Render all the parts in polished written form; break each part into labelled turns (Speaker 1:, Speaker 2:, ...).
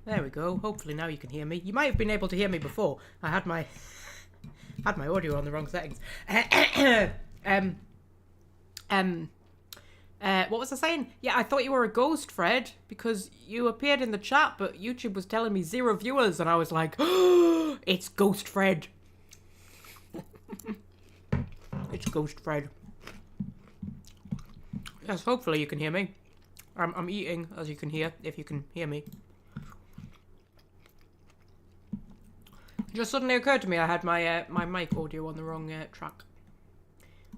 Speaker 1: There we go. Hopefully now you can hear me. You might have been able to hear me before. I had my audio on the wrong settings. What was I saying? Yeah, I thought you were a ghost, Fred, because you appeared in the chat, but YouTube was telling me 0 viewers, and I was like, oh, it's Ghost Fred. It's Ghost Fred. Yes, hopefully you can hear me. I'm eating, as you can hear, if you can hear me. It just suddenly occurred to me I had my my mic audio on the wrong track.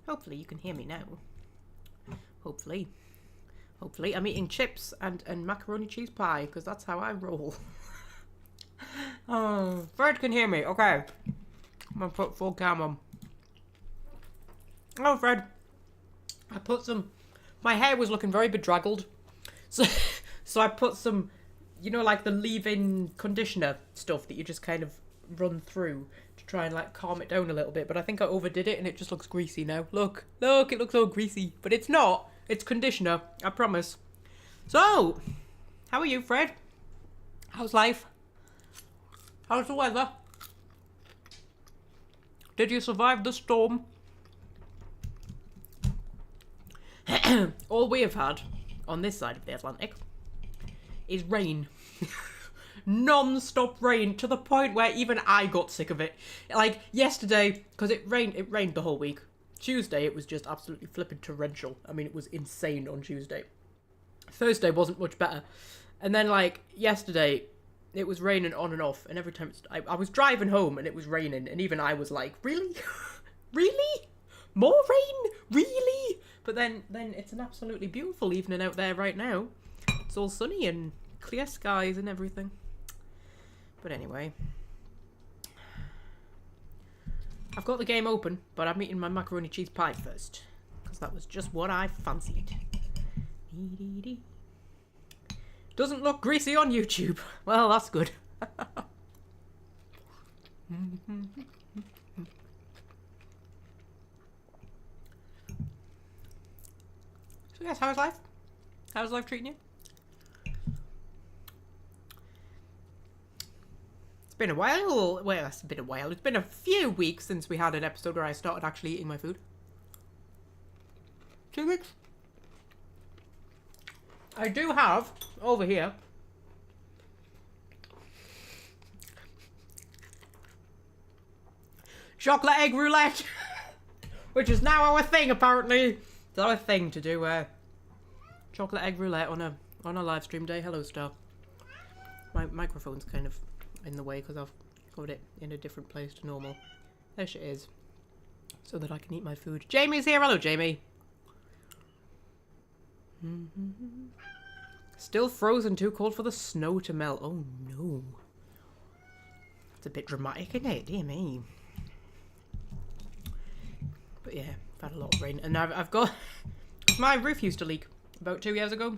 Speaker 1: Hopefully you can hear me now. Hopefully. Hopefully. I'm eating chips and macaroni cheese pie, because that's how I roll. Oh, Fred can hear me. Okay. I'm going to put full cam on. Oh, Fred. I put some... My hair was looking very bedraggled. So I put some, you know, like the leave-in conditioner stuff that you just kind of run through to try and like calm it down a little bit. But I think I overdid it and it just looks greasy now. Look, it looks all greasy. But it's not. It's conditioner, I promise. So, how are you, Fred? How's life? How's the weather? Did you survive the storm? All we have had on this side of the Atlantic is rain. Non-stop rain, to the point where even I got sick of it. Like yesterday, because it rained the whole week. Tuesday it was just absolutely flipping torrential. I mean, it was insane on Tuesday. Thursday wasn't much better. And then like yesterday it was raining on and off, and every time I was driving home and it was raining, and even I was like, really? Really? More rain? Really? But then it's an absolutely beautiful evening out there right now. It's all sunny and clear skies and everything. But anyway. I've got the game open, but I'm eating my macaroni cheese pie first. Because that was just what I fancied. Doesn't look greasy on YouTube. Well, that's good. So yes, how's life? How's life treating you? It's been a while. Well, it's been a while. It's been a few weeks since we had an episode where I started actually eating my food. 2 weeks? I do have, over here, chocolate egg roulette, which is now our thing, apparently. It's our thing to do chocolate egg roulette on a live stream day. Hello, Star. My microphone's kind of in the way because I've got it in a different place to normal. There she is. So that I can eat my food. Jamie's here. Hello, Jamie. Still frozen, too cold for the snow to melt. Oh, no. It's a bit dramatic, isn't it? Dear me. But yeah, I've had a lot of rain. And I've got... My roof used to leak about 2 years ago.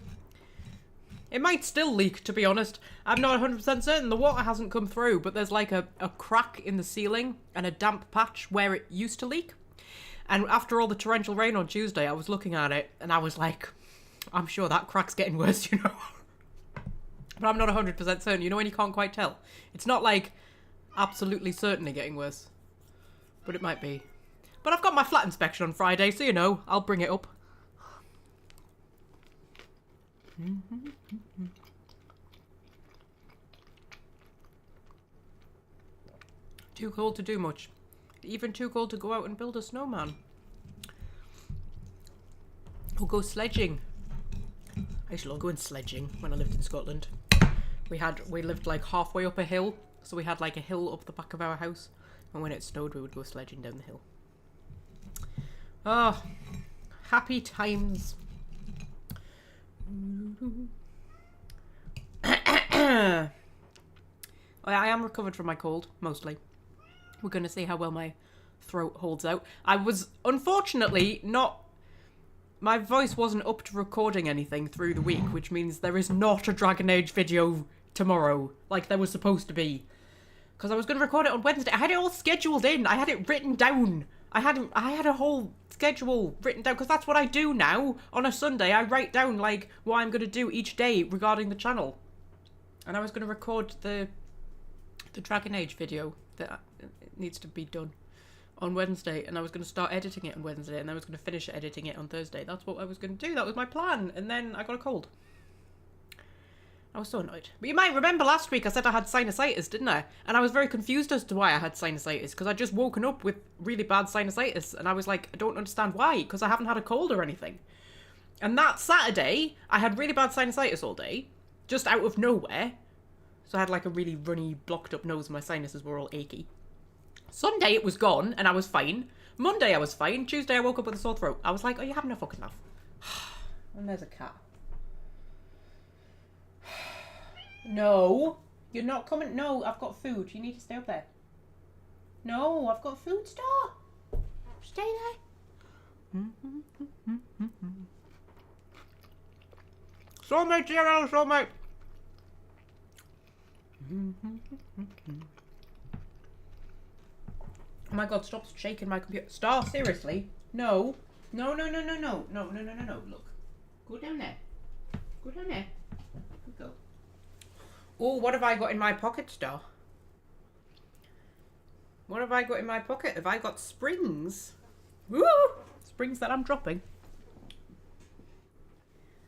Speaker 1: It might still leak, to be honest. I'm not 100% certain. The water hasn't come through, but there's like a crack in the ceiling and a damp patch where it used to leak. And after all the torrential rain on Tuesday, I was looking at it and I was like, I'm sure that crack's getting worse, you know. But I'm not 100% certain. You know when you can't quite tell? It's not like absolutely certainly getting worse. But it might be. But I've got my flat inspection on Friday, so you know, I'll bring it up. Too cold to do much. Even too cold to go out and build a snowman. Or go sledging. I used to love going sledging when I lived in Scotland. We lived like halfway up a hill, so we had like a hill up the back of our house, and when it snowed we would go sledging down the hill. Oh, happy times. I am recovered from my cold, mostly. We're going to see how well my throat holds out. I was, unfortunately, not... My voice wasn't up to recording anything through the week, which means there is not a Dragon Age video tomorrow, like there was supposed to be. Because I was going to record it on Wednesday. I had it all scheduled in. I had it written down. I had a whole schedule written down, because that's what I do now. On a Sunday, I write down, like, what I'm going to do each day regarding the channel. And I was going to record the Dragon Age video that needs to be done on Wednesday, and I was going to start editing it on Wednesday, and I was going to finish editing it on Thursday. That's what I was going to do. That was my plan. And then I got a cold. I was so annoyed. But you might remember last week I said I had sinusitis, didn't I? And I was very confused as to why I had sinusitis, because I'd just woken up with really bad sinusitis, and I was like, I don't understand why, because I haven't had a cold or anything. And that Saturday, I had really bad sinusitis all day, just out of nowhere. So I had like a really runny, blocked up nose, and my sinuses were all achy. Sunday it was gone, and I was fine. Monday I was fine. Tuesday I woke up with a sore throat. I was like, are you having a fucking laugh? And there's a cat. No, you're not coming. No, I've got food. You need to stay up there. No, I've got food. Stop. Stay there. Soulmate, GRL, soulmate. Oh my god, stop shaking my computer. Star, seriously? No. No, no, no, no, no. No, no, no, no, no. Look. Go down there. Go down there. Good go. Oh, what have I got in my pocket, Star? What have I got in my pocket? Have I got springs? Woo! Springs that I'm dropping.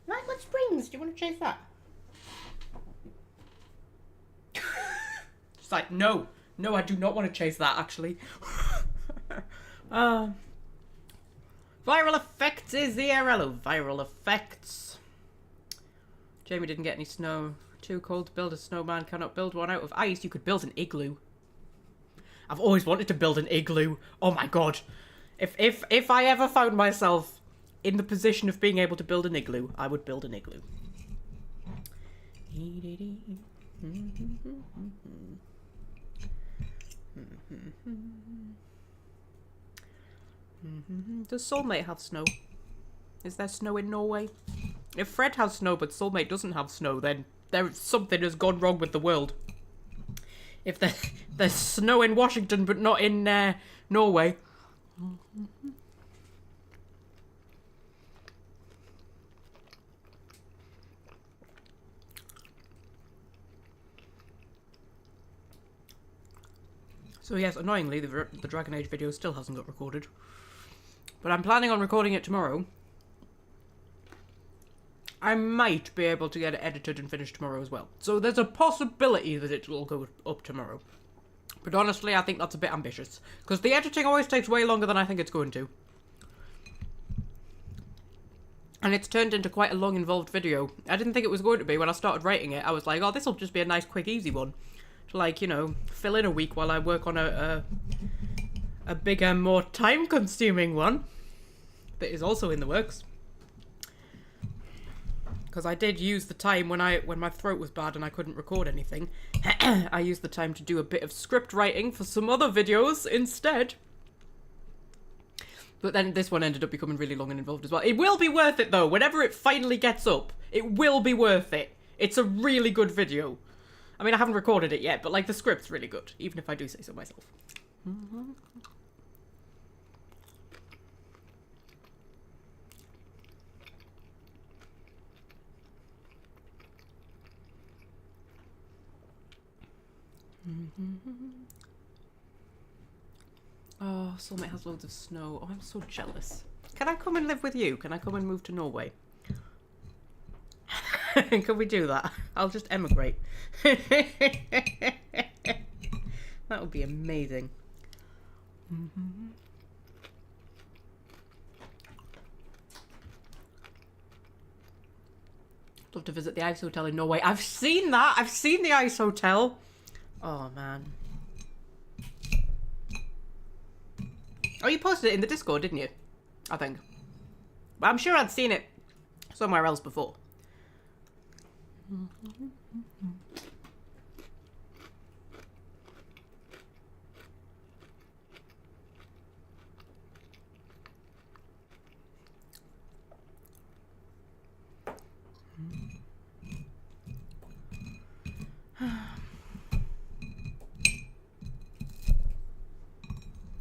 Speaker 1: Have I got springs? Do you want to chase that? It's like, no. No, I do not want to chase that, actually. Viral effects is the RLO. Viral effects. Jamie didn't get any snow. Too cold to build a snowman. Cannot build one out of ice. You could build an igloo. I've always wanted to build an igloo. Oh my god. If I ever found myself in the position of being able to build an igloo, I would build an igloo. Does Soulmate have snow? Is there snow in Norway? If Fred has snow but Soulmate doesn't have snow, then something has gone wrong with the world. If there's snow in Washington but not in Norway. So yes, annoyingly, the Dragon Age video still hasn't got recorded. But I'm planning on recording it tomorrow. I might be able to get it edited and finished tomorrow as well. So there's a possibility that it will go up tomorrow. But honestly, I think that's a bit ambitious. Because the editing always takes way longer than I think it's going to. And it's turned into quite a long, involved video. I didn't think it was going to be when I started writing it. I was like, oh, this will just be a nice, quick, easy one. To, like, you know, fill in a week while I work on a bigger, more time-consuming one. That is also in the works. Because I did use the time when my throat was bad and I couldn't record anything. I used the time to do a bit of script writing for some other videos instead. But then this one ended up becoming really long and involved as well. It will be worth it though. Whenever it finally gets up, it will be worth it. It's a really good video. I mean, I haven't recorded it yet, but like the script's really good, even if I do say so myself. Oh, Soulmate has loads of snow. Oh, I'm so jealous. Can I come and live with you? Can I come and move to Norway? Can we do that? I'll just emigrate. That would be amazing. Love to visit the Ice Hotel in Norway. I've seen that. I've seen the Ice Hotel. Oh, man. Oh, you posted it in the Discord, didn't you? I think. But I'm sure I'd seen it somewhere else before.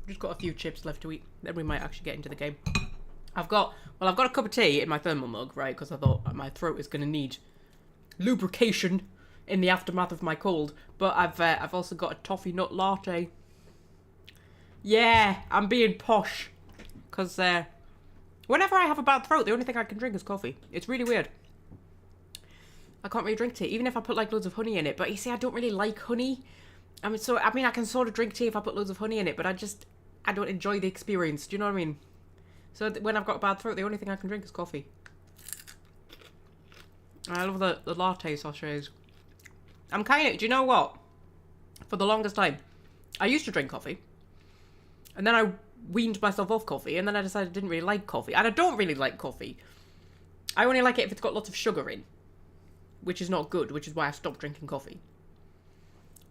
Speaker 1: Just got a few chips left to eat. Then we might actually get into the game. I've got a cup of tea in my thermal mug, right? Because I thought my throat is going to need lubrication in the aftermath of my cold. But I've also got a toffee nut latte. Yeah, I'm being posh. Because whenever I have a bad throat, the only thing I can drink is coffee. It's really weird. I can't really drink tea, even if I put like loads of honey in it. But you see, I don't really like honey. I mean, I can sort of drink tea if I put loads of honey in it, but I don't enjoy the experience. Do you know what I mean? So when I've got a bad throat, the only thing I can drink is coffee. I love the latte sachets. I'm kind of, do you know what? For the longest time, I used to drink coffee. And then I weaned myself off coffee, and then I decided I didn't really like coffee. And I don't really like coffee. I only like it if it's got lots of sugar in. Which is not good, which is why I stopped drinking coffee.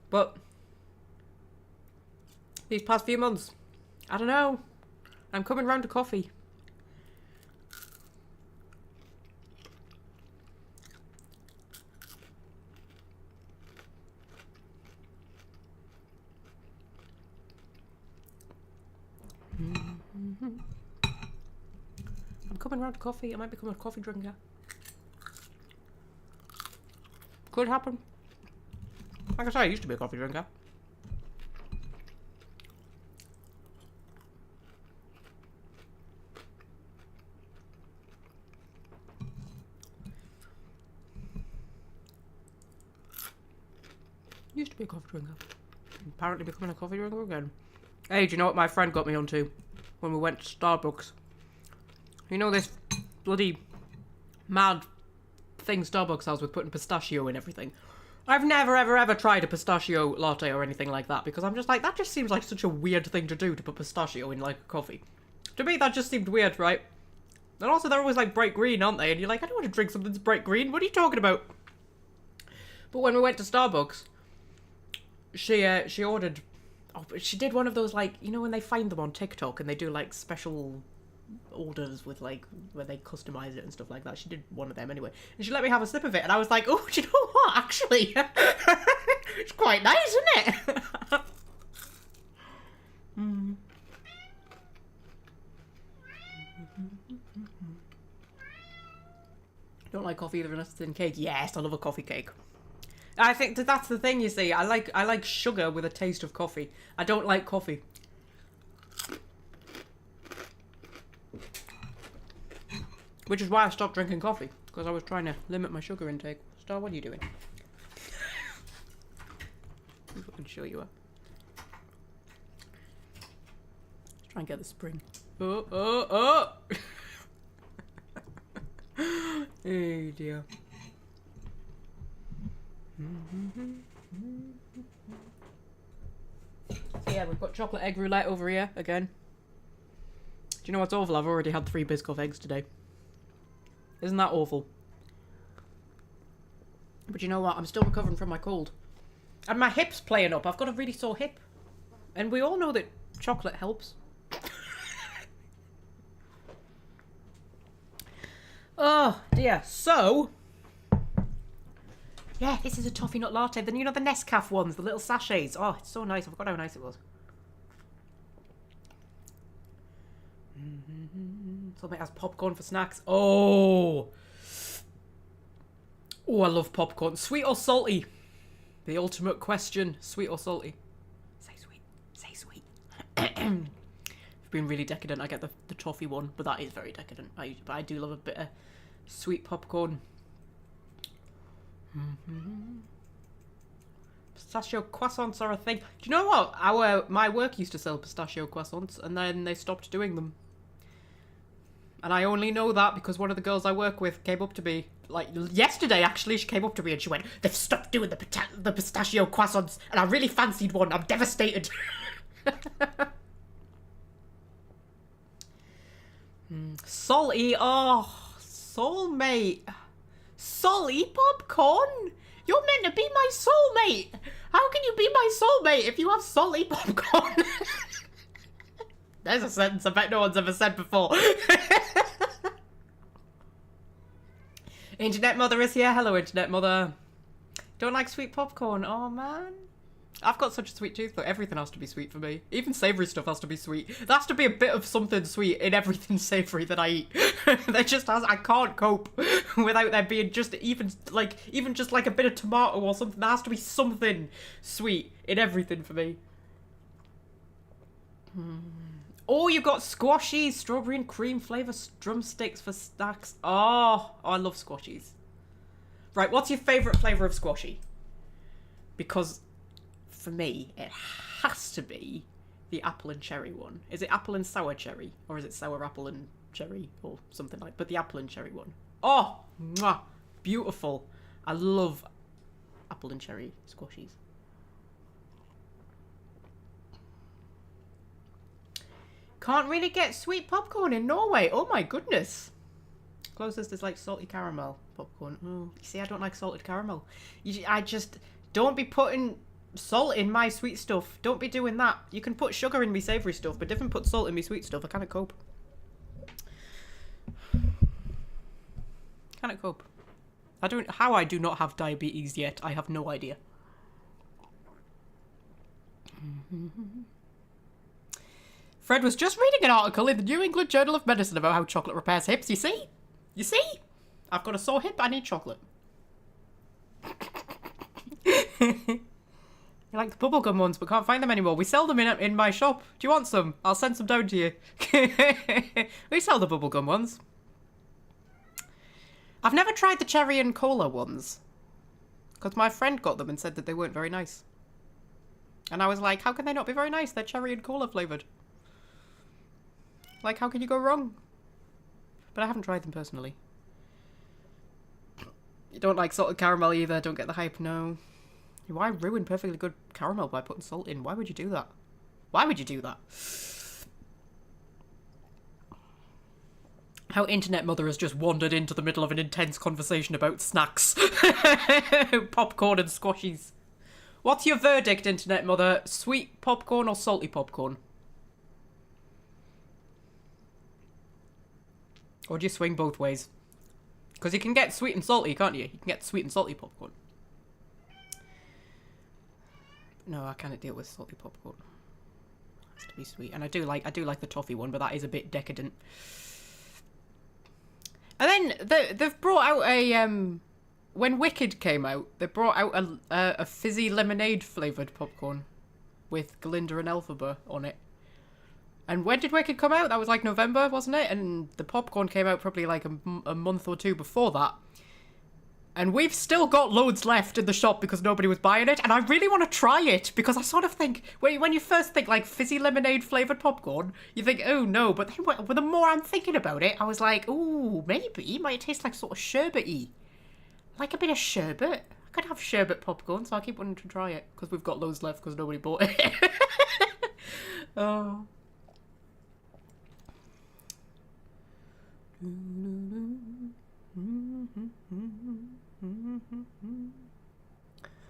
Speaker 1: But these past few months, I don't know. I'm coming round to coffee. I'm coming round to coffee. I might become a coffee drinker. Could happen. Like I say, I used to be a coffee drinker. Used to be a coffee drinker. Apparently becoming a coffee drinker again. Hey, do you know what my friend got me onto when we went to Starbucks? You know this bloody mad thing Starbucks has with putting pistachio in everything. I've never ever tried a pistachio latte or anything like that because I'm just like, that just seems like such a weird thing to do, to put pistachio in like a coffee. To me that just seemed weird, right? And also they're always like bright green, aren't they? And you're like, I don't want to drink something that's bright green. What are you talking about? But when we went to Starbucks, she ordered, she did one of those, like, you know when they find them on TikTok and they do like special orders with like where they customize it and stuff like that. She did one of them anyway, and she let me have a sip of it, and I was like, oh, do you know what, actually it's quite nice, isn't it? Don't like coffee either unless it's in cake. Yes, I love a coffee cake. I think that's the thing, you see. I like sugar with a taste of coffee. I don't like coffee. Which is why I stopped drinking coffee, because I was trying to limit my sugar intake. Star, what are you doing? I can show you up. Let's try and get the spring. Oh! Oh dear. So yeah, we've got chocolate egg roulette over here again. Do you know what's awful? I've already had 3 Biscoff eggs today. Isn't that awful? But you know what? I'm still recovering from my cold. And my hip's playing up. I've got a really sore hip. And we all know that chocolate helps. Oh dear. So, yeah, this is a toffee nut latte. Then, you know, the Nescafe ones, the little sachets. Oh, it's so nice. I forgot how nice it was. Something has popcorn for snacks. Oh, I love popcorn. Sweet or salty? The ultimate question. Sweet or salty? Say sweet. Say sweet. I've been really decadent. I get the toffee one, but that is very decadent. But I do love a bit of sweet popcorn. Pistachio croissants are a thing. Do you know what? My work used to sell pistachio croissants, and then they stopped doing them. And I only know that because one of the girls I work with came up to me, like, yesterday, actually. She came up to me and she went, they've stopped doing the pistachio croissants, and I really fancied one. I'm devastated. Salty. Oh, soulmate. Salty popcorn? You're meant to be my soulmate. How can you be my soulmate if you have salty popcorn? There's a sentence I bet no one's ever said before. Internet Mother is here. Hello, Internet Mother. Don't like sweet popcorn. Oh, man. I've got such a sweet tooth, but everything has to be sweet for me. Even savoury stuff has to be sweet. There has to be a bit of something sweet in everything savoury that I eat. There just has. I can't cope without there being just even just like a bit of tomato or something. There has to be something sweet in everything for me. Oh, you've got squashies, strawberry and cream flavour drumsticks for snacks. Oh, I love squashies. Right, what's your favourite flavour of squashy? Because for me, it has to be the apple and cherry one. Is it apple and sour cherry? Or is it sour apple and cherry? Or something like that. But the apple and cherry one. Oh, mwah, beautiful. I love apple and cherry squashies. Can't really get sweet popcorn in Norway. Oh my goodness. Closest is like salty caramel popcorn. Oh, you see, I don't like salted caramel. I just don't be putting salt in my sweet stuff. Don't be doing that. You can put sugar in me savoury stuff, but different put salt in me sweet stuff. I can't cope. Can't cope. How I do not have diabetes yet, I have no idea. Fred was just reading an article in the New England Journal of Medicine about how chocolate repairs hips. You see? You see? I've got a sore hip, I need chocolate. You like the bubblegum ones, but can't find them anymore. We sell them in my shop. Do you want some? I'll send some down to you. We sell the bubblegum ones. I've never tried the cherry and cola ones. Because my friend got them and said that they weren't very nice. And I was like, how can they not be very nice? They're cherry and cola flavoured. Like, how can you go wrong? But I haven't tried them personally. You don't like salted caramel either. Don't get the hype, no. Why ruin perfectly good caramel by putting salt in? Why would you do that? Why would you do that? How Internet Mother has just wandered into the middle of an intense conversation about snacks. Popcorn and squashies. What's your verdict, Internet Mother? Sweet popcorn or salty popcorn? Or do you swing both ways? Because you can get sweet and salty, can't you? You can get sweet and salty popcorn. No, I can't deal with salty popcorn. It has to be sweet. And I do like the toffee one, but that is a bit decadent. And then they've brought out a when Wicked came out, they brought out a fizzy lemonade flavoured popcorn with Glinda and Elphaba on it. And when did Wicked come out? That was like November, wasn't it? And the popcorn came out probably like a month or two before that. And we've still got loads left in the shop because nobody was buying it. And I really want to try it because I sort of think, when you first think like fizzy lemonade flavoured popcorn, you think, oh no. But then the more I'm thinking about it, I was like, ooh, maybe it might taste like sort of sherbet-y. Like a bit of sherbet. I could have sherbet popcorn, so I keep wanting to try it because we've got loads left because nobody bought it. Oh.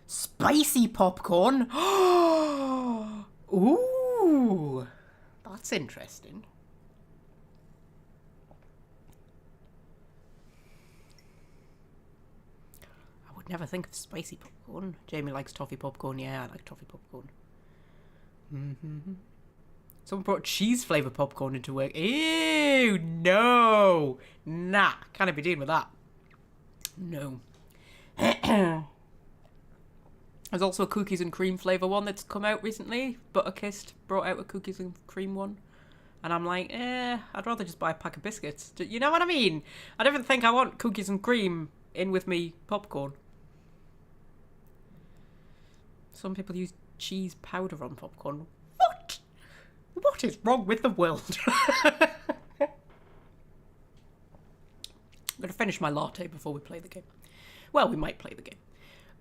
Speaker 1: Spicy popcorn. Ooh, that's interesting. I would never think of spicy popcorn. Jamie likes toffee popcorn. Yeah, I like toffee popcorn. Someone brought cheese flavour popcorn into work. Ew, no. Nah, can't be dealing with that. No. There's also a cookies and cream flavour one that's come out recently. Butterkist brought out a cookies and cream one. And I'm like, I'd rather just buy a pack of biscuits. You know what I mean? I don't even think I want cookies and cream in with me popcorn. Some people use cheese powder on popcorn. What? What is wrong with the world? I'm going to finish my latte before we play the game. Well, we might play the game.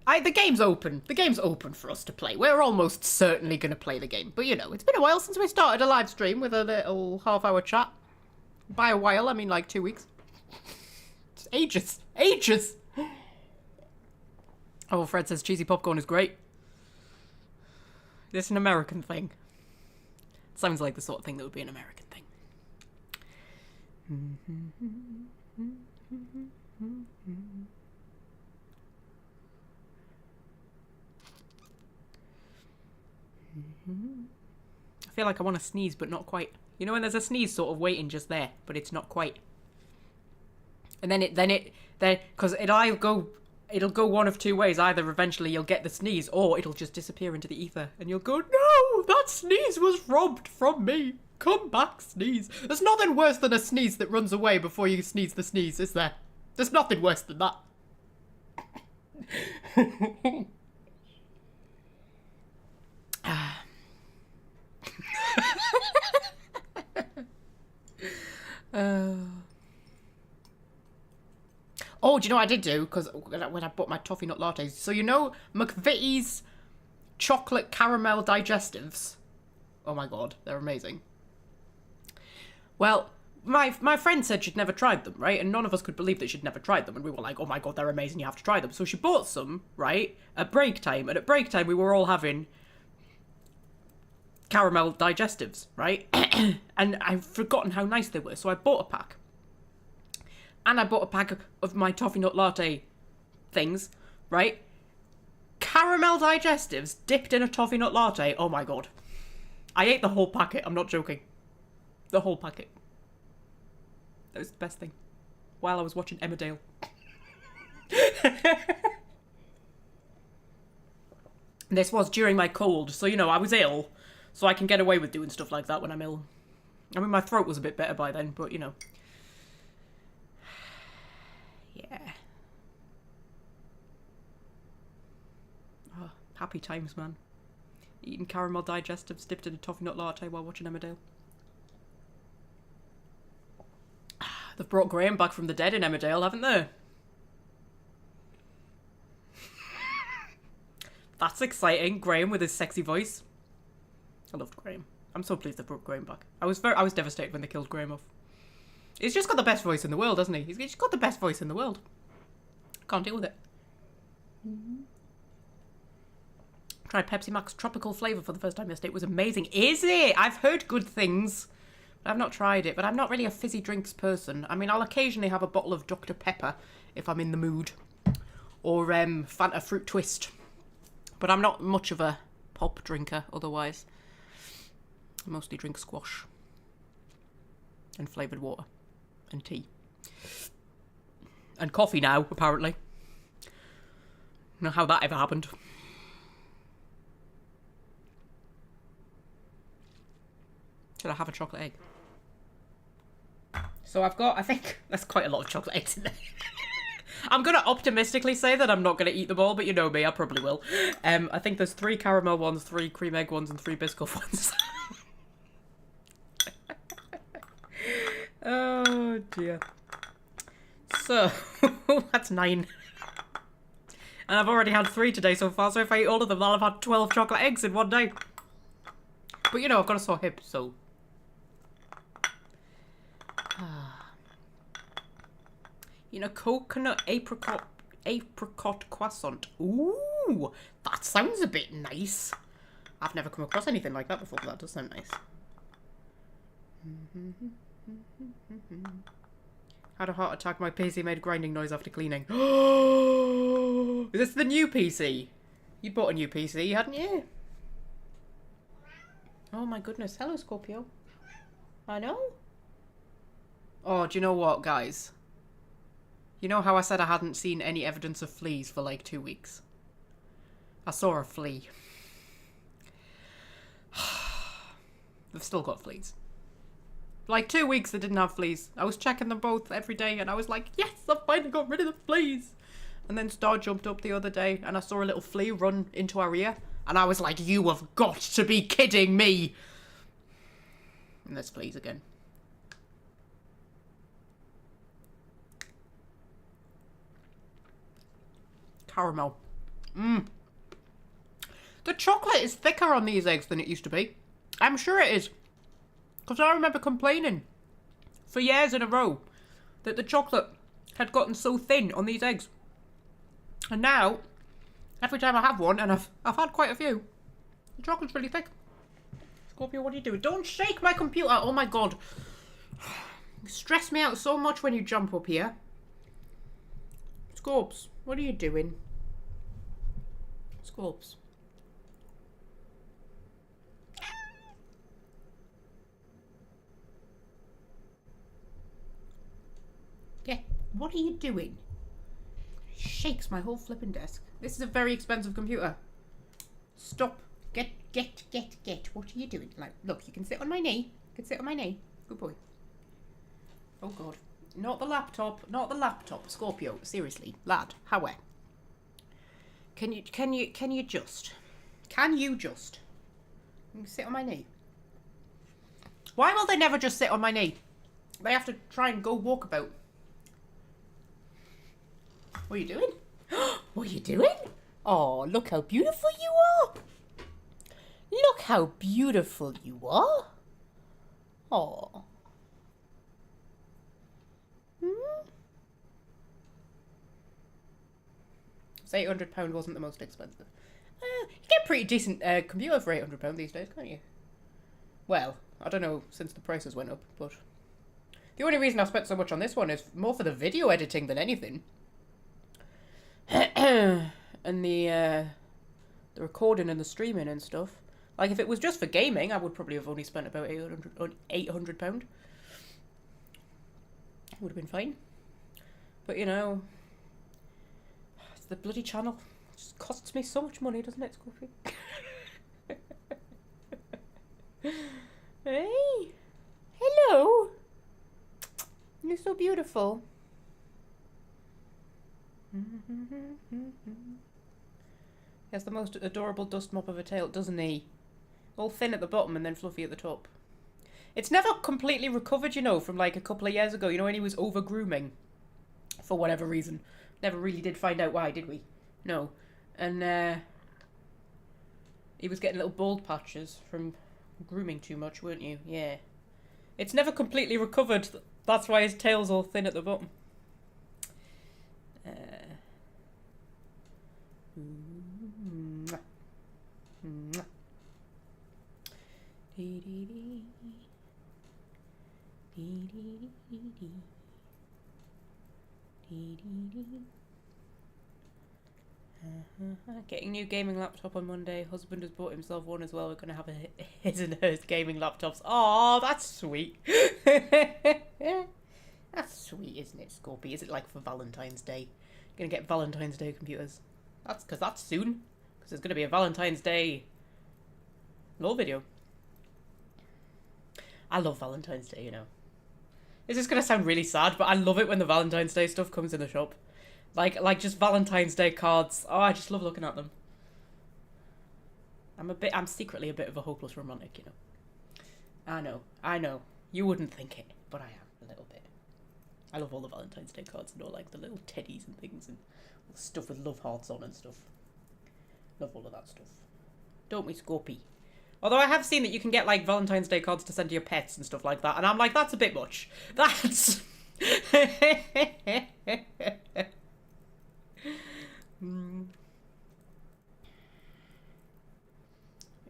Speaker 1: The game's open. The game's open for us to play. We're almost certainly going to play the game. But, you know, it's been a while since we started a live stream with a little half-hour chat. By a while, I mean like 2 weeks. It's ages. Ages! Oh, Fred says cheesy popcorn is great. It's an American thing. Sounds like the sort of thing that would be an American thing. I feel like I want to sneeze, but not quite. You know when there's a sneeze sort of waiting just there, but it's not quite. And then because it'll go one of two ways. Either eventually you'll get the sneeze, or it'll just disappear into the ether, and you'll go, no, that sneeze was robbed from me. Come back, sneeze. There's nothing worse than a sneeze that runs away before you sneeze the sneeze, is there? There's nothing worse than that. Oh, do you know what I did do? Because when I bought my toffee nut lattes. So you know McVitie's chocolate caramel digestives? Oh my god, they're amazing. Well, my friend said she'd never tried them, right? And none of us could believe that she'd never tried them. And we were like, oh my god, they're amazing, you have to try them. So she bought some, right, at break time. And at break time, we were all having caramel digestives, right? And I've forgotten how nice they were. So I bought a pack. And I bought a pack of my toffee nut latte things, right? Caramel digestives dipped in a toffee nut latte. Oh my god. I ate the whole packet. I'm not joking. The whole packet. That was the best thing. While I was watching Emmerdale. This was during my cold. So, you know, I was ill. So I can get away with doing stuff like that when I'm ill. I mean, my throat was a bit better by then, but, you know. Yeah. Oh, happy times, man. Eating caramel digestives dipped in a toffee nut latte while watching Emmerdale. They've brought Graham back from the dead in Emmerdale, haven't they? That's exciting. Graham with his sexy voice. I loved Graham. I'm so pleased they brought Graham back. I was devastated when they killed Graham off. He's just got the best voice in the world, hasn't he? He's just got the best voice in the world. Can't deal with it. Tried Pepsi Max tropical flavour for the first time yesterday. It was amazing. Is it? I've heard good things. But I've not tried it. But I'm not really a fizzy drinks person. I mean, I'll occasionally have a bottle of Dr. Pepper if I'm in the mood. Or Fanta Fruit Twist. But I'm not much of a pop drinker otherwise. I mostly drink squash. And flavoured water. And tea. And coffee now, apparently. I don't know how that ever happened. Should I have a chocolate egg? So I've got, I think, that's quite a lot of chocolate eggs in there. I'm going to optimistically say that I'm not going to eat them all, but you know me, I probably will. I think there's 3 caramel ones, 3 cream egg ones, and 3 Biscoff ones. Oh dear. So, that's 9. And I've already had 3 today so far, so if I eat all of them, I'll have had 12 chocolate eggs in one day. But you know, I've got a sore hip, so... You know, coconut apricot croissant. Ooh, that sounds a bit nice. I've never come across anything like that before, but that does sound nice. Had a heart attack. My PC made a grinding noise after cleaning. Is this the new PC? You bought a new PC, hadn't you? Oh my goodness. Hello, Scorpio. I know. Oh, do you know what, guys? You know how I said I hadn't seen any evidence of fleas for like 2 weeks? I saw a flea. They've still got fleas. Like 2 weeks they didn't have fleas. I was checking them both every day and I was like, yes, I finally got rid of the fleas. And then Star jumped up the other day and I saw a little flea run into our ear. And I was like, you have got to be kidding me. And there's fleas again. Caramel. The chocolate is thicker on these eggs than it used to be. I'm sure it is. Because I remember complaining for years in a row that the chocolate had gotten so thin on these eggs. And now, every time I have one, and I've had quite a few, the chocolate's really thick. Scorpio, what are you doing? Don't shake my computer! Oh my god. You stress me out so much when you jump up here. Scorps, what are you doing? Scorps. What are you doing? Shakes my whole flipping desk. This is a very expensive computer. Stop. Get. What are you doing? Like, look, you can sit on my knee. You can sit on my knee. Good boy. Oh, God. Not the laptop. Not the laptop. Scorpio. Seriously. Lad. How? Can you just? Can you just? You can sit on my knee. Why will they never just sit on my knee? They have to try and go walk about. What are you doing? What are you doing? Oh, look how beautiful you are. Look how beautiful you are. Oh. So £800 wasn't the most expensive. You get a pretty decent computer for £800 these days, can't you? Well, I don't know since the prices went up, but the only reason I spent so much on this one is more for the video editing than anything. And the recording and the streaming and stuff. Like, if it was just for gaming, I would probably have only spent about £800. Would have been fine. But, you know, it's the bloody channel. It just costs me so much money, doesn't it, Scorpio? Hey! Hello! You're so beautiful. He has the most adorable dust mop of a tail, doesn't he? All thin at the bottom and then fluffy at the top. It's never completely recovered, you know, from like a couple of years ago, you know, when he was over grooming. For whatever reason. Never really did find out why, did we? No. And he was getting little bald patches from grooming too much, weren't you? Yeah. It's never completely recovered. That's why his tail's all thin at the bottom. Getting new gaming laptop on Monday. Husband has bought himself one as well. We're going to have his and hers gaming laptops. Oh, that's sweet. That's sweet, isn't it, Scorpy? Is it like for Valentine's Day? You're going to get Valentine's Day computers. That's because that's soon. Because there's going to be a Valentine's Day LOL video. I love Valentine's Day, you know. This is going to sound really sad, but I love it when the Valentine's Day stuff comes in the shop. Like just Valentine's Day cards. Oh, I just love looking at them. I'm secretly a bit of a hopeless romantic, you know. I know. You wouldn't think it, but I am a little bit. I love all the Valentine's Day cards and all like the little teddies and things and all the stuff with love hearts on and stuff. Love all of that stuff. Don't we, Scorpy? Although I have seen that you can get like Valentine's Day cards to send to your pets and stuff like that, and I'm like, that's a bit much. That's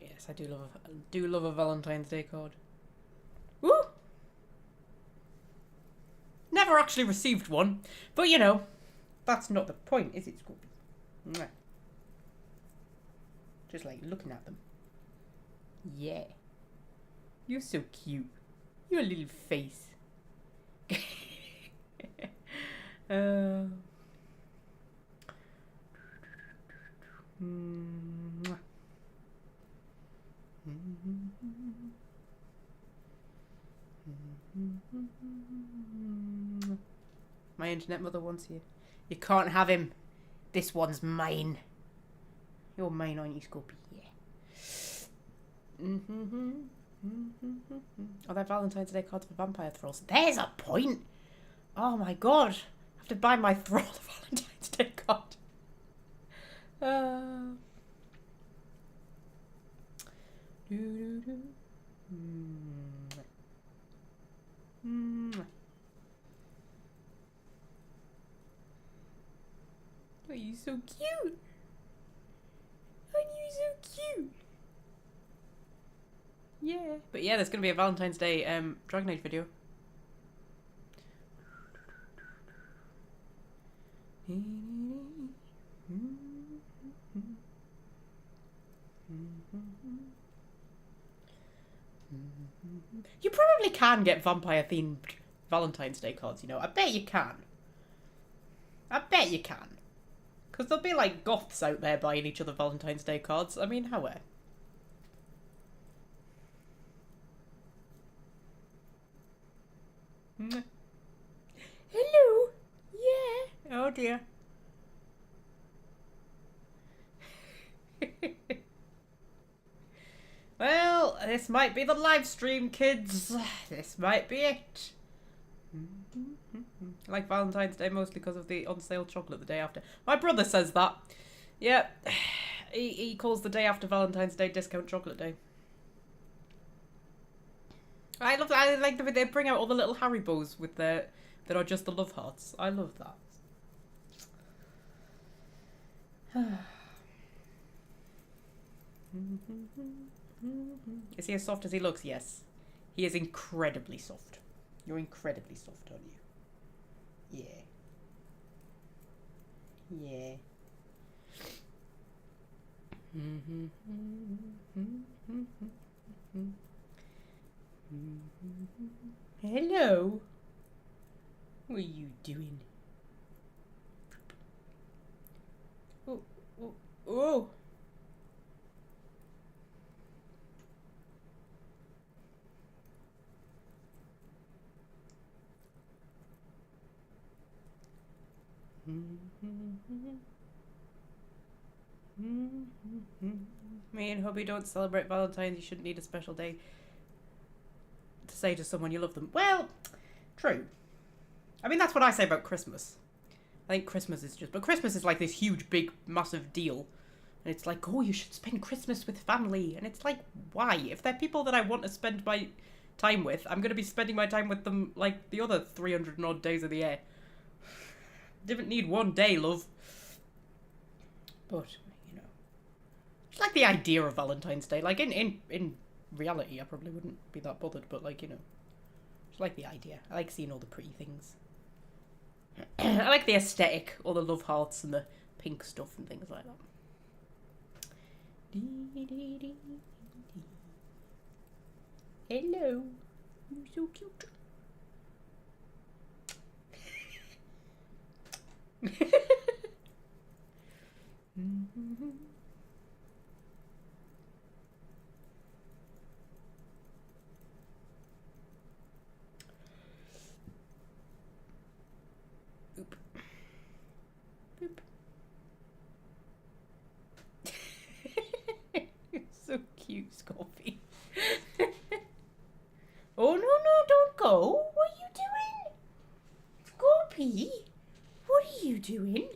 Speaker 1: Yes, I do love a Valentine's Day card. Woo! Never actually received one, but you know, that's not the point, is it, Scorpio? Just like looking at them. Yeah. You're so cute. Your little face. My internet mother wants you. You can't have him. This one's mine. You're mine, aren't you, Scorpio? Yeah. Oh, they're Valentine's Day cards for vampire thralls. There's a point. Oh my god. I have to buy my thrall a Valentine's Day card. Oh, you're so cute. Oh, you're so cute. Yeah. But yeah, there's going to be a Valentine's Day Dragon Age video. You probably can get vampire themed Valentine's Day cards, you know. I bet you can. I bet you can. Because there'll be like goths out there buying each other Valentine's Day cards. I mean, how Hello. Yeah. Oh dear. Well, this might be the live stream, kids. This might be it. I like Valentine's Day mostly because of the on-sale chocolate the day after. My brother says that. Yeah, he calls the day after Valentine's Day discount chocolate day. I like the way they bring out all the little Haribos with that are just the love hearts. I love that. Is he as soft as he looks? Yes. He is incredibly soft. You're incredibly soft, aren't you? Yeah. Yeah. Hello. What are you doing? Oh, oh, oh. Me and hubby don't celebrate Valentine's. You shouldn't need a special day to say to someone you love them. Well, true. I mean, that's what I say about Christmas. I think Christmas is just... But Christmas is like this huge, big, massive deal. And it's like, oh, you should spend Christmas with family. And it's like, why? If they're people that I want to spend my time with, I'm going to be spending my time with them like the other 300 and odd days of the year. Didn't need one day, love. But, you know. It's like the idea of Valentine's Day. Like, in reality, I probably wouldn't be that bothered. But, like, you know. Just like the idea. I like seeing all the pretty things. I like the aesthetic. All the love hearts and the pink stuff and things like that. Hello. You're so cute. Oop. Boop. You're so cute, Scorpy. Oh, no, don't go. What are you doing? Scorpy? What are you doing?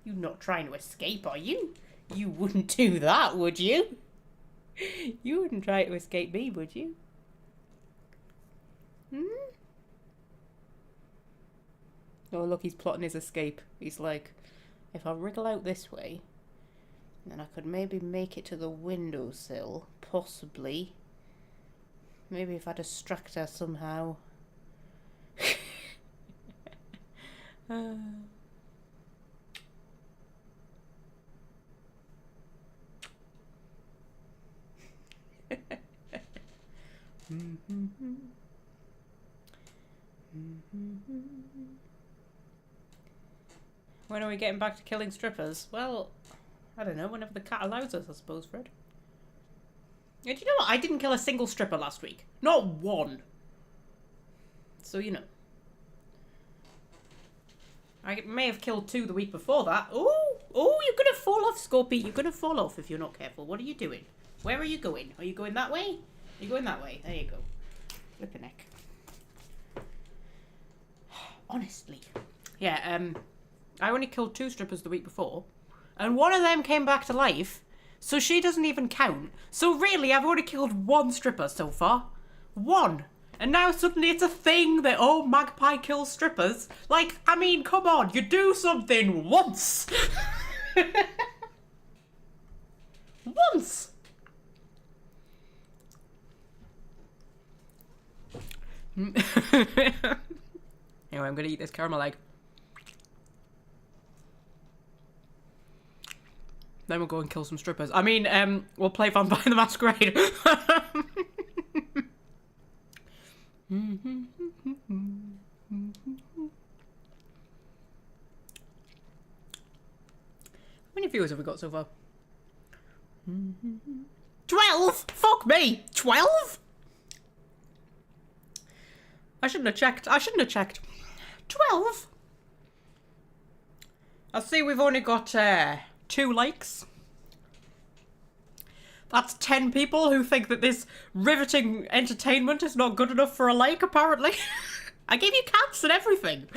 Speaker 1: You're not trying to escape, are you? You wouldn't do that, would you? You wouldn't try to escape me, would you? Oh, look, he's plotting his escape. He's like, if I wriggle out this way, then I could maybe make it to the windowsill. Possibly. Maybe if I distract her somehow. When are we getting back to killing strippers? Well, I don't know, whenever the cat allows us, I suppose, Fred. And you know what? I didn't kill a single stripper last week. Not one. So, you know. I may have killed 2 the week before that. Oh, you're going to fall off, Scorpy. You're going to fall off if you're not careful. What are you doing? Where are you going? Are you going that way? Are you going that way? There you go. Flip a neck. Honestly. Yeah, I only killed 2 strippers the week before. And one of them came back to life. So she doesn't even count. So really, I've only killed 1 stripper so far. 1. And now suddenly it's a thing that, oh, Magpie kills strippers. Like, I mean, come on, you do something once. Once. Anyway, I'm gonna eat this caramel egg. Then we'll go and kill some strippers. I mean, we'll play Vampire the Masquerade. viewers have we got so far? 12? Fuck me! 12? I shouldn't have checked. I shouldn't have checked. 12? I see we've only got 2 likes. That's 10 people who think that this riveting entertainment is not good enough for a like, apparently. I gave you cats and everything.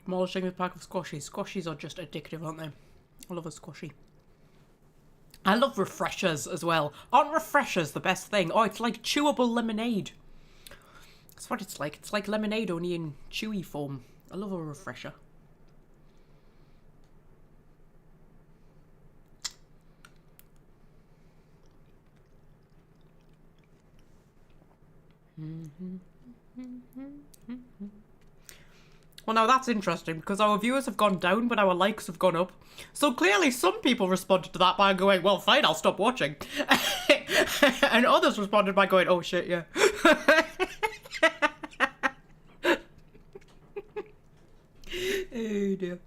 Speaker 1: Demolishing the pack of squashies. Squashies are just addictive, aren't they? I love a squashy. I love refreshers as well. Aren't refreshers the best thing? Oh, it's like chewable lemonade. That's what it's like. It's like lemonade only in chewy form. I love a refresher. Well, now that's interesting because our viewers have gone down, but our likes have gone up. So clearly some people responded to that by going, well, fine, I'll stop watching. And others responded by going, oh shit, yeah. Oh dear.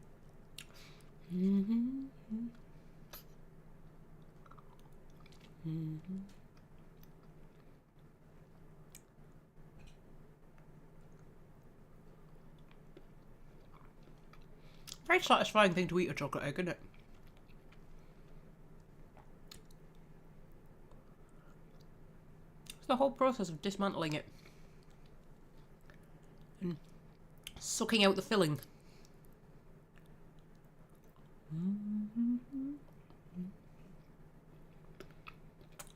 Speaker 1: Very satisfying thing to eat, a chocolate egg, isn't it? It's the whole process of dismantling it and sucking out the filling.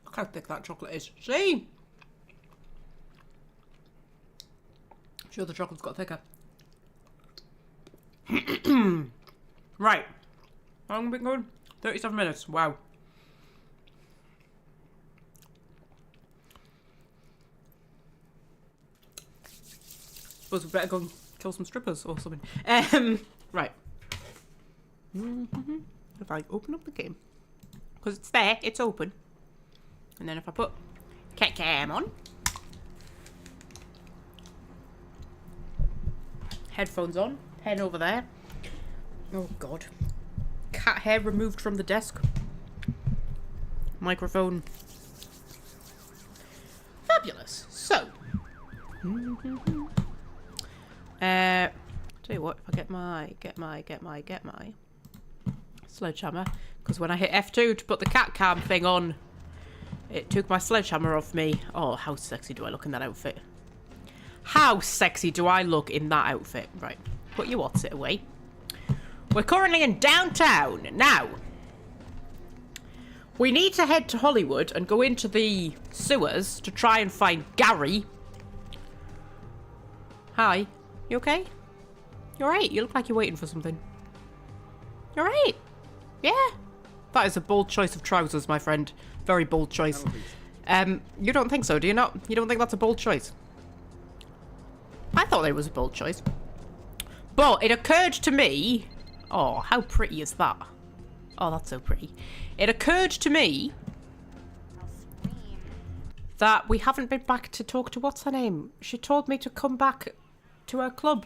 Speaker 1: Look how thick that chocolate is. See? I'm sure the chocolate's got thicker. Right. How long have we been going? 37 minutes. Wow. Suppose we better go and kill some strippers or something. Right. If I open up the game, because it's there, it's open. And then if I put cat cam on, headphones on, pen over there. Oh god. Cat hair removed from the desk. Microphone. Fabulous. So. Tell you what, if I get my sledgehammer, because when I hit F2 to put the cat cam thing on, it took my sledgehammer off me. Oh, how sexy do I look in that outfit? How sexy do I look in that outfit? Right, put your what's it away. We're currently in downtown. Now, we need to head to Hollywood and go into the sewers to try and find Gary. Hi, you okay? You alright? You look like you're waiting for something. You alright? Yeah. That is a bold choice of trousers, my friend. Very bold choice. You don't think so, do you not? You don't think that's a bold choice? I thought it was a bold choice. But it occurred to me... Oh, how pretty is that? Oh, that's so pretty. It occurred to me that we haven't been back to talk to what's her name. She told me to come back to her club.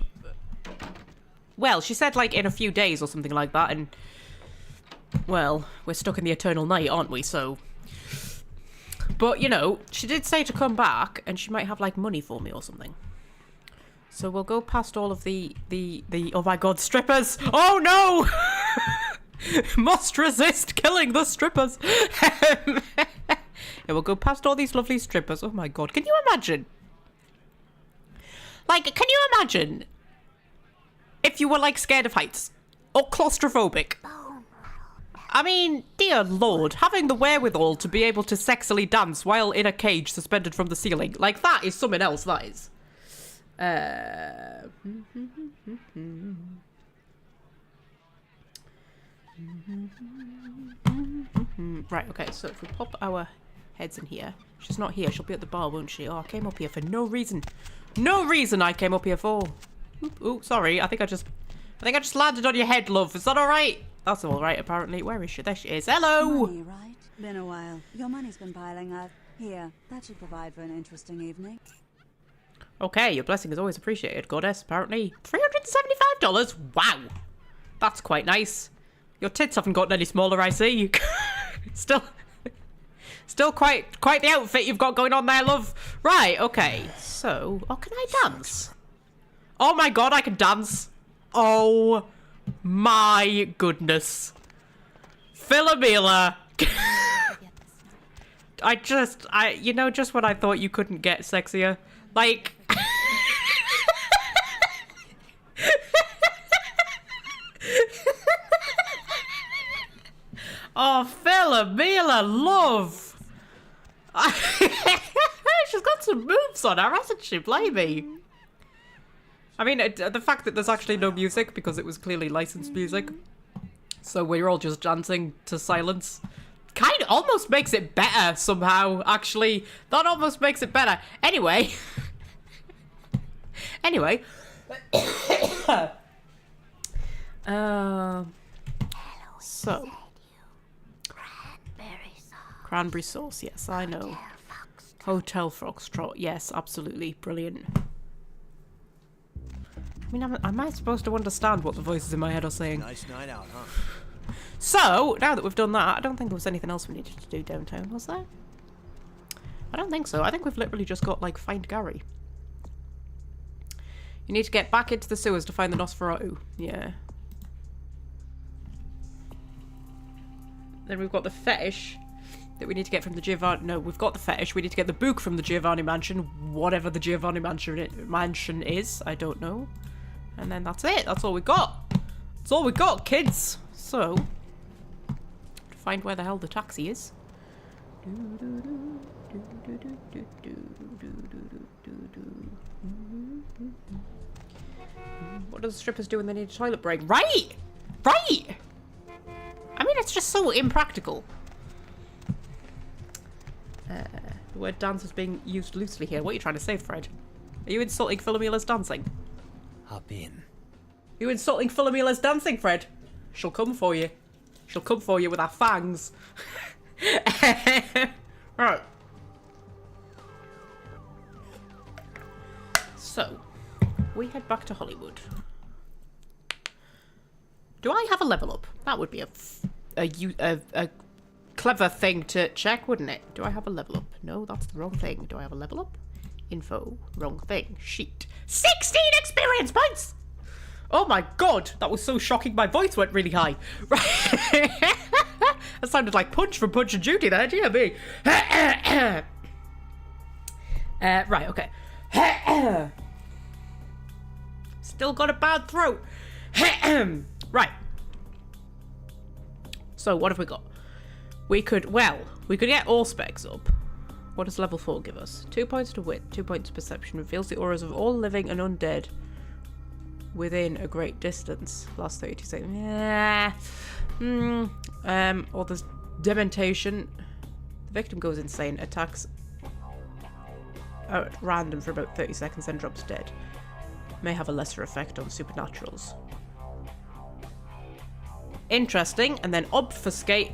Speaker 1: Well, she said like in a few days or something like that, and well, we're stuck in the eternal night, aren't we? So, but you know, she did say to come back, and she might have like money for me or something. So we'll go past all of the oh my god, strippers! Oh no! Must resist killing the strippers. Yeah, we'll go past all these lovely strippers. Oh my god, can you imagine? Like, can you imagine if you were like scared of heights or claustrophobic? I mean, dear lord, having the wherewithal to be able to sexily dance while in a cage suspended from the ceiling, like that is something else, that is. Right, okay, so if we pop our Head's in here. She's not here. She'll be at the bar, won't she? Oh, I came up here for no reason. No reason I came up here for. Ooh, sorry. I think I just landed on your head, love. Is that all right? That's all right, apparently. Where is she? There she is. Hello.
Speaker 2: Money, right? Been a while. Your money's been piling up. Here, that should provide for an interesting evening.
Speaker 1: Okay, your blessing is always appreciated, goddess. Apparently, $375. Wow, that's quite nice. Your tits haven't gotten any smaller, I see. Still quite the outfit you've got going on there, love. Right, okay. So, oh, can I dance? Oh my god, I can dance. Oh my goodness. Philomela. You know, just when I thought you couldn't get sexier. Like... Oh, Philomela, love. She's got some moves on her, hasn't she? Blimey. I mean, the fact that there's actually no music, because it was clearly licensed music, so we're all just dancing to silence, kind of almost makes it better somehow, actually. That almost makes it better. Anyway. Anyway. So. Cranberry sauce, yes, I know. Hotel Foxtrot, yes, absolutely. Brilliant. I mean, am I supposed to understand what the voices in my head are saying?
Speaker 3: Nice night out, huh?
Speaker 1: So, now that we've done that, I don't think there was anything else we needed to do downtown, was there? I don't think so. I think we've literally just got, like, find Gary. You need to get back into the sewers to find the Nosferatu. Yeah. Then we've got the fetish that we need to get from the Giovanni... No, we've got the fetish. We need to get the book from the Giovanni mansion. Whatever the Giovanni mansion is. I don't know. And then that's it. That's all we got. That's all we got, kids. So, find where the hell the taxi is. What do the strippers do when they need a toilet break? Right! Right! I mean, it's just so impractical. The word dance is being used loosely here. What are you trying to say, Fred? Are you insulting Philomela's dancing?
Speaker 3: Hop in.
Speaker 1: Are you insulting Philomela's dancing, Fred? She'll come for you. She'll come for you with her fangs. Right. So, we head back to Hollywood. Do I have a level up? That would be a clever thing to check, wouldn't it? Do I have a level up? No, that's the wrong thing. Do I have a level up? Info. Wrong thing. Sheet. 16 experience points! Oh my god, that was so shocking. My voice went really high. Right. That sounded like Punch from Punch and Judy there, dear me. Right, okay. Still got a bad throat. Right. So, what have we got? We could get all specs up. What does level 4 give us? 2 points to wit, 2 points to perception. Reveals the auras of all living and undead within a great distance. Last 32 seconds. Yeah. Or there's dementation. The victim goes insane, attacks at random for about 30 seconds, then drops dead. May have a lesser effect on supernaturals. Interesting. And then obfuscate.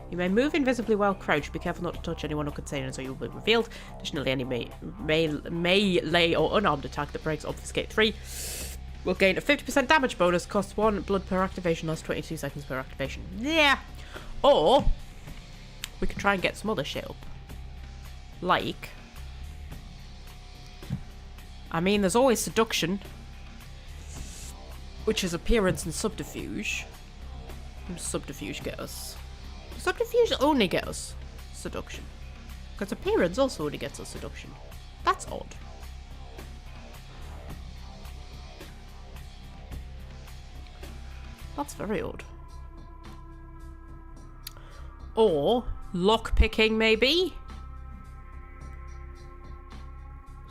Speaker 1: You may move invisibly while crouched. Be careful not to touch anyone or containers or you'll be revealed. Additionally, any melee or unarmed attack that breaks obfuscate 3 will gain a 50% damage bonus. Costs 1 blood per activation. Lasts 22 seconds per activation. Yeah. Or we can try and get some other shit up. Like, I mean, there's always seduction, which is appearance and subterfuge. What does subterfuge get us? Does subterfuge only get us seduction? Because appearance also only gets us seduction. That's odd. That's very odd. Or lockpicking, maybe?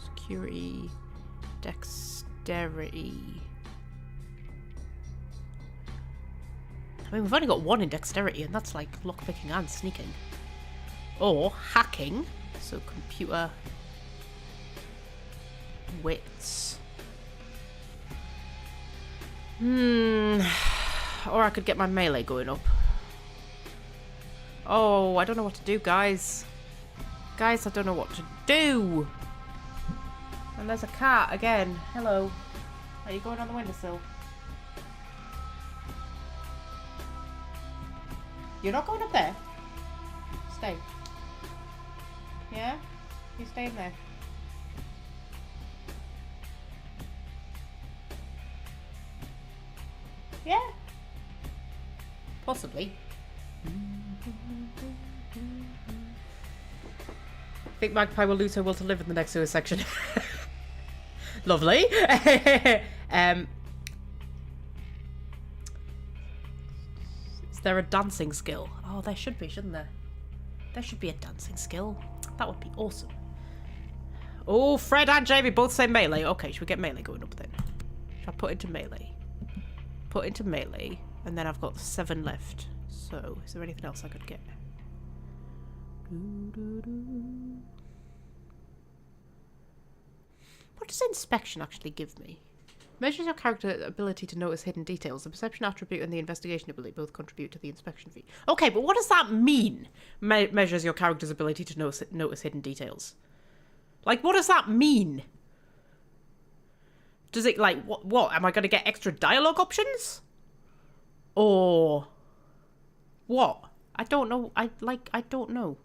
Speaker 1: Security, dexterity. I mean, we've only got 1 in dexterity, and that's like lockpicking and sneaking. Or hacking. So computer wits. Or I could get my melee going up. Oh, I don't know what to do, guys. Guys, I don't know what to do. And there's a cat again. Hello. Are you going on the windowsill? You're not going up there? Stay. Yeah? You staying there? Yeah? Possibly. I think Magpie will lose her will to live in the next sewer section. Lovely. Is there a dancing skill? Oh, there should be, shouldn't there? There should be a dancing skill. That would be awesome. Oh, Fred and Jamie both say melee. Okay, should we get melee going up then? Should I put into melee? Put into melee, and then I've got 7 left. So, is there anything else I could get? What does inspection actually give me? Measures your character's ability to notice hidden details. The perception attribute and the investigation ability both contribute to the inspection feat. Okay, but what does that mean? Measures your character's ability to notice hidden details. Like, what does that mean? Does it, like, what? Am I going to get extra dialogue options? Or what? I don't know. I don't know.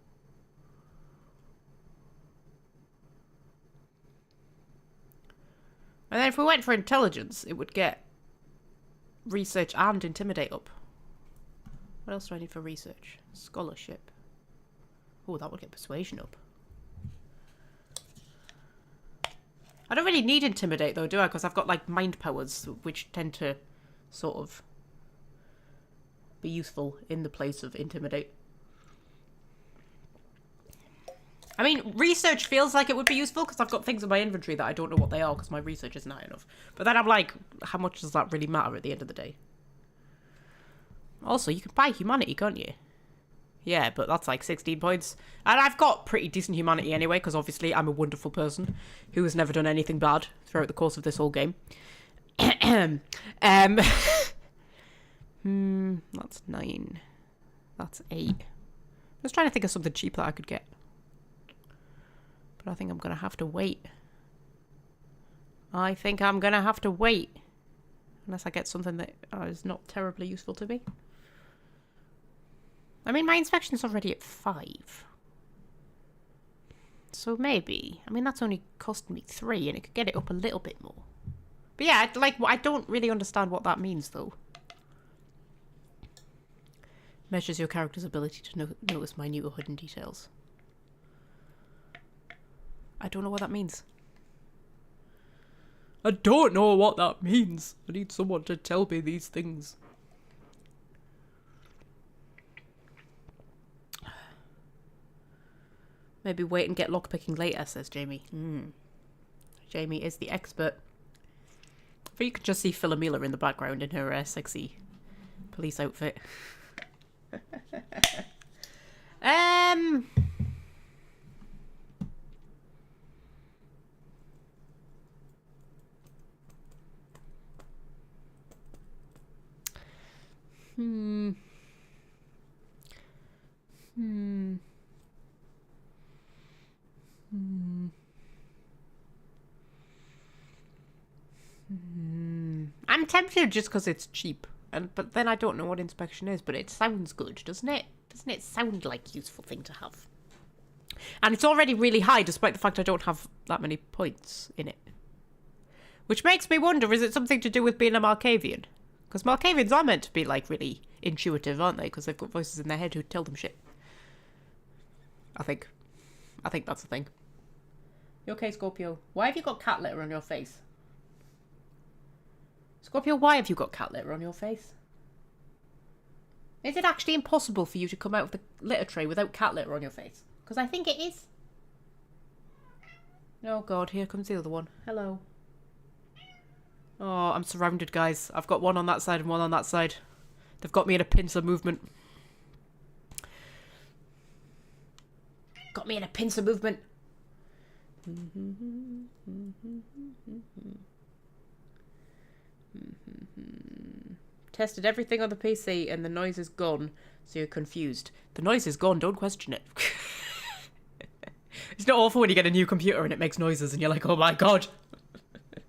Speaker 1: And then if we went for intelligence, it would get research and intimidate up. What else do I need for research? Scholarship. Oh, that would get persuasion up. I don't really need intimidate though, do I? Because I've got like mind powers, which tend to sort of be useful in the place of intimidate. I mean, research feels like it would be useful because I've got things in my inventory that I don't know what they are because my research isn't high enough. But then I'm like, how much does that really matter at the end of the day? Also, you can buy humanity, can't you? Yeah, but that's like 16 points. And I've got pretty decent humanity anyway because obviously I'm a wonderful person who has never done anything bad throughout the course of this whole game. That's 9. That's 8. I was trying to think of something cheap that I could get. But I think I'm going to have to wait. Unless I get something that is not terribly useful to me. I mean, my inspection's already at 5. So maybe. I mean, that's only costing me 3 and it could get it up a little bit more. But yeah, I don't really understand what that means, though. Measures your character's ability to notice minute or hidden details. I don't know what that means. I don't know what that means. I need someone to tell me these things. Maybe wait and get lockpicking later, says Jamie. Jamie is the expert. But you can just see Philomela in the background in her sexy police outfit. I'm tempted just because it's cheap, but then I don't know what inspection is. But it sounds good, doesn't it? Doesn't it sound like a useful thing to have? And it's already really high, despite the fact I don't have that many points in it. Which makes me wonder: is it something to do with being a Malkavian? Because Malkavians are meant to be like really intuitive, aren't they? Because they've got voices in their head who tell them shit. I think that's the thing. You okay, Scorpio? Why have you got cat litter on your face? Scorpio, why have you got cat litter on your face? Is it actually impossible for you to come out of the litter tray without cat litter on your face? Because I think it is. Oh god, here comes the other one. Hello. Oh, I'm surrounded, guys. I've got one on that side and one on that side. They've got me in a pincer movement. Got me in a pincer movement. Tested everything on the PC and the noise is gone, so you're confused. The noise is gone, don't question it. It's not awful when you get a new computer and it makes noises and you're like, oh my god. I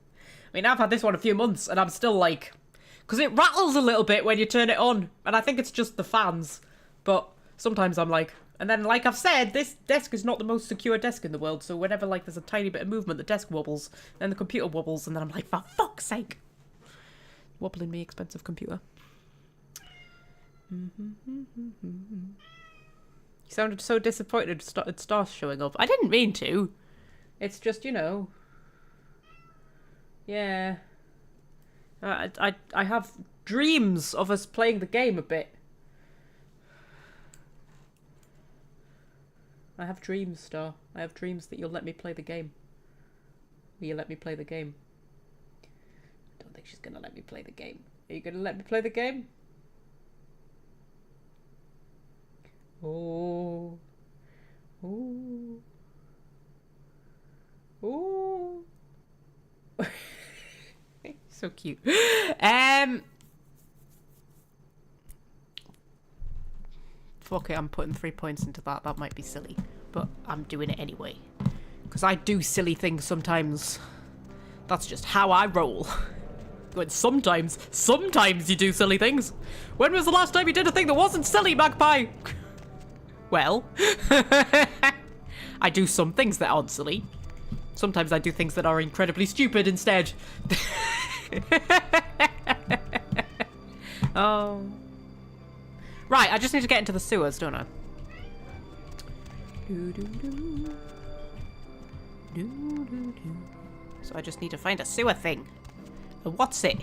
Speaker 1: mean, I've had this one a few months and I'm still like... Because it rattles a little bit when you turn it on, and I think it's just the fans. But sometimes I'm like... And then, like I've said, this desk is not the most secure desk in the world, so whenever, like, there's a tiny bit of movement, the desk wobbles, then the computer wobbles, and then I'm like, for fuck's sake! Wobbling me expensive computer. You sounded so disappointed at stars showing up. I didn't mean to. It's just, you know... Yeah... I have dreams of us playing the game a bit. I have dreams, Star. I have dreams that you'll let me play the game. Will you let me play the game? I don't think she's gonna let me play the game. Are you gonna let me play the game? Oh. Oh. Oh. So cute. Fuck it, I'm putting 3 points into that. That might be silly, but I'm doing it anyway. Because I do silly things sometimes. That's just how I roll. But sometimes you do silly things. When was the last time you did a thing that wasn't silly, Magpie? Well, I do some things that aren't silly. Sometimes I do things that are incredibly stupid instead. Oh. Right, I just need to get into the sewers, don't I? So I just need to find a sewer thing. A what's it?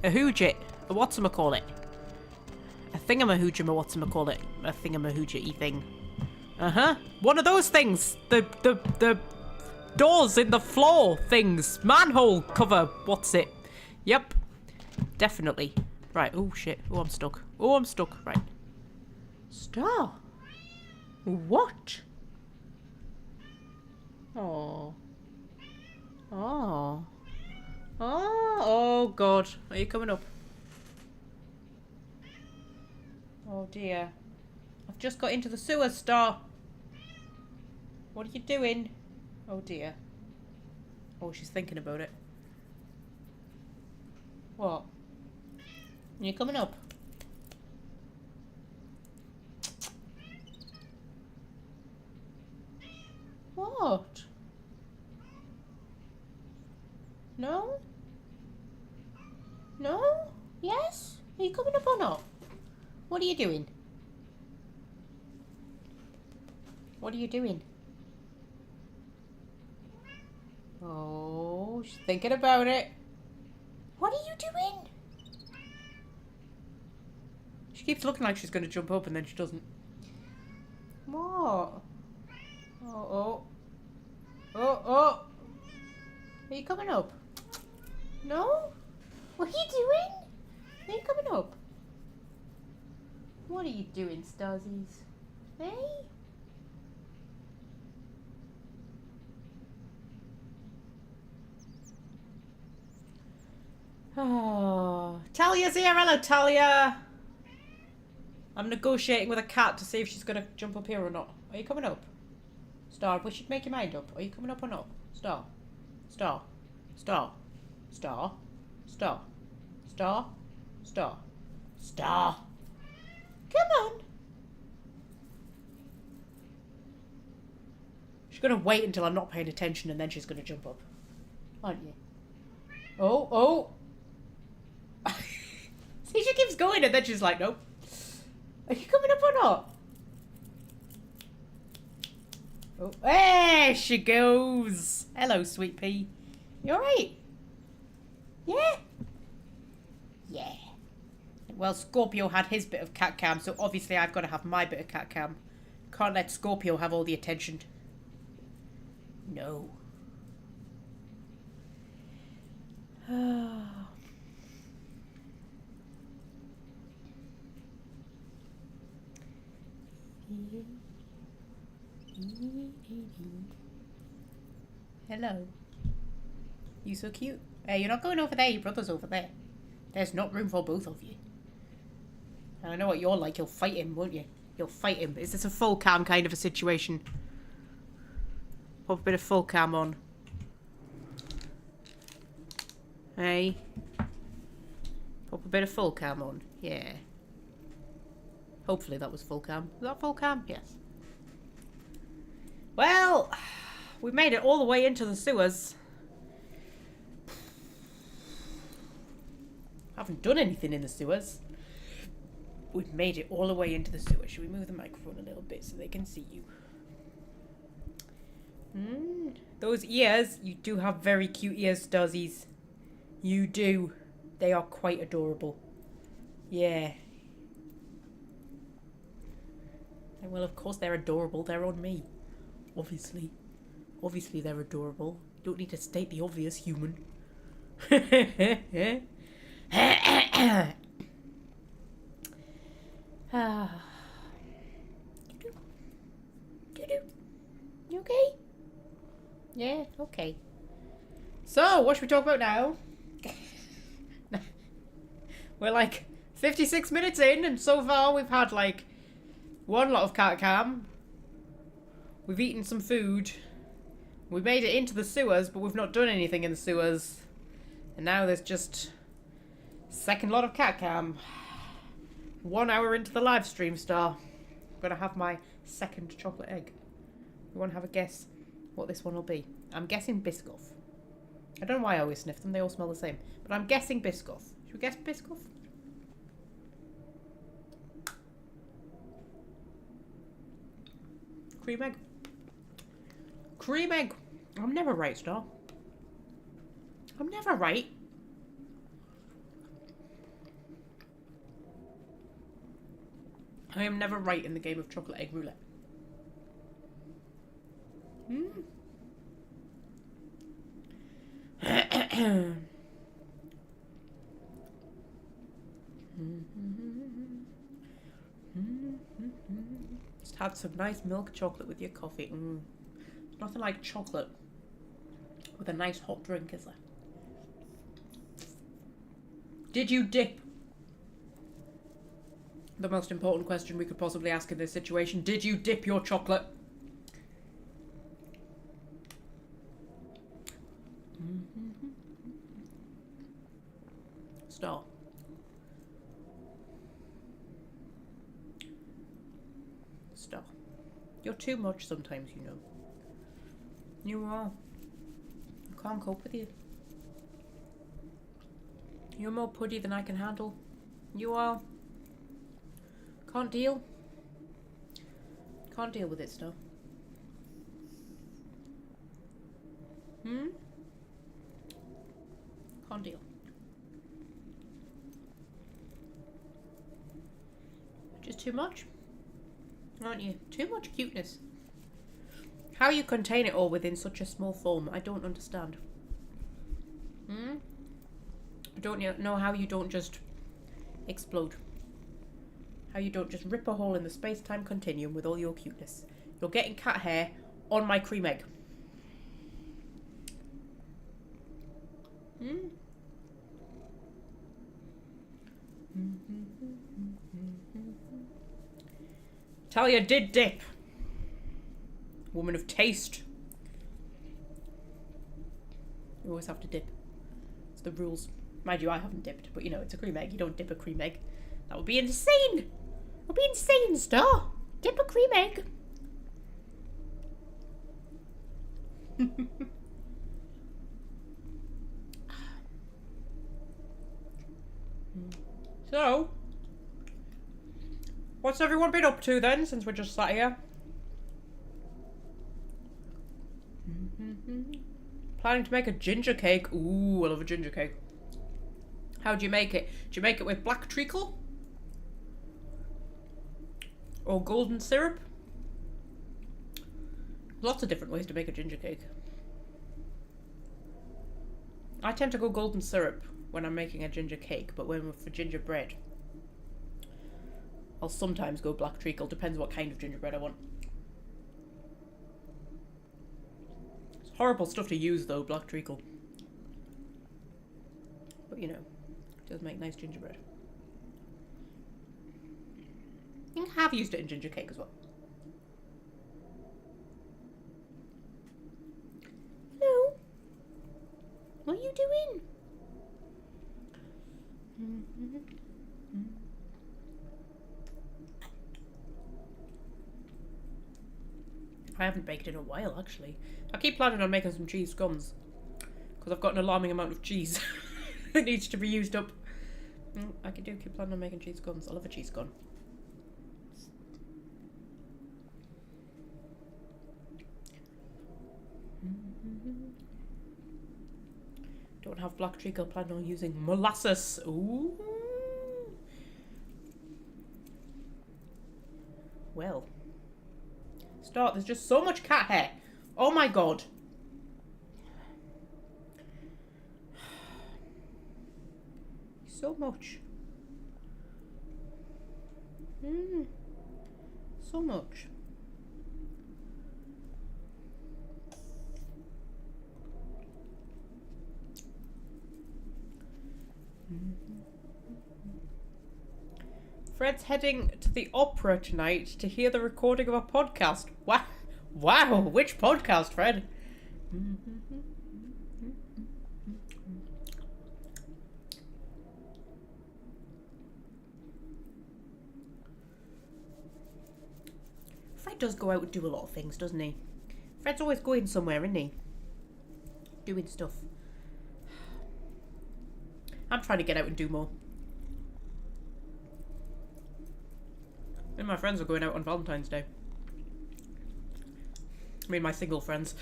Speaker 1: A hoojit? A whatsamacallit? A thingamahooja-whatsamacallit? A thingamahooja-y thing. Uh-huh. One of those things! The doors in the floor things. Manhole cover. What's it? Yep. Definitely. Right. Oh, shit. Oh, I'm stuck. Oh, I'm stuck. Right. Star. What? Oh. Oh. Oh. Oh, God. Are you coming up? Oh, dear. I've just got into the sewer, Star. What are you doing? Oh dear. Oh, she's thinking about it. What? Are you coming up? What? No? No? Yes? Are you coming up or not? What are you doing? What are you doing? Oh, she's thinking about it. What are you doing? She keeps looking like she's going to jump up and then she doesn't. What? Oh. Are you coming up? No? What are you doing? Are you coming up? What are you doing, Starsies? Hey? Oh, Talia's here. Hello, Talia. I'm negotiating with a cat to see if she's going to jump up here or not. Are you coming up? Star, we should make your mind up. Are you coming up or not? Star. Star. Star. Star. Star. Star. Star. Star. Come on. She's going to wait until I'm not paying attention and then she's going to jump up. Aren't you? Oh. See, she keeps going and then she's like, nope. Are you coming up or not? Oh, there she goes. Hello, sweet pea. You alright? Yeah? Yeah. Well, Scorpio had his bit of cat cam, so obviously I've got to have my bit of cat cam. Can't let Scorpio have all the attention. No. Hello. You so cute. Hey, you're not going over there. Your brother's over there. There's not room for both of you. And I know what you're like. You'll fight him, won't you? You'll fight him. Is this a full cam kind of a situation? Pop a bit of full cam on. Hey. Pop a bit of full cam on. Yeah. Hopefully that was full cam. Was that full cam? Yes. Well, we made it all the way into the sewers. Haven't done anything in the sewers. We've made it all the way into the sewer. Should we move the microphone a little bit so they can see you? Those ears, you do have very cute ears, Stuzzies. You do. They are quite adorable. Yeah. And well, of course they're adorable. They're on me. Obviously. Obviously they're adorable. You don't need to state the obvious, human. You okay? Yeah, okay. So, what should we talk about now? We're like 56 minutes in, and so far we've had like one lot of cat cam. We've eaten some food. We made it into the sewers, but we've not done anything in the sewers. And now there's just second lot of cat cam. 1 hour into the live stream star. I'm gonna have my second chocolate egg. You wanna have a guess what this one will be? I'm guessing Biscoff. I don't know why I always sniff them, they all smell the same. But I'm guessing Biscoff. Should we guess Biscoff? Cream egg. Cream egg. I'm never right, Star. I'm never right. I am never right in the game of chocolate egg roulette. Just have some nice milk chocolate with your coffee. There's nothing like chocolate with a nice hot drink, is there? Did you dip? The most important question we could possibly ask in this situation. Did you dip your chocolate? Star. Star. You're too much sometimes, you know. You are. I can't cope with you. You're more puddy than I can handle. You are. Can't deal. Can't deal with it, Star. Can't deal. Just too much, aren't you? Too much cuteness. How you contain it all within such a small form, I don't understand. I don't know how you don't just explode. How you don't just rip a hole in the space-time continuum with all your cuteness. You're getting cat hair on my cream egg. Talia did dip. Woman of taste. You always have to dip. It's the rules. Mind you, I haven't dipped, but you know, it's a cream egg. You don't dip a cream egg. That would be insane. That would be insane, Star. Dip a cream egg. So, what's everyone been up to then, since we're just sat here? Planning to make a ginger cake. Ooh, I love a ginger cake. How do you make it? Do you make it with black treacle? Or golden syrup? Lots of different ways to make a ginger cake. I tend to go golden syrup when I'm making a ginger cake, but when for gingerbread, I'll sometimes go black treacle. Depends what kind of gingerbread I want. Horrible stuff to use though, black treacle. But you know, it does make nice gingerbread. I think I have used it in ginger cake as well. Hello? What are you doing? I haven't baked in a while, actually. I keep planning on making some cheese scones. Because I've got an alarming amount of cheese that needs to be used up. I do keep planning on making cheese scones. I love a cheese scone. Don't have black treacle, plan on using molasses. Ooh. Well. Start, there's just so much cat hair. Oh my god. So much. So much. Fred's heading to the opera tonight to hear the recording of a podcast. Wow. Wow, which podcast, Fred? Fred does go out and do a lot of things, doesn't he? Fred's always going somewhere, isn't he? Doing stuff. I'm trying to get out and do more. Me and my friends are going out on Valentine's Day. Me and my single friends.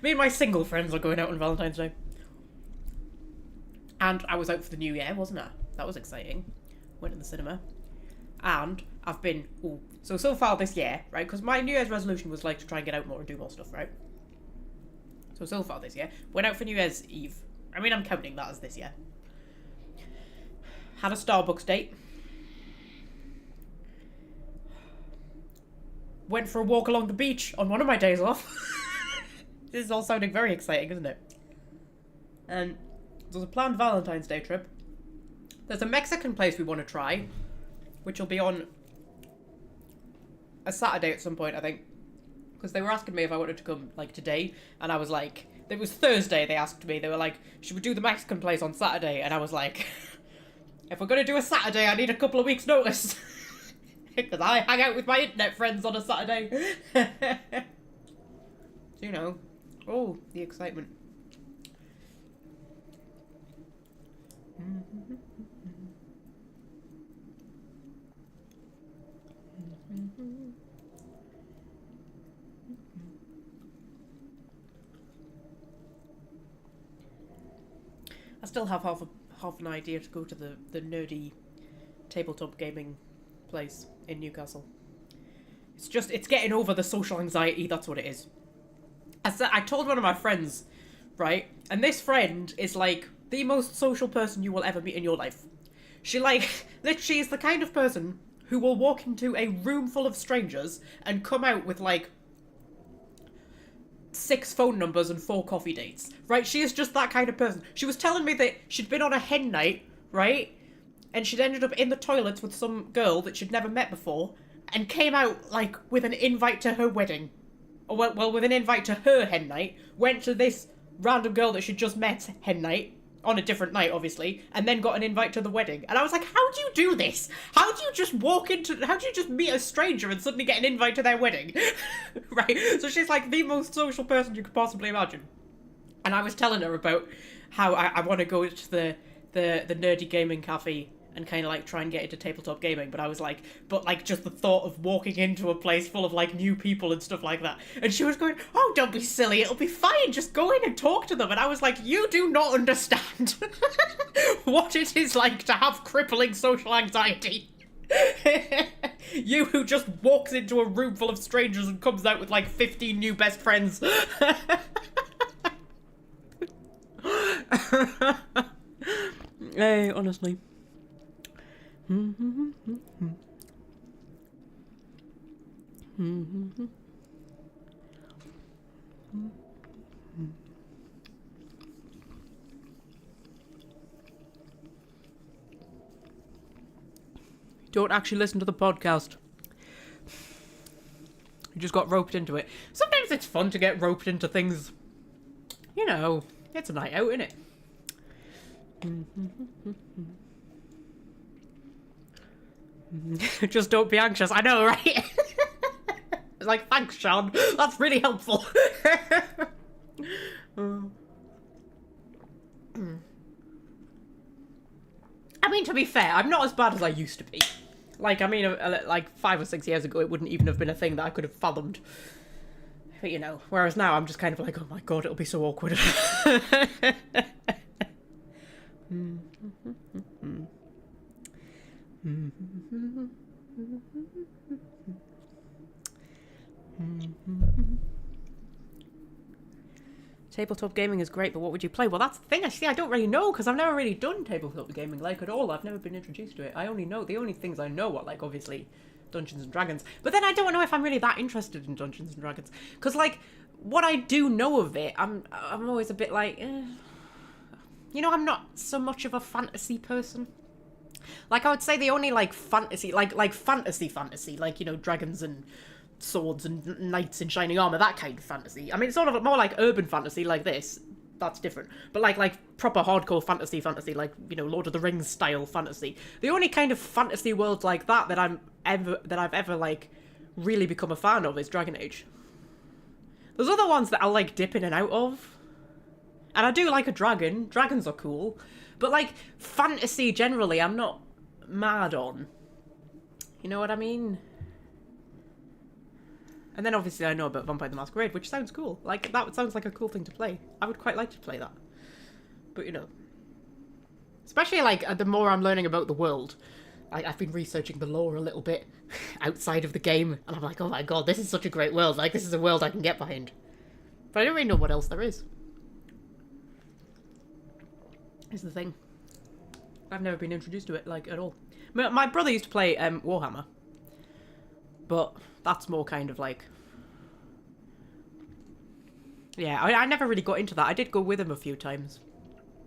Speaker 1: Me and my single friends are going out on Valentine's Day. And I was out for the New Year, wasn't I? That was exciting. Went to the cinema. And I've been... Ooh. So far this year, right? Because my New Year's resolution was like to try and get out more and do more stuff, right? So far this year. Went out for New Year's Eve. I mean, I'm counting that as this year. Had a Starbucks date. Went for a walk along the beach on one of my days off. This is all sounding very exciting, isn't it? And there's a planned Valentine's Day trip. There's a Mexican place we want to try, which will be on a Saturday at some point, I think. Because they were asking me if I wanted to come, like, today. And I was like... It was Thursday they asked me. They were like, should we do the Mexican place on Saturday? And I was like... If we're going to do a Saturday, I need a couple of weeks' notice. Because I hang out with my internet friends on a Saturday. So, you know. Oh, the excitement. I still have half an idea to go to the nerdy tabletop gaming place in Newcastle. It's getting over the social anxiety, that's what it is. I told one of my friends, right, and this friend is like the most social person you will ever meet in your life. She literally is the kind of person who will walk into a room full of strangers and come out with like 6 phone numbers and 4 coffee dates, right? She is just that kind of person. She was telling me that she'd been on a hen night, right? And she'd ended up in the toilets with some girl that she'd never met before and came out, like, with an invite to her wedding. Or, well, with an invite to her hen night, went to this random girl that she'd just met hen night, on a different night, obviously, and then got an invite to the wedding. And I was like, how do you do this? How do you just meet a stranger and suddenly get an invite to their wedding? Right? So she's like the most social person you could possibly imagine. And I was telling her about how I want to go to the nerdy gaming cafe and kind of like try and get into tabletop gaming, but I was like, just the thought of walking into a place full of like new people and stuff like that. And she was going, oh, don't be silly, it'll be fine, just go in and talk to them. And I was like, you do not understand what it is like to have crippling social anxiety. You who just walks into a room full of strangers and comes out with like 15 new best friends. Hey, honestly. Don't actually listen to the podcast. You just got roped into it. Sometimes it's fun to get roped into things. You know, it's a night out, isn't it? Just don't be anxious. I know, right? It's like, thanks, Sean. That's really helpful. I mean, to be fair, I'm not as bad as I used to be. Like, I mean, like 5 or 6 years ago, it wouldn't even have been a thing that I could have fathomed. But, you know, whereas now I'm just kind of like, oh my god, it'll be so awkward. Tabletop gaming is great, but what would you play? Well, that's the thing. Actually, I don't really know because I've never really done tabletop gaming like at all. I've never been introduced to it. I only know the only things I know are like obviously Dungeons and Dragons. But then I don't know if I'm really that interested in Dungeons and Dragons because like what I do know of it, I'm always a bit like, you know, I'm not so much of a fantasy person. Like I would say the only like fantasy, like fantasy, like you know, dragons and swords and knights in shining armor, that kind of fantasy. I mean, it's sort of more like urban fantasy like this. That's different. But like proper hardcore fantasy, like, you know, Lord of the Rings style fantasy. The only kind of fantasy world like that I've ever like really become a fan of is Dragon Age. There's other ones that I like dip in and out of. And I do like a dragon. Dragons are cool. But like fantasy generally, I'm not mad on. You know what I mean? And then obviously I know about Vampire the Masquerade, which sounds cool. Like, that sounds like a cool thing to play. I would quite like to play that. But, you know. Especially, like, the more I'm learning about the world. I've been researching the lore a little bit outside of the game. And I'm like, oh my god, this is such a great world. Like, this is a world I can get behind. But I don't really know what else there is. Is the thing. I've never been introduced to it, like, at all. My brother used to play Warhammer. But that's more kind of like... Yeah, I never really got into that. I did go with him a few times.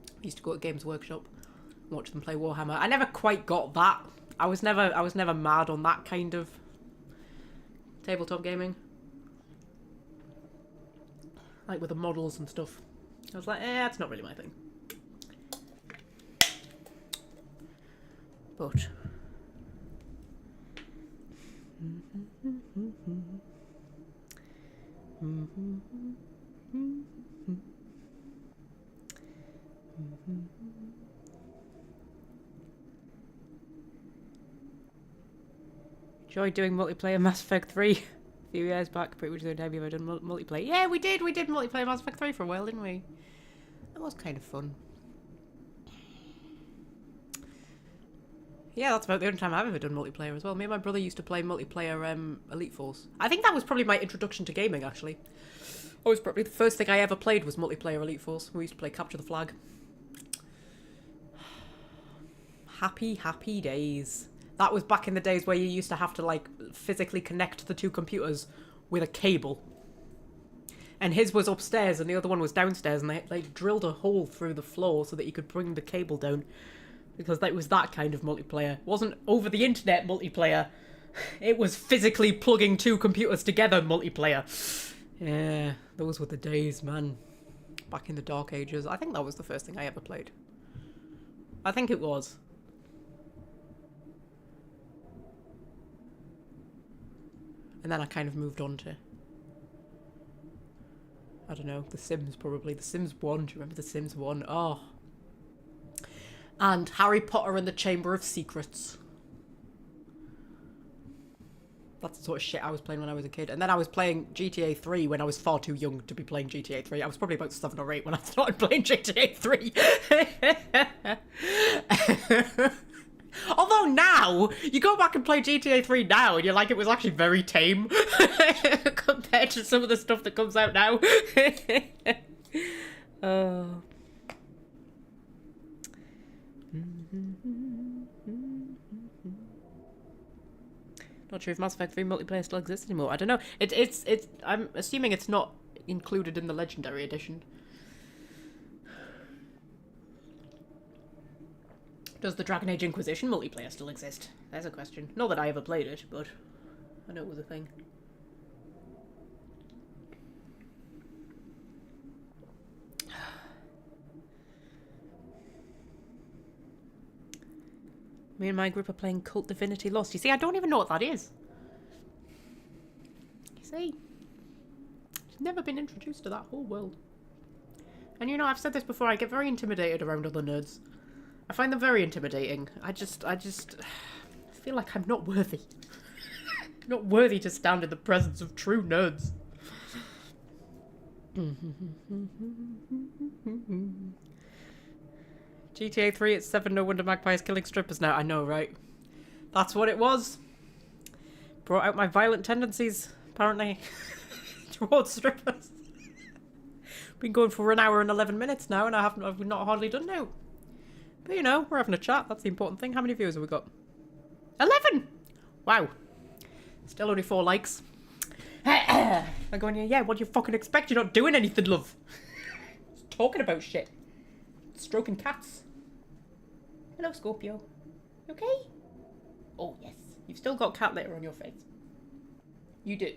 Speaker 1: I used to go to Games Workshop, watch them play Warhammer. I never quite got that. I was never mad on that kind of tabletop gaming. Like with the models and stuff. I was like, that's not really my thing. But... Enjoyed doing multiplayer Mass Effect 3 a few years back. Pretty much the only time you've ever done multiplayer. Yeah, we did multiplayer Mass Effect 3 for a while, didn't we? That was kind of fun. Yeah, that's about the only time I've ever done multiplayer as well. Me and my brother used to play multiplayer Elite Force. I think that was probably my introduction to gaming, actually. It was probably the first thing I ever played was multiplayer Elite Force. We used to play Capture the Flag. Happy, happy days. That was back in the days where you used to have to, like, physically connect the two computers with a cable. And his was upstairs and the other one was downstairs, and they drilled a hole through the floor so that you could bring the cable down. Because that was that kind of multiplayer. It wasn't over the internet multiplayer. It was physically plugging two computers together multiplayer. Yeah, those were the days, man. Back in the dark ages. I think that was the first thing I ever played. I think it was. And then I kind of moved on to... I don't know, The Sims probably. The Sims 1. Do you remember The Sims 1? Oh... And Harry Potter and the Chamber of Secrets. That's the sort of shit I was playing when I was a kid. And then I was playing GTA 3 when I was far too young to be playing GTA 3. I was probably about 7 or 8 when I started playing GTA 3. Although now, you go back and play GTA 3 now and you're like, it was actually very tame. Compared to some of the stuff that comes out now. Oh... Not sure if Mass Effect 3 multiplayer still exists anymore. I don't know. It's I'm assuming it's not included in the Legendary Edition. Does the Dragon Age Inquisition multiplayer still exist? There's a question. Not that I ever played it, but I know it was a thing. Me and my group are playing Cult Divinity Lost. You see, I don't even know what that is. You see? I've never been introduced to that whole world. And you know, I've said this before, I get very intimidated around other nerds. I find them very intimidating. I just feel like I'm not worthy. Not worthy to stand in the presence of true nerds. GTA 3 at 7, no wonder Magpie is killing strippers now. I know, right? That's what it was. Brought out my violent tendencies, apparently, towards strippers. Been going for an hour and 11 minutes now, and I've not hardly done now. But you know, we're having a chat. That's the important thing. How many viewers have we got? 11! Wow. Still only 4 likes. I'm going, yeah, what do you fucking expect? You're not doing anything, love. Just talking about shit. Stroking cats. Hello, Scorpio. Okay? Oh, yes. You've still got cat litter on your face. You do.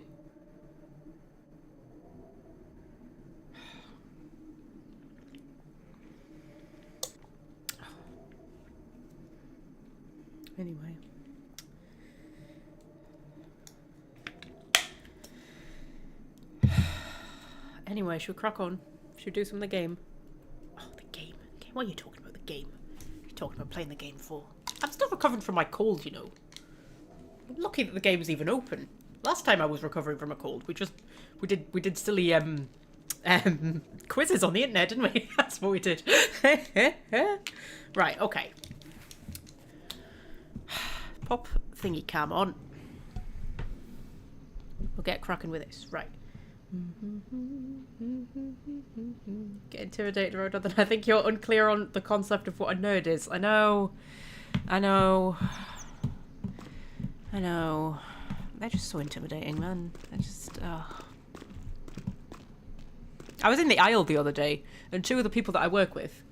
Speaker 1: Anyway. Anyway, should we crack on? Should we do some of the game? Oh, the game. What are you talking about, the game? What are you talking about playing the game for? I'm still recovering from my cold, you know. I'm lucky that the game's even open. Last time I was recovering from a cold, we did silly quizzes on the internet, didn't we? That's what we did. Right, okay. Pop thingy cam on. We'll get cracking with this. Right. Get intimidated around other. I think you're unclear on the concept of what a nerd is. I know. They're just so intimidating, man. They're just. I was in the aisle the other day, and 2 of the people that I work with,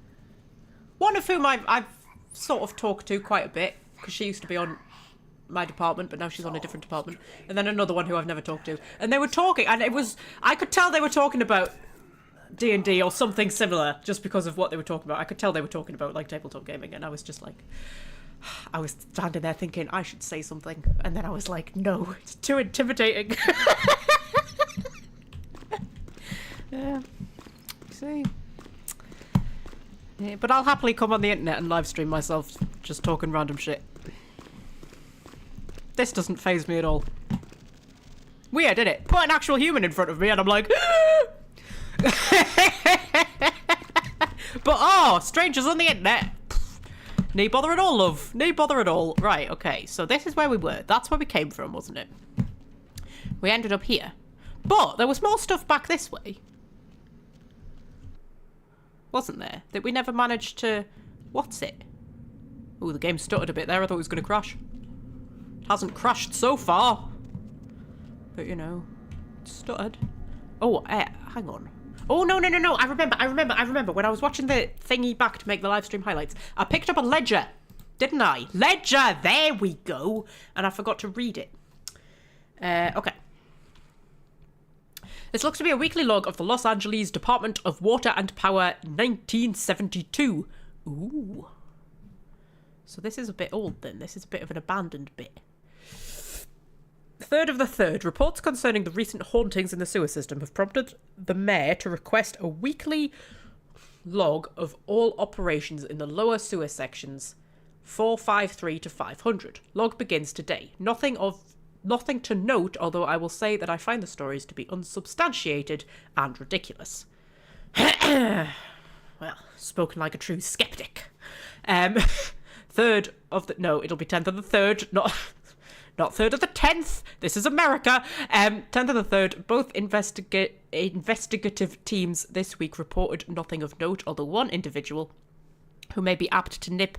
Speaker 1: one of whom I've sort of talked to quite a bit because she used to be on my department, but now she's on a different department, and then another one who I've never talked to, and they were talking, and I could tell they were talking about D&D or something similar just because of what they were talking about. I could tell they were talking about like tabletop gaming, and I was just like, I was standing there thinking I should say something, and then I was like, no, it's too intimidating. Yeah, see. Yeah, but I'll happily come on the internet and live stream myself just talking random shit. This doesn't faze me at all. Weird, isn't it? Put an actual human in front of me and I'm like... But oh, strangers on the internet. Need bother at all, love. Need bother at all. Right, okay. So this is where we were. That's where we came from, wasn't it? We ended up here. But there was more stuff back this way. Wasn't there? That we never managed to... What's it? Ooh, the game stuttered a bit there. I thought it was going to crash. Hasn't crashed so far. But, you know, it stuttered. Oh, hang on. Oh, no. I remember. When I was watching the thingy back to make the live stream highlights, I picked up a ledger, didn't I? Ledger! There we go. And I forgot to read it. Okay. This looks to be a weekly log of the Los Angeles Department of Water and Power, 1972. Ooh. So this is a bit old then. This is a bit of an abandoned bit. 3rd of the 3rd, reports concerning the recent hauntings in the sewer system have prompted the mayor to request a weekly log of all operations in the lower sewer sections 453 to 500. Log begins today. Nothing to note, although I will say that I find the stories to be unsubstantiated and ridiculous. Well, spoken like a true skeptic. 3rd of the... No, it'll be 10th of the 3rd, not 3rd of the 10th. This is America. 10th of the 3rd, both investigative teams this week reported nothing of note, although one individual, who may be apt to nip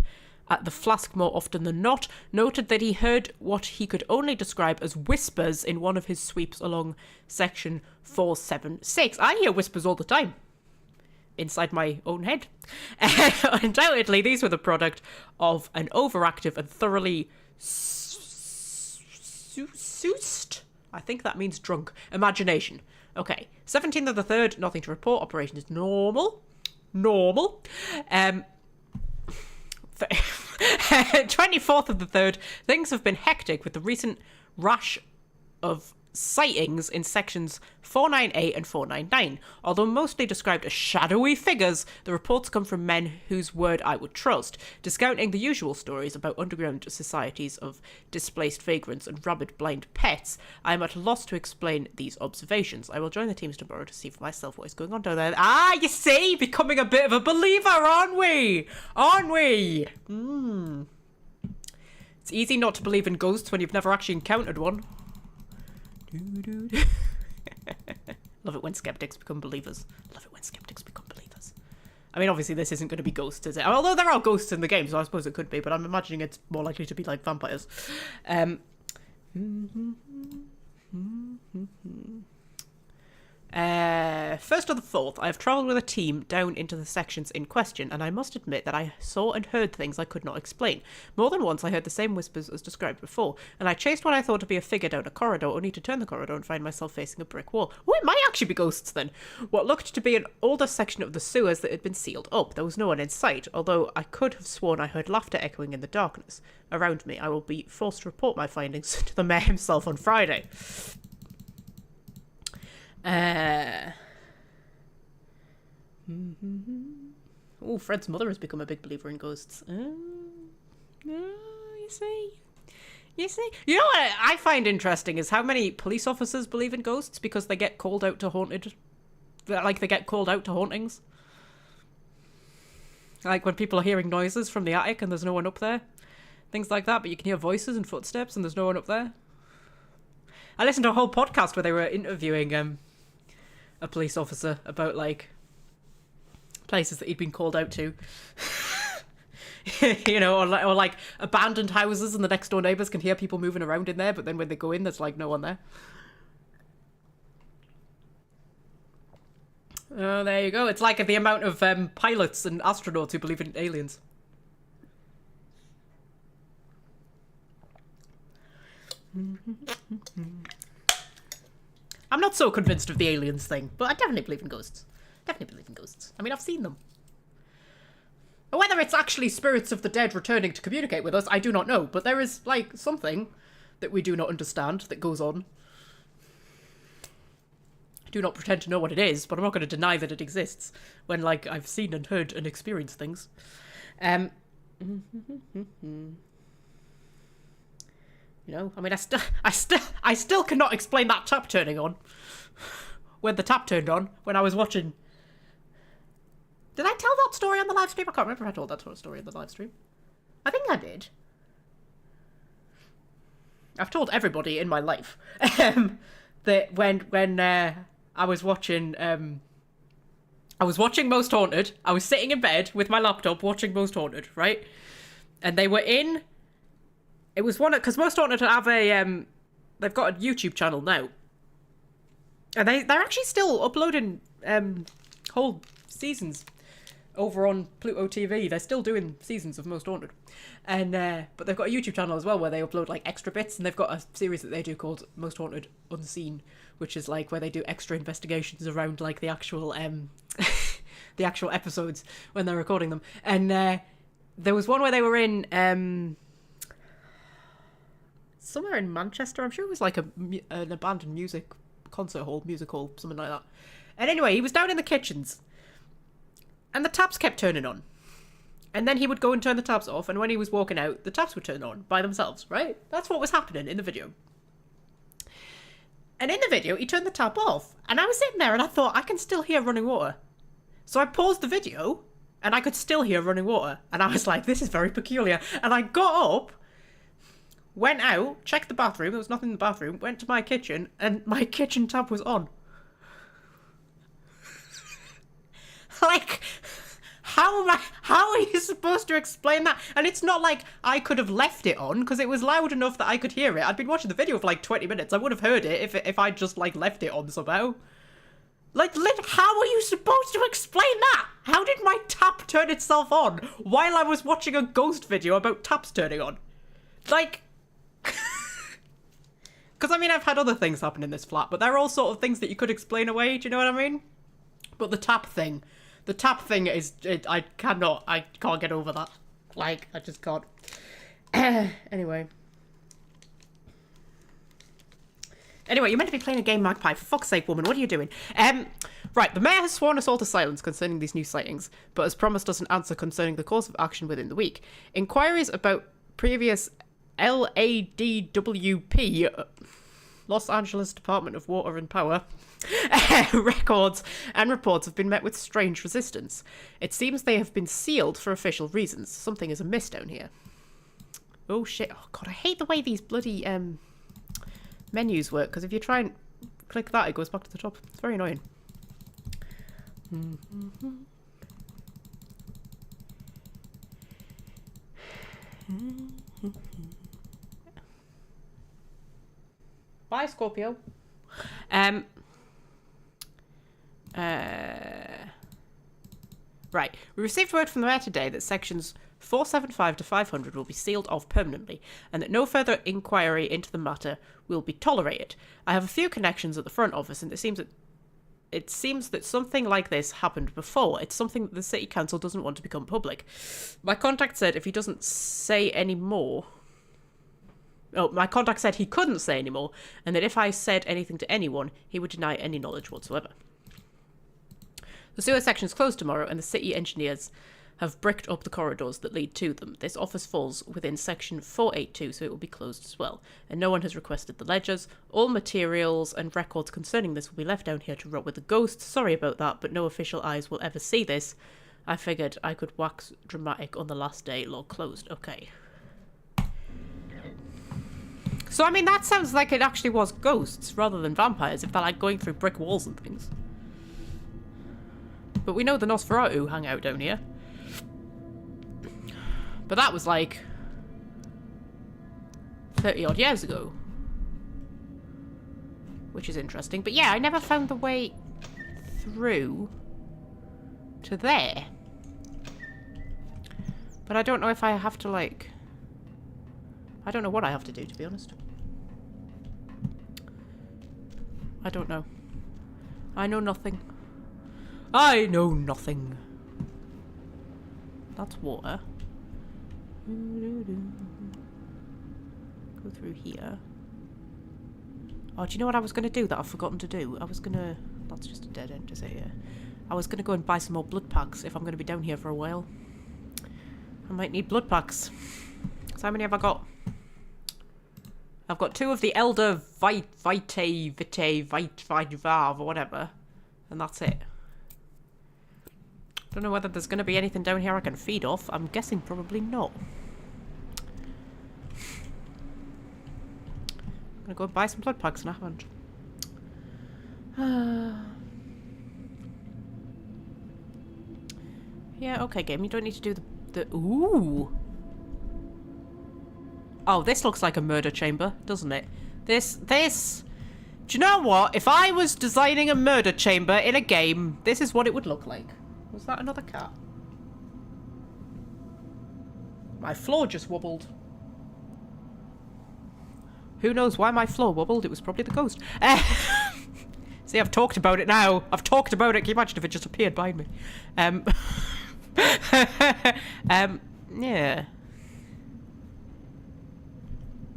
Speaker 1: at the flask more often than not, noted that he heard what he could only describe as whispers in one of his sweeps along section 476. I hear whispers all the time. Inside my own head. Undoubtedly, these were the product of an overactive and thoroughly soused, I think that means drunk, imagination. Okay, 17th of the 3rd, nothing to report, operation is normal. 24th of the 3rd, things have been hectic with the recent rash of sightings in sections 498 and 499. Although mostly described as shadowy figures, the reports come from men whose word I would trust, discounting the usual stories about underground societies of displaced vagrants and rabid blind pets. I am at a loss to explain these observations. I will join the teams tomorrow to see for myself what is going on down there. Ah, you see, becoming a bit of a believer, aren't we? It's easy not to believe in ghosts when you've never actually encountered one. Love it when skeptics become believers. I mean, obviously this isn't going to be ghosts, is it? Although there are ghosts in the game, so I suppose it could be, but I'm imagining it's more likely to be like vampires. First of the 4th, I have travelled with a team down into the sections in question, and I must admit that I saw and heard things I could not explain. More than once I heard the same whispers as described before, and I chased what I thought to be a figure down a corridor, only to turn the corridor and find myself facing a brick wall. Oh, it might actually be ghosts then. What looked to be an older section of the sewers that had been sealed up. There was no one in sight, although I could have sworn I heard laughter echoing in the darkness around me. I will be forced to report my findings to the mayor himself on Friday. Oh, Fred's mother has become a big believer in ghosts. You see? You know what I find interesting is how many police officers believe in ghosts because they get called out to haunted. Like, they get called out to hauntings. Like when people are hearing noises from the attic and there's no one up there. Things like that, but you can hear voices and footsteps and there's no one up there. I listened to a whole podcast where they were interviewing a police officer about, like, places that he'd been called out to. You know, or like abandoned houses and the next door neighbours can hear people moving around in there, but then when they go in, there's, like, no one there. Oh, there you go. It's like the amount of pilots and astronauts who believe in aliens. I'm not so convinced of the aliens thing, but I definitely believe in ghosts. I mean, I've seen them. Whether it's actually spirits of the dead returning to communicate with us, I do not know, but there is, like, something that we do not understand that goes on. I do not pretend to know what it is, but I'm not going to deny that it exists when, like, I've seen and heard and experienced things. You know, I mean, I still cannot explain that tap turning on. When the tap turned on, when I was watching. Did I tell that story on the live stream? I can't remember if I told that story on the live stream. I think I did. I've told everybody in my life that when I was watching Most Haunted. I was sitting in bed with my laptop watching Most Haunted, right? And they were in. It was one because Most Haunted have a they've got a YouTube channel now, and they're actually still uploading whole seasons over on Pluto TV. They're still doing seasons of Most Haunted, and but they've got a YouTube channel as well where they upload like extra bits, and they've got a series that they do called Most Haunted Unseen, which is like where they do extra investigations around like the actual the actual episodes when they're recording them. And there was one where they were in somewhere in Manchester. I'm sure it was like an abandoned music concert hall, music hall, something like that. And anyway, he was down in the kitchens, and the taps kept turning on. And then he would go and turn the taps off, and when he was walking out, the taps would turn on by themselves, right? That's what was happening in the video. And in the video, he turned the tap off, and I was sitting there, and I thought, I can still hear running water. So I paused the video, and I could still hear running water. And I was like, this is very peculiar. And I got up, went out, checked the bathroom, there was nothing in the bathroom, went to my kitchen, and my kitchen tap was on. Like, how are you supposed to explain that? And it's not like I could have left it on, because it was loud enough that I could hear it. I'd been watching the video for like 20 minutes. I would have heard it if I'd just like left it on somehow. Like, how are you supposed to explain that? How did my tap turn itself on while I was watching a ghost video about taps turning on? Like... Because, I mean, I've had other things happen in this flat, but they're all sort of things that you could explain away, do you know what I mean? But the tap thing is... I can't get over that. Like, I just can't. Anyway, you're meant to be playing a game, Magpie. For fuck's sake, woman, what are you doing? Right, the mayor has sworn us all to silence concerning these new sightings, but has promised us an answer concerning the course of action within the week. Inquiries about previous LADWP, Los Angeles Department of Water and Power, records and reports have been met with strange resistance. It seems they have been sealed for official reasons. Something is amiss down here. Oh shit, oh god, I hate the way these bloody menus work, because if you try and click that, it goes back to the top. It's very annoying. Bye, Scorpio. Right. We received word from the mayor today that sections 475 to 500 will be sealed off permanently, and that no further inquiry into the matter will be tolerated. I have a few connections at the front office, and it seems that something like this happened before. It's something that the city council doesn't want to become public. My contact said if he doesn't say any more... Oh, my contact said he couldn't say any more, and that if I said anything to anyone, he would deny any knowledge whatsoever. The sewer section's closed tomorrow, and the city engineers have bricked up the corridors that lead to them. This office falls within section 482, so it will be closed as well. And no one has requested the ledgers. All materials and records concerning this will be left down here to rot with the ghosts. Sorry about that, but no official eyes will ever see this. I figured I could wax dramatic on the last day. Log closed. Okay. So, I mean, that sounds like it actually was ghosts rather than vampires, if they're, like, going through brick walls and things. But we know the Nosferatu hang out down here. But that was, like, 30-odd years ago. Which is interesting. But, yeah, I never found the way through to there. But I don't know if I have to, like... I don't know what I have to do, to be honest. I don't know. I know nothing. I know nothing. That's water. Go through here. Oh, do you know what I was going to do that I've forgotten to do? I was going to... That's just a dead end, is it? Yeah. I was going to go and buy some more blood packs if I'm going to be down here for a while. I might need blood packs. So how many have I got? I've got 2 of the Elder Vitae, or whatever. And that's it. Don't know whether there's going to be anything down here I can feed off. I'm guessing probably not. I'm going to go and buy some blood packs and I haven't. Yeah, okay, game. You don't need to do the... Ooh! Oh, this looks like a murder chamber, doesn't it? This... Do you know what? If I was designing a murder chamber in a game, this is what it would look like. Was that another cat? My floor just wobbled. Who knows why my floor wobbled? It was probably the ghost. See, I've talked about it now. I've talked about it. Can you imagine if it just appeared behind me? Yeah.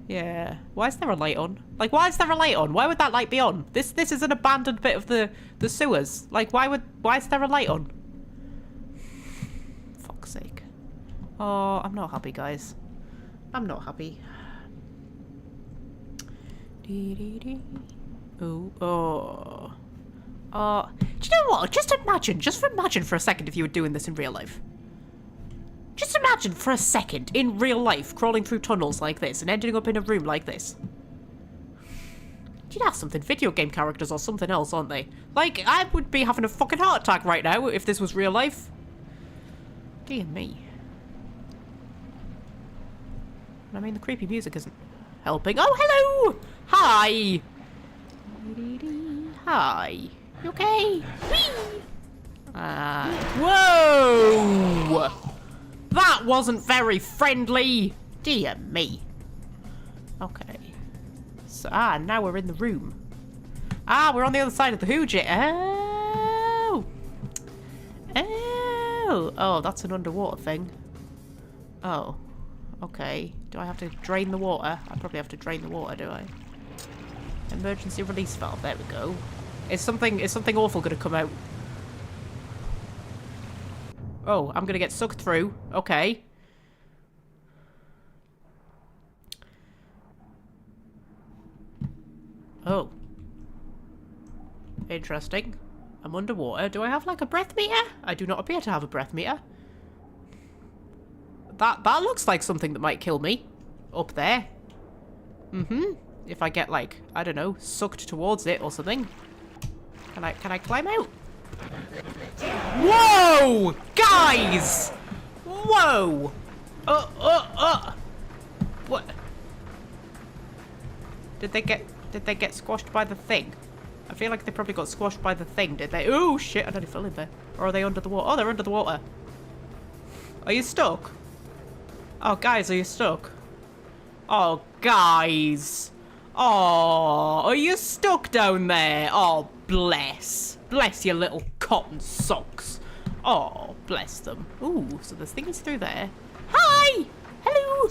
Speaker 1: Yeah. Why is there a light on? Like, why is there a light on? Why would that light be on? This is an abandoned bit of the sewers. Like, why is there a light on? Fuck's sake. Oh, I'm not happy, guys. I'm not happy. Ooh, oh. Do you know what? Just imagine for a second if you were doing this in real life. Just imagine for a second, in real life, crawling through tunnels like this and ending up in a room like this. That's something. Video game characters or something else, aren't they? Like, I would be having a fucking heart attack right now if this was real life. Dear me. I mean, the creepy music isn't helping. Oh, hello! Hi! Hi. You okay? Whee! Whoa! That wasn't very friendly! Dear me. Okay. So, now we're in the room. We're on the other side of the Hoojit. Oh! Oh! Oh, that's an underwater thing. Oh. Okay. Do I have to drain the water? I probably have to drain the water, do I? Emergency release valve. There we go. Is something awful gonna come out? Oh, I'm gonna get sucked through. Okay. Oh. Interesting. I'm underwater. Do I have like a breath meter? I do not appear to have a breath meter. That looks like something that might kill me. Up there. Mm-hmm. If I get like, I don't know, sucked towards it or something. Can I climb out? Whoa! Guys! Whoa! What? Did they get squashed by the thing? I feel like they probably got squashed by the thing, did they? Oh shit, I nearly fell in there. Or are they under the water? Oh, they're under the water. Are you stuck? Oh, guys, are you stuck? Oh, guys. Oh, are you stuck down there? Oh, bless. Bless your little cotton socks. Oh, bless them. Ooh, so there's things through there. Hi! Hello!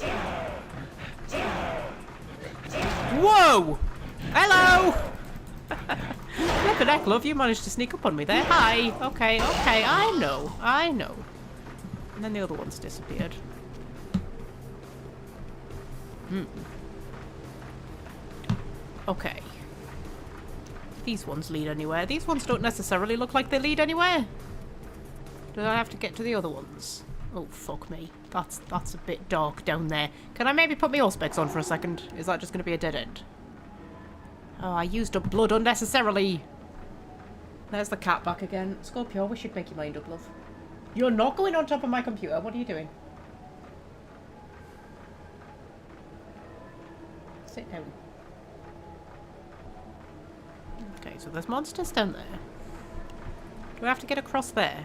Speaker 1: Whoa! Hello! Flippin' heck, love, you managed to sneak up on me there. Hi! Okay, I know. And then the other one's disappeared. Okay. These ones lead anywhere. These ones don't necessarily look like they lead anywhere. Do I have to get to the other ones? Oh, fuck me. That's a bit dark down there. Can I maybe put my auspex on for a second? Is that just going to be a dead end? Oh, I used up blood unnecessarily. There's the cat back again. Scorpio, we should make your mind up, love. You're not going on top of my computer. What are you doing? Sit down. Okay, so there's monsters down there. Do I have to get across there?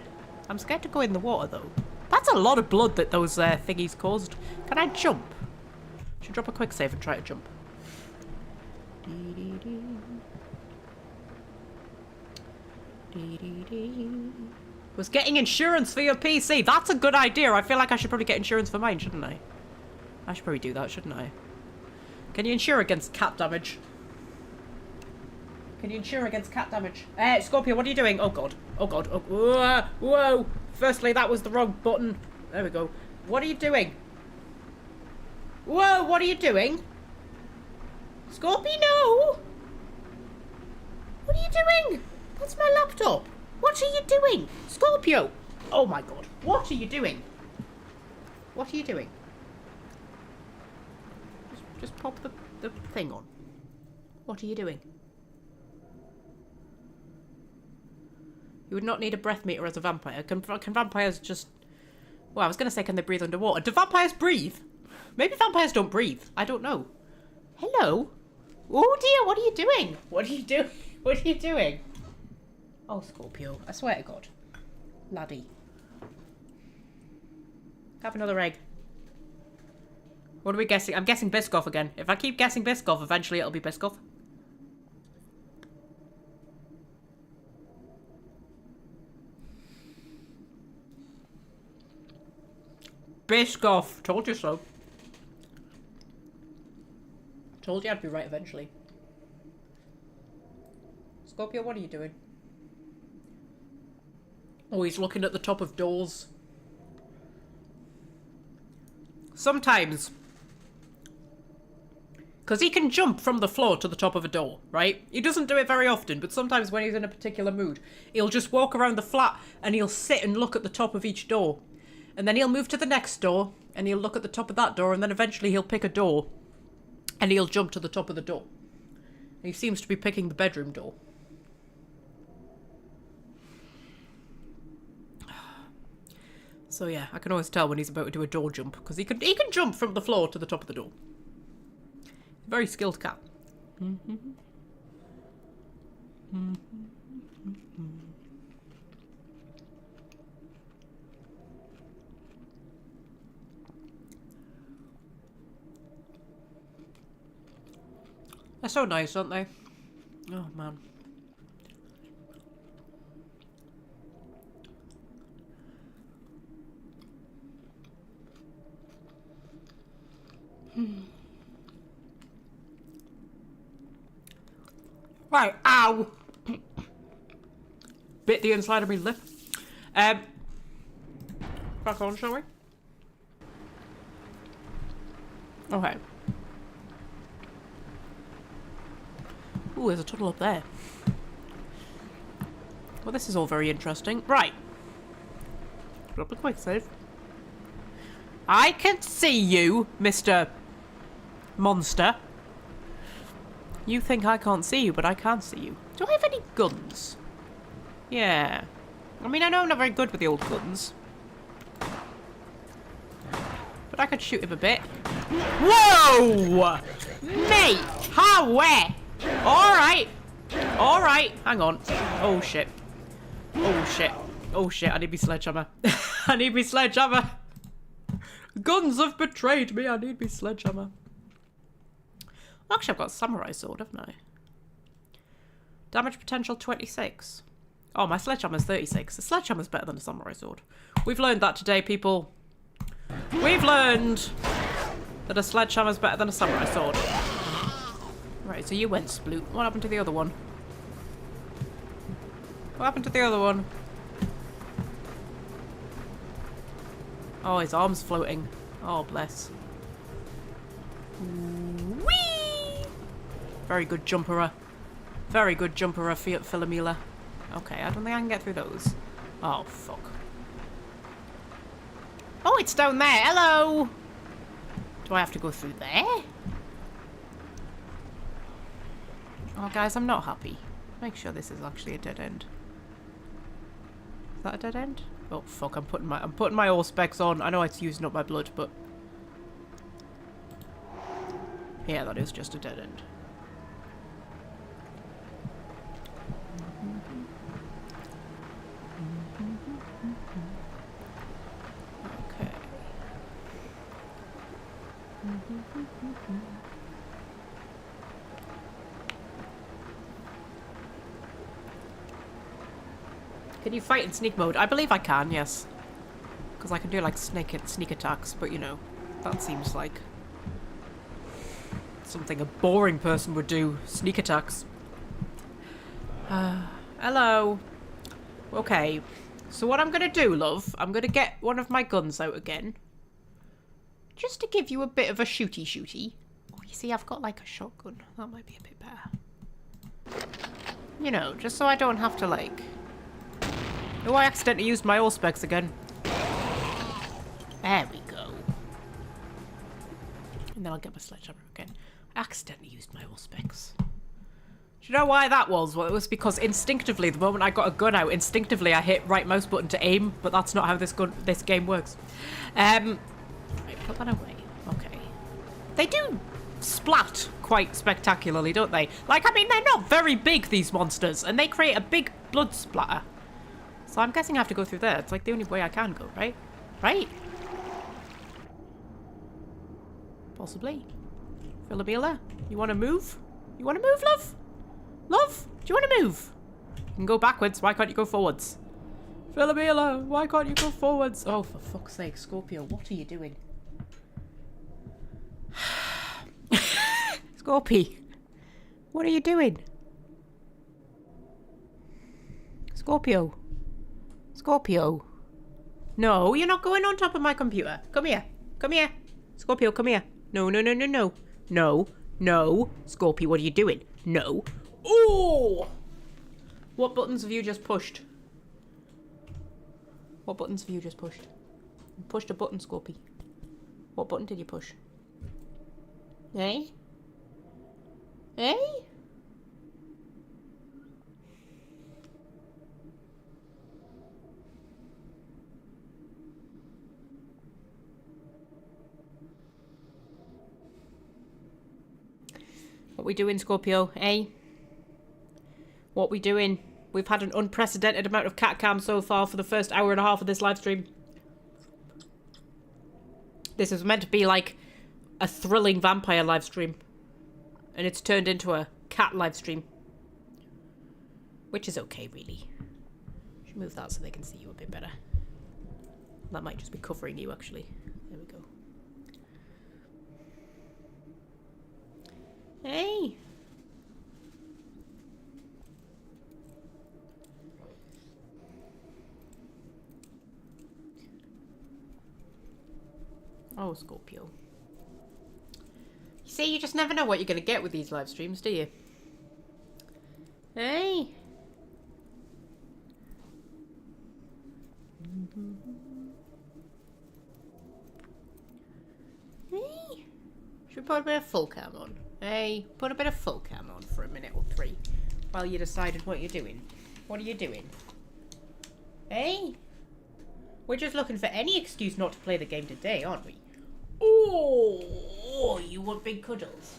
Speaker 1: I'm scared to go in the water, though. That's a lot of blood that those thingies caused. Can I jump? Should drop a quick save and try to jump. Was getting insurance for your PC. That's a good idea. I feel like I should probably get insurance for mine, shouldn't I? I should probably do that, shouldn't I? Can you insure against cat damage? Can you insure against cat damage? Scorpio, what are you doing? Oh god. Oh god. Oh, whoa. Whoa. Firstly, that was the wrong button. There we go. What are you doing? Whoa, what are you doing? Scorpio, no! What are you doing? That's my laptop. What are you doing? Scorpio! Oh my god. What are you doing? What are you doing? Just pop the thing on. What are you doing? You would not need a breath meter as a vampire. Can vampires just... Well, I was going to say, can they breathe underwater? Do vampires breathe? Maybe vampires don't breathe. I don't know. Hello? Oh dear, what are you doing? What are you doing? What are you doing? Oh, Scorpio. I swear to God. Laddie. Have another egg. What are we guessing? I'm guessing Biscoff again. If I keep guessing Biscoff, eventually it'll be Biscoff. Biscoff! Told you so. Told you I'd be right eventually. Scorpio, what are you doing? Oh, he's looking at the top of doors. Sometimes. Because he can jump from the floor to the top of a door, right? He doesn't do it very often, but sometimes when he's in a particular mood, he'll just walk around the flat and he'll sit and look at the top of each door. And then he'll move to the next door and he'll look at the top of that door and then eventually he'll pick a door and he'll jump to the top of the door. And he seems to be picking the bedroom door. So yeah, I can always tell when he's about to do a door jump, because he can jump from the floor to the top of the door. Very skilled cat. They're so nice, aren't they? Oh man. Right, ow! Bit the inside of my lip. Back on, shall we? Okay. Ooh, there's a tunnel up there. Well, this is all very interesting. Right. Drop a quick save. I can see you, Mr. Monster. You think I can't see you, but I can't see you. Do I have any guns? Yeah. I mean, I know I'm not very good with the old guns. But I could shoot him a bit. Whoa! Mate! How? Where? Alright. Alright. Hang on. Oh, shit. Oh, shit. Oh, shit. I need me sledgehammer. I need me sledgehammer. Guns have betrayed me. I need me sledgehammer. Actually, I've got a samurai sword, haven't I? Damage potential 26. Oh, my sledgehammer's 36. The sledgehammer's better than a samurai sword. We've learned that today, people. We've learned that a sledgehammer's better than a samurai sword. Right, so you went sploot. What happened to the other one? What happened to the other one? Oh, his arm's floating. Oh, bless. Whee! Very good jumperer. Very good jumperer, Philomela. Okay, I don't think I can get through those. Oh, fuck. Oh, it's down there. Hello! Do I have to go through there? Oh, guys, I'm not happy. Make sure this is actually a dead end. Is that a dead end? Oh, fuck, I'm putting my all specs on. I know it's using up my blood, but... yeah, that is just a dead end. Okay. Can you fight in sneak mode? I believe I can, yes. Because I can do like sneak attacks, but you know, that seems like something a boring person would do. Sneak attacks. Hello. Okay. So what I'm going to do, love, I'm going to get one of my guns out again. Just to give you a bit of a shooty. Oh, you see, I've got like a shotgun. That might be a bit better. You know, just so I don't have to like... oh, I accidentally used my allspecs again. There we go. And then I'll get my sledgehammer again. I accidentally used my allspecs. Do you know why that was? Well, it was because instinctively, the moment I got a gun out, instinctively I hit right mouse button to aim, but that's not how this game works. Right, put that away. Okay. They do splat quite spectacularly, don't they? Like, I mean, they're not very big, these monsters, and they create a big blood splatter. So I'm guessing I have to go through there. It's like the only way I can go, right? Right? Possibly. Philomela, you want to move? You want to move, love? Love, do you want to move? You can go backwards. Why can't you go forwards? Philomela, why can't you go forwards? Oh, for fuck's sake, Scorpio, what are you doing? Scorpio, what are you doing? Scorpio. Scorpio. No, you're not going on top of my computer. Come here. Come here. Scorpio, come here. No, no, no, no, no. No. No. Scorpio, what are you doing? No. Oh! What buttons have you just pushed? What buttons have you just pushed? You pushed a button, Scorpio. What button did you push? Eh? Eh? What we doing, Scorpio? Eh? What we doing? We've had an unprecedented amount of cat cam so far for the first hour and a half of this live stream. This is meant to be like a thrilling vampire live stream. And it's turned into a cat live stream. Which is okay, really. Should move that so they can see you a bit better. That might just be covering you, actually. There we go. Hey! Oh, Scorpio. You see, you just never know what you're going to get with these live streams, do you? Hey! Hey! Should we put a bit of full cam on? Hey, put a bit of full cam on for a minute or three while you decided what you're doing. What are you doing? Hey! We're just looking for any excuse not to play the game today, aren't we? Oh, you want big cuddles?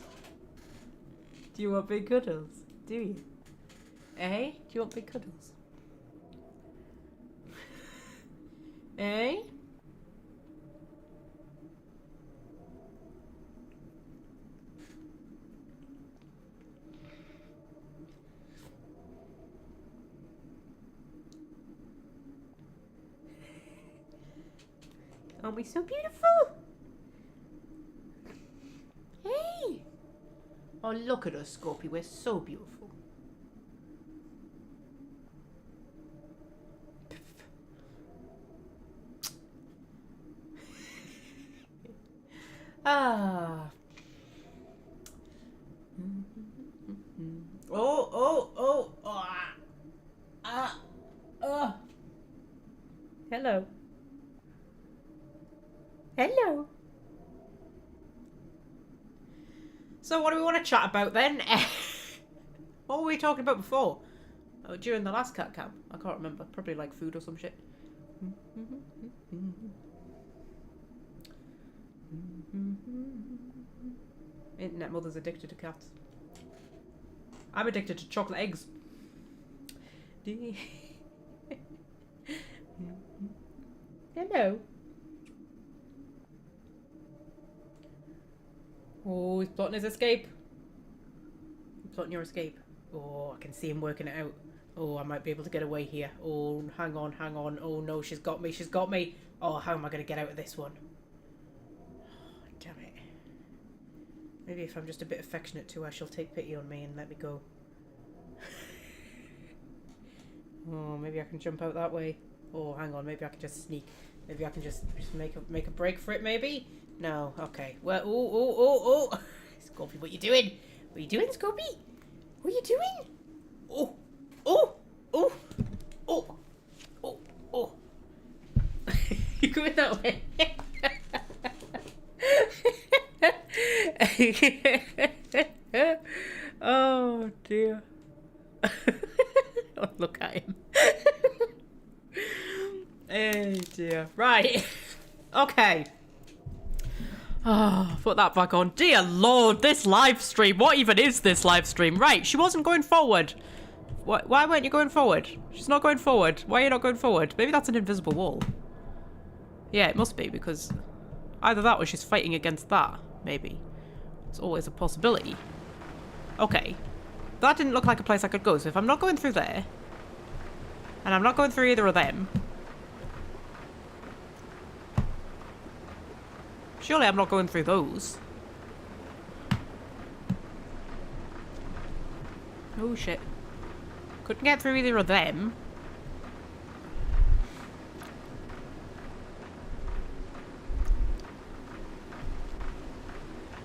Speaker 1: Do you want big cuddles? Do you? Eh? Do you want big cuddles? Eh? Aren't we so beautiful? Hey! Oh, look at us, Scorpio. We're so beautiful. Ah. Oh. Hello. Hello. So what do we want to chat about then? What were we talking about before? Oh, during the last cat cam. I can't remember. Probably like food or some shit. Internet mother's addicted to cats. I'm addicted to chocolate eggs. Hello. Oh, he's plotting his escape. He's plotting your escape. Oh, I can see him working it out. Oh, I might be able to get away here. Oh, hang on. Oh no, she's got me. Oh, how am I going to get out of this one? Oh, damn it. Maybe if I'm just a bit affectionate to her, she'll take pity on me and let me go. Oh, maybe I can jump out that way. Oh, hang on, maybe I can just sneak. Maybe I can just make a break for it, maybe? No, okay. Well, oh. Scorpy, what you doing? What you doing, Scorpy? What you doing? Oh. You going that way? Oh, dear. Oh, look at him. Oh, dear. Right. Okay. Oh, put that back on. Dear Lord, this live stream. What even is this live stream? Right, she wasn't going forward. Why weren't you going forward? She's not going forward. Why are you not going forward? Maybe that's an invisible wall. Yeah, it must be, because either that or she's fighting against that. Maybe. It's always a possibility. Okay. That didn't look like a place I could go, so if I'm not going through there, and I'm not going through either of them, surely I'm not going through those. Oh shit. Couldn't get through either of them.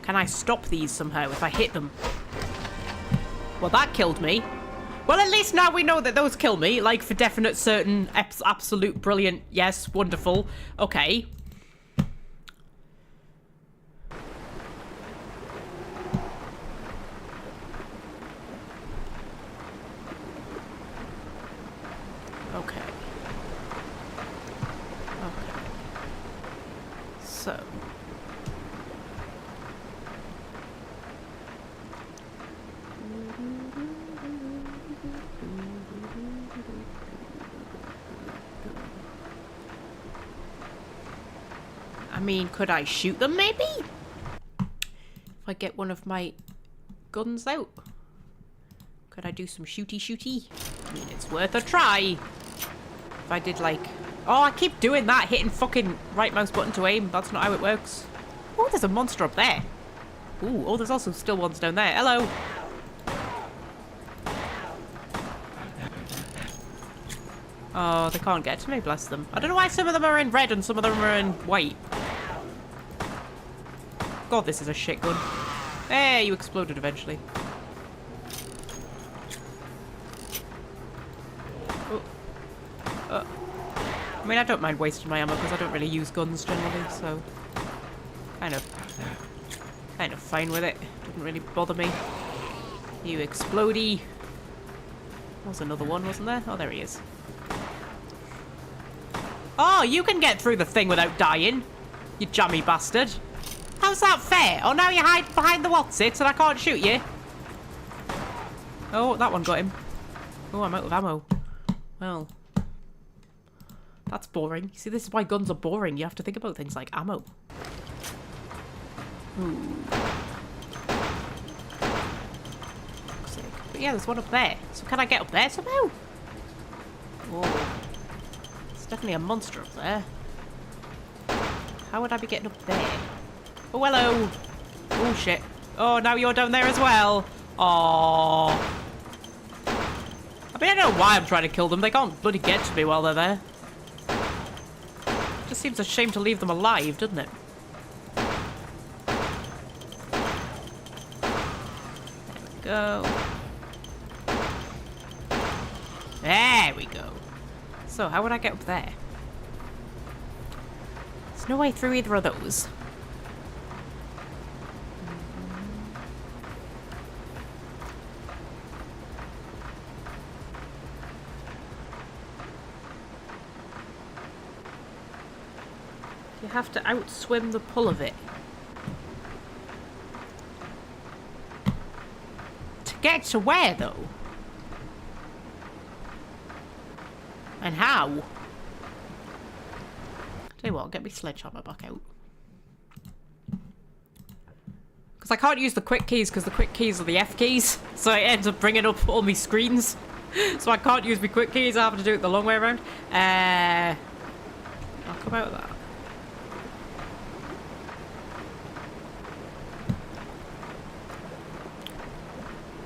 Speaker 1: Can I stop these somehow if I hit them? Well, that killed me. Well, at least now we know that those kill me. Like, for definite, certain, absolute, brilliant. Yes, wonderful. Okay. Okay. So. I mean, could I shoot them maybe? If I get one of my guns out. Could I do some shooty? I mean, it's worth a try. If I did like... Oh, I keep doing that, hitting fucking right mouse button to aim. That's not how it works. Oh, there's a monster up there. Ooh, oh, there's also still ones down there. Hello. Oh, they can't get to me, bless them. I don't know why some of them are in red and some of them are in white. God, this is a shit gun. Hey, you exploded eventually. Oh. I mean, I don't mind wasting my ammo because I don't really use guns generally, so kind of fine with it. Doesn't really bother me. You explodey. There was another one, wasn't there? Oh, there he is. Oh, you can get through the thing without dying, you jammy bastard. How's that fair? Oh, now you hide behind the what's-it and I can't shoot you. Oh, that one got him. Oh, I'm out of ammo. Well, that's boring. You see, this is why guns are boring. You have to think about things like ammo. Ooh. But yeah, there's one up there. So can I get up there somehow? Oh. Definitely a monster up there. How would I be getting up there? Oh, hello. Oh, shit. Oh, now you're down there as well. Aww. I mean, I don't know why I'm trying to kill them. They can't bloody get to me while they're there. Just seems a shame to leave them alive, doesn't it? There we go. There we go. So, how would I get up there? There's no way through either of those. You have to outswim the pull of it. To get to where, though? And how? Tell you what, I'll get my sledgehammer back out. Because I can't use the quick keys because the quick keys are the F keys. So it ends up bringing up all my screens. So I can't use my quick keys. I have to do it the long way around. I'll come out of that.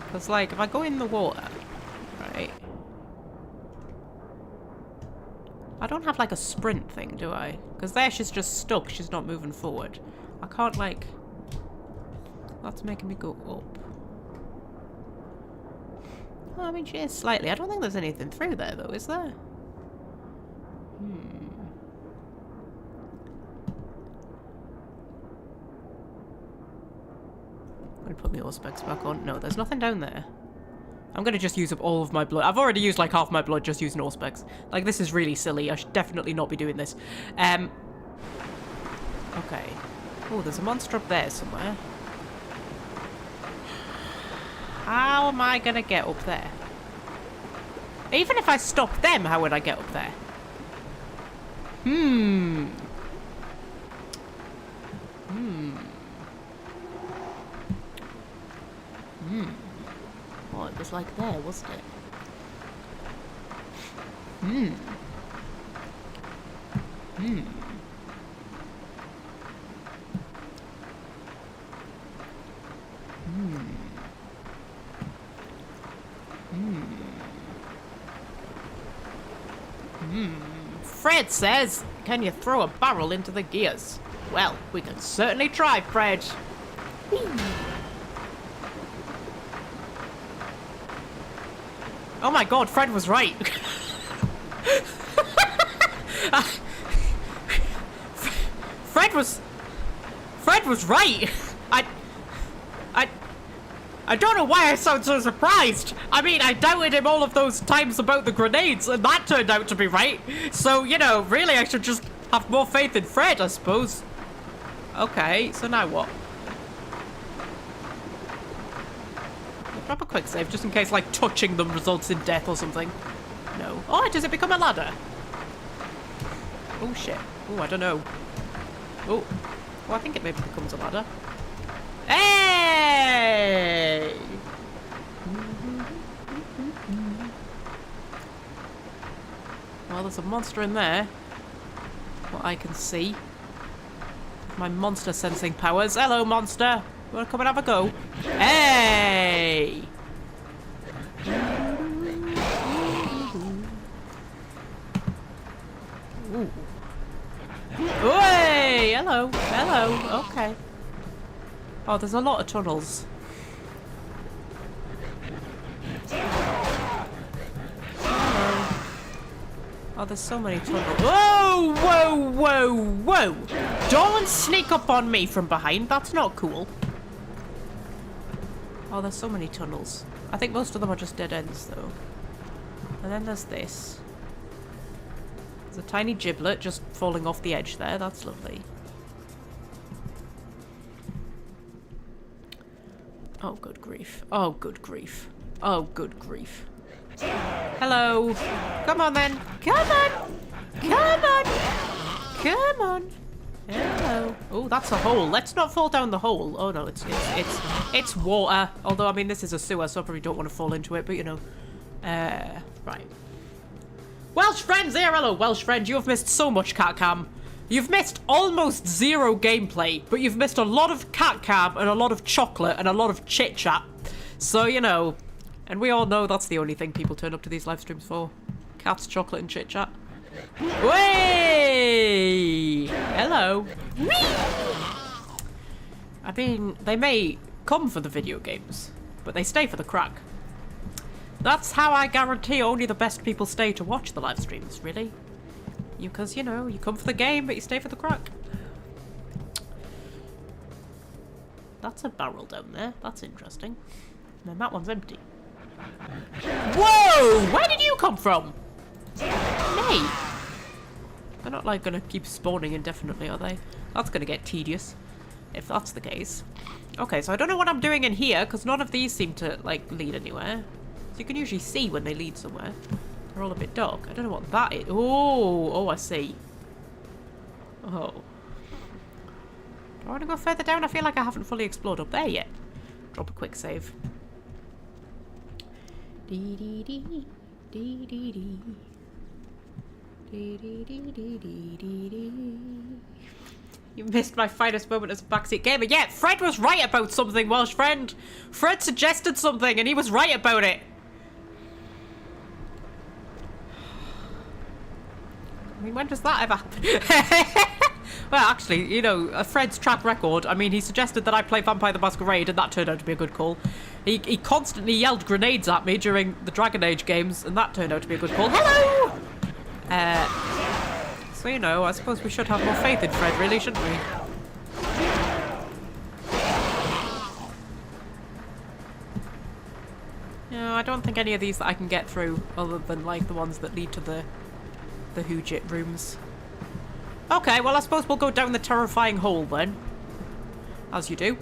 Speaker 1: Because, like, if I go in the water, right... I don't have, like, a sprint thing, do I? Because there she's just stuck. She's not moving forward. I can't, like... That's making me go up. Well, I mean, she is slightly. I don't think there's anything through there, though, is there? I'm going to put my auspex back on. No, there's nothing down there. I'm going to just use up all of my blood. I've already used like half my blood just using auspex. Like, this is really silly. I should definitely not be doing this. Okay. Oh, there's a monster up there somewhere. How am I going to get up there? Even if I stop them, how would I get up there? Oh, it was like there, wasn't it? Fred says, can you throw a barrel into the gears? Well, we can certainly try, Fred. Whee. Oh my god, Fred was right. Fred was right. I don't know why I sound so surprised. I mean, I doubted him all of those times about the grenades, and that turned out to be right. So, you know, really I should just have more faith in Fred, I suppose. Okay, so now what? Drop a quick save, just in case, like, touching them results in death or something. No. Oh, does it become a ladder? Oh, shit. Oh, I don't know. Oh. Well, I think it maybe becomes a ladder. Hey! Well, there's a monster in there. What I can see. My monster sensing powers. Hello, monster. You wanna come and have a go? Hey! Ooh. Hey! Hello. Hello. Okay. Oh, there's a lot of tunnels. Oh, there's so many tunnels. Whoa! Whoa! Whoa! Whoa! Don't sneak up on me from behind. That's not cool. Oh, there's so many tunnels. I think most of them are just dead ends, though. And then there's this. There's a tiny giblet just falling off the edge there. That's lovely. Oh, good grief. Oh, good grief. Oh, good grief. Hello. Come on, then. Come on. Come on. Come on. Hello. Oh, that's a hole. Let's not fall down the hole. Oh, no, it's water. Although, I mean, this is a sewer, so I probably don't want to fall into it, but, you know. Right. Welsh friends here. Hello, Welsh friend. You have missed so much cat cam. You've missed almost zero gameplay, but you've missed a lot of cat cam and a lot of chocolate and a lot of chit chat. So, you know, and we all know that's the only thing people turn up to these live streams for. Cats, chocolate, and chit chat. Way! Hello. I mean, they may come for the video games, but they stay for the crack. That's how I guarantee only the best people stay to watch the live streams, really. Because, you know, you come for the game, but you stay for the crack. That's a barrel down there. That's interesting. And then that one's empty. Whoa! Where did you come from? Nay. They're not, like, gonna keep spawning indefinitely, are they? That's gonna get tedious, if that's the case. Okay, so I don't know what I'm doing in here, because none of these seem to, like, lead anywhere. So you can usually see when they lead somewhere. They're all a bit dark. I don't know what that is. Oh, I see. Oh. Do I want to go further down? I feel like I haven't fully explored up there yet. Drop a quick save. Dee dee dee. Dee dee dee. Dee dee dee dee dee dee dee. You missed my finest moment as a backseat gamer. Yeah, Fred was right about something, Welsh friend. Fred suggested something and he was right about it. I mean, when does that ever happen? Well, actually, you know, Fred's track record, I mean, he suggested that I play Vampire the Masquerade, and that turned out to be a good call. He constantly yelled grenades at me during the Dragon Age games, and that turned out to be a good call. Hello! So, you know, I suppose we should have more faith in Fred, really, shouldn't we? No, I don't think any of these that I can get through, other than, like, the ones that lead to the Hoojit rooms. Okay, well, I suppose we'll go down the terrifying hole then. As you do.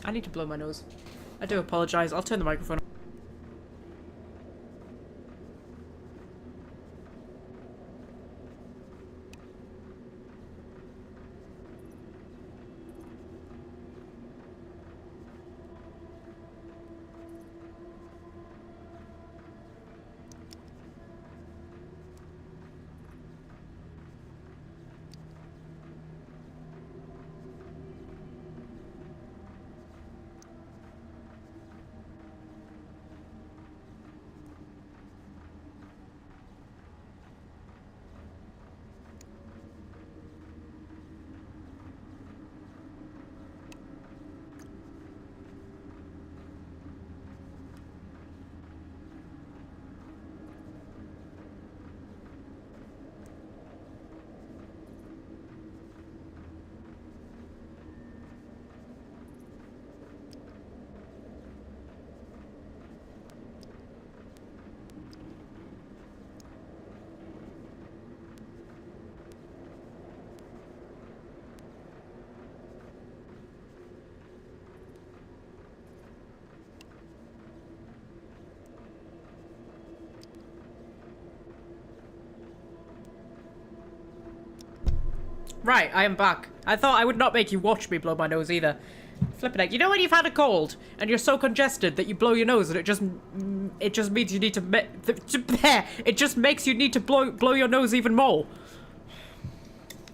Speaker 1: I need to blow my nose. I do apologise. I'll turn the microphone on. Right, I am back. I thought I would not make you watch me blow my nose either. Flipping heck. You know when you've had a cold and you're so congested that you blow your nose and it just means you need to it just makes you need to blow your nose even more.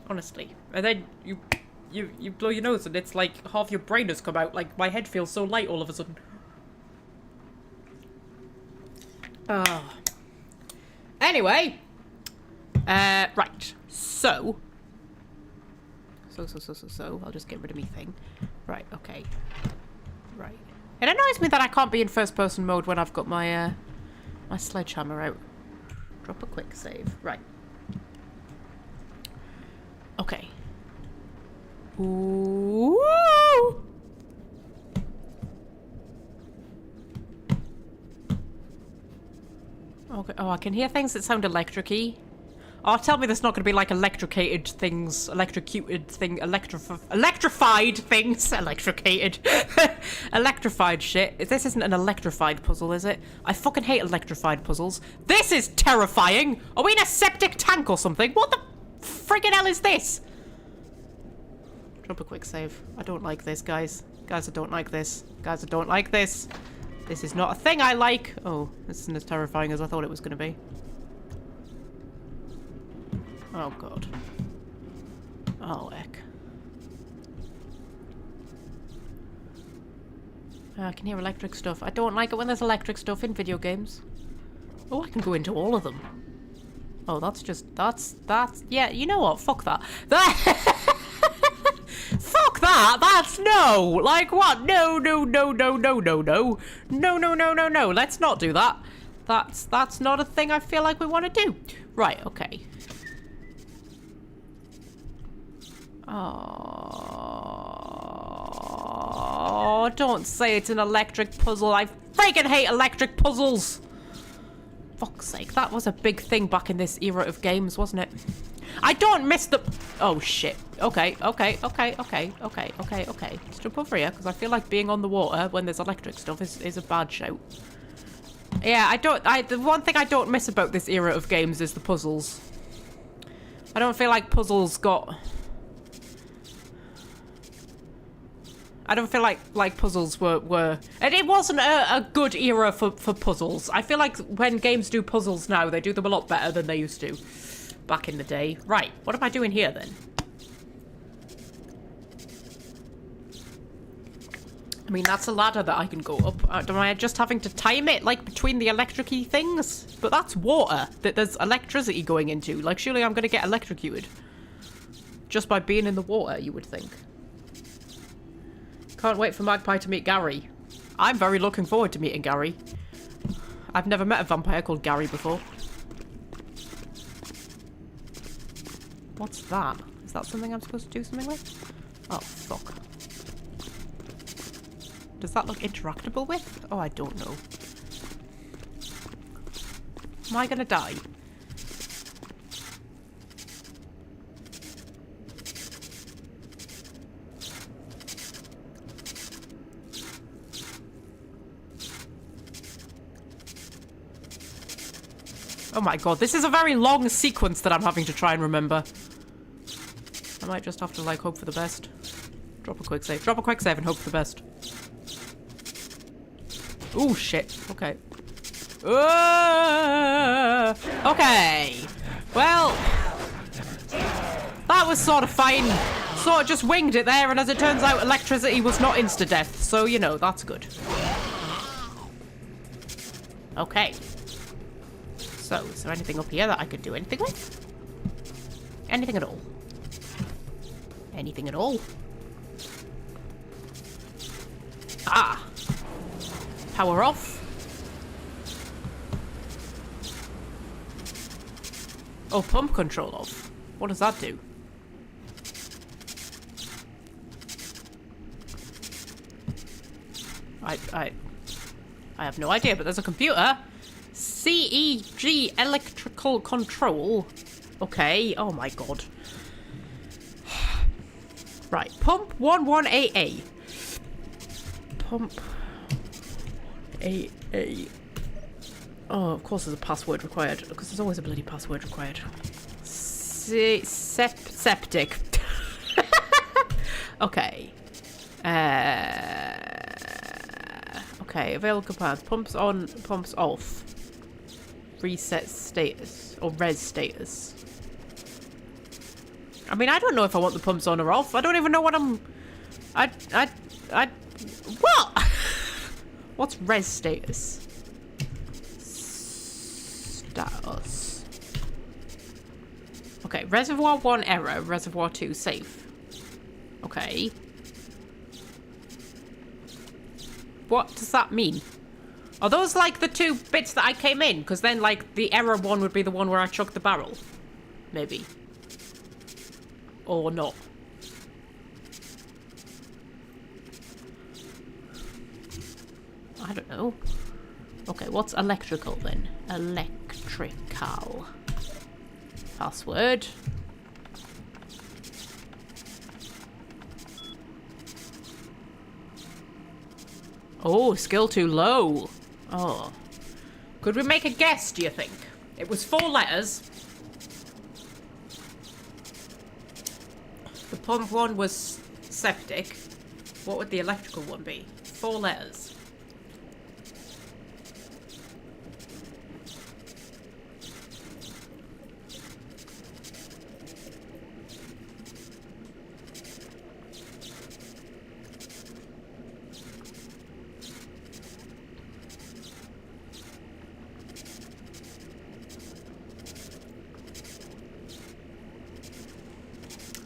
Speaker 1: Honestly. And then you blow your nose and it's like half your brain has come out. Like my head feels so light all of a sudden. Anyway. Right. So, I'll just get rid of me thing. Right, okay. Right. It annoys me that I can't be in first person mode when I've got my, my sledgehammer out. Drop a quick save. Right. Okay. Ooh! Okay. Oh, I can hear things that sound electric-y. Oh, tell me there's not going to be like electrified things, electrified shit. This isn't an electrified puzzle, is it? I fucking hate electrified puzzles. This is terrifying! Are we in a septic tank or something? What the friggin' hell is this? Drop a quick save. I don't like this, guys. Guys, I don't like this. Guys, I don't like this. This is not a thing I like. Oh, this isn't as terrifying as I thought it was going to be. Oh, God. Oh, heck. I can hear electric stuff. I don't like it when there's electric stuff in video games. Oh, I can go into all of them. Oh, that's... Yeah, you know what? Fuck that. Fuck that! That's no! Like what? No. No. Let's not do that. That's not a thing I feel like we want to do. Right, okay. Oh, don't say it's an electric puzzle. I freaking hate electric puzzles. Fuck's sake, that was a big thing back in this era of games, wasn't it? I don't miss the... Oh, shit. Okay. Let's jump over here, because I feel like being on the water when there's electric stuff is a bad shout. Yeah, the one thing I don't miss about this era of games is the puzzles. I don't feel like puzzles got... I don't feel like puzzles were... And it wasn't a good era for puzzles. I feel like when games do puzzles now, they do them a lot better than they used to back in the day. Right, what am I doing here then? I mean, that's a ladder that I can go up. Am I just having to time it, like, between the electric-y things? But that's water that there's electricity going into. Like, surely I'm going to get electrocuted. Just by being in the water, you would think. Can't wait for Magpie to meet Gary. I'm very looking forward to meeting Gary. I've never met a vampire called Gary before. What's that? Is that something I'm supposed to do something with? Oh, fuck. Does that look interactable with? Oh, I don't know. Am I gonna die? Oh my god, this is a very long sequence that I'm having to try and remember. I might just have to, like, hope for the best. Drop a quick save. Drop a quick save and hope for the best. Ooh, shit. Okay. Okay. Well, that was sort of fine. Sort of just winged it there, and as it turns out, electricity was not insta-death. So, you know, that's good. Okay. So, is there anything up here that I could do anything with? Anything at all? Anything at all? Ah! Power off. Oh, pump control off. What does that do? I have no idea, but there's a computer. CEG electrical control. Okay, oh my god. Right, pump 11AA. Pump AA. Oh, of course there's a password required, because there's always a bloody password required. Septic. Okay. Okay, available commands. Pumps on, pumps off. Reset status. Or res status. I mean, I don't know if I want the pumps on or off. I don't even know what I'm... What? What's res status? Status. Okay, reservoir 1 error, reservoir 2 safe. Okay. What does that mean? Are those like the 2 bits that I came in? Because then like the error one would be the one where I chucked the barrel. Maybe. Or not. I don't know. Okay, what's electrical then? Electrical. Password. Oh, skill too low. Oh. Could we make a guess, do you think? It was 4 letters. The pump one was septic. What would the electrical one be? 4 letters.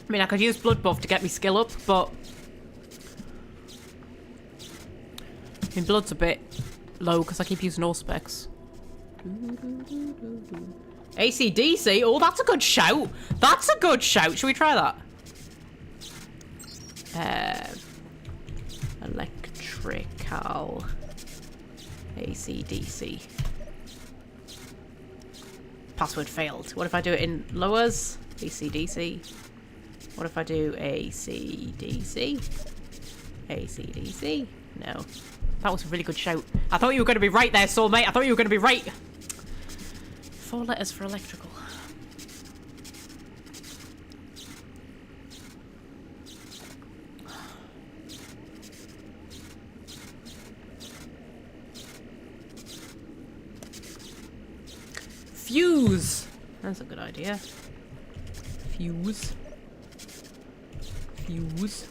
Speaker 1: I mean, I could use blood buff to get me skill up, but... I mean, blood's a bit low because I keep using all specs. AC/DC? Oh, that's a good shout. That's a good shout. Should we try that? Electrical. AC/DC. Password failed. What if I do it in lowers? AC/DC. What if I do AC/DC? AC/DC? No. That was a really good shout. I thought you were going to be right there, soulmate. I thought you were going to be right. 4 letters for electrical. Fuse. That's a good idea. Fuse. Fuse.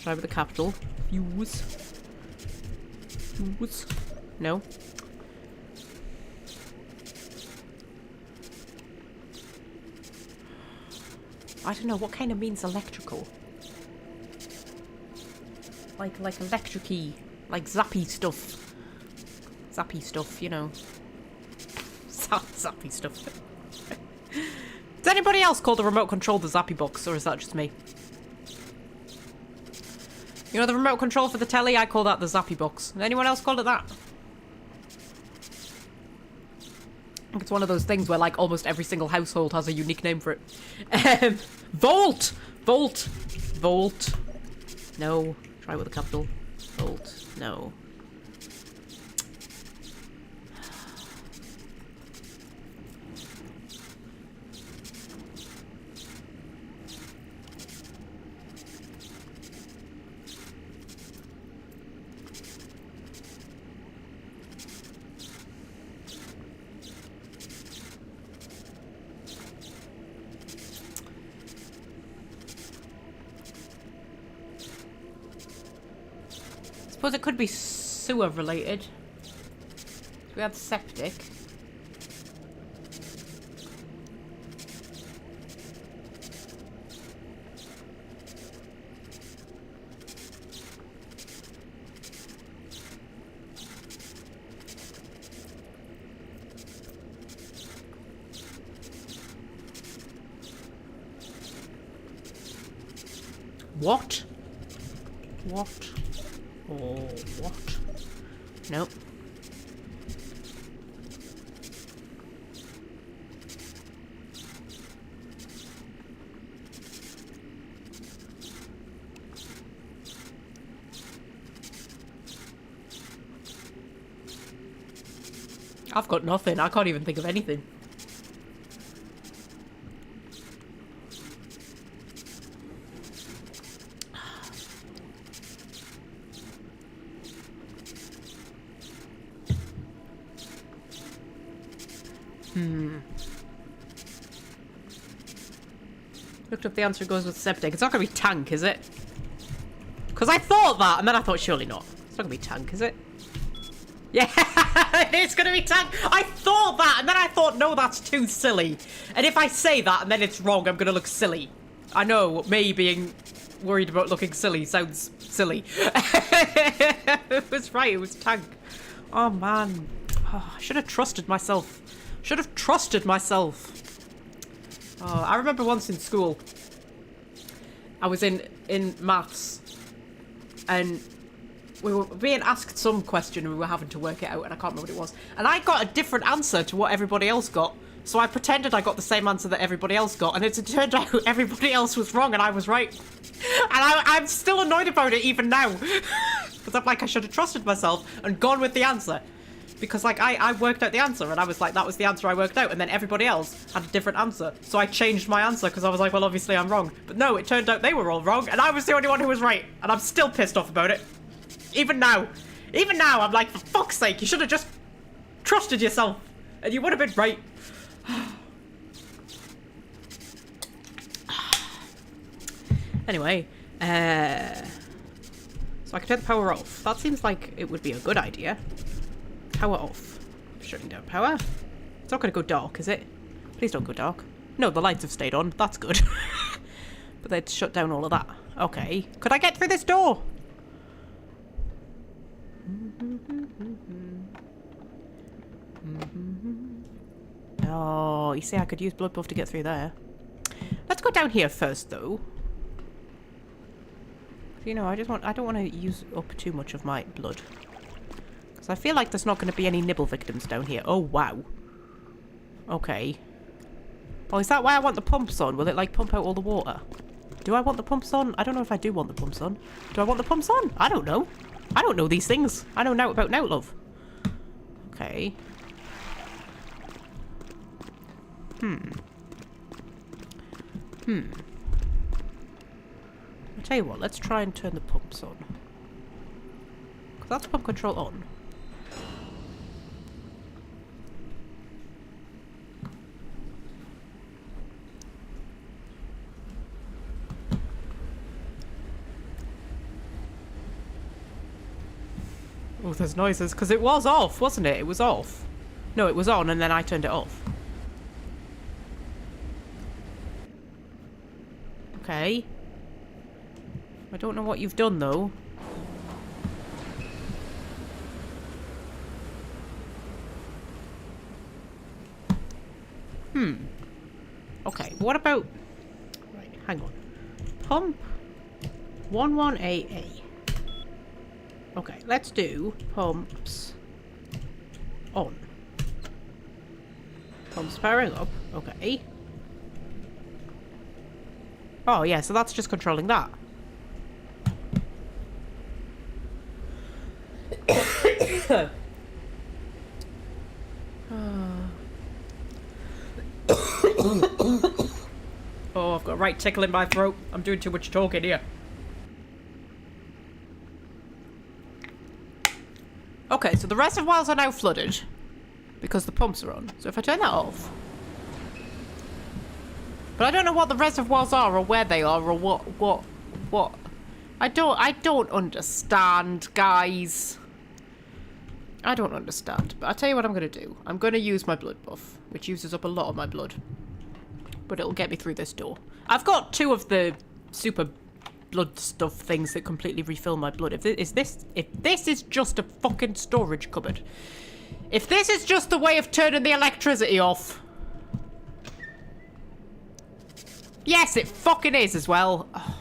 Speaker 1: Try with a capital. Fuse. Fuse. No. I don't know, what kind of means electrical? Like electric-y, like zappy stuff. Zappy stuff, you know. Zappy stuff. Does anybody else call the remote control the zappy box, or is that just me? You know the remote control for the telly? I call that the zappy box. Anyone else call it that? I think it's one of those things where like almost every single household has a unique name for it. Volt! Volt! Volt. No. Try with a capital. Volt. No. Suppose it could be sewer related. We have septic. What? What? Oh, what? Nope. I've got nothing. I can't even think of anything. Looked up the answer goes with septic. It's not going to be tank, is it? Because I thought that, and then I thought, surely not. It's not going to be tank, is it? Yeah, it's going to be tank. I thought that, and then I thought, no, that's too silly. And if I say that, and then it's wrong, I'm going to look silly. I know, me being worried about looking silly sounds silly. It was right, it was tank. Oh, man. Oh, I should have trusted myself. Should have trusted myself. Oh, I remember once in school, I was in maths, and we were being asked some question and we were having to work it out, and I can't remember what it was. And I got a different answer to what everybody else got. So I pretended I got the same answer that everybody else got, and it turned out everybody else was wrong and I was right. And I'm still annoyed about it even now. Because I'm like, I should have trusted myself and gone with the answer. Because, like, I worked out the answer, and I was like, that was the answer I worked out, and then everybody else had a different answer. So I changed my answer, because I was like, well, obviously I'm wrong. But no, it turned out they were all wrong, and I was the only one who was right. And I'm still pissed off about it. Even now. Even now, I'm like, for fuck's sake, you should have just trusted yourself. And you would have been right. Anyway, so I can turn the power off. That seems like it would be a good idea. Power off. Shutting down power. It's not going to go dark, is it? Please don't go dark. No, the lights have stayed on. That's good. But they'd shut down all of that. Okay. Could I get through this door? Oh, you see, I could use blood buff to get through there. Let's go down here first, though. You know, I don't want to use up too much of my blood. Because I feel like there's not going to be any nibble victims down here. Oh, wow. Okay. Oh, is that why I want the pumps on? Will it, like, pump out all the water? Do I want the pumps on? I don't know if I do want the pumps on. Do I want the pumps on? I don't know. I don't know these things. I know now about now, love. Okay. I'll tell you what, let's try and turn the pumps on. Because that's pump control on. Oh, there's noises, because it was off, wasn't it? It was off. No, it was on, and then I turned it off. Okay. I don't know what you've done, though. Okay, what about... Right, hang on. Pump 11AA. Okay, let's do pumps on. Pumps powering up. Okay. Oh, yeah, so that's just controlling that. Oh, I've got a right tickle in my throat. I'm doing too much talking here. Okay, so the reservoirs are now flooded because the pumps are on. So if I turn that off... But I don't know what the reservoirs are or where they are or what... I don't understand, guys. I don't understand. But I'll tell you what I'm going to do. I'm going to use my blood buff, which uses up a lot of my blood. But it'll get me through this door. I've got 2 of the super blood stuff things that completely refill my blood. If this is just a fucking storage cupboard. If this is just the way of turning the electricity off. Yes, it fucking is as well. Oh,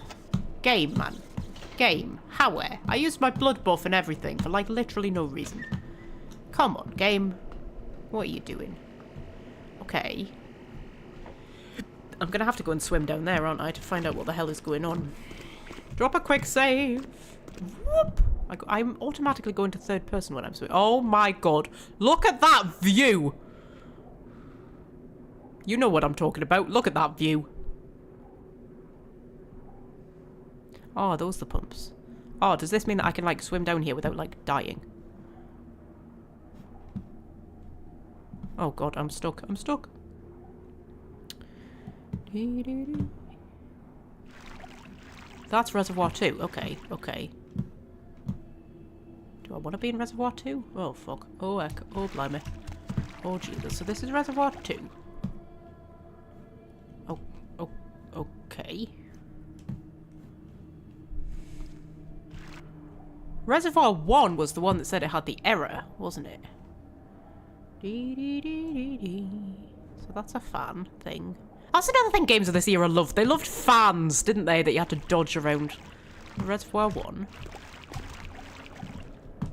Speaker 1: game, man. Game. How? I used my blood buff and everything for, like, literally no reason. Come on, game. What are you doing? Okay. I'm gonna have to go and swim down there, aren't I, to find out what the hell is going on. Drop a quick save. Whoop. I'm automatically going to third person when I'm swimming. Oh my god. Look at that view. You know what I'm talking about. Look at that view. Oh, are those the pumps? Oh, does this mean that I can, like, swim down here without, like, dying? Oh god, I'm stuck. I'm stuck. That's Reservoir 2. Okay, okay. Do I want to be in Reservoir 2? Oh, fuck. Oh, heck. Oh, blimey. Oh, Jesus. So this is Reservoir 2. Oh, oh, okay. Reservoir 1 was the one that said it had the error, wasn't it? So that's a fan thing. That's another thing games of this era loved. They loved fans, didn't they? That you had to dodge around. Reservoir 1.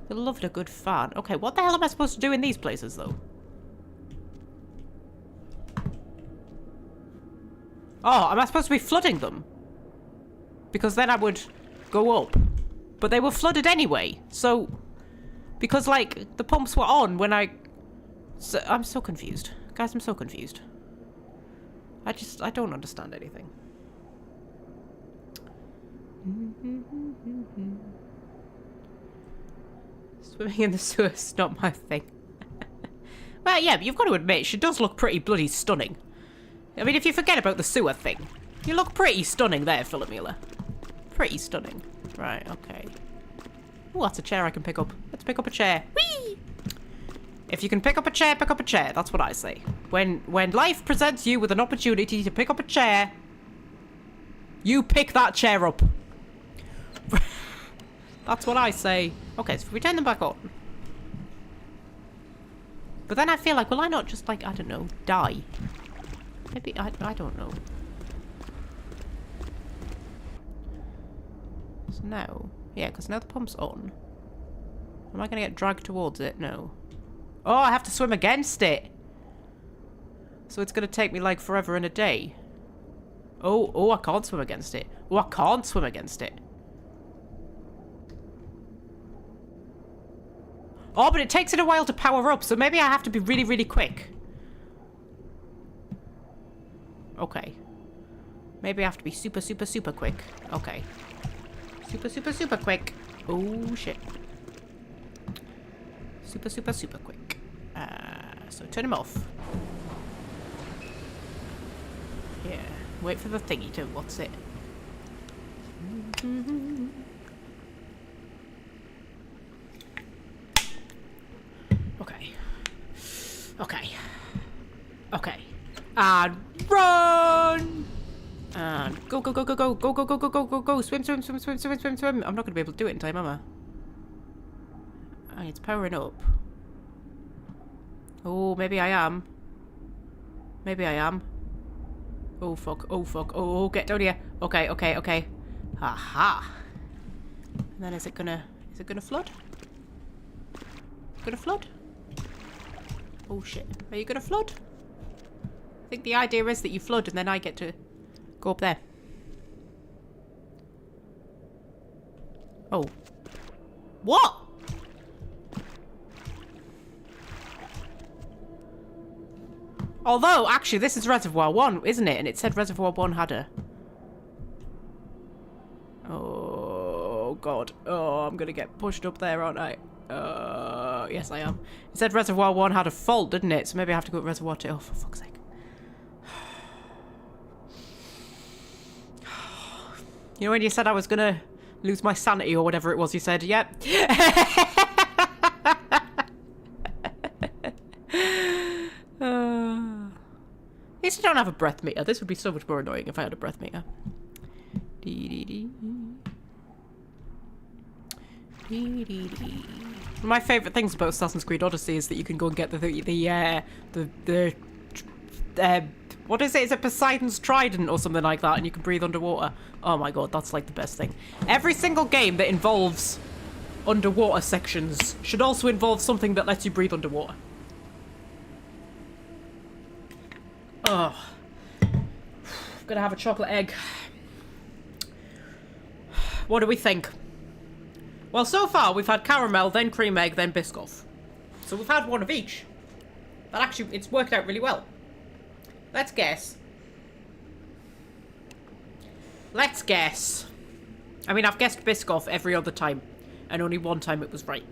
Speaker 1: They loved a good fan. Okay, what the hell am I supposed to do in these places, though? Oh, am I supposed to be flooding them? Because then I would go up. But they were flooded anyway, so... Because, like, the pumps were on when I... So, I'm so confused. Guys, I'm so confused. I don't understand anything. Swimming in the sewer's not my thing. Well, yeah, but you've got to admit, she does look pretty bloody stunning. I mean, if you forget about the sewer thing, you look pretty stunning there, Philomela. Pretty stunning. Right, okay. Oh, that's a chair I can pick up. Let's pick up a chair. Whee! If you can pick up a chair, pick up a chair. That's what I say. When life presents you with an opportunity to pick up a chair, you pick that chair up. That's what I say. Okay, so if we turn them back on. But then I feel like, will I not just, like, I don't know, die? Maybe, I don't know. So now, yeah, because now the pump's on. Am I going to get dragged towards it? No. Oh, I have to swim against it. So it's going to take me, like, forever and a day. Oh, I can't swim against it. Oh, I can't swim against it. Oh, but it takes it a while to power up, so maybe I have to be really, really quick. Okay. Maybe I have to be super, super, super quick. Okay. Super, super, super quick. Oh, shit. Super, super, super quick. So turn him off. Yeah. Wait for the thingy to... What's it? Okay. Okay. Okay. And run! And go, go, go, go, go, go, go, go, go, go, go, go. Swim, swim, swim, swim, swim, swim, swim. I'm not going to be able to do it in time, am I? It's powering up. Oh, maybe I am. Maybe I am. Oh, fuck. Oh, fuck. Oh, get down here. Okay, okay, okay. Aha. And then is it gonna flood? Gonna flood? Oh, shit. Are you gonna flood? I think the idea is that you flood and then I get to go up there. Oh. What? Although, actually, this is Reservoir 1, isn't it? And it said Reservoir 1 had a... Oh, God. Oh, I'm gonna get pushed up there, aren't I? Yes, I am. It said Reservoir 1 had a fault, didn't it? So maybe I have to go at Reservoir 2. Oh, for fuck's sake. You know when you said I was gonna lose my sanity or whatever it was you said? Yep. At least I don't have a breath meter. This would be so much more annoying if I had a breath meter. One of my favourite things about Assassin's Creed Odyssey is that you can go and get the what is it? Is it Poseidon's Trident or something like that? And you can breathe underwater. Oh my god, that's like the best thing. Every single game that involves underwater sections should also involve something that lets you breathe underwater. Oh. I'm gonna have a chocolate egg. What do we think? Well, so far we've had caramel, then cream egg, then Biscoff. So we've had one of each. But actually, it's worked out really well. Let's guess. Let's guess. I mean, I've guessed Biscoff every other time. And only one time it was right.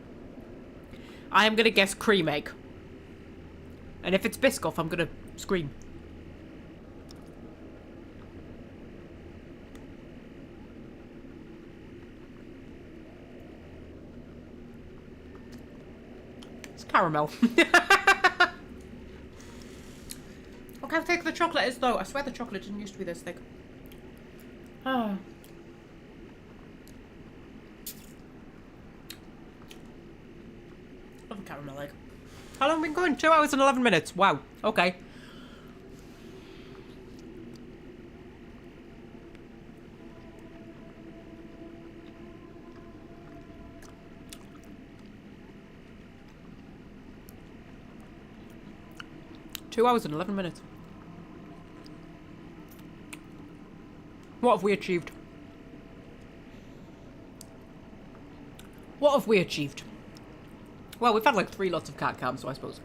Speaker 1: I am going to guess cream egg. And if it's Biscoff, I'm gonna scream. It's caramel. Look how thick the chocolate is, though. I swear the chocolate didn't used to be this thick. Ah. Love a caramel egg. How long have we been going? 2 hours and 11 minutes. Wow. Okay. Two hours and 11 minutes. What have we achieved? What have we achieved? Well, we've had like 3 lots of cat cams, so I suppose.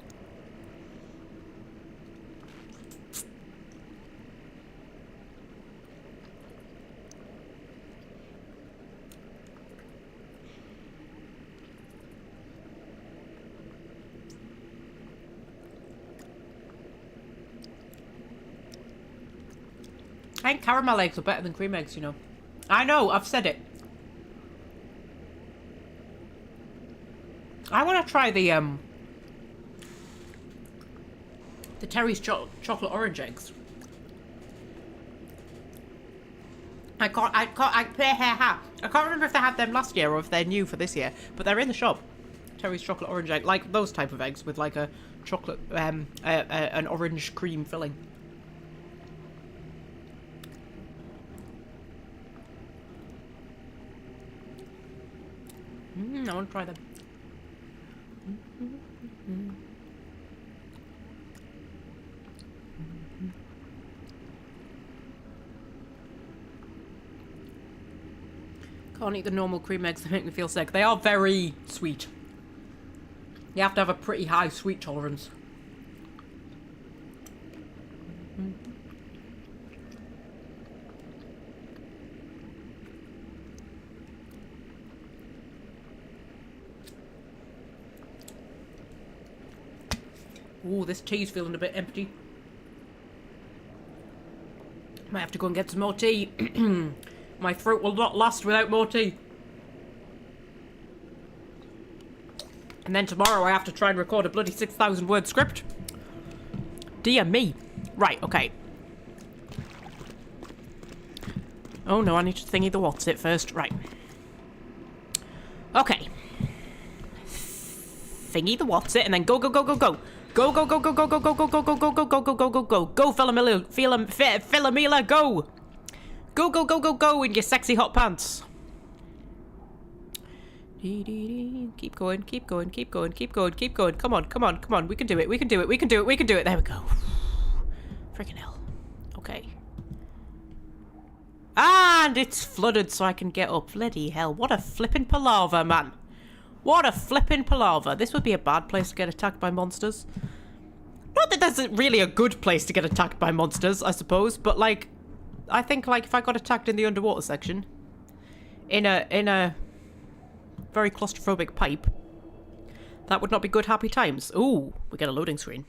Speaker 1: I think caramel eggs are better than cream eggs, you know. I know, I've said it. I want to try the Terry's chocolate orange eggs. I can't remember if they had them last year or if they're new for this year, but they're in the shop. Terry's chocolate orange egg, like those type of eggs with like a chocolate, an orange cream filling. I want to try them. Can't eat the normal cream eggs, they make me feel sick. They are very sweet. You have to have a pretty high sweet tolerance. Ooh, this tea's feeling a bit empty. Might have to go and get some more tea. My throat will not last without more tea. And then tomorrow I have to try and record a bloody 6,000 word script. Dear me. Right, okay. Oh no, I need to thingy the what's it first. Right. Okay. Thingy the what's it and then go, go, go, go, go. Go, go, go, go, go, go, go, go, go, go, go, go, go, go, go, go, go. Go, Philomela, go. Go, go, go, go, go in your sexy hot pants. Keep going, keep going, keep going, keep going, keep going. Come on, come on, come on. We can do it, we can do it, we can do it, we can do it. There we go. Freaking hell. Okay. And it's flooded so I can get up. Bloody hell. What a flippin' palaver, man. What a flippin' palaver. This would be a bad place to get attacked by monsters. Not that that's really a good place to get attacked by monsters, I suppose, but like, I think like if I got attacked in the underwater section, in a very claustrophobic pipe, that would not be good happy times. Ooh, we get a loading screen.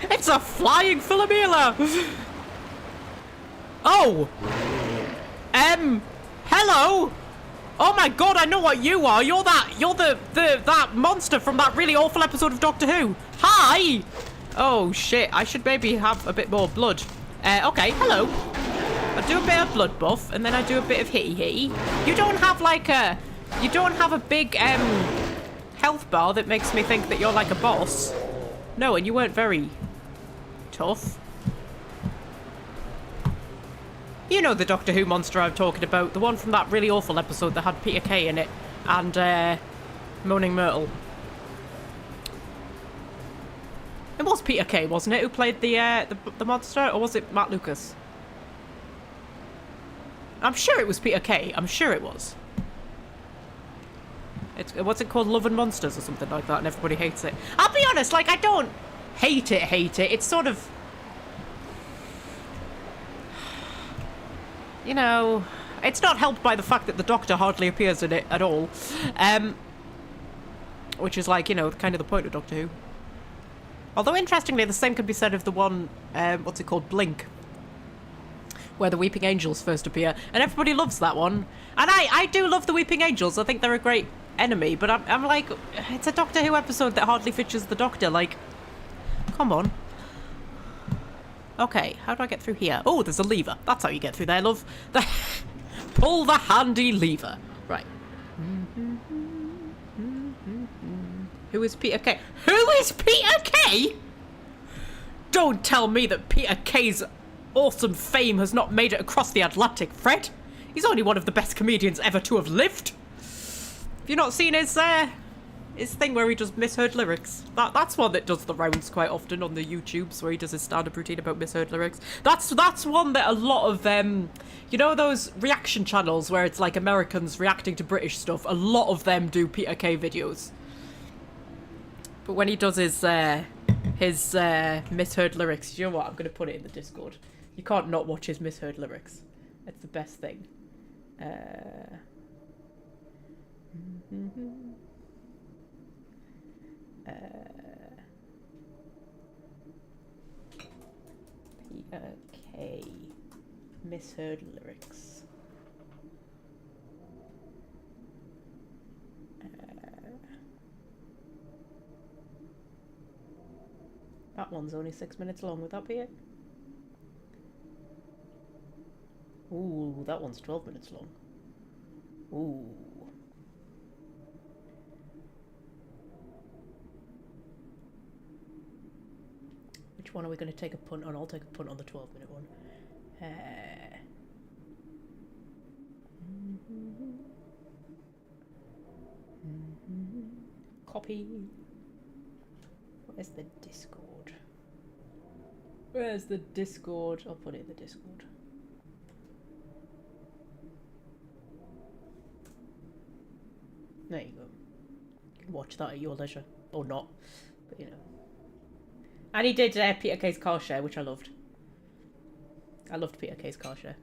Speaker 1: It's a flying Philomela! Oh! Hello? Oh my god, I know what you are. You're that monster from that really awful episode of Doctor Who. Hi! Oh shit, I should maybe have a bit more blood. Okay, hello. I do a bit of blood buff, and then I do a bit of hitty. You don't have like you don't have a big, health bar that makes me think that you're like a boss. No, and you weren't very tough. You know the Doctor Who monster I'm talking about. The one from that really awful episode that had Peter Kay in it. And, Moaning Myrtle. It was Peter Kay, wasn't it, who played the monster? Or was it Matt Lucas? I'm sure it was Peter Kay. I'm sure it was. What's it called? Love and Monsters or something like that, and everybody hates it. I'll be honest, like, I don't hate it. It's sort of... you know, it's not helped by the fact that the Doctor hardly appears in it at all. Which is like, you know, kind of the point of Doctor Who. Although, interestingly, the same can be said of the one, what's it called, Blink, where the Weeping Angels first appear, and everybody loves that one. And I do love the Weeping Angels. I think they're a great enemy, but I'm like, it's a Doctor Who episode that hardly features the Doctor. Like, come on. Okay, how do I get through here? Oh, there's a lever. That's how you get through there, love. Pull the handy lever. Right. Who is Peter Kay? Who is Peter Kay? Don't tell me that Peter Kay's awesome fame has not made it across the Atlantic, Fred. He's only one of the best comedians ever to have lived. Have you not seen his thing where he does misheard lyrics? That's one that does the rounds quite often on the YouTubes, where he does his stand-up routine about misheard lyrics. That's one that a lot of you know those reaction channels where it's like Americans reacting to British stuff. A lot of them do Peter Kay videos. But when he does his misheard lyrics, you know what? I'm going to put it in the Discord. You can't not watch his misheard lyrics. It's the best thing. Peter Kay misheard lyrics. That one's only 6 minutes long. Would that be it? Ooh, that one's 12 minutes long. Ooh. Which one are we going to take a punt on? I'll take a punt on the 12-minute one. Copy. Where's the Discord? Where's the Discord? I'll put it in the Discord. There you go. You can watch that at your leisure. Or not. But, you know. And he did Peter Kay's Car Share, which I loved. I loved Peter Kay's Car Share.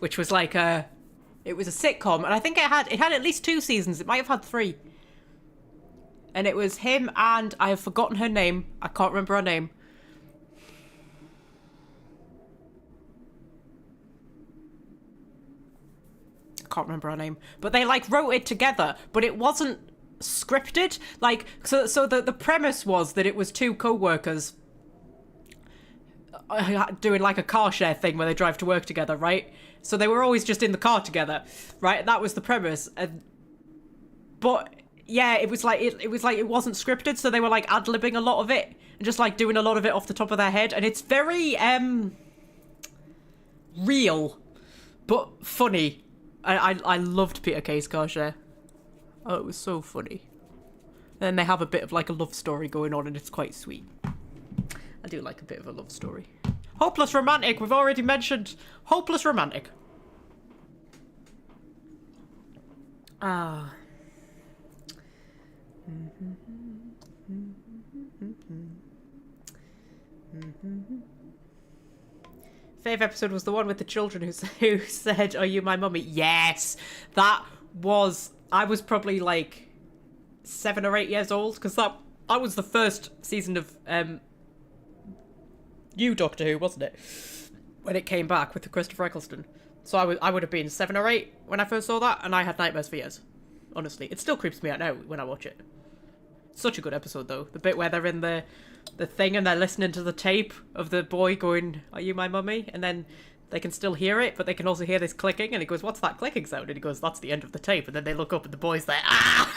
Speaker 1: Which was like it was a sitcom, and I think it had at least 2 seasons. It might have had 3. And it was him and I have forgotten her name. I can't remember her name. I can't remember her name. But they like wrote it together, but it wasn't scripted. Like so the premise was that it was 2 co-workers doing like a car share thing where they drive to work together, right? So they were always just in the car together, right? That was the premise. But yeah, it was like it wasn't scripted, so they were like ad-libbing a lot of it and just like doing a lot of it off the top of their head, and it's very real but funny. I loved Peter Kay's Car Share. Oh, it was so funny. And then they have a bit of like a love story going on, and it's quite sweet. I do like a bit of a love story. Hopeless Romantic, we've already mentioned Hopeless Romantic. Ah. Fave episode was the one with the children who said, "Are you my mummy?" Yes, that was. I was probably like 7 or 8 years old, because that was the first season of New Doctor Who, wasn't it? When it came back with the Christopher Eccleston. So I would have been 7 or 8 when I first saw that, and I had nightmares for years. Honestly, it still creeps me out now when I watch it. Such a good episode though. The bit where they're in the thing and they're listening to the tape of the boy going, "Are you my mummy?" And then they can still hear it, but they can also hear this clicking, and he goes, "What's that clicking sound?" And he goes, "That's the end of the tape." And then they look up and the boy's there, "Ah!"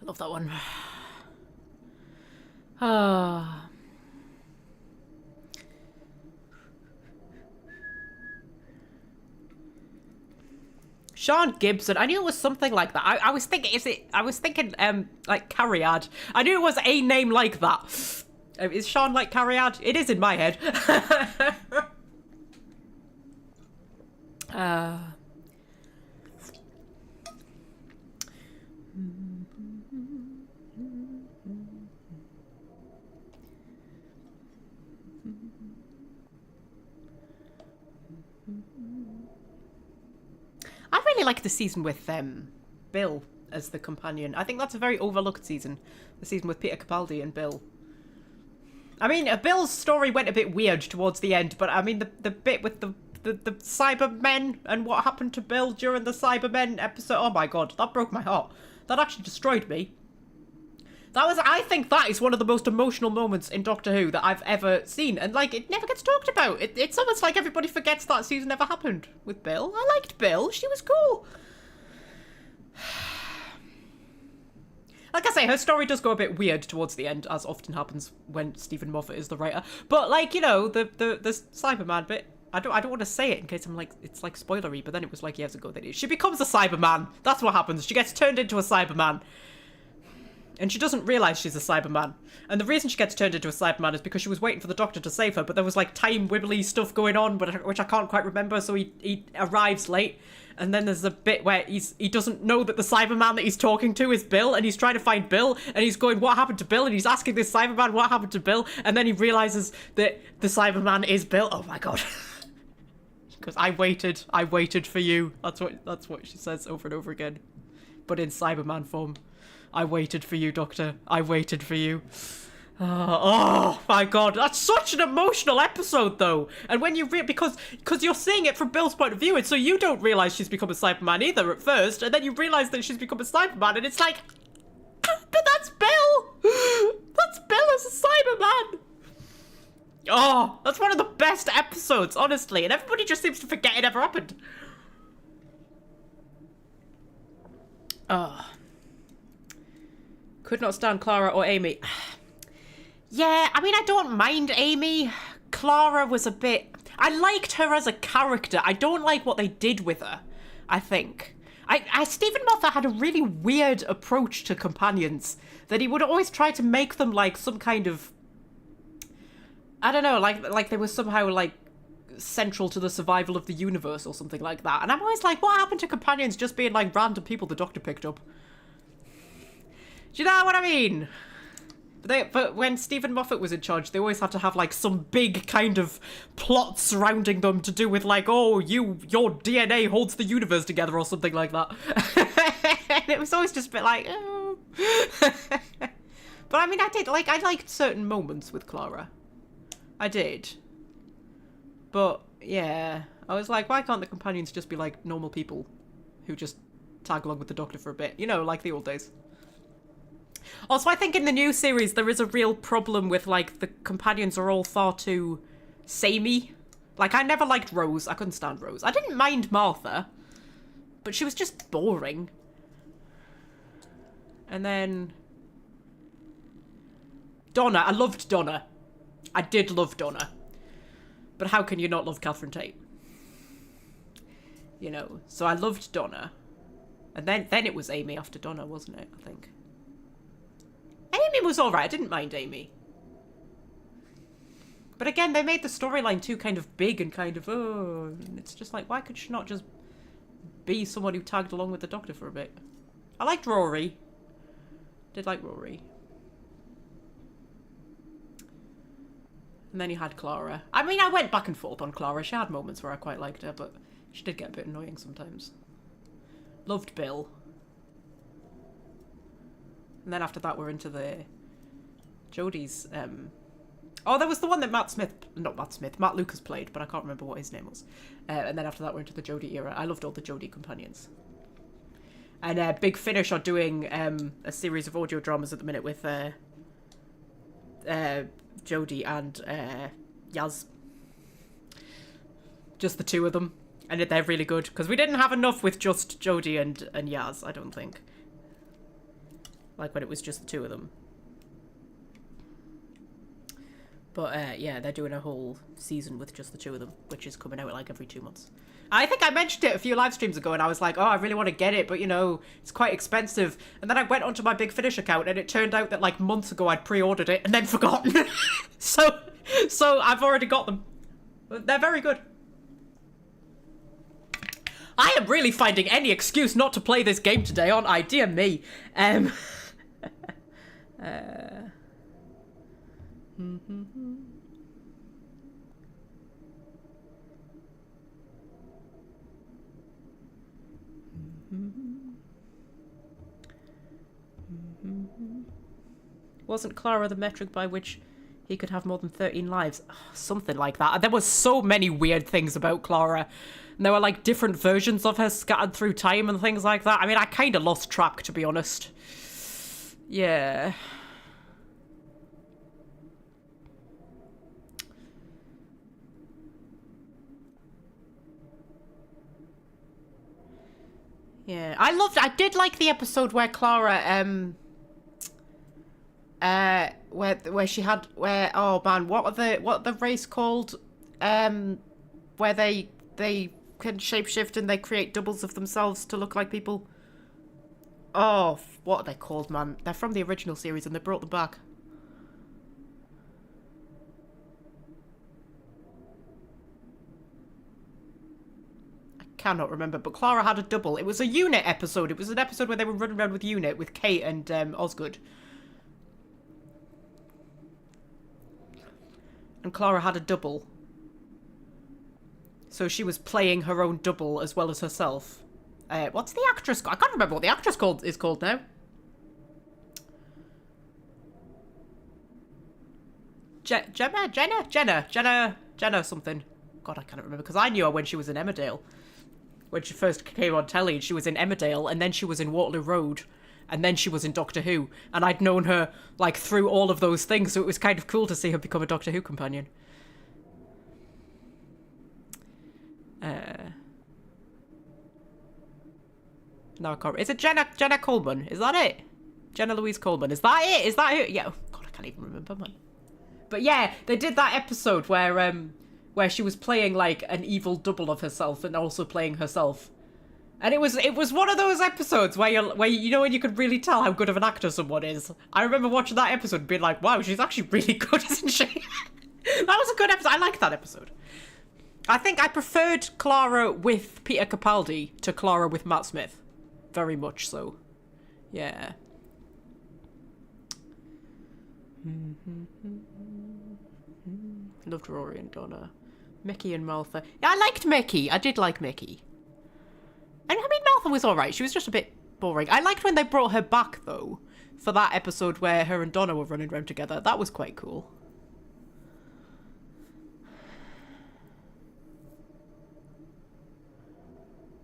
Speaker 1: I love that one. Ah. Sean Gibson. I knew it was something like that. I was thinking, like Cariad. I knew it was a name like that. Is Sean like Cariad? It is in my head. really like the season with Bill as the companion. I think that's a very overlooked season. The season with Peter Capaldi and Bill. I mean, Bill's story went a bit weird towards the end, but I mean, the bit with the Cybermen and what happened to Bill during the Cybermen episode, oh my god, that broke my heart. That actually destroyed me. I think that is one of the most emotional moments in Doctor Who that I've ever seen, and like, it never gets talked about. It's almost like everybody forgets that season ever happened with Bill. I liked Bill, she was cool. Like I say, her story does go a bit weird towards the end, as often happens when Stephen Moffat is the writer. But like, you know, the Cyberman bit, I don't want to say it in case I'm like, it's like spoilery, but then it was like years ago that she becomes a Cyberman. That's what happens. She gets turned into a Cyberman. And she doesn't realise she's a Cyberman. And the reason she gets turned into a Cyberman is because she was waiting for the Doctor to save her, but there was like time wibbly stuff going on, which I can't quite remember, so he arrives late. And then there's a bit where he doesn't know that the Cyberman that he's talking to is Bill, and he's trying to find Bill, and he's going, what happened to Bill? And he's asking this Cyberman, what happened to Bill? And then he realises that the Cyberman is Bill. Oh my god. Because I waited for you. That's what she says over and over again. But in Cyberman form. I waited for you, Doctor. I waited for you. Oh my god, that's such an emotional episode, though. And when you because you're seeing it from Bill's point of view, and so you don't realise she's become a Cyberman either at first, and then you realise that she's become a Cyberman, and it's like, but that's Bill. That's Bill as a Cyberman. Oh, that's one of the best episodes, honestly, and everybody just seems to forget it ever happened. Oh. Could not stand Clara or Amy. Yeah, I mean, I don't mind Amy. Clara was a bit... I liked her as a character. I don't like what they did with her, I think. Stephen Moffat had a really weird approach to companions, that he would always try to make them like some kind of... I don't know, like they were somehow like central to the survival of the universe or something like that. And I'm always like, what happened to companions just being like random people the Doctor picked up? Do you know what I mean? But when Stephen Moffat was in charge, they always had to have like some big kind of plot surrounding them to do with like, oh, your DNA holds the universe together or something like that. And it was always just a bit like, oh. But I mean, I liked certain moments with Clara. I did. But yeah, I was like, why can't the companions just be like normal people who just tag along with the Doctor for a bit? You know, like the old days. Also, I think in the new series, there is a real problem with, like, the companions are all far too samey. Like, I never liked Rose. I couldn't stand Rose. I didn't mind Martha, but she was just boring. And then... Donna. I loved Donna. I did love Donna. But how can you not love Catherine Tate? You know, so I loved Donna. And then it was Amy after Donna, wasn't it, I think? Amy was alright, I didn't mind Amy. But again, they made the storyline too kind of big and kind of, oh, and it's just like, why could she not just be someone who tagged along with the Doctor for a bit? I liked Rory. Did like Rory. And then you had Clara. I mean, I went back and forth on Clara. She had moments where I quite liked her, but she did get a bit annoying sometimes. Loved Bill. And then after that, we're into the Jodie's. Oh, there was the one that Matt Lucas played, but I can't remember what his name was. And then after that, we're into the Jodie era. I loved all the Jodie companions. And Big Finish are doing a series of audio dramas at the minute with Jodie and Yaz. Just the two of them. And they're really good. Because we didn't have enough with just Jodie and Yaz, I don't think. Like when it was just the two of them. But yeah, they're doing a whole season with just the two of them, which is coming out like every 2 months. I think I mentioned it a few live streams ago, and I was like, oh, I really want to get it, but you know, it's quite expensive. And then I went onto my Big Finish account, and it turned out that like months ago I'd pre-ordered it and then forgotten. so I've already got them. They're very good. I am really finding any excuse not to play this game today, aren't I? Dear me. Wasn't Clara the metric by which he could have more than 13 lives? Something like that. There were so many weird things about Clara. And there were like different versions of her scattered through time and things like that. I mean, I kind of lost track, to be honest. Yeah. Yeah, I did like the episode where Clara, where she had, oh man, what are the race called? Where they can shapeshift and they create doubles of themselves to look like people. Oh, what are they called, man? They're from the original series and they brought them back. Cannot remember, but Clara had a double. It was a unit episode. It was an episode where they were running around with unit with Kate and Osgood. And Clara had a double. So she was playing her own double as well as herself. What's the actress called? I can't remember what the actress is called now. Jenna something. God, I can't remember because I knew her when she was in Emmerdale. When she first came on telly, she was in Emmerdale, and then she was in Waterloo Road, and then she was in Doctor Who, and I'd known her, like, through all of those things, so it was kind of cool to see her become a Doctor Who companion. No, I can't. Is it Jenna Coleman? Is that it? Jenna Louise Coleman. Is that it? Is that it? Yeah. Oh, God, I can't even remember, man. But yeah, they did that episode where she was playing like an evil double of herself and also playing herself. And it was one of those episodes where you know when you could really tell how good of an actor someone is. I remember watching that episode and being like, wow, she's actually really good, isn't she? That was a good episode. I liked that episode. I think I preferred Clara with Peter Capaldi to Clara with Matt Smith. Very much so. Yeah. Loved Rory and Donna. Mickey and Martha. Yeah, I liked Mickey. I did like Mickey. And I mean, Martha was alright. She was just a bit boring. I liked when they brought her back, though, for that episode where her and Donna were running around together. That was quite cool.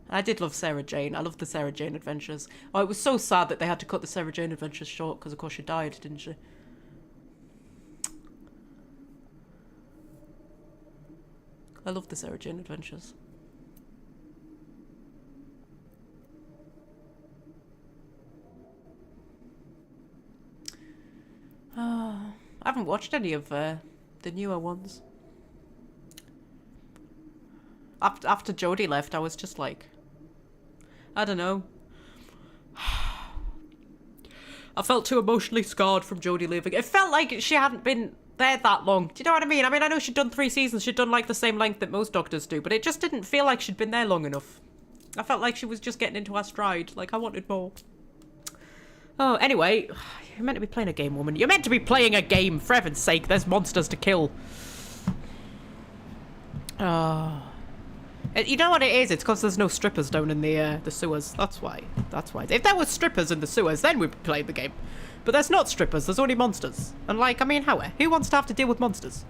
Speaker 1: I did love Sarah Jane. I loved the Sarah Jane adventures. Oh, it was so sad that they had to cut the Sarah Jane adventures short because, of course, she died, didn't she? I love the Sarah Jane adventures. I haven't watched any of the newer ones. After Jodie left, I was just like, I don't know. I felt too emotionally scarred from Jodie leaving. It felt like she hadn't been there that long. Do you know what I mean? I mean, I know she'd done 3 seasons. She'd done like the same length that most doctors do, but it just didn't feel like she'd been there long enough. I felt like she was just getting into her stride. Like, I wanted more. Oh, anyway, you're meant to be playing a game, woman. You're meant to be playing a game, for heaven's sake. There's monsters to kill. Oh. You know what it is? It's because there's no strippers down in the sewers. That's why. That's why. If there were strippers in the sewers, then we'd play the game. But there's not strippers. There's only monsters. And like, I mean, who wants to have to deal with monsters?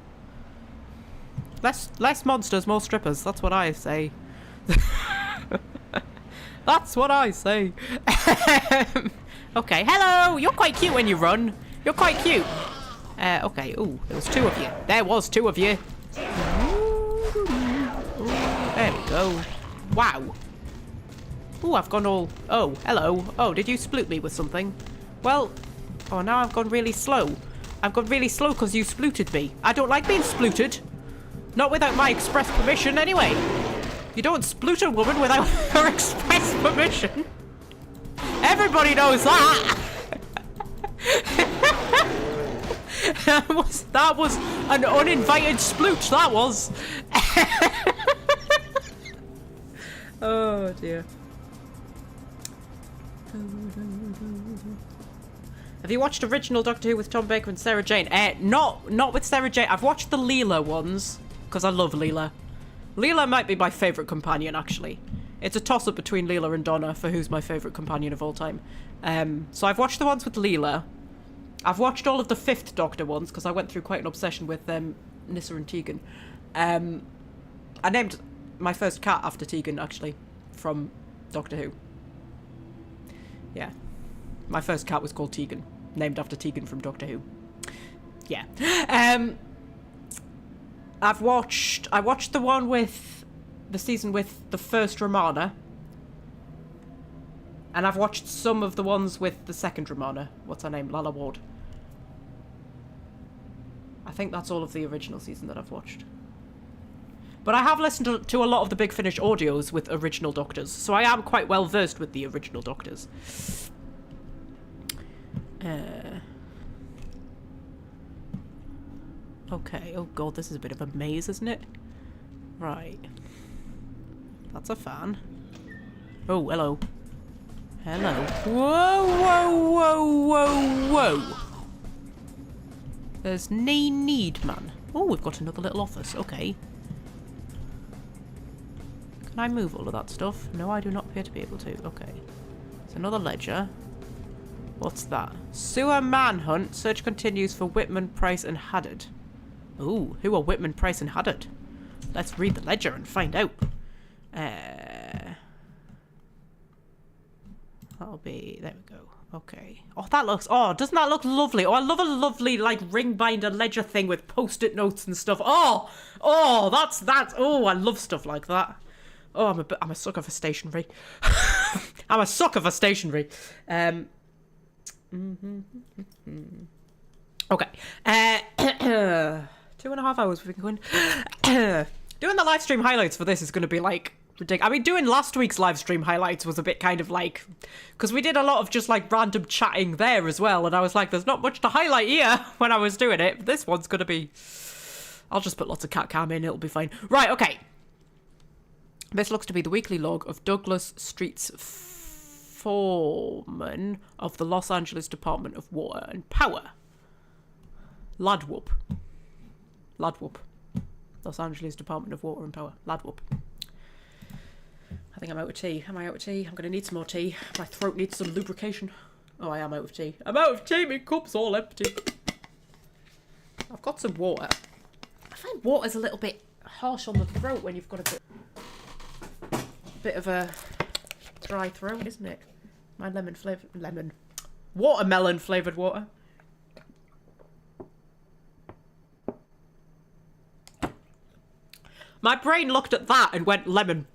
Speaker 1: Less monsters, more strippers. That's what I say. That's what I say. Okay, hello. You're quite cute when you run. You're quite cute. Okay. Ooh, there was 2 of you. There was 2 of you. There we go. Wow. Ooh, I've gone all... Oh, hello. Oh, did you sploot me with something? Well... Oh, now I've gone really slow. I've gone really slow because you splooted me. I don't like being splooted. Not without my express permission, anyway. You don't sploot a woman without her express permission. Everybody knows that. That was an uninvited sploot, that was. Oh, dear. Have you watched original Doctor Who with Tom Baker and Sarah Jane? Not with Sarah Jane. I've watched the Leela ones, because I love Leela. Leela might be my favourite companion, actually. It's a toss-up between Leela and Donna for who's my favourite companion of all time. So I've watched the ones with Leela. I've watched all of the 5th Doctor ones because I went through quite an obsession with Nyssa and Tegan. I named my first cat after Tegan, actually, from Doctor Who. Yeah. My first cat was called Tegan, named after Tegan from Doctor Who. Yeah. I watched the one with the season with the first Romana. And I've watched some of the ones with the second Romana. What's her name? Lala Ward. I think that's all of the original season that I've watched. But I have listened to a lot of the Big Finish audios with original Doctors, so I am quite well versed with the original Doctors. Okay, oh god, this is a bit of a maze, isn't it? Right. That's a fan. Oh, hello. Hello. Whoa, whoa, whoa, whoa, whoa. There's no need, man. Oh, we've got another little office. Okay. Can I move all of that stuff? No, I do not appear to be able to. Okay. It's another ledger. What's that? Sewer manhunt. Search continues for Whitman, Price, and Haddad. Ooh, who are Whitman, Price, and Haddad? Let's read the ledger and find out. That'll be... There we go. Okay. Oh, that looks... Oh, doesn't that look lovely? Oh, I love a lovely, like, ring binder ledger thing with post-it notes and stuff. Oh! Oh, that's... Oh, I love stuff like that. Oh, I'm a sucker for stationery. I'm a sucker for stationery. Okay. 2.5 hours we've been going. Doing the live stream highlights for this is going to be, like... ridiculous. I mean, doing last week's live stream highlights was a bit kind of like, because we did a lot of just like random chatting there as well, and I was like, there's not much to highlight here when I was doing it. This one's gonna be, I'll just put lots of cat cam in, it'll be fine. Right, okay. This looks to be the weekly log of Douglas Street's foreman of the Los Angeles Department of Water and Power. Ladwhoop. Los Angeles Department of Water and Power. Ladwhoop. I think I'm out of tea. Am I out of tea? I'm going to need some more tea. My throat needs some lubrication. Oh, I am out of tea. I'm out of tea. My cup's all empty. I've got some water. I find water's a little bit harsh on the throat when you've got a bit of a dry throat, isn't it? My watermelon flavoured water. My brain looked at that and went lemon.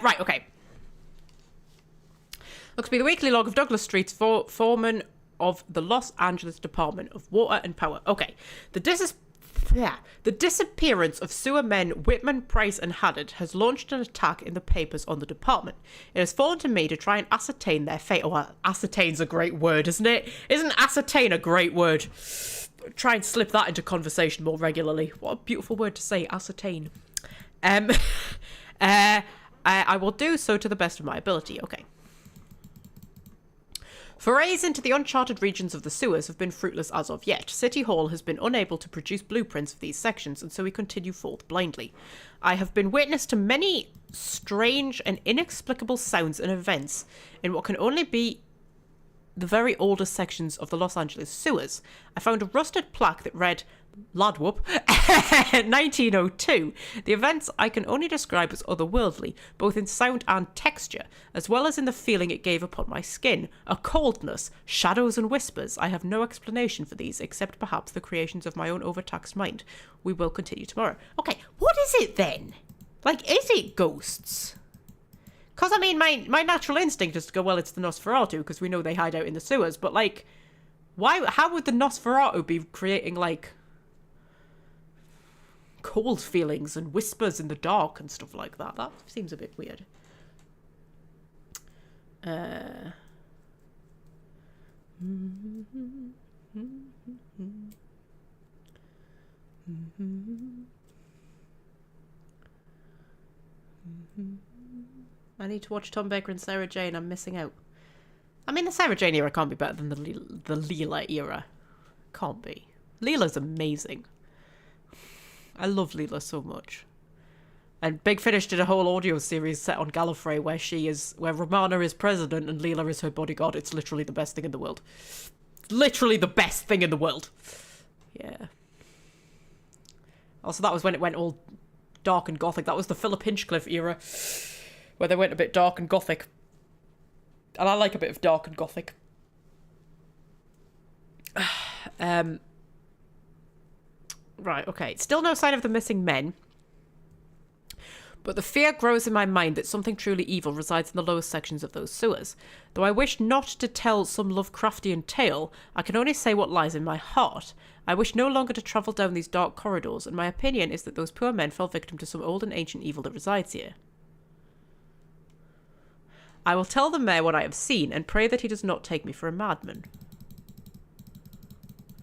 Speaker 1: Right, okay. Looks to be the weekly log of Douglas Street's foreman of the Los Angeles Department of Water and Power. Okay. The disappearance of sewer men Whitman, Price, and Haddad has launched an attack in the papers on the department. It has fallen to me to try and ascertain their fate. Oh, well, ascertain's a great word, isn't it? Isn't ascertain a great word? Try and slip that into conversation more regularly. What a beautiful word to say, ascertain. I will do so to the best of my ability. Okay. Forays into the uncharted regions of the sewers have been fruitless as of yet. City Hall has been unable to produce blueprints of these sections, and so we continue forth blindly. I have been witness to many strange and inexplicable sounds and events in what can only be the very oldest sections of the Los Angeles sewers. I found a rusted plaque that read, Ladwhoop, 1902. The events I can only describe as otherworldly, both in sound and texture, as well as in the feeling it gave upon my skin. A coldness, shadows and whispers. I have no explanation for these, except perhaps the creations of my own overtaxed mind. We will continue tomorrow. Okay, what is it then? Like, is it ghosts? Because, I mean, my natural instinct is to go, well, it's the Nosferatu, because we know they hide out in the sewers, but, like, how would the Nosferatu be creating, like, cold feelings and whispers in the dark and stuff like that? That seems a bit weird. I need to watch Tom Baker and Sarah Jane. I'm missing out. I mean, the Sarah Jane era can't be better than the Leela era. Can't be. Leela's amazing. I love Leela so much. And Big Finish did a whole audio series set on Gallifrey where Romana is president and Leela is her bodyguard. It's literally the best thing in the world. Literally the best thing in the world. Yeah. Also, that was when it went all dark and gothic. That was the Philip Hinchcliffe era, where they went a bit dark and gothic. And I like a bit of dark and gothic. Right, okay. Still no sign of the missing men. But the fear grows in my mind that something truly evil resides in the lowest sections of those sewers. Though I wish not to tell some Lovecraftian tale, I can only say what lies in my heart. I wish no longer to travel down these dark corridors, and my opinion is that those poor men fell victim to some old and ancient evil that resides here. I will tell the mayor what I have seen, and pray that he does not take me for a madman.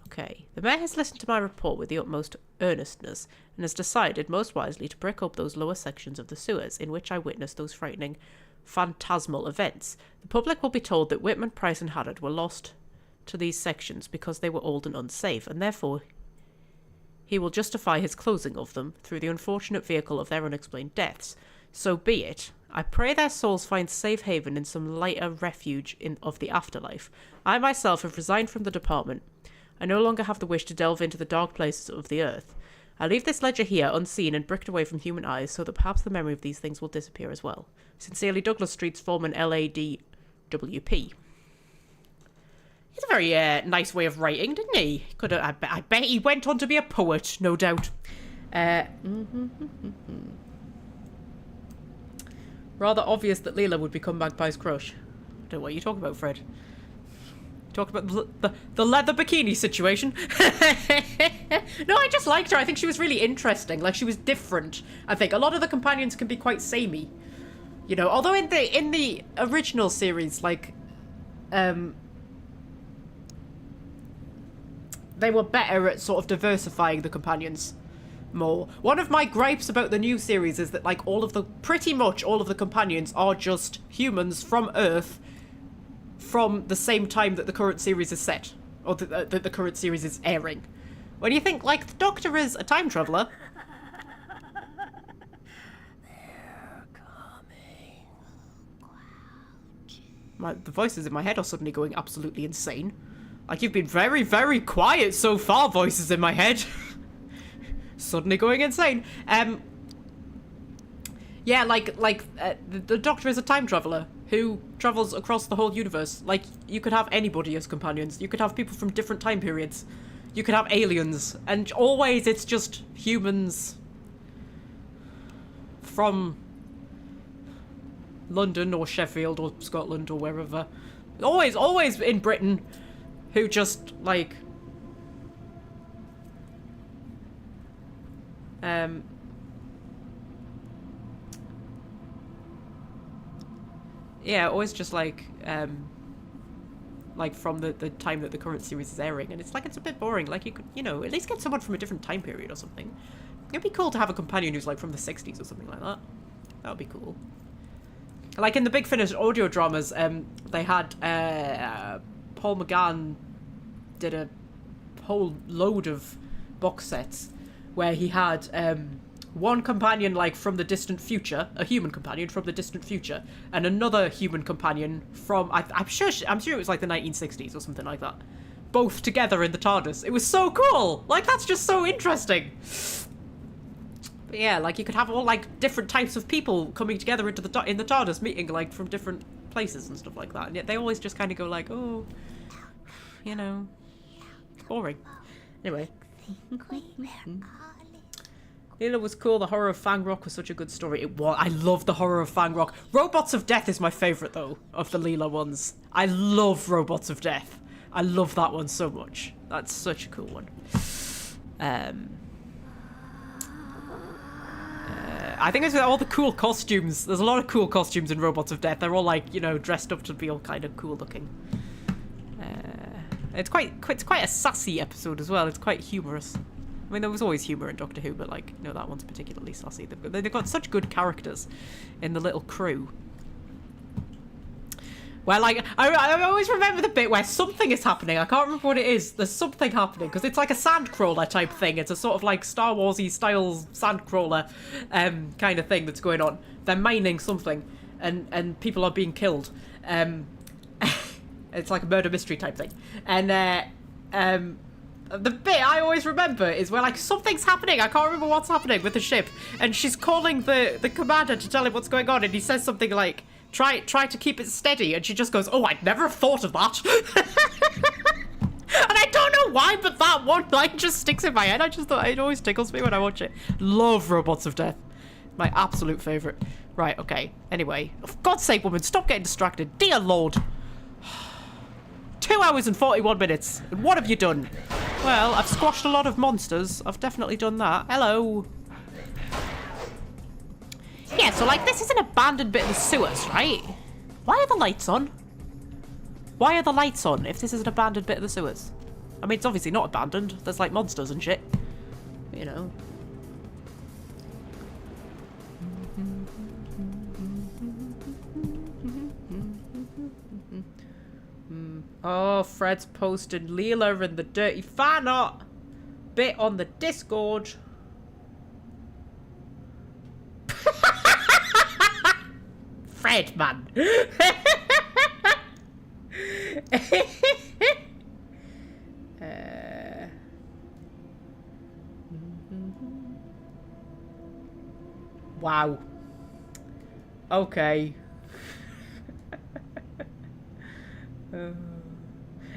Speaker 1: Okay. The mayor has listened to my report with the utmost earnestness, and has decided, most wisely, to brick up those lower sections of the sewers in which I witnessed those frightening phantasmal events. The public will be told that Whitman, Price and Haddard were lost to these sections because they were old and unsafe, and therefore he will justify his closing of them through the unfortunate vehicle of their unexplained deaths. So be it. I pray their souls find safe haven in some lighter refuge of the afterlife. I myself have resigned from the department. I no longer have the wish to delve into the dark places of the earth. I leave this ledger here unseen and bricked away from human eyes so that perhaps the memory of these things will disappear as well. Sincerely, Douglas Street's foreman, LADWP. He's a very nice way of writing, didn't he? I bet he went on to be a poet, no doubt. Rather obvious that Leela would become Magpie's crush. I don't know what you're talking about, Fred. Talk about the leather bikini situation. No, I just liked her. I think she was really interesting. Like, she was different. I think a lot of the companions can be quite samey, you know. Although in the original series, like, they were better at sort of diversifying the companions more. One of my gripes about the new series is that, like, pretty much all of the companions are just humans from Earth, from the same time that the current series is set, or that the current series is airing. When you think, like, the Doctor is a time traveller.
Speaker 3: They're coming.
Speaker 1: The voices in my head are suddenly going absolutely insane. Like, you've been very, very quiet so far, voices in my head. Suddenly going insane. Yeah, the Doctor is a time traveller who travels across the whole universe. Like, you could have anybody as companions. You could have people from different time periods. You could have aliens. And always it's just humans from London or Sheffield or Scotland or wherever. Always in Britain, who just, like... yeah, always just like from the time that the current series is airing, and it's like, it's a bit boring. Like, you could, you know, at least get someone from a different time period or something. It'd be cool to have a companion who's like from the 60s or something like that. That would be cool. Like in the Big Finish audio dramas, they had Paul McGann did a whole load of box sets where he had one companion, like, from the distant future, a human companion from the distant future, and another human companion from, I'm sure it was like the 1960s or something like that. Both together in the TARDIS. It was so cool! Like, that's just so interesting! But yeah, like, you could have all, like, different types of people coming together in the TARDIS, meeting, like, from different places and stuff like that, and yet they always just kind of go like, oh, you know, boring. Anyway. Leela was cool. The Horror of Fang Rock was such a good story. It was. I love the Horror of Fang Rock. Robots of Death is my favourite, though, of the Leela ones. I love Robots of Death. I love that one so much. That's such a cool one. I think it's all the cool costumes. There's a lot of cool costumes in Robots of Death. They're all, like, you know, dressed up to be all kind of cool looking. It's quite a sassy episode as well. It's quite humorous. I mean, there was always humour in Doctor Who, but, like, you know, that one's particularly sassy. They've got such good characters in the little crew. Where, like, I always remember the bit where something is happening. I can't remember what it is. There's something happening, because it's like a sandcrawler type thing. It's a sort of, like, Star Wars-y style sandcrawler kind of thing that's going on. They're mining something, and people are being killed. It's like a murder mystery type thing. And the bit I always remember is where, like, something's happening. I can't remember what's happening with the ship. And she's calling the commander to tell him what's going on, and he says something like, Try to keep it steady, and she just goes, oh, I'd never have thought of that. And I don't know why, but that one line just sticks in my head. I just thought it always tickles me when I watch it. Love Robots of Death. My absolute favourite. Right, okay. Anyway, for God's sake, woman, stop getting distracted. Dear Lord. 2 hours and 41 minutes. And what have you done? Well, I've squashed a lot of monsters. I've definitely done that. Hello. Yeah, so, like, this is an abandoned bit of the sewers, right? Why are the lights on? Why are the lights on if this is an abandoned bit of the sewers? I mean, it's obviously not abandoned. There's, like, monsters and shit. You know. Oh, Fred's posted Leela and the dirty fan art bit on the Discord. Fred, man. Wow. Okay.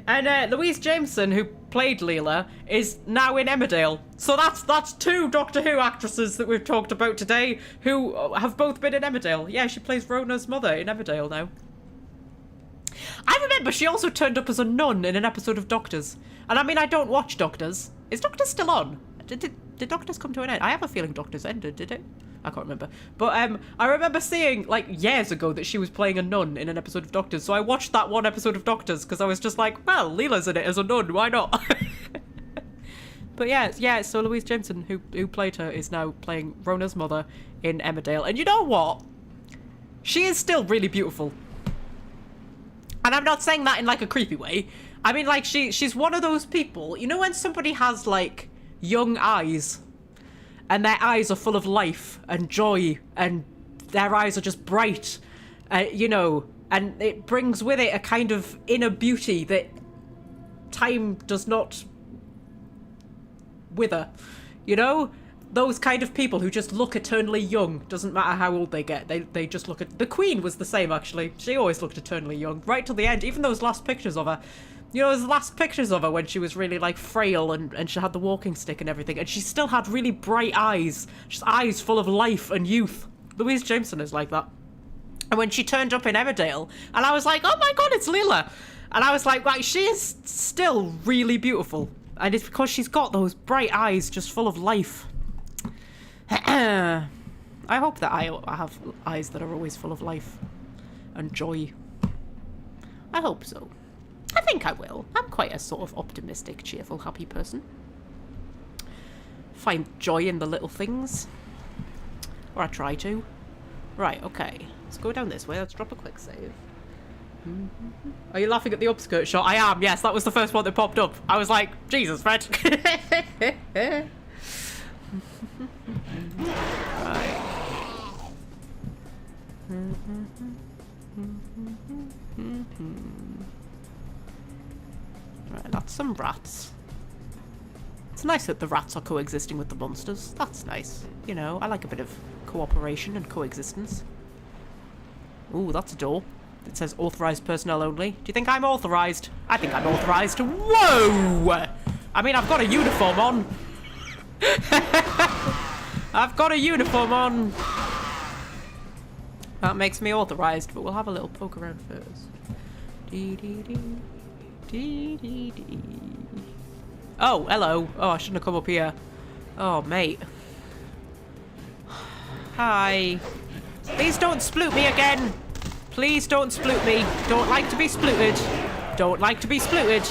Speaker 1: And Louise Jameson, who played Leela, is now in Emmerdale. So that's 2 Doctor Who actresses that we've talked about today who have both been in Emmerdale. Yeah, she plays Rona's mother in Emmerdale now. I remember she also turned up as a nun in an episode of Doctors. And I mean, I don't watch Doctors. Is Doctors still on? Did Doctors come to an end? I have a feeling Doctors ended, did it? I can't remember. But I remember seeing, like, years ago that she was playing a nun in an episode of Doctors. So I watched that one episode of Doctors because I was just like, well, Leela's in it as a nun. Why not? But yeah, so Louise Jameson, who played her, is now playing Rona's mother in Emmerdale. And you know what? She is still really beautiful. And I'm not saying that in, like, a creepy way. I mean, like, she's one of those people, you know when somebody has, like, young eyes and their eyes are full of life and joy and their eyes are just bright, you know, and it brings with it a kind of inner beauty that time does not wither, you know? Those kind of people who just look eternally young, doesn't matter how old they get. They just look at... The Queen was the same, actually. She always looked eternally young, right till the end. Even those last pictures of her. You know, those last pictures of her when she was really, like, frail and she had the walking stick and everything. And she still had really bright eyes. Just eyes full of life and youth. Louise Jameson is like that. And when she turned up in Emmerdale, and I was like, oh my god, it's Leela. And I was like, right, she is still really beautiful. And it's because she's got those bright eyes just full of life. I hope that I have eyes that are always full of life and joy. I hope so. I think I will. I'm quite a sort of optimistic, cheerful, happy person. Find joy in the little things. Or I try to. Right, okay. Let's go down this way. Let's drop a quick save. Are you laughing at the upskirt shot? I am, yes. That was the first one that popped up. I was like, Jesus, Fred. Right. Right, that's some rats. It's nice that the rats are coexisting with the monsters. That's nice. You know, I like a bit of cooperation and coexistence. Ooh, that's a door. It says authorized personnel only. Do you think I'm authorized? I think I'm authorized. Whoa! I mean, I've got a uniform on. I've got a uniform on. That makes me authorized, but we'll have a little poke around first. Oh, hello. Oh, I shouldn't have come up here. Oh, mate. Hi. Please don't sploot me again. Please don't sploot me. Don't like to be splooted. Don't like to be splooted.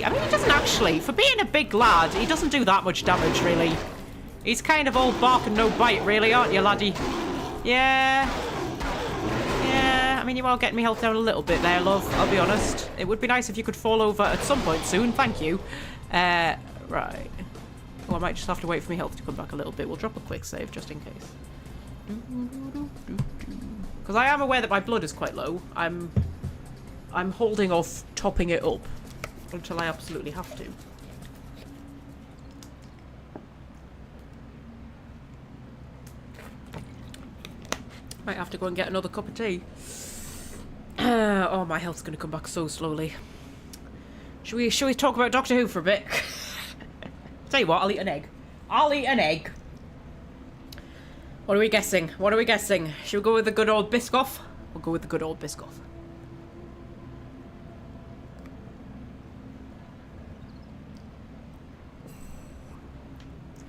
Speaker 1: I mean, he doesn't actually. For being a big lad, he doesn't do that much damage, really. He's kind of all bark and no bite, really, aren't you, laddie? Yeah. mean, you are getting me health down a little bit there, love. I'll be honest. It would be nice if you could fall over at some point soon. Thank you. Right. Well, I might just have to wait for my health to come back a little bit. We'll drop a quick save just in case. Because I am aware that my blood is quite low. I'm holding off topping it up until I absolutely have to. Might have to go and get another cup of tea. Oh, my health's going to come back so slowly. Should we talk about Doctor Who for a bit? Tell you what, I'll eat an egg. I'll eat an egg. What are we guessing? What are we guessing? Should we go with the good old Biscoff? We'll go with the good old Biscoff.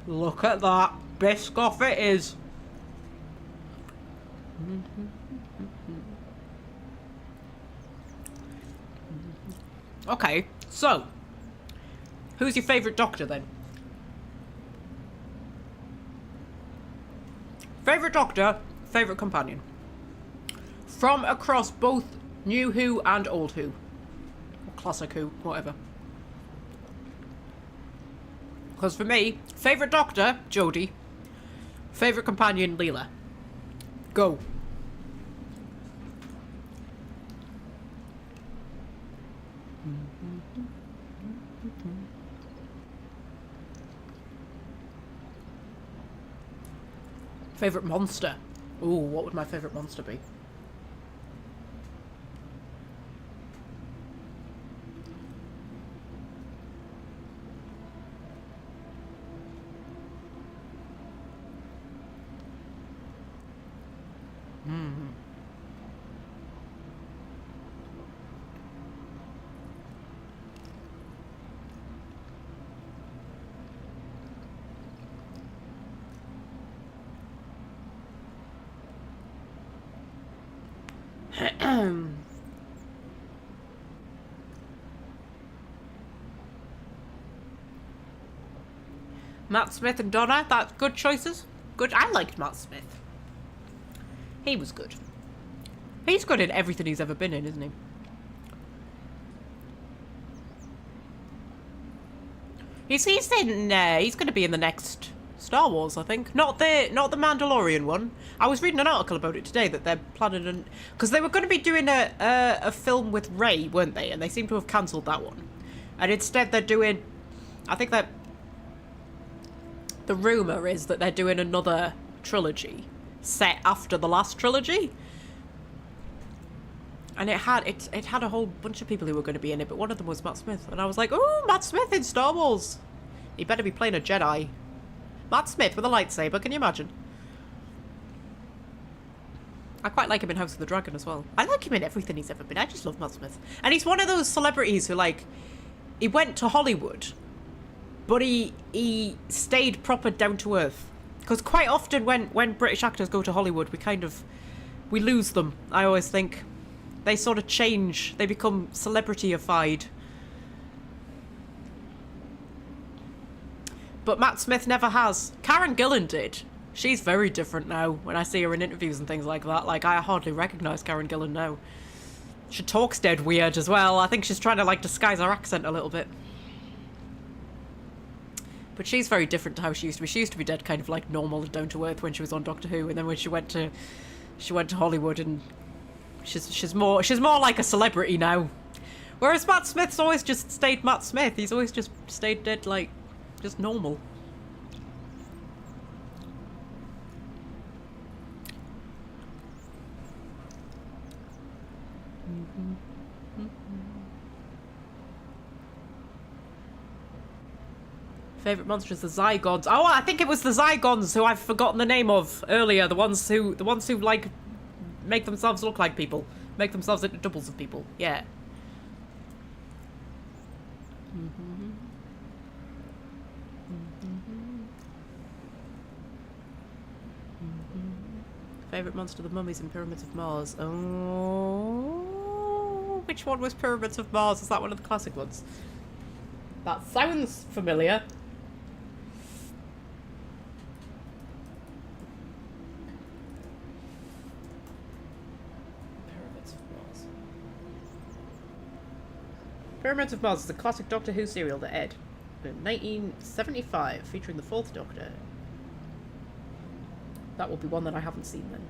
Speaker 1: Look at that. Biscoff it is. Okay, so who's your favourite Doctor then? Favourite Doctor, favourite companion. From across both New Who and Old Who. Or Classic Who, whatever. Because for me, favourite Doctor, Jodie. Favourite companion, Leela. Go. Favourite monster? Ooh, what would my favourite monster be? Matt Smith and Donna, that's good choices. Good. I liked Matt Smith. He was good. He's good in everything he's ever been in, isn't he? He's going to be in the next Star Wars, I think. Not the Mandalorian one. I was reading an article about it today that they're planning because they were going to be doing a film with Rey, weren't they? And they seem to have cancelled that one. And instead they're doing, I think that the rumour is that they're doing another trilogy set after the last trilogy. And it had a whole bunch of people who were going to be in it, but one of them was Matt Smith. And I was like, oh, Matt Smith in Star Wars. He better be playing a Jedi. Matt Smith with a lightsaber, can you imagine? I quite like him in House of the Dragon as well. I like him in everything he's ever been. I just love Matt Smith. And he's one of those celebrities who, like, he went to Hollywood, but he stayed proper down to earth. Because quite often when British actors go to Hollywood, we lose them, I always think. They sort of change. They become celebrity-ified. But Matt Smith never has. Karen Gillan did. She's very different now when I see her in interviews and things like that. Like, I hardly recognise Karen Gillan now. She talks dead weird as well. I think she's trying to, like, disguise her accent a little bit. But she's very different to how she used to be. She used to be dead kind of, like, normal and down to earth when she was on Doctor Who. And then when she went to Hollywood, and she's more like a celebrity now. Whereas Matt Smith's always just stayed Matt Smith. He's always just stayed dead, like, just normal. Favourite monster is the Zygons. Oh, I think it was the Zygons who I've forgotten the name of earlier. The ones who like make themselves look like people, make themselves into doubles of people. Yeah. Favourite monster, the mummies and Pyramids of Mars. Oh, which one was Pyramids of Mars? Is that one of the classic ones? That sounds familiar. Pyramids Pyramids of Mars is a classic Doctor Who serial that aired in 1975, featuring the Fourth Doctor. That will be one that I haven't seen then.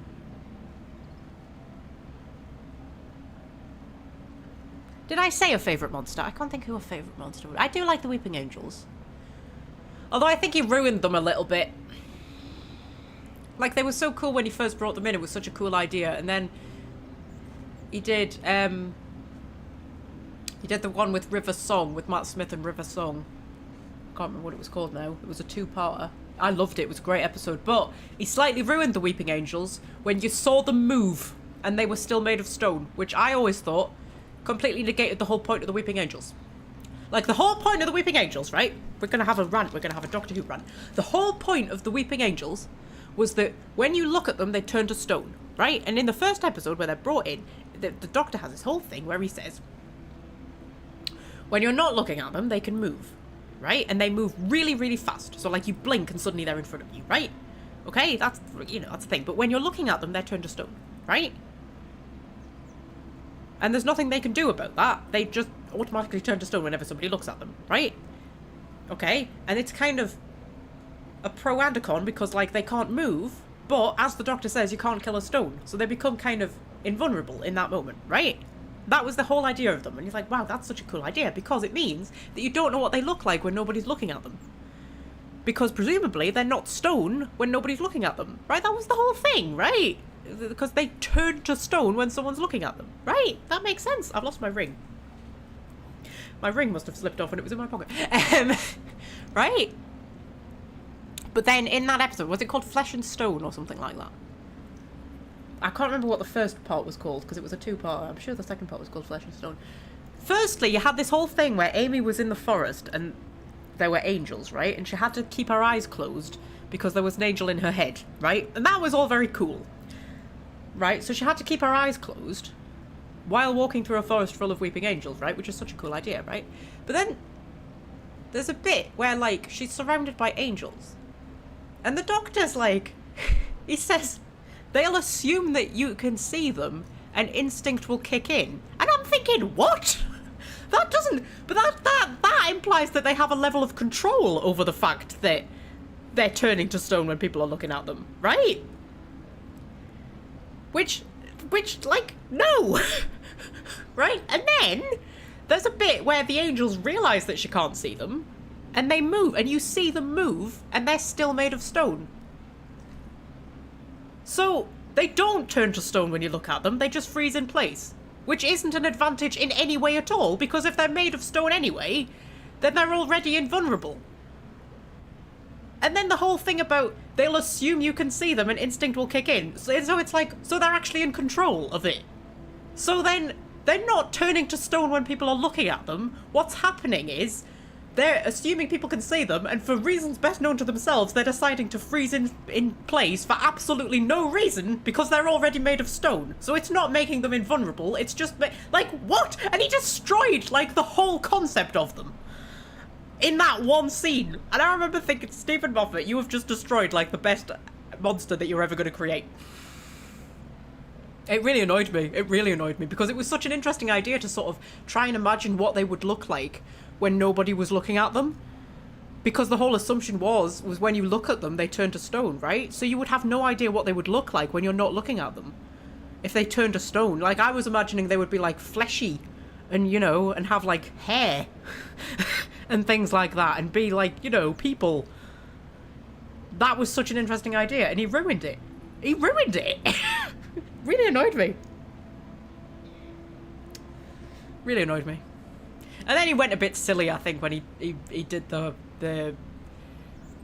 Speaker 1: Did I say a favourite monster? I can't think who a favourite monster would. I do like the Weeping Angels. Although I think he ruined them a little bit. Like, they were so cool when he first brought them in. It was such a cool idea. And then he did the one with River Song, with Matt Smith and River Song. I can't remember what it was called now. It was a two-parter. I loved it. It was a great episode. But he slightly ruined the Weeping Angels when you saw them move and they were still made of stone, which I always thought completely negated the whole point of the Weeping Angels. Like, the whole point of the Weeping Angels, right? We're going to have a rant. We're going to have a Doctor Who rant. The whole point of the Weeping Angels was that when you look at them, they turn to stone, right? And in the first episode where they're brought in, the Doctor has this whole thing where he says, when you're not looking at them, they can move, right? And they move really, really fast. So, like, you blink and suddenly they're in front of you, right? Okay, that's, you know, that's the thing. But when you're looking at them, they're turned to stone, right? And there's nothing they can do about that. They just automatically turn to stone whenever somebody looks at them, right? Okay, and it's kind of a pro and a con because, like, they can't move, but as the Doctor says, you can't kill a stone. So they become kind of invulnerable in that moment, right? That was the whole idea of them. And he's like, wow, that's such a cool idea because it means that you don't know what they look like when nobody's looking at them. Because presumably they're not stone when nobody's looking at them, right? That was the whole thing, right? Because they turn to stone when someone's looking at them. Right, that makes sense. I've lost my ring. My ring must have slipped off and it was in my pocket. Right? But then in that episode, was it called Flesh and Stone or something like that? I can't remember what the first part was called because it was a two-part. I'm sure the second part was called Flesh and Stone. Firstly, you had this whole thing where Amy was in the forest and there were angels, right? And she had to keep her eyes closed because there was an angel in her head, right? And that was all very cool. Right, so she had to keep her eyes closed while walking through a forest full of weeping angels, right? Which is such a cool idea, right? But then there's a bit where, like, she's surrounded by angels. And the Doctor's like, he says, they'll assume that you can see them and instinct will kick in. And I'm thinking, what? That doesn't... But that implies that they have a level of control over the fact that they're turning to stone when people are looking at them, right? Which, like, no! Right? And then, there's a bit where the angels realise that she can't see them, and they move, and you see them move, and they're still made of stone. So, they don't turn to stone when you look at them, they just freeze in place. Which isn't an advantage in any way at all, because if they're made of stone anyway, then they're already invulnerable. And then the whole thing about they'll assume you can see them and instinct will kick in. So it's like, so they're actually in control of it. So then they're not turning to stone when people are looking at them. What's happening is they're assuming people can see them, and for reasons best known to themselves, they're deciding to freeze in place for absolutely no reason because they're already made of stone. So it's not making them invulnerable, it's just like, what? And he destroyed, like, the whole concept of them in that one scene. And I remember thinking, Stephen Moffat, you have just destroyed, like, the best monster that you're ever going to create. It really annoyed me. It really annoyed me because it was such an interesting idea to sort of try and imagine what they would look like when nobody was looking at them. Because the whole assumption was when you look at them, they turn to stone, right? So you would have no idea what they would look like when you're not looking at them. If they turned to stone. Like, I was imagining they would be, like, fleshy and, you know, and have, like, hair and things like that and be, like, you know, people. That was such an interesting idea, and he ruined it. He ruined it. Really annoyed me. Really annoyed me. And then he went a bit silly, I think, when he did the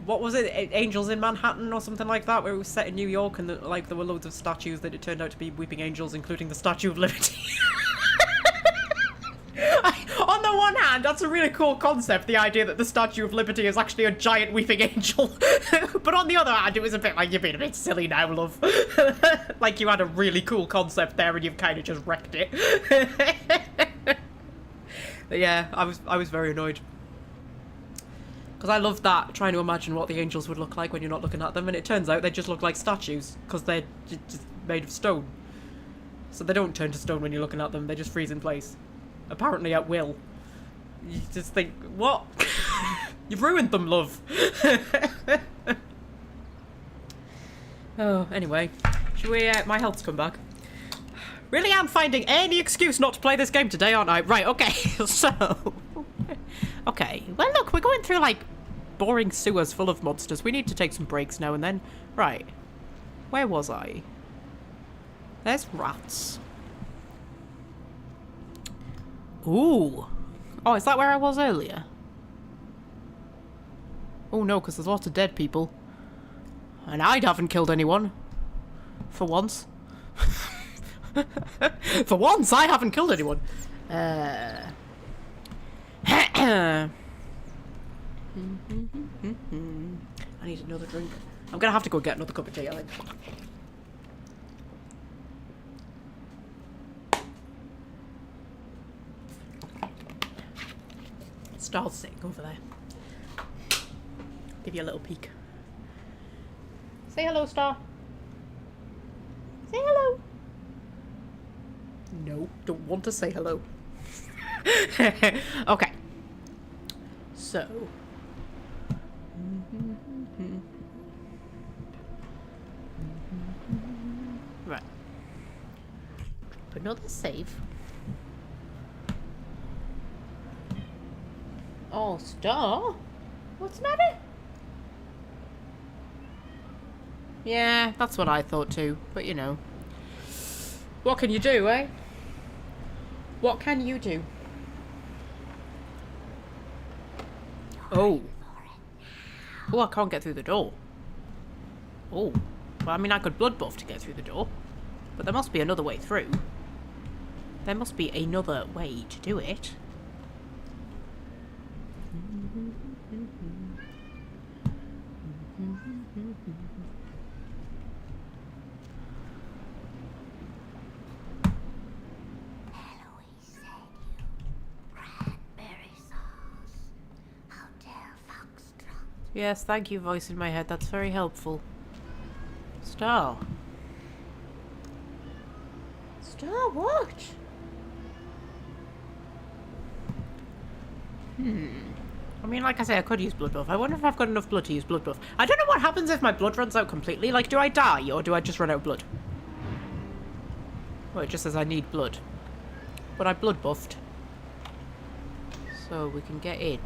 Speaker 1: what was it, Angels in Manhattan or something like that, where it was set in New York and like there were loads of statues that it turned out to be weeping angels, including the Statue of Liberty. On the one hand, that's a really cool concept, the idea that the Statue of Liberty is actually a giant weeping angel. But on the other hand, it was a bit like, you're being a bit silly now, love. Like, you had a really cool concept there and you've kind of just wrecked it. But yeah, I was very annoyed. Because I love that, trying to imagine what the angels would look like when you're not looking at them, and it turns out they just look like statues, because they're just made of stone. So they don't turn to stone when you're looking at them, they just freeze in place. Apparently at will. You just think, what? You've ruined them, love. Oh, anyway. Should we, my health's come back. Really am finding any excuse not to play this game today, aren't I? Right, okay, so... Okay, well look, we're going through, like, boring sewers full of monsters. We need to take some breaks now and then. Right. Where was I? There's rats. Ooh. Oh, is that where I was earlier? Oh no, because there's lots of dead people. And I haven't killed anyone. For once. For once, I haven't killed anyone. I need another drink. I'm gonna have to go get another cup of tea, I think. Star's sitting over there. Give you a little peek. Say hello, Star. Say hello. No, don't want to say hello. Okay. So. Right. Drop another save. Oh, Star? What's the matter? Yeah, that's what I thought too, but you know. What can you do, eh? What can you do? Oh. Oh, I can't get through the door. Oh. Well, I mean, I could blood buff to get through the door. But there must be another way through. There must be another way to do it. Yes, thank you, voice in my head. That's very helpful. Star. Star, what? I mean, like I say, I could use blood buff. I wonder if I've got enough blood to use blood buff. I don't know what happens if my blood runs out completely. Like, do I die or do I just run out of blood? Well, it just says I need blood. But I blood buffed. So we can get in.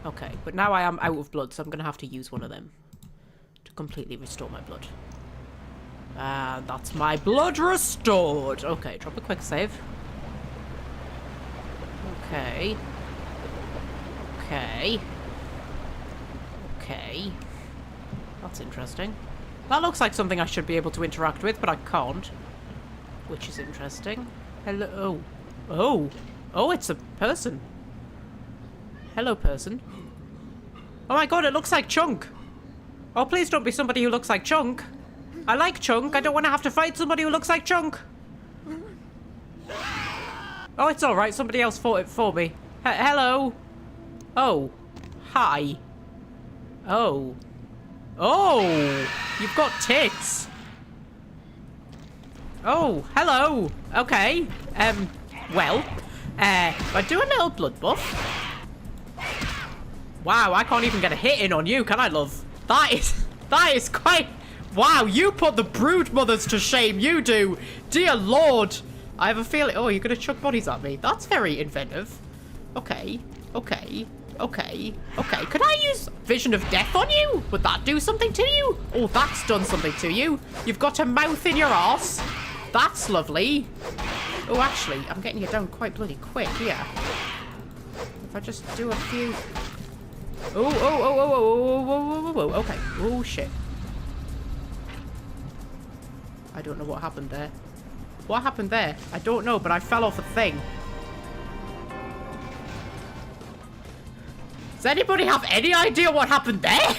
Speaker 1: Okay, but now I am out of blood, so I'm going to have to use one of them to completely restore my blood. And that's my blood restored. Okay, drop a quick save. Okay. Okay. Okay. That's interesting. That looks like something I should be able to interact with, but I can't. Which is interesting. Hello. Oh. Oh. Oh, it's a person. Hello, person. Oh my god, it looks like Chunk. Oh, please don't be somebody who looks like Chunk. I like Chunk. I don't want to have to fight somebody who looks like Chunk. Oh, it's alright. Somebody else fought it for me. Hello. Oh. Hi. Oh. Oh. You've got tits. Oh, hello. Okay. Well. I do a little blood buff. Wow, I can't even get a hit in on you, can I, love? That is quite... Wow, you put the brood mothers to shame, you do. Dear Lord. I have a feeling... Oh, you're going to chuck bodies at me. That's very inventive. Okay, okay, okay, okay. Could I use Vision of Death on you? Would that do something to you? Oh, that's done something to you. You've got a mouth in your arse. That's lovely. Oh, actually, I'm getting you down quite bloody quick here. If I just do a few... Oh, oh, oh, oh, oh, oh, oh, oh, oh, okay. Oh, shit. I don't know what happened there. What happened there? I don't know, but I fell off a thing. Does anybody have any idea what happened there?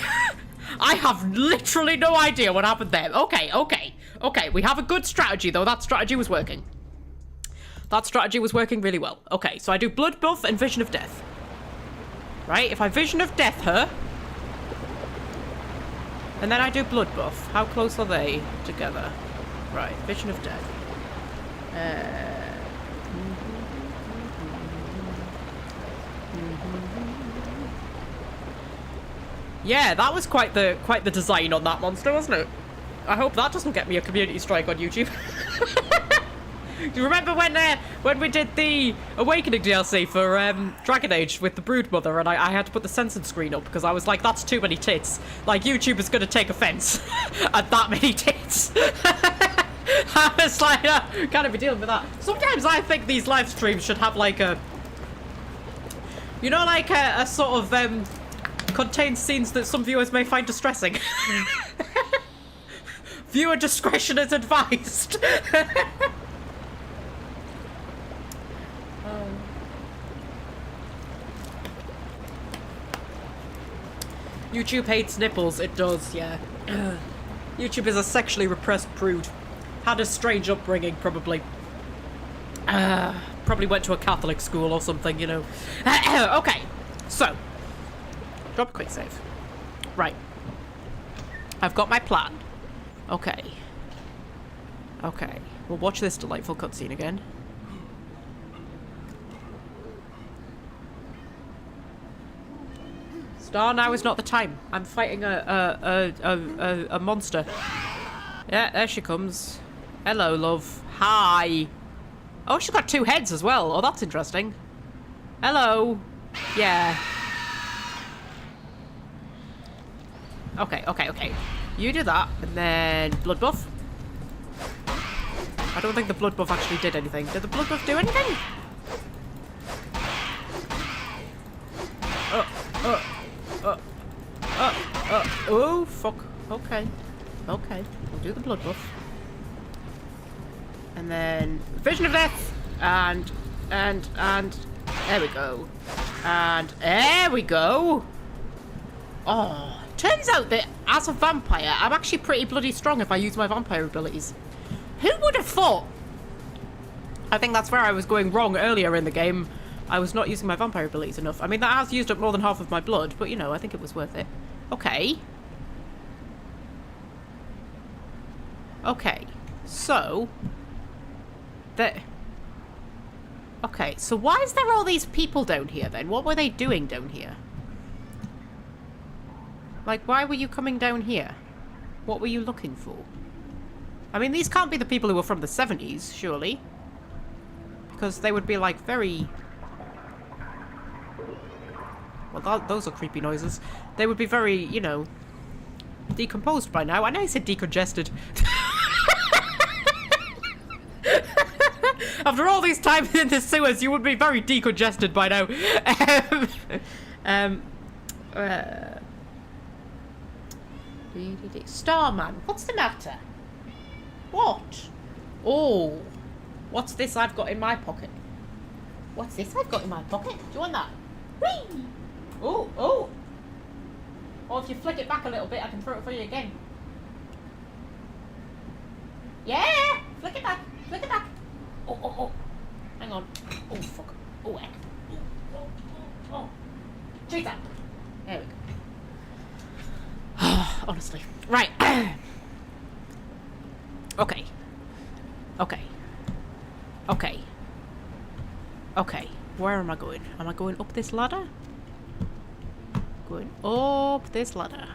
Speaker 1: I have literally no idea what happened there. Okay, okay, okay. We have a good strategy, though. That strategy was working. That strategy was working really well. Okay, so I do blood buff and Vision of Death. Right, if I Vision of Death her, and then I do blood buff. How close are they together? Right, Vision of Death. Yeah, that was quite the design on that monster, wasn't it? I hope that doesn't get me a community strike on YouTube. Do you remember when we did the Awakening DLC for Dragon Age with the Broodmother, and I had to put the censored screen up because I was like, that's too many tits. Like, YouTube is going to take offense at that many tits. I was like, can't be dealing with that. Sometimes I think these live streams should have like a, you know, like a sort of contain scenes that some viewers may find distressing. Viewer discretion is advised. YouTube hates nipples. It does, yeah. YouTube is a sexually repressed prude. Had a strange upbringing, probably. Probably went to a Catholic school or something, you know. Okay, so. Drop a quick save. Right. I've got my plan. Okay. Okay. We'll watch this delightful cutscene again. Star, now is not the time. I'm fighting a monster. Yeah, there she comes. Hello, love. Hi. Oh, she's got two heads as well. Oh, that's interesting. Hello. Yeah. Okay, okay, okay. You do that, and then blood buff. I don't think the blood buff actually did anything. Did the blood buff do anything? Oh, fuck. Okay. Okay. We'll do the blood buff. And then Vision of Death. And there we go. And there we go. Oh, turns out that as a vampire, I'm actually pretty bloody strong if I use my vampire abilities. Who would have thought? I think that's where I was going wrong earlier in the game. I was not using my vampire abilities enough. I mean, that has used up more than half of my blood, but you know, I think it was worth it. Okay. Okay. So. Okay, so why is there all these people down here then? What were they doing down here? Like, why were you coming down here? What were you looking for? I mean, these can't be the people who were from the 70s, surely. Because they would be, like, very... Well, those are creepy noises. They would be very, you know, decomposed by now. I know I said decongested. After all these times in the sewers, you would be very decongested by now. Starman, what's the matter? What? Oh, what's this I've got in my pocket? What's this I've got in my pocket? Do you want that? Whee! Oh, oh! Or if you flick it back a little bit, I can throw it for you again. Yeah! Flick it back! Flick it back! Oh, oh, oh. Hang on. Oh, fuck. Oh, heck. Oh, oh, oh, oh. Chase that. There we go. Honestly. Right. Okay. Okay. Okay. Okay. Where am I going? Am I going up this ladder? Going up this ladder.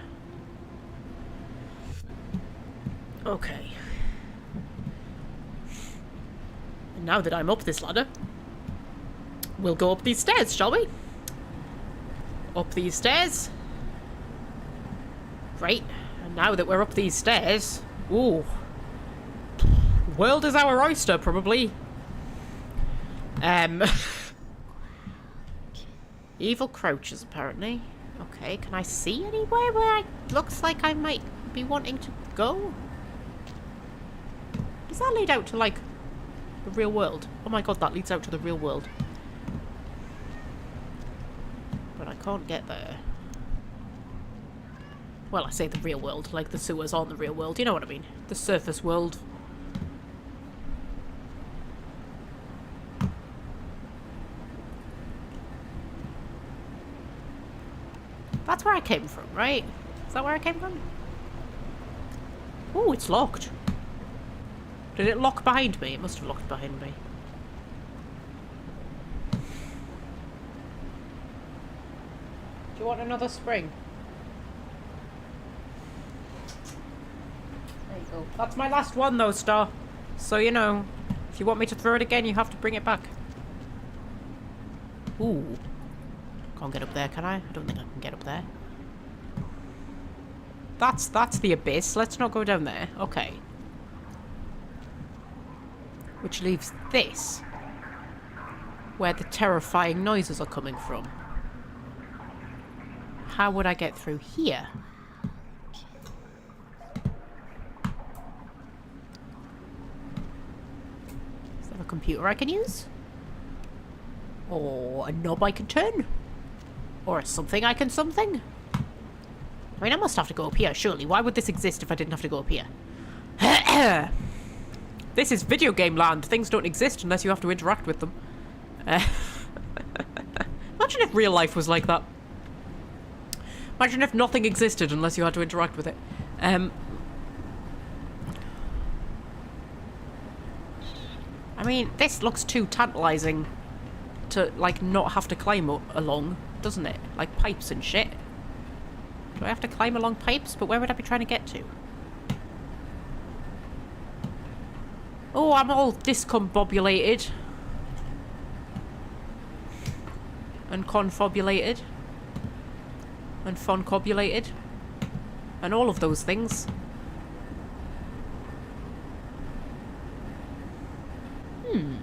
Speaker 1: Okay. And now that I'm up this ladder, we'll go up these stairs, shall we? Up these stairs. Right. And now that we're up these stairs... Ooh. World is our oyster, probably. Evil crouches, apparently. Okay, can I see anywhere where it looks like I might be wanting to go? Does that lead out to, like, the real world? Oh my god, that leads out to the real world. But I can't get there. Well, I say the real world, like the sewers on the real world. You know what I mean? The surface world. That's where I came from, right? Is that where I came from? Oh, it's locked. Did it lock behind me? It must have locked behind me. you want another spring? There you go. That's my last one though, Star. So, you know, if you want me to throw it again, you have to bring it back. Ooh. Can't get up there, can I? I don't think I can get up there. That's the abyss. Let's not go down there. Okay. Which leaves this, where the terrifying noises are coming from. How would I get through here? Is there a computer I can use? Or a knob I can turn? Or a something I can something? I mean, I must have to go up here, surely. Why would this exist if I didn't have to go up here? This is video game land. Things don't exist unless you have to interact with them. Imagine if real life was like that. Imagine if nothing existed unless you had to interact with it. I mean, this looks too tantalizing to, like, not have to climb along, doesn't it? Like pipes and shit. Do I have to climb along pipes? But where would I be trying to get to? Oh, I'm all discombobulated. And confobulated. And foncobulated. And all of those things. Hmm.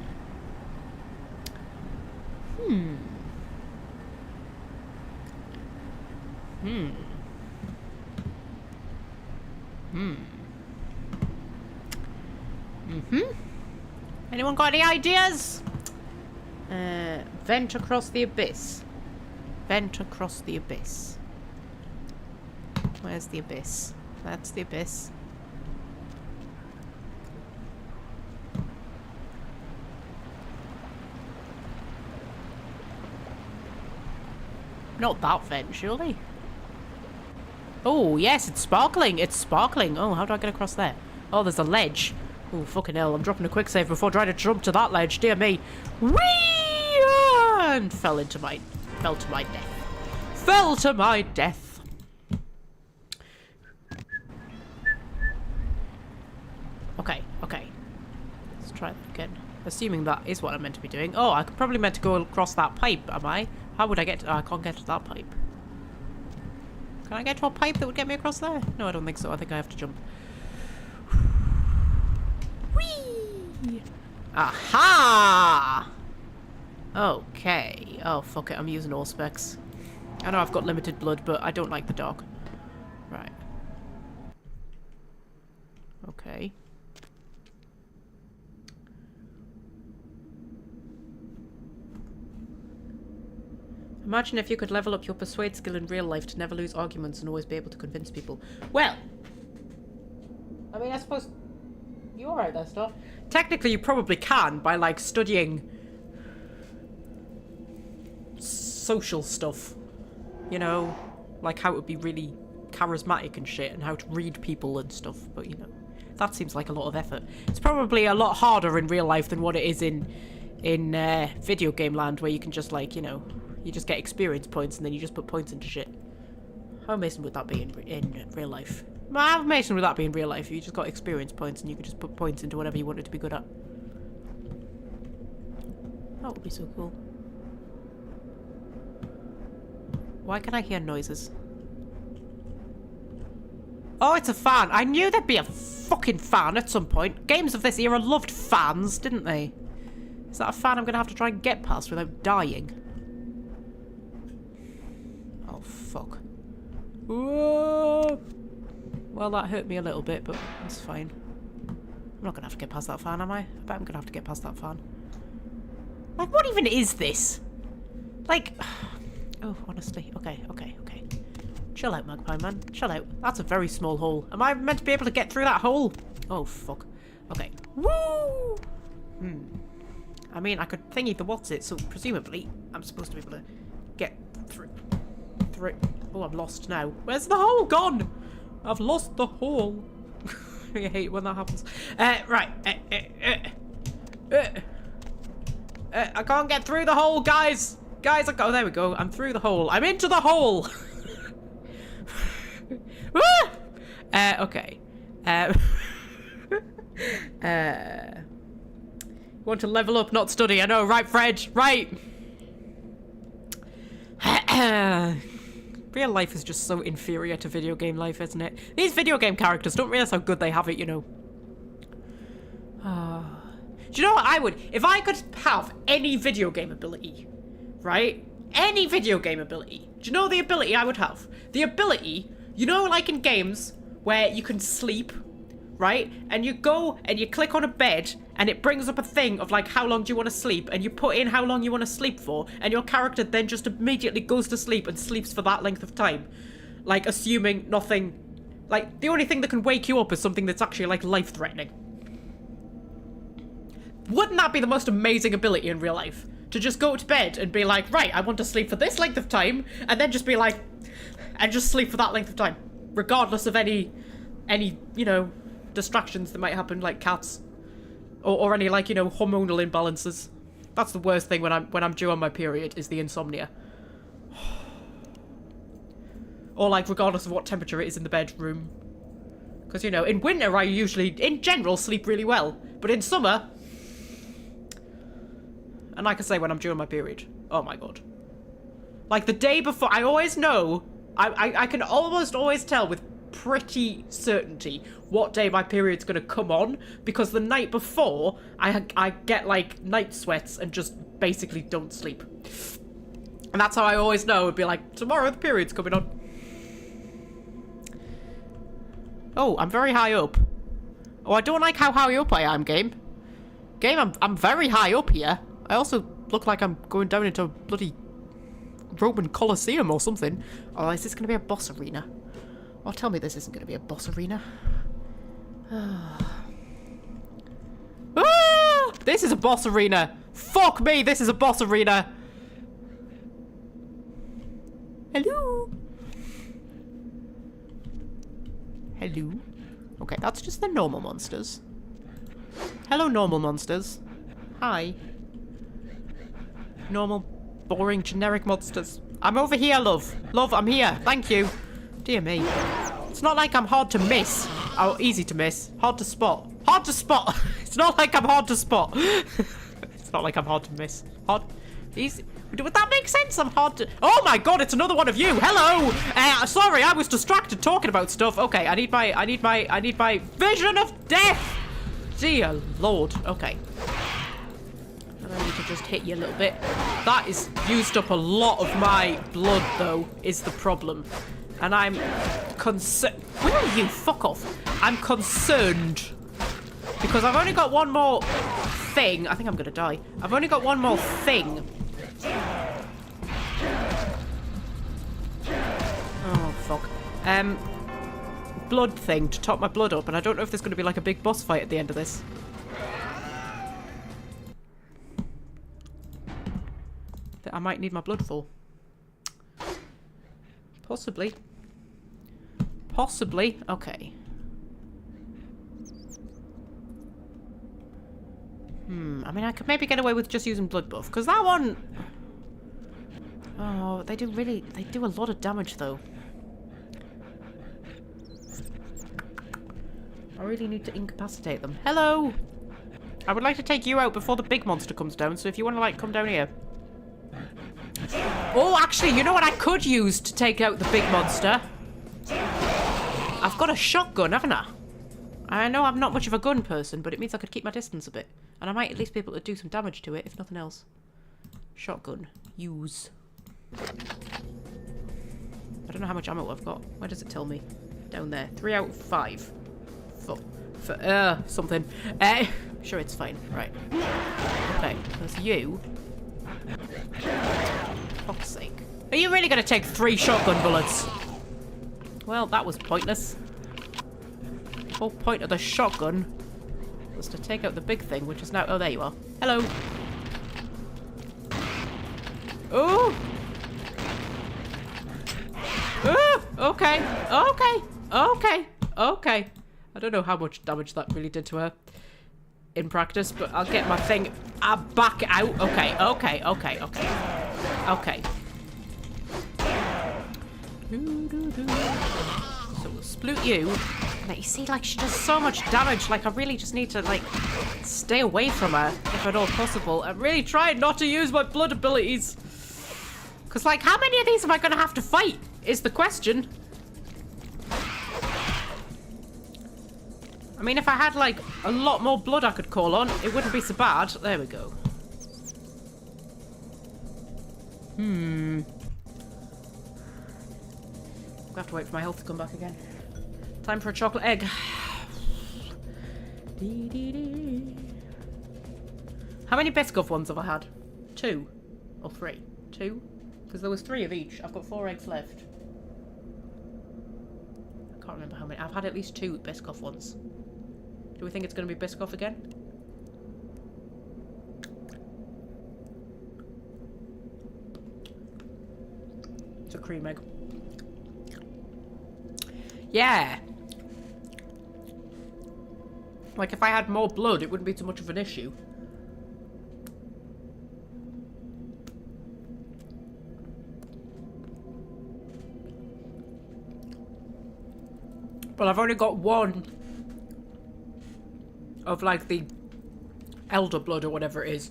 Speaker 1: Anyone got any ideas? Vent across the abyss. Vent across the abyss. Where's the abyss? That's the abyss. Not that vent, surely. Oh, yes, it's sparkling. It's sparkling. Oh, how do I get across there? Oh, there's a ledge. Oh, fucking hell. I'm dropping a quick save before trying to jump to that ledge. Dear me. Whee! And fell to my death. Fell to my death. Okay, okay. Let's try that again. Assuming that is what I'm meant to be doing. Oh, I could probably meant to go across that pipe, am I? How would I get to... I can't get to that pipe. Can I get to a pipe that would get me across there? No, I don't think so. I think I have to jump. Whee! Aha! Okay. Oh, fuck it. I'm using all specs. I know I've got limited blood, but I don't like the dark. Right. Okay. Imagine if you could level up your persuade skill in real life to never lose arguments and always be able to convince people. Well, I mean, I suppose... You alright there, Star? Technically, you probably can by, like, studying... social stuff. You know? Like how to be really charismatic and shit and how to read people and stuff. But, you know, that seems like a lot of effort. It's probably a lot harder in real life than what it is in video game land where you can just, like, you know... You just get experience points and then you just put points into shit. How amazing would that be in real life? How amazing would that be in real life? You just got experience points and you could just put points into whatever you wanted to be good at. That would be so cool. Why can I hear noises? Oh, it's a fan. I knew there'd be a fucking fan at some point. Games of this era loved fans, didn't they? Is that a fan I'm going to have to try and get past without dying? Oh, fuck. Whoa. Well, that hurt me a little bit, but that's fine. I'm not going to have to get past that fan, am I? I bet I'm going to have to get past that fan. Like, what even is this? Like... Oh, honestly. Okay, okay, okay. Chill out, Magpie, man. Chill out. That's a very small hole. Am I meant to be able to get through that hole? Oh, fuck. Okay. Woo! I mean, I could thingy the what's it, so presumably I'm supposed to be able to get through. Oh, I'm lost now. Where's the hole gone? I've lost the hole. I hate when that happens. Right. I can't get through the hole, guys. Guys, oh, there we go. I'm through the hole. I'm into the hole! Okay. Want to level up, not study. I know, right, Fred? Right! Real life is just so inferior to video game life, isn't it? These video game characters don't realize how good they have it, you know. Do you know what I would... If I could have any video game ability, right? Any video game ability. Do you know the ability I would have? The ability, you know, like in games where you can sleep, right? And you go and you click on a bed and it brings up a thing of like how long do you want to sleep, and you put in how long you want to sleep for, and your character then just immediately goes to sleep and sleeps for that length of time. Like assuming nothing, like the only thing that can wake you up is something that's actually like life-threatening. Wouldn't that be the most amazing ability in real life? To just go to bed and be like, right, I want to sleep for this length of time, and then just be like, and just sleep for that length of time. Regardless of any, you know, distractions that might happen, like cats. Or any, like, you know, hormonal imbalances. That's the worst thing when I'm due on my period, is the insomnia. Or, like, regardless of what temperature it is in the bedroom. Because, you know, in winter I usually, in general, sleep really well. But in summer... And like I say, when I'm due on my period. Oh my god. Like, the day before, I always know... I can almost always tell with pretty certainty what day my period's gonna come on, because the night before I get like night sweats and just basically don't sleep, and that's how I always know. It'd be like, tomorrow the period's coming on. Oh, I'm very high up. Oh, I don't like how high up I am, game. I'm very high up here. I also look like I'm going down into a bloody Roman Colosseum or something. Oh, is this gonna be a boss arena? Oh, tell me this isn't going to be a boss arena. Ah, this is a boss arena. Fuck me, this is a boss arena. Hello. Hello. Okay, that's just the normal monsters. Hello, normal monsters. Hi. Normal, boring, generic monsters. I'm over here, love. Love, I'm here. Thank you. Dear me. It's not like I'm hard to miss. Oh, easy to miss. Hard to spot. Hard to spot. It's not like I'm hard to spot. It's not like I'm hard to miss. Hard. Easy. Would that make sense? I'm hard to... Oh my god, it's another one of you. Hello. Sorry, I was distracted talking about stuff. Okay, I need my vision of death. Dear lord. Okay. And I need to just hit you a little bit. That is used up a lot of my blood, though, is the problem. And I'm concerned. Where are you? Fuck off. I'm concerned. Because I've only got one more thing. I think I'm gonna die. I've only got one more thing. Oh, fuck. Blood thing to top my blood up. And I don't know if there's gonna be like a big boss fight at the end of this. That I might need my blood for. Possibly. Possibly. Okay. I mean, I could maybe get away with just using blood buff, because that one... Oh, they do a lot of damage, though. I really need to incapacitate them. Hello! I would like to take you out before the big monster comes down, so if you want to, like, come down here. Oh, actually, you know what I could use to take out the big monster? I've got a shotgun, haven't I? I know I'm not much of a gun person, but it means I could keep my distance a bit. And I might at least be able to do some damage to it, if nothing else. Shotgun. Use. I don't know how much ammo I've got. Where does it tell me? Down there. 3 out of 5. Something. Sure, it's fine. Right. Okay, that's you. For fuck's sake. Are you really going to take 3 shotgun bullets? Well, that was pointless. The whole point of the shotgun was to take out the big thing, which is now... Oh, there you are. Hello. Oh! Oh! Okay. Okay. Okay. Okay. I don't know how much damage that really did to her in practice, but I'll get my thing back out. Okay. Okay. Okay. Okay. Okay. So we'll sploot you. Now, you see, like, she does so much damage. Like, I really just need to, like, stay away from her, if at all possible. I'm really trying not to use my blood abilities. Because, like, how many of these am I going to have to fight, is the question. I mean, if I had, like, a lot more blood I could call on, it wouldn't be so bad. There we go. I'll have to wait for my health to come back again. Time for a chocolate egg. How many Biscoff ones have I had? 2 or 3? 2? Because there was 3 of each. I've got 4 eggs left. I can't remember how many. I've had at least 2 Biscoff ones. Do we think it's going to be Biscoff again? It's a cream egg. Yeah. Like, if I had more blood, it wouldn't be too much of an issue. But I've only got 1 of, like, the elder blood or whatever it is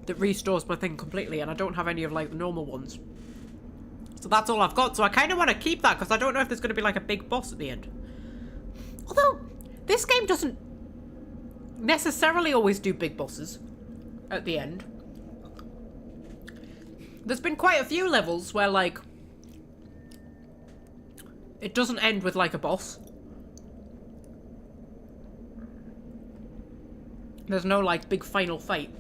Speaker 1: that restores my thing completely, and I don't have any of, like, the normal ones. So that's all I've got, so I kind of want to keep that, because I don't know if there's going to be, like, a big boss at the end. Although, this game doesn't necessarily always do big bosses at the end. There's been quite a few levels where, like, it doesn't end with, like, a boss. There's no, like, big final fight.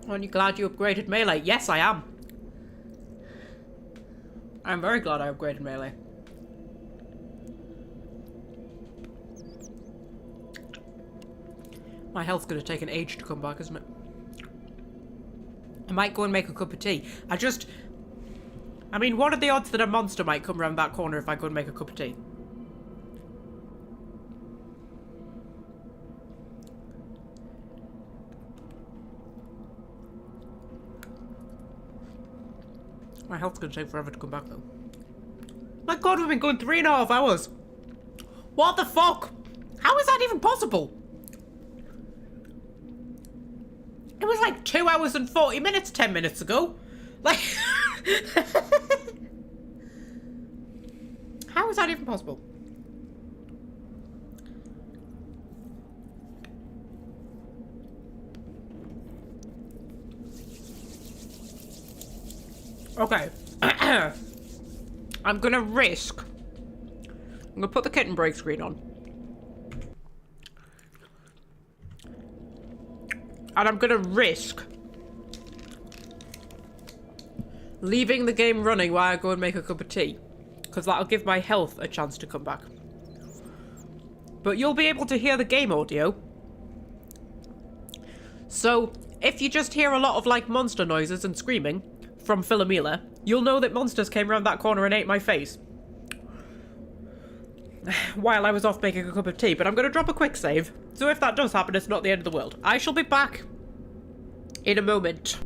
Speaker 1: Aren't you glad you upgraded melee? Yes, I am. I'm very glad I upgraded melee. My health's gonna take an age to come back, isn't it? I might go and make a cup of tea. I mean, what are the odds that a monster might come around that corner if I go and make a cup of tea? My health's gonna take forever to come back, though. My god, we've been going 3.5 hours! What the fuck? How is that even possible? It was like 2 hours and 40 minutes 10 minutes ago. Like... How is that even possible? Okay. I'm gonna risk. I'm gonna put the kitten break screen on. And I'm gonna risk leaving the game running while I go and make a cup of tea. Because that'll give my health a chance to come back. But you'll be able to hear the game audio. So, if you just hear a lot of, like, monster noises and screaming from Philomela, you'll know that monsters came around that corner and ate my face. While I was off making a cup of tea, but I'm going to drop a quick save. So if that does happen, it's not the end of the world. I shall be back in a moment.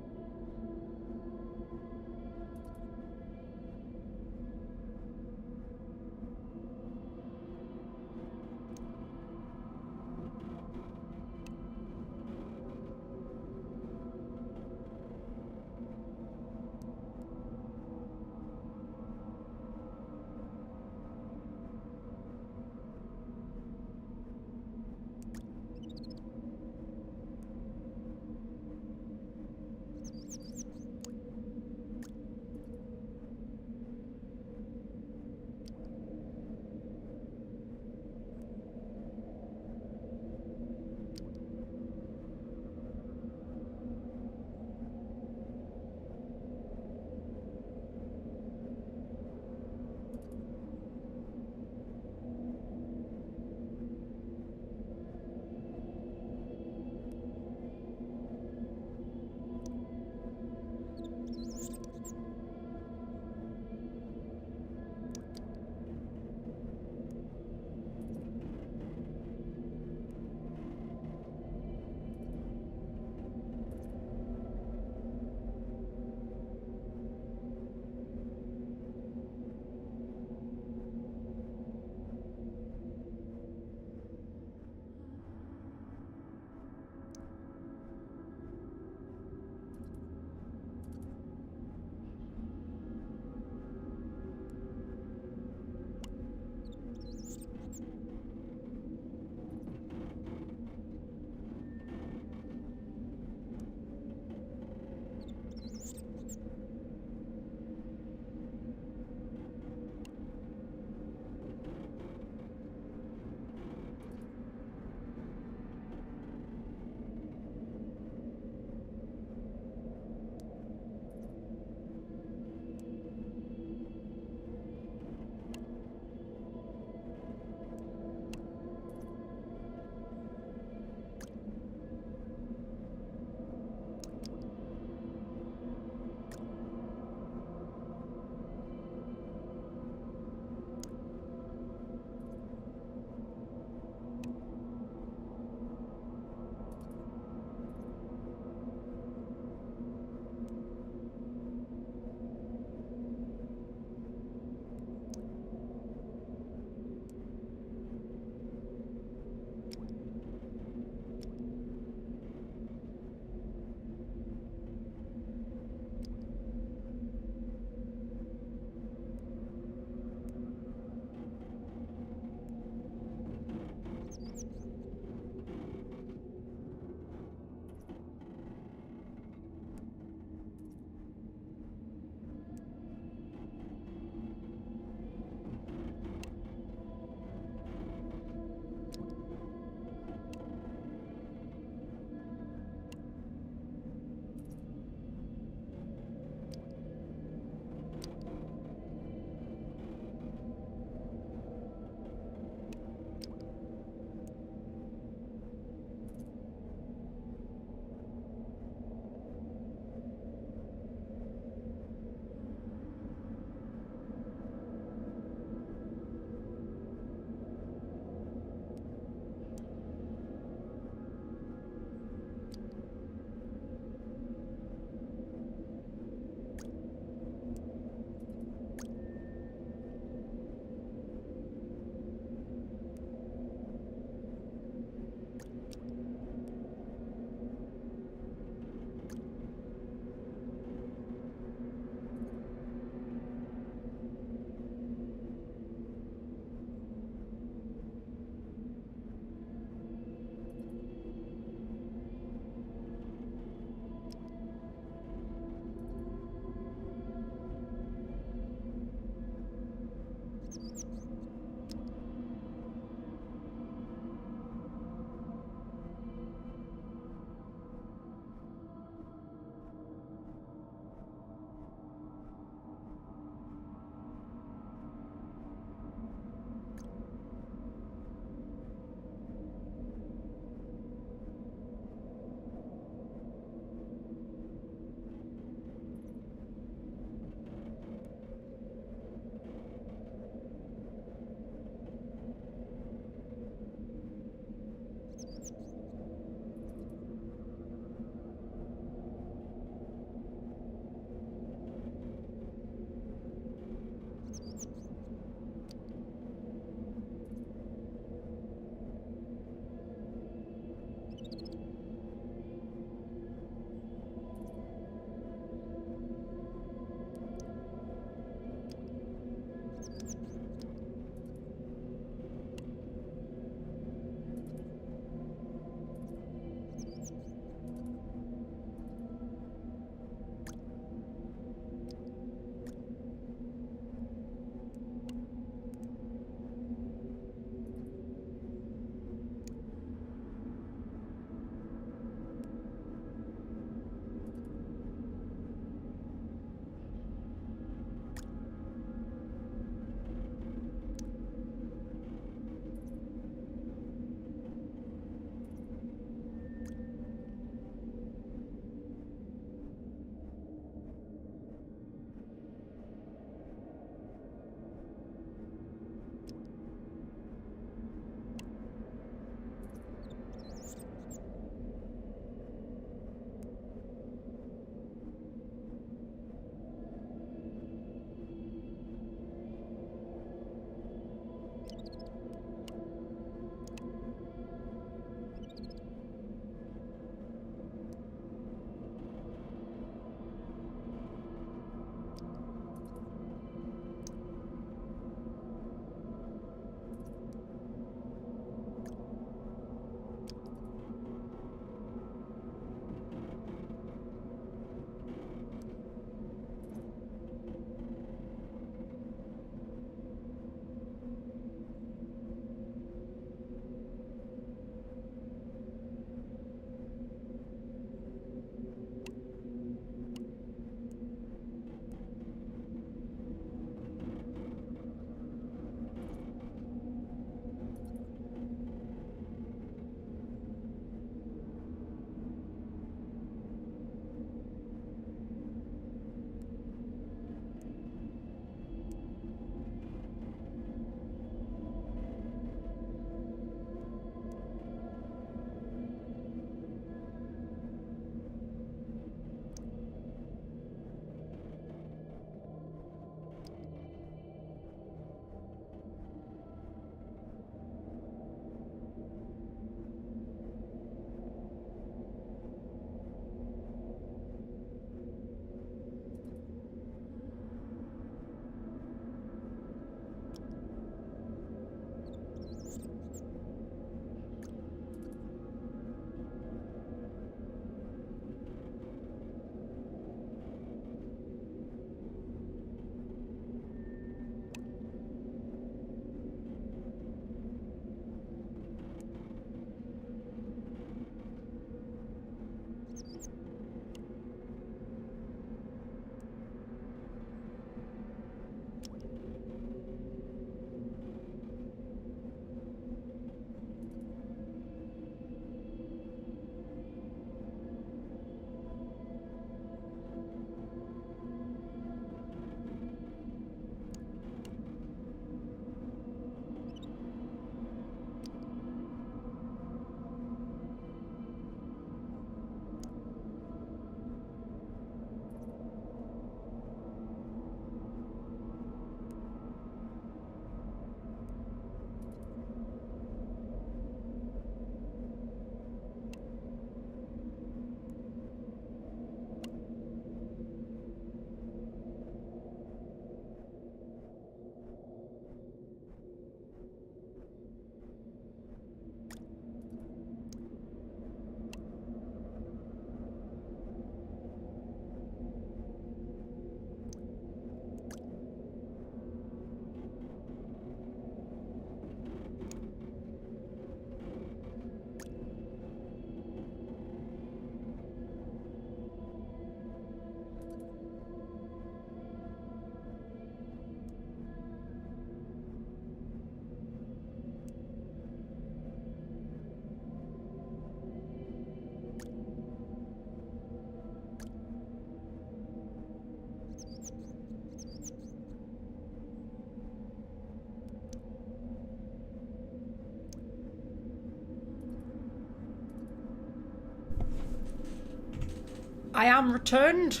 Speaker 1: I am returned.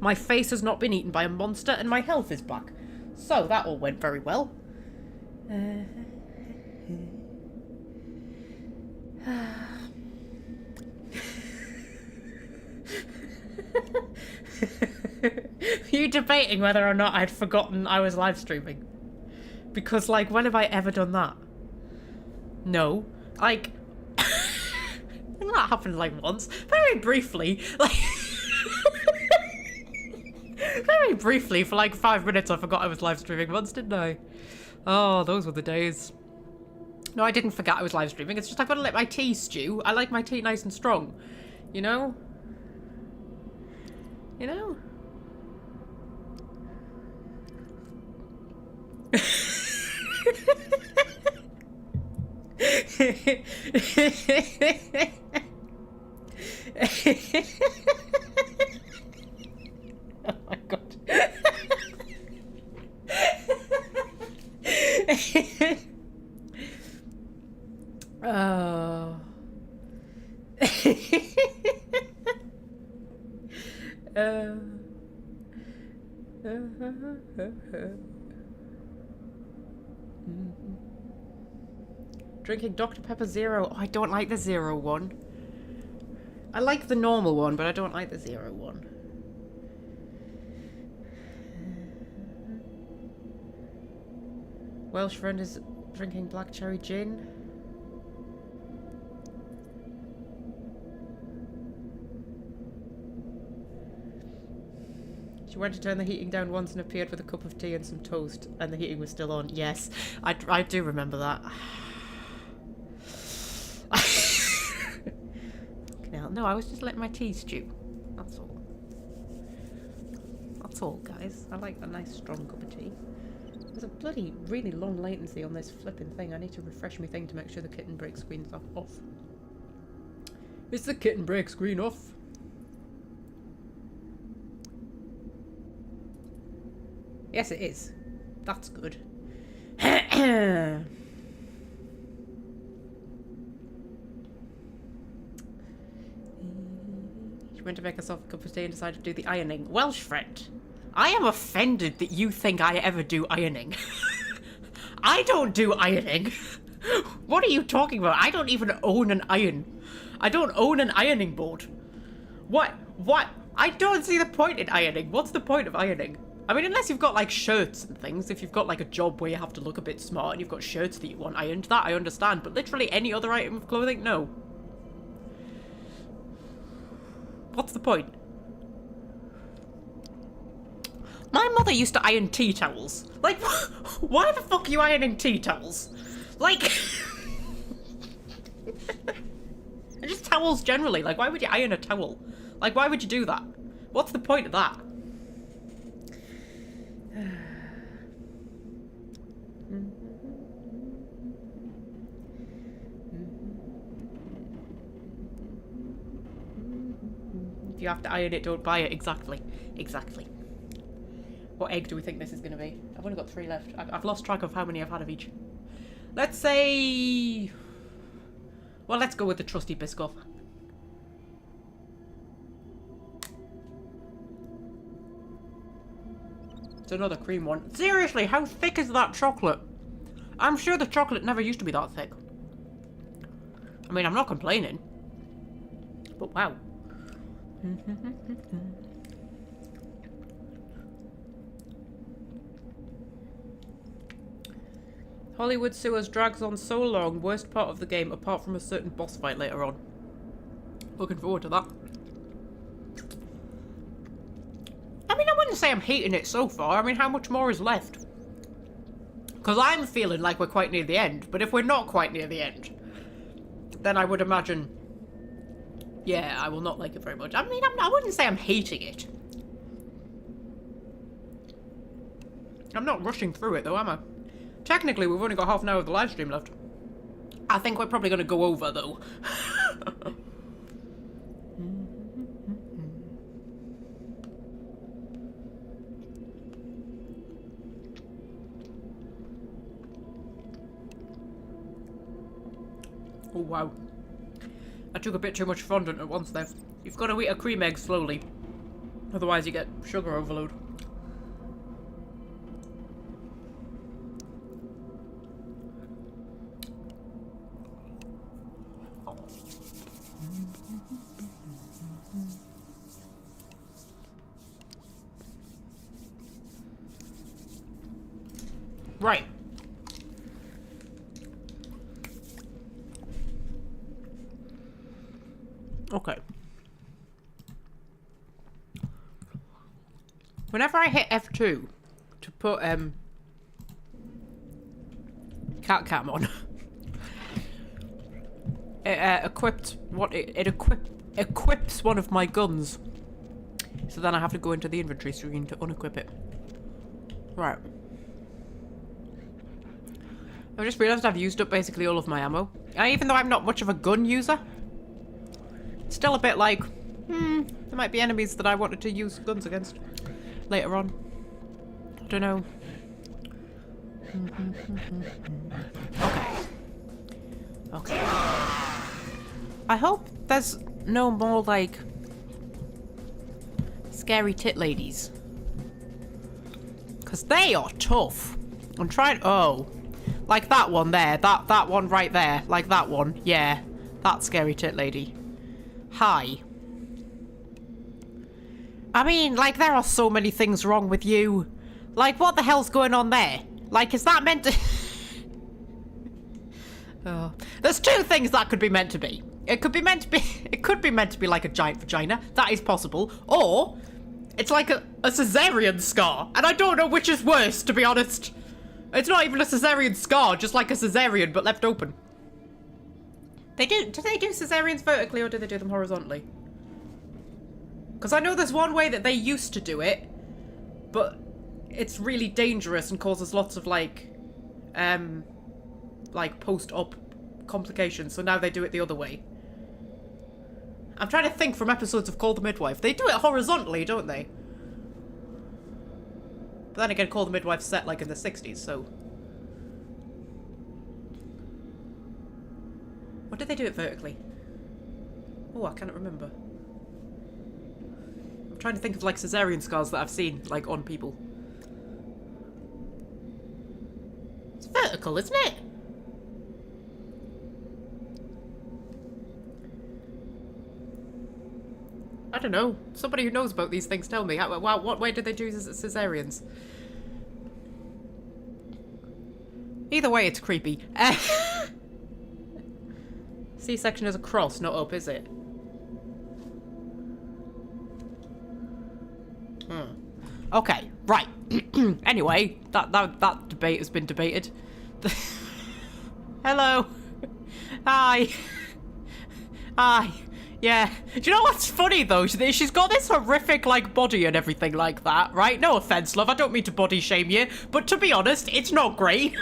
Speaker 1: My face has not been eaten by a monster and my health is back. So that all went very well. You debating whether or not I'd forgotten I was live streaming? Because, like, when have I ever done that? No. Like, I think that happened, like, once. Very briefly. Like, very briefly, for like 5 minutes, I forgot I was live streaming once, didn't I? Oh, those were the days. No, I didn't forget I was live streaming. It's just I've got to let my tea stew. I like my tea nice and strong. You know? You know? Oh my god. Oh. Drinking Dr. Pepper Zero. Oh, I don't like the zero one. I like the normal one, but I don't like the zero one. Welsh friend is drinking black cherry gin. She went to turn the heating down once and appeared with a cup of tea and some toast, and the heating was still on. Yes, I do remember that. No, I was just letting my tea stew. That's all. That's all, guys. I like a nice strong cup of tea. There's a bloody really long latency on this flipping thing. I need to refresh my thing to make sure the kitten break screen's off. Is the kitten break screen off? Yes, it is. That's good. She went to make herself a cup of tea and decided to do the ironing. Welsh friend, I am offended that you think I ever do ironing. I don't do ironing. What are you talking about? I don't even own an iron. I don't own an ironing board. What? I don't see the point in ironing. What's the point of ironing? I mean, unless you've got, like, shirts and things. If you've got, like, a job where you have to look a bit smart and you've got shirts that you want ironed, that I understand. But literally any other item of clothing, no. What's the point? My mother used to iron tea towels. Like, why the fuck are you ironing tea towels? Like... just towels generally. Like, why would you iron a towel? Like, why would you do that? What's the point of that? If you have to iron it, don't buy it. Exactly. Exactly. What egg do we think this is going to be? I've only got 3 left. I've lost track of how many I've had of each. Let's say... well, let's go with the trusty Biscoff. It's another cream one. Seriously, how thick is that chocolate? I'm sure the chocolate never used to be that thick. I mean, I'm not complaining. But wow. Hollywood Sewers drags on so long. Worst part of the game, apart from a certain boss fight later on. Looking forward to that. I mean, I wouldn't say I'm hating it so far. I mean, how much more is left? Because I'm feeling like we're quite near the end. But if we're not quite near the end, then I would imagine... yeah, I will not like it very much. I mean, I wouldn't say I'm hating it. I'm not rushing through it, though, am I? Technically, we've only got half an hour of the live stream left. I think we're probably going to go over, though. Oh, wow. I took a bit too much fondant at once there. You've got to eat a cream egg slowly. Otherwise you get sugar overload. Right. Okay. Whenever I hit F2 to put cat cam on, it equips one of my guns. So then I have to go into the inventory screen to unequip it. Right. I just realised I've used up basically all of my ammo. Even though I'm not much of a gun user, it's still a bit like, there might be enemies that I wanted to use guns against later on. I don't know. Okay. Okay. I hope there's no more, like, scary tit ladies. Because they are tough. I'm trying... Oh. Like that one there. That one right there. Like that one. Yeah. That scary tit lady. Hi. I mean, like, there are so many things wrong with you. Like, what the hell's going on there? Like, is that meant to... Oh. There's two things that could be meant to be. It could be meant to be... It could be meant to be like a giant vagina. That is possible. Or, it's like a cesarean scar. And I don't know which is worse, to be honest. It's not even a cesarean scar, just like a cesarean, but left open. Do they do cesareans vertically, or do they do them horizontally? Because I know there's one way that they used to do it, but it's really dangerous and causes lots of, like post-op complications, so now they do it the other way. I'm trying to think from episodes of Call the Midwife. They do it horizontally, don't they? But then again, Call the Midwife set, like, in the 60s, so... Or did they do it vertically? Oh, I cannot remember. I'm trying to think of, like, cesarean scars that I've seen, like, on people. It's vertical, isn't it? I don't know. Somebody who knows about these things tell me. What way did they do cesareans? Either way, it's creepy. C-section is a cross, not up, is it? Okay, right. Anyway, that debate has been debated. Hello. Hi. Hi. Yeah. Do you know what's funny, though? She's got this horrific, like, body and everything like that, right? No offense, love. I don't mean to body shame you. But to be honest, it's not great.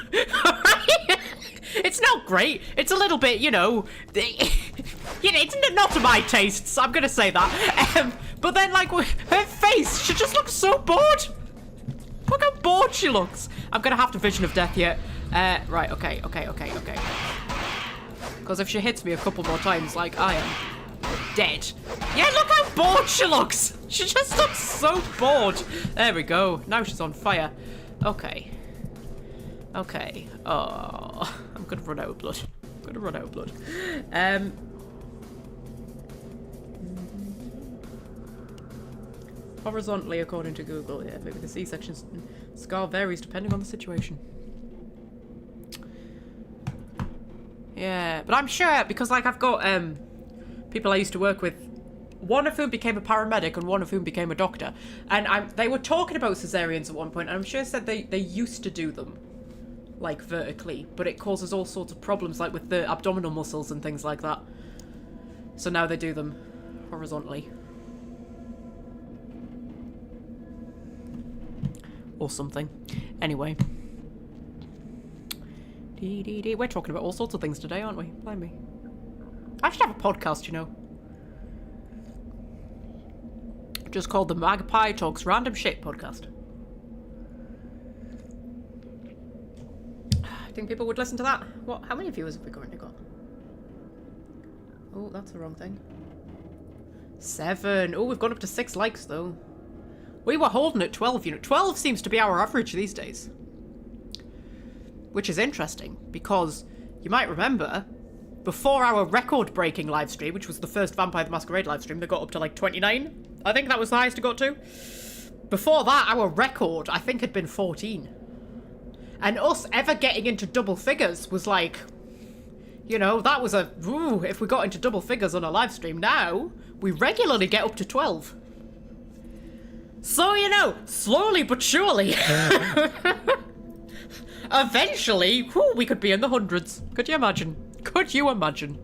Speaker 1: It's not great. It's a little bit, you know... it's not to my tastes. I'm going to say that. But then, like, her face, she just looks so bored. Look how bored she looks. I'm going to have to Vision of Death yet. Right, okay. Because if she hits me a couple more times, like, I am... dead. Yeah, look how bored she looks. She just looks so bored. There we go. Now she's on fire. Okay. Oh, I'm gonna run out of blood. Horizontally, according to Google. Yeah, maybe the C-section scar varies depending on the situation. Yeah, but I'm sure because, like, I've got people I used to work with, one of whom became a paramedic and one of whom became a doctor, and they were talking about cesareans at one point, and I'm sure said they used to do them, like, vertically, but it causes all sorts of problems, like with the abdominal muscles and things like that. So now they do them horizontally. Or something. Anyway. We're talking about all sorts of things today, aren't we? Blimey. I should have a podcast, you know. Just called the Magpie Talks Random Shit podcast. I think people would listen to that. What? How many viewers have we currently got? Oh, that's the wrong thing. 7. Oh, we've gone up to 6 likes, though. We were holding at 12, you know. 12 seems to be our average these days. Which is interesting, because you might remember, before our record-breaking live stream, which was the first Vampire the Masquerade live stream, that got up to like 29. I think that was the highest it got to. Before that, our record, I think, had been 14. And us ever getting into double figures was like, you know, that was a, ooh, if we got into double figures on a live stream. Now, we regularly get up to 12. So, you know, slowly but surely, eventually, whew, we could be in the hundreds. Could you imagine? Could you imagine?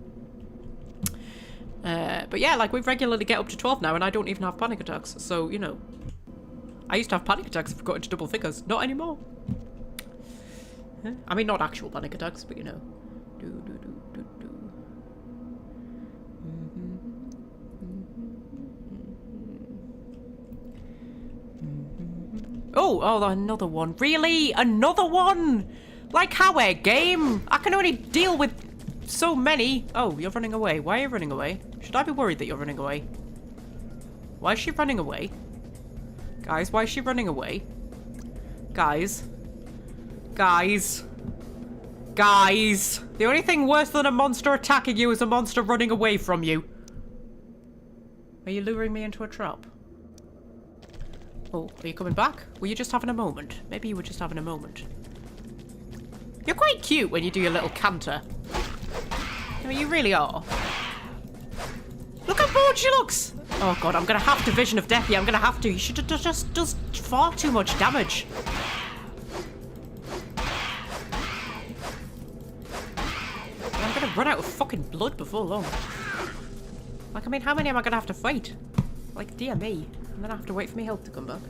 Speaker 1: But yeah, like, we regularly get up to 12 now, and I don't even have panic attacks. So, you know, I used to have panic attacks if we got into double figures. Not anymore. I mean, not actual panic attacks, but you know. Oh, another one. Really? Another one? Like how a game? I can only deal with so many. Oh, you're running away. Why are you running away? Should I be worried that you're running away? Why is she running away? Guys, why is she running away? Guys. Guys. Guys. The only thing worse than a monster attacking you is a monster running away from you. Are you luring me into a trap? Oh, are you coming back? Were you just having a moment? Maybe you were just having a moment. You're quite cute when you do your little canter. I mean, you really are. Look how bored she looks! Oh god, I'm gonna have to Vision of Death here. I'm gonna have to. She just does far too much damage. I'm gonna run out of fucking blood before long. Like, I mean, how many am I gonna have to fight? Like, dear me. And then I have to wait for my health to come back.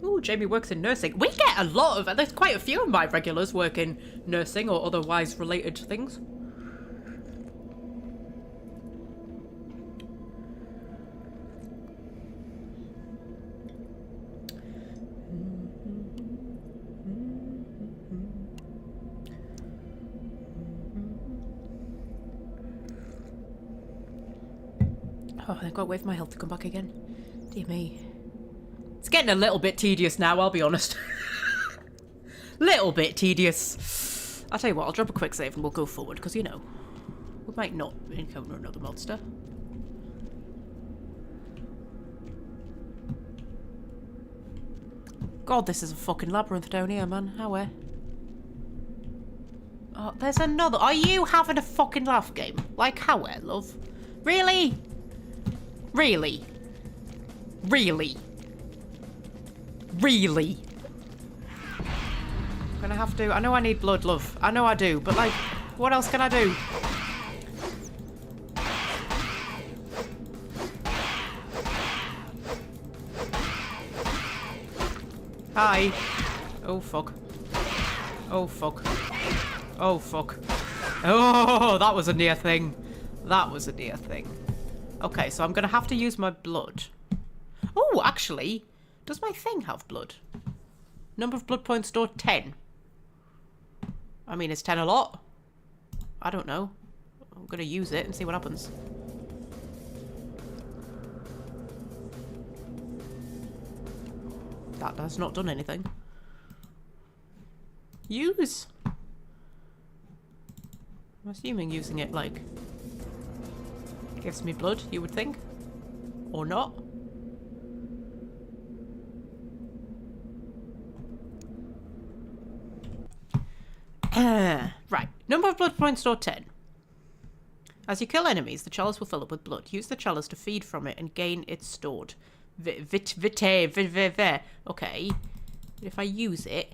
Speaker 1: Ooh, Jamie works in nursing. We get a lot of, there's quite a few of my regulars work in nursing or otherwise related things. Oh, I've got to wait for my health to come back again. Dear me. It's getting a little bit tedious now, I'll be honest. Little bit tedious. I'll tell you what, I'll drop a quick save and we'll go forward, because, you know, we might not encounter another monster. God, this is a fucking labyrinth down here, man. How where? Oh, there's another. Are you having a fucking laugh game? Like how where, love? Really? Really? Really? Really? I'm gonna have to. I know I need blood, love. I know I do, but like, what else can I do? Hi. Oh fuck. Oh fuck. Oh fuck. Oh, that was a near thing. That was a near thing. Okay, so I'm gonna have to use my blood. Oh, actually. Does my thing have blood? Number of blood points stored 10. I mean, is 10 a lot? I don't know. I'm gonna use it and see what happens. That has not done anything. Use? I'm assuming using it, like, gives me blood, you would think. Or not. Right. Number of blood points stored 10. As you kill enemies, the chalice will fill up with blood. Use the chalice to feed from it and gain it stored. Okay. If I use it,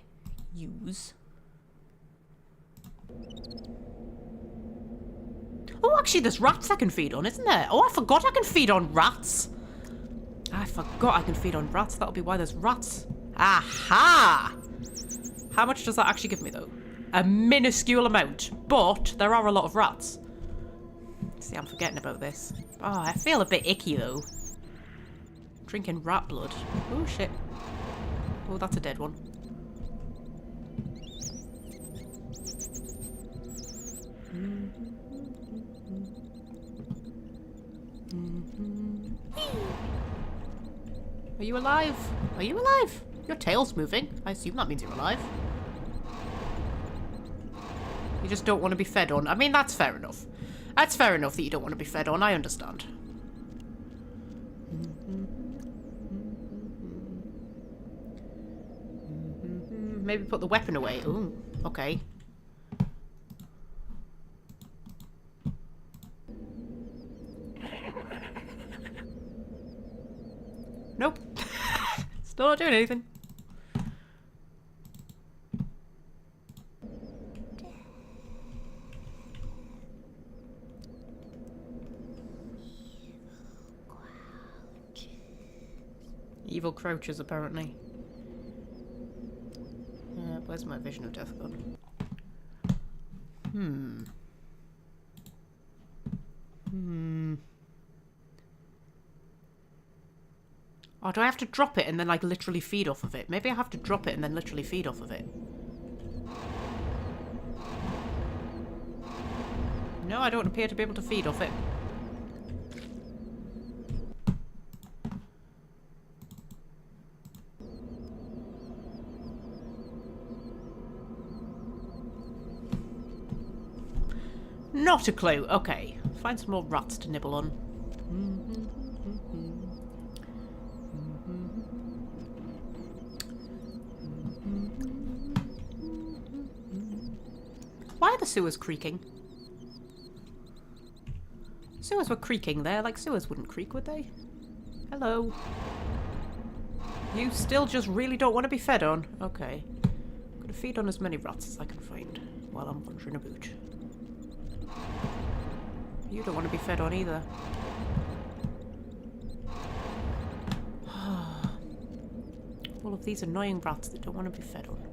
Speaker 1: Oh, actually, there's rats I can feed on, isn't there? Oh, I forgot I can feed on rats. I forgot I can feed on rats. That'll be why there's rats. Aha! How much does that actually give me, though? A minuscule amount, but there are a lot of rats. See, I'm forgetting about this. Oh, I feel a bit icky, though. Drinking rat blood. Oh, shit. Oh, that's a dead one. Are you alive? Are you alive? Your tail's moving. I assume that means you're alive. You just don't want to be fed on. I mean, that's fair enough. That's fair enough that you don't want to be fed on. I understand. Maybe put the weapon away. Ooh, okay. Nope. Still not doing anything. Evil crouches, apparently. Where's my vision of death gone? Oh, do I have to drop it and then, like, literally feed off of it? Maybe I have to drop it and then literally feed off of it. No, I don't appear to be able to feed off it. Not a clue. Okay. Find some more rats to nibble on. Why are the sewers creaking? Sewers were creaking there. Like, sewers wouldn't creak, would they? Hello. You still just really don't want to be fed on? Okay. I'm gonna feed on as many rats as I can find while I'm wandering about. You don't want to be fed on either. All of these annoying rats that don't want to be fed on.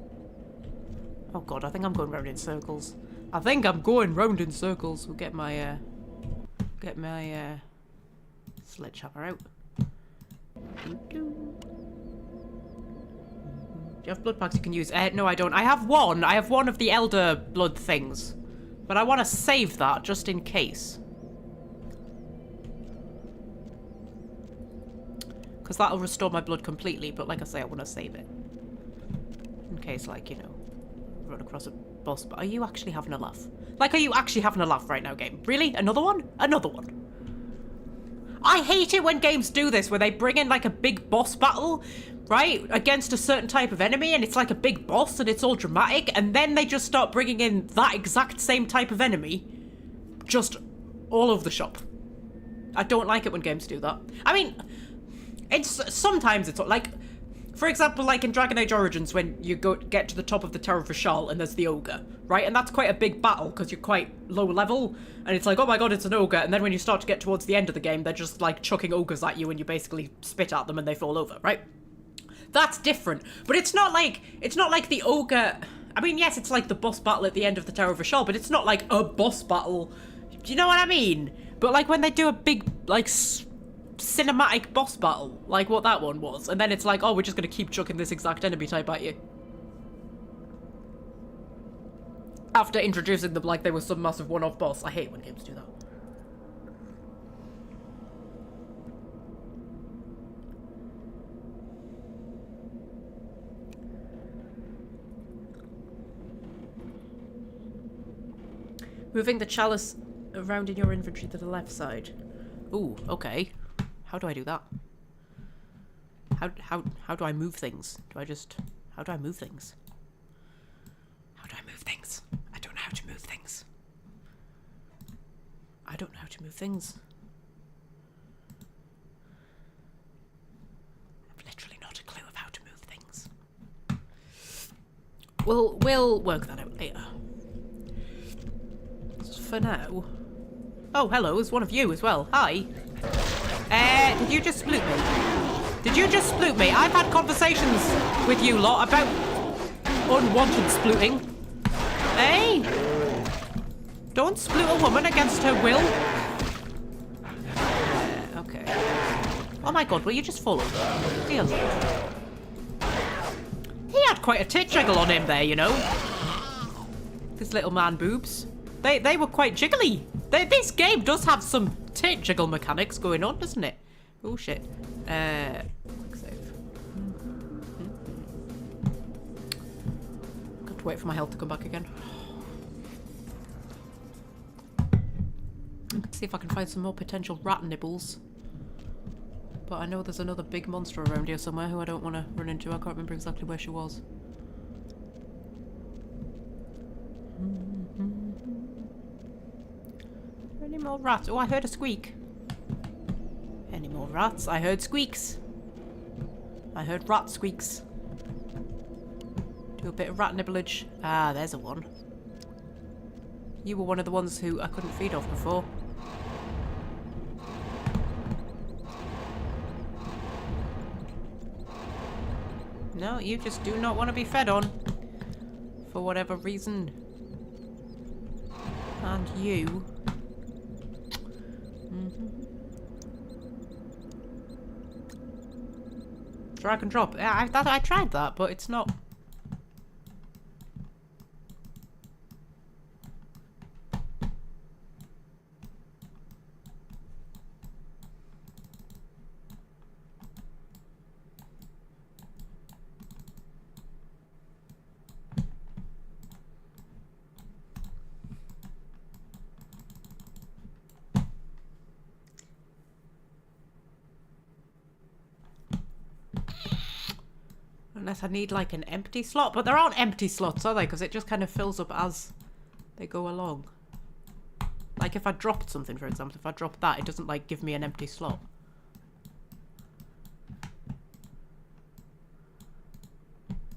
Speaker 1: Oh god, I think I'm going round in circles. I think I'm going round in circles. We'll get my sledgehammer out. Do you have blood packs you can use? No, I don't. I have one. I have one of the elder blood things. But I want to save that just in case. Because that'll restore my blood completely, but like I say, I want to save it. In case, like, you know, run across a boss. But are you actually having a laugh? Like, are you actually having a laugh right now, game? Really? Another one? Another one. I hate it when games do this, where they bring in, like, a big boss battle, right? Against a certain type of enemy, and it's like a big boss, and it's all dramatic, and then they just start bringing in that exact same type of enemy, just all over the shop. I don't like it when games do that. I mean, sometimes it's like, for example, like in Dragon Age Origins, when you get to the top of the Tower of Vashal and there's the ogre, right? And that's quite a big battle because you're quite low level, and it's like, oh my god, it's an ogre. And then when you start to get towards the end of the game, they're just like chucking ogres at you, and you basically spit at them and they fall over, right? That's different, but it's not like the ogre. I mean, yes, it's like the boss battle at the end of the Tower of Vashal, but it's not like a boss battle. Do you know what I mean? But like when they do a big like cinematic boss battle, like what that one was, and then it's like, oh, we're just gonna keep chucking this exact enemy type at you. After introducing them like they were some massive one-off boss. I hate when games do that. Moving the chalice around in your inventory to the left side. Ooh, okay. How do I do that? How do I move things? How do I move things? How do I move things? I don't know how to move things. I don't know how to move things. I've literally not a clue of how to move things. We'll work that out later. For now. Oh, hello, it's one of you as well. Hi. Did you just salute me? Did you just sploot me? I've had conversations with you lot about unwanted splooting. Hey? Don't sploot a woman against her will. Okay. Oh my god, will you just fall over? Dear Lord. He had quite a tit jiggle on him there, you know. This little man boobs. They were quite jiggly. This game does have some tit jiggle mechanics going on, doesn't it? Oh shit. Quick save. Got to wait for my health to come back again. See if I can find some more potential rat nibbles. But I know there's another big monster around here somewhere who I don't want to run into. I can't remember exactly where she was. Any more rats? Oh, I heard a squeak. Any more rats? I heard squeaks. I heard rat squeaks. Do a bit of rat nibblage. Ah, there's a one. You were one of the ones who I couldn't feed off before. No, you just do not want to be fed on. For whatever reason. And you... Drag and drop. I tried that, but it's not... Unless I need like an empty slot. But there aren't empty slots, are they? Because it just kind of fills up as they go along. Like if I dropped something, for example, if I drop that, it doesn't like give me an empty slot.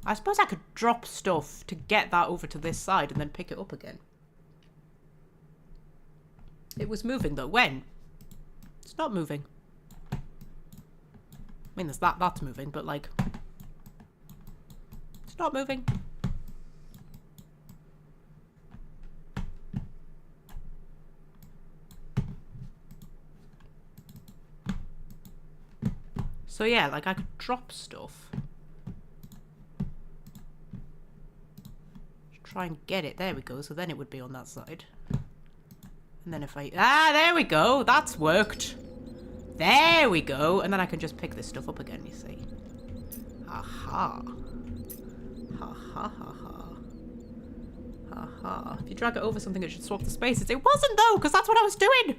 Speaker 1: I suppose I could drop stuff to get that over to this side and then pick it up again. It was moving though. When? It's not moving. I mean, there's that's moving, but like... It's not moving. So yeah, like I could drop stuff. Try and get it. There we go. So then it would be on that side. And then if I... Ah, there we go. That's worked. There we go. And then I can just pick this stuff up again, you see. Aha. Ha ha ha ha. Ha ha. If you drag it over something, it should swap the spaces. It wasn't though, because that's what I was doing.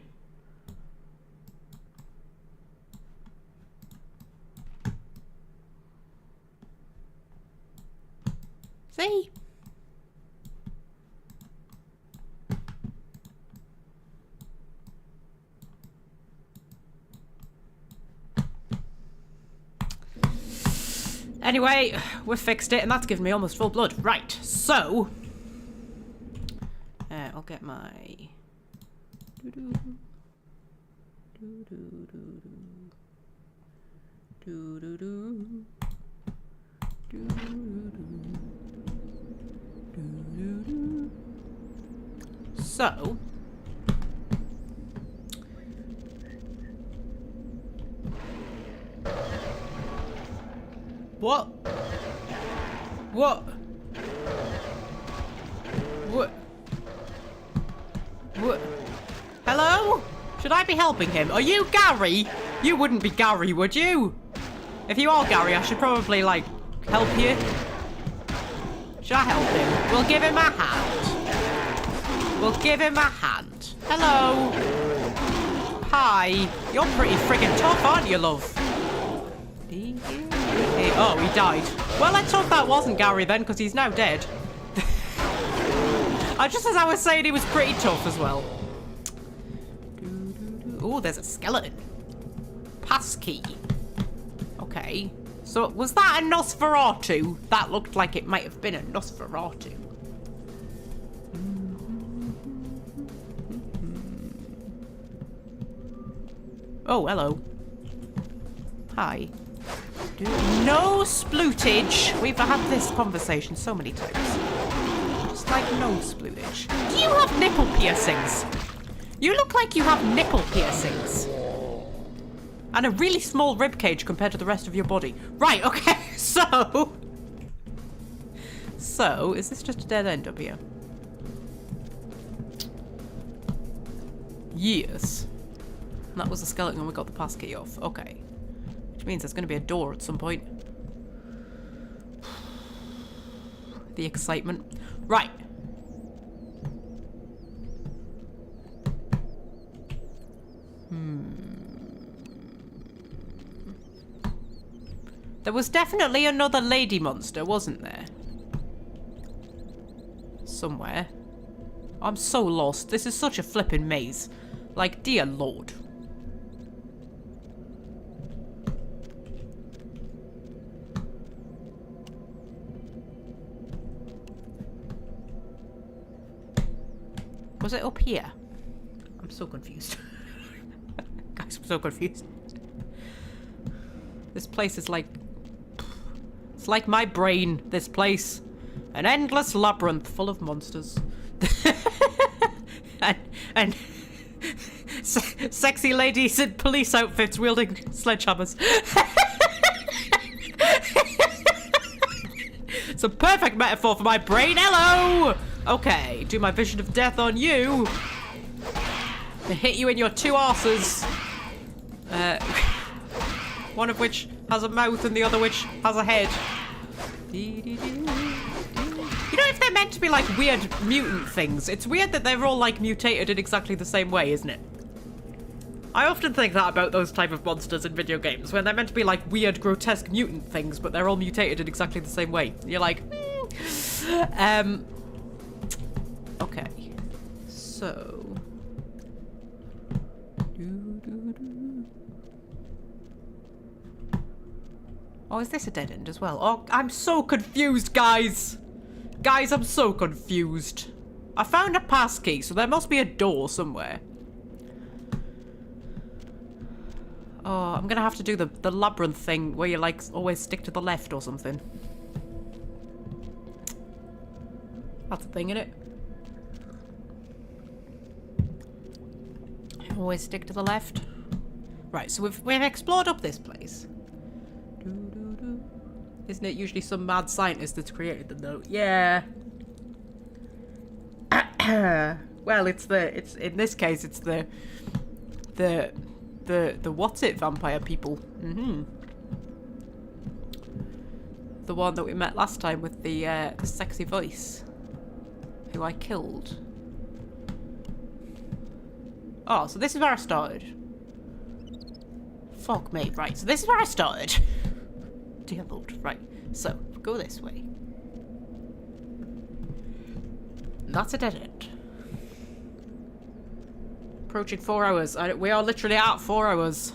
Speaker 1: See? Anyway, we've fixed it, and that's given me almost full blood. Right, so... I'll get my... So... What? What? What? What? Hello? Should I be helping him? Are you Gary? You wouldn't be Gary, would you? If you are Gary, I should probably, like, help you. Should I help him? We'll give him a hand. We'll give him a hand. Hello. Hi. You're pretty friggin' tough, aren't you, love? Oh, he died. Well, let's hope that wasn't Gary then, because he's now dead. Just as I was saying, he was pretty tough as well. Oh, there's a skeleton. Passkey. Okay. So, was that a Nosferatu? That looked like it might have been a Nosferatu. Oh, hello. Hi. No splootage. We've had this conversation so many times. Just like no splootage. Do you have nipple piercings? You look like you have nipple piercings. And a really small rib cage compared to the rest of your body. Right, okay, so... So, is this just a dead end up here? Yes. And that was the skeleton when we got the pass key off. Okay. Which means there's going to be a door at some point. The excitement. Right. There was definitely another lady monster, wasn't there? Somewhere. I'm so lost. This is such a flippin' maze. Like, dear lord. Was it up here? I'm so confused. Guys, I'm so confused. This place is like... It's like my brain, this place. An endless labyrinth full of monsters. and sexy ladies in police outfits wielding sledgehammers. It's a perfect metaphor for my brain. Hello! Okay, do my vision of death on you. To hit you in your two arses. One of which has a mouth and the other which has a head. You know, if they're meant to be like weird mutant things, it's weird that they're all like mutated in exactly the same way, isn't it? I often think that about those type of monsters in video games, when they're meant to be like weird, grotesque mutant things, but they're all mutated in exactly the same way. You're like, okay. So... Oh, is this a dead end as well? Oh, I'm so confused, guys! Guys, I'm so confused. I found a pass key, so there must be a door somewhere. Oh, I'm gonna have to do the labyrinth thing where you, like, always stick to the left or something. That's a thing, innit? Always stick to the left. Right, so we've explored up this place. Isn't it usually some mad scientist that's created them, though? Yeah. Well, it's in this case, it's the what's it vampire people. The one that we met last time with the sexy voice, who I killed. Oh, so this is where I started. Fuck me. Right, so this is where I started. Dear Lord. Right, so go this way. That's a dead end. Approaching 4 hours. We are literally at 4 hours.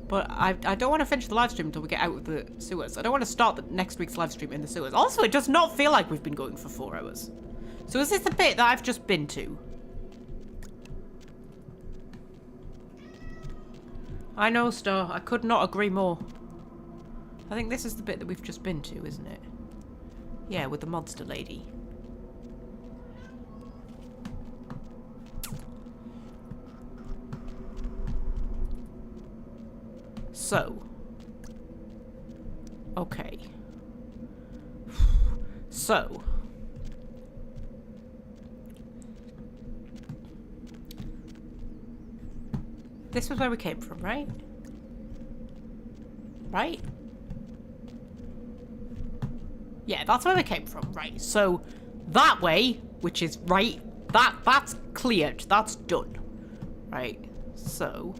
Speaker 1: But I don't want to finish the live stream until we get out of the sewers. I don't want to start the next week's live stream in the sewers. Also, it does not feel like we've been going for 4 hours. So is this the bit that I've just been to? I know, Star. I could not agree more. I think this is the bit that we've just been to, isn't it? Yeah, with the monster lady. So. Okay. So. This was where we came from, right? Right? Yeah, that's where we came from, right? So, that way, which is right, that's cleared, that's done. Right? So,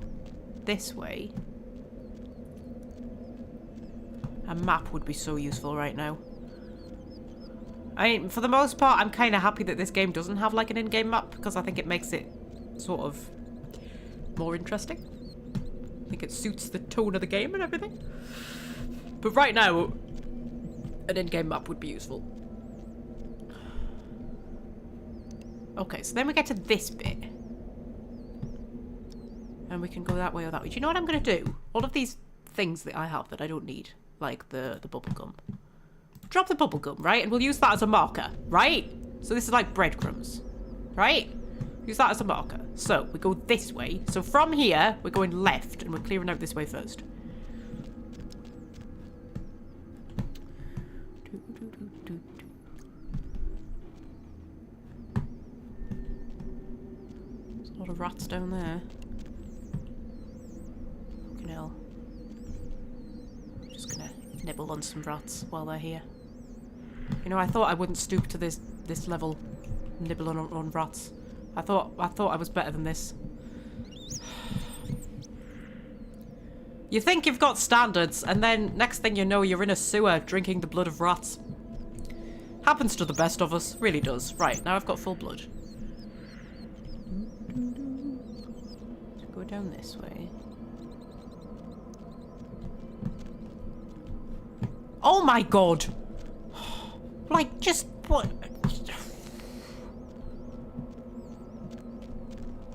Speaker 1: this way. A map would be so useful right now. I mean, for the most part, I'm kind of happy that this game doesn't have like an in-game map, because I think it makes it sort of more interesting. I think it suits the tone of the game and everything. But right now, an in-game map would be useful. Okay, so then we get to this bit. And we can go that way or that way. Do you know what I'm going to do? All of these things that I have that I don't need, like the bubble gum. Drop the bubble gum, right? And we'll use that as a marker, right? So this is like breadcrumbs, right? Use that as a marker. So we go this way. So from here, we're going left and we're clearing out this way first. There's a lot of rats down there. Fucking hell. I'm just gonna nibble on some rats while they're here. You know, I thought I wouldn't stoop to this level, nibble on rats. I thought I was better than this. You think you've got standards, and then next thing you know, you're in a sewer drinking the blood of rats. Happens to the best of us, really does. Right, now I've got full blood. Let's go down this way. Oh my god! Like, just what?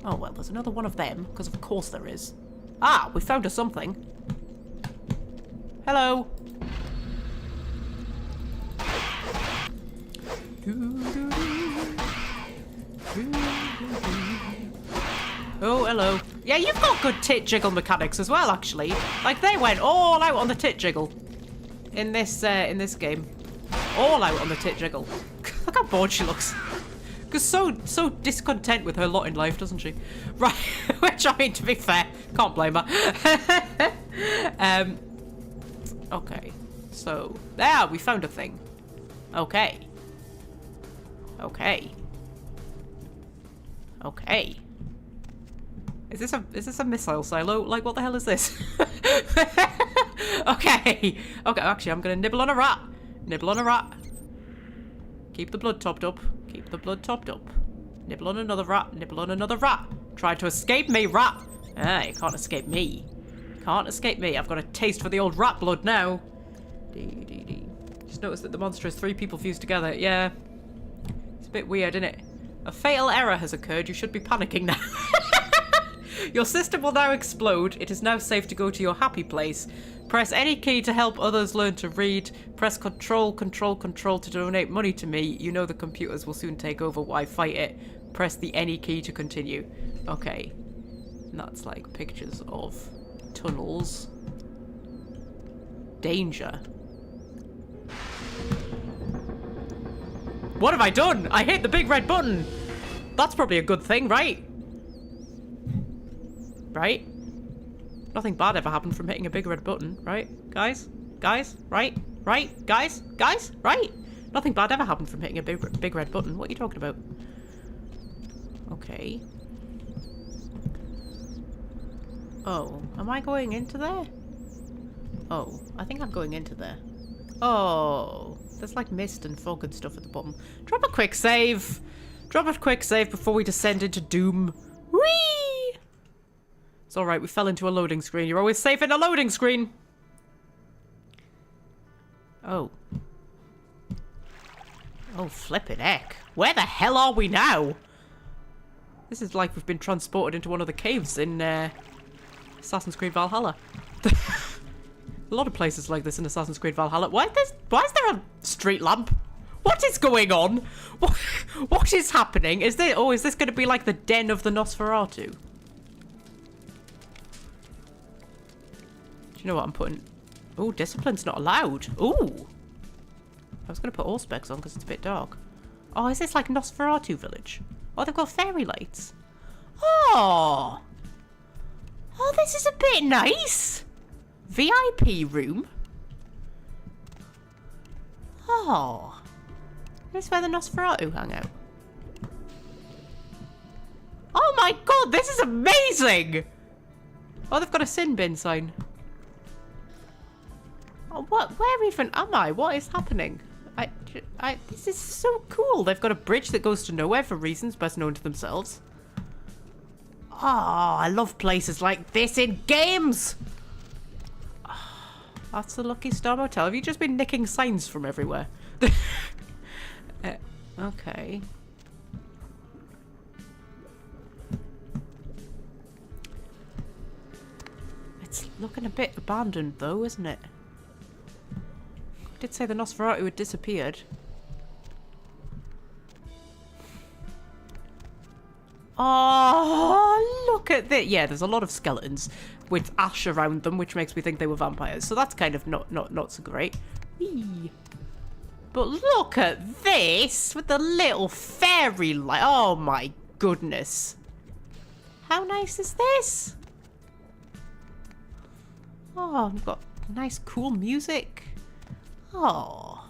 Speaker 1: Oh well, there's another one of them, because of course there is. Ah, we found us something. Hello. Oh, hello. Yeah, you've got good tit jiggle mechanics as well, actually. Like, they went all out on the tit jiggle in this game. All out on the tit jiggle. Look how bored she looks. Because so discontent with her lot in life, doesn't she? Right, which, I mean, to be fair, can't blame her. Okay, so there, we found a thing. Okay. Okay. Okay. Is this a missile silo? Like, what the hell is this? Okay. Okay, actually, I'm gonna nibble on a rat. Nibble on a rat. Keep the blood topped up. Keep the blood topped up. Nibble on another rat. Nibble on another rat. Try to escape me, rat. Ah, you can't escape me. Can't escape me. I've got a taste for the old rat blood now. Just noticed that the monster has 3 people fused together. Yeah. It's a bit weird, isn't it? A fatal error has occurred. You should be panicking now. Your system will now explode. It is now safe to go to your happy place. Press any key to help others learn to read. Press control to donate money to me. You know the computers will soon take over. Why fight it? Press the any key to continue. Okay. And that's like pictures of tunnels. Danger. What have I done? I hit the big red button. That's probably a good thing, right? Right? Nothing bad ever happened from hitting a big red button, right? Guys? Guys? Right? Right? Guys? Guys? Right? Nothing bad ever happened from hitting a big red button. What are you talking about? Okay. Oh, am I going into there? Oh, I think I'm going into there. Oh, there's like mist and fog and stuff at the bottom. Drop a quick save. Drop a quick save before we descend into doom. Whee! It's alright, we fell into a loading screen. You're always safe in a loading screen. Oh. Oh, flippin' heck. Where the hell are we now? This is like we've been transported into one of the caves in Assassin's Creed Valhalla. A lot of places like this in Assassin's Creed Valhalla. Why is there a street lamp? What is going on? What is happening? Is this going to be like the den of the Nosferatu? Do you know what I'm putting? Oh, discipline's not allowed. Ooh. I was going to put all specs on because it's a bit dark. Oh, is this like Nosferatu village? Oh, they've got fairy lights. Oh. Oh, this is a bit nice. VIP room. Oh. This is where the Nosferatu hang out. Oh my god, this is amazing! Oh, they've got a sin bin sign. Oh, what? Where even am I? What is happening? This is so cool. They've got a bridge that goes to nowhere for reasons best known to themselves. Oh, I love places like this in games! That's the Lucky Star Motel. Have you just been nicking signs from everywhere? Okay. looking a bit abandoned though, isn't it? I did say the Nosferatu had disappeared. Oh, look at this. Yeah, there's a lot of skeletons with ash around them, which makes me think they were vampires. So that's kind of not so great. Whee. But look at this with the little fairy light. Oh my goodness. How nice is this? Oh, we've got nice cool music. Oh.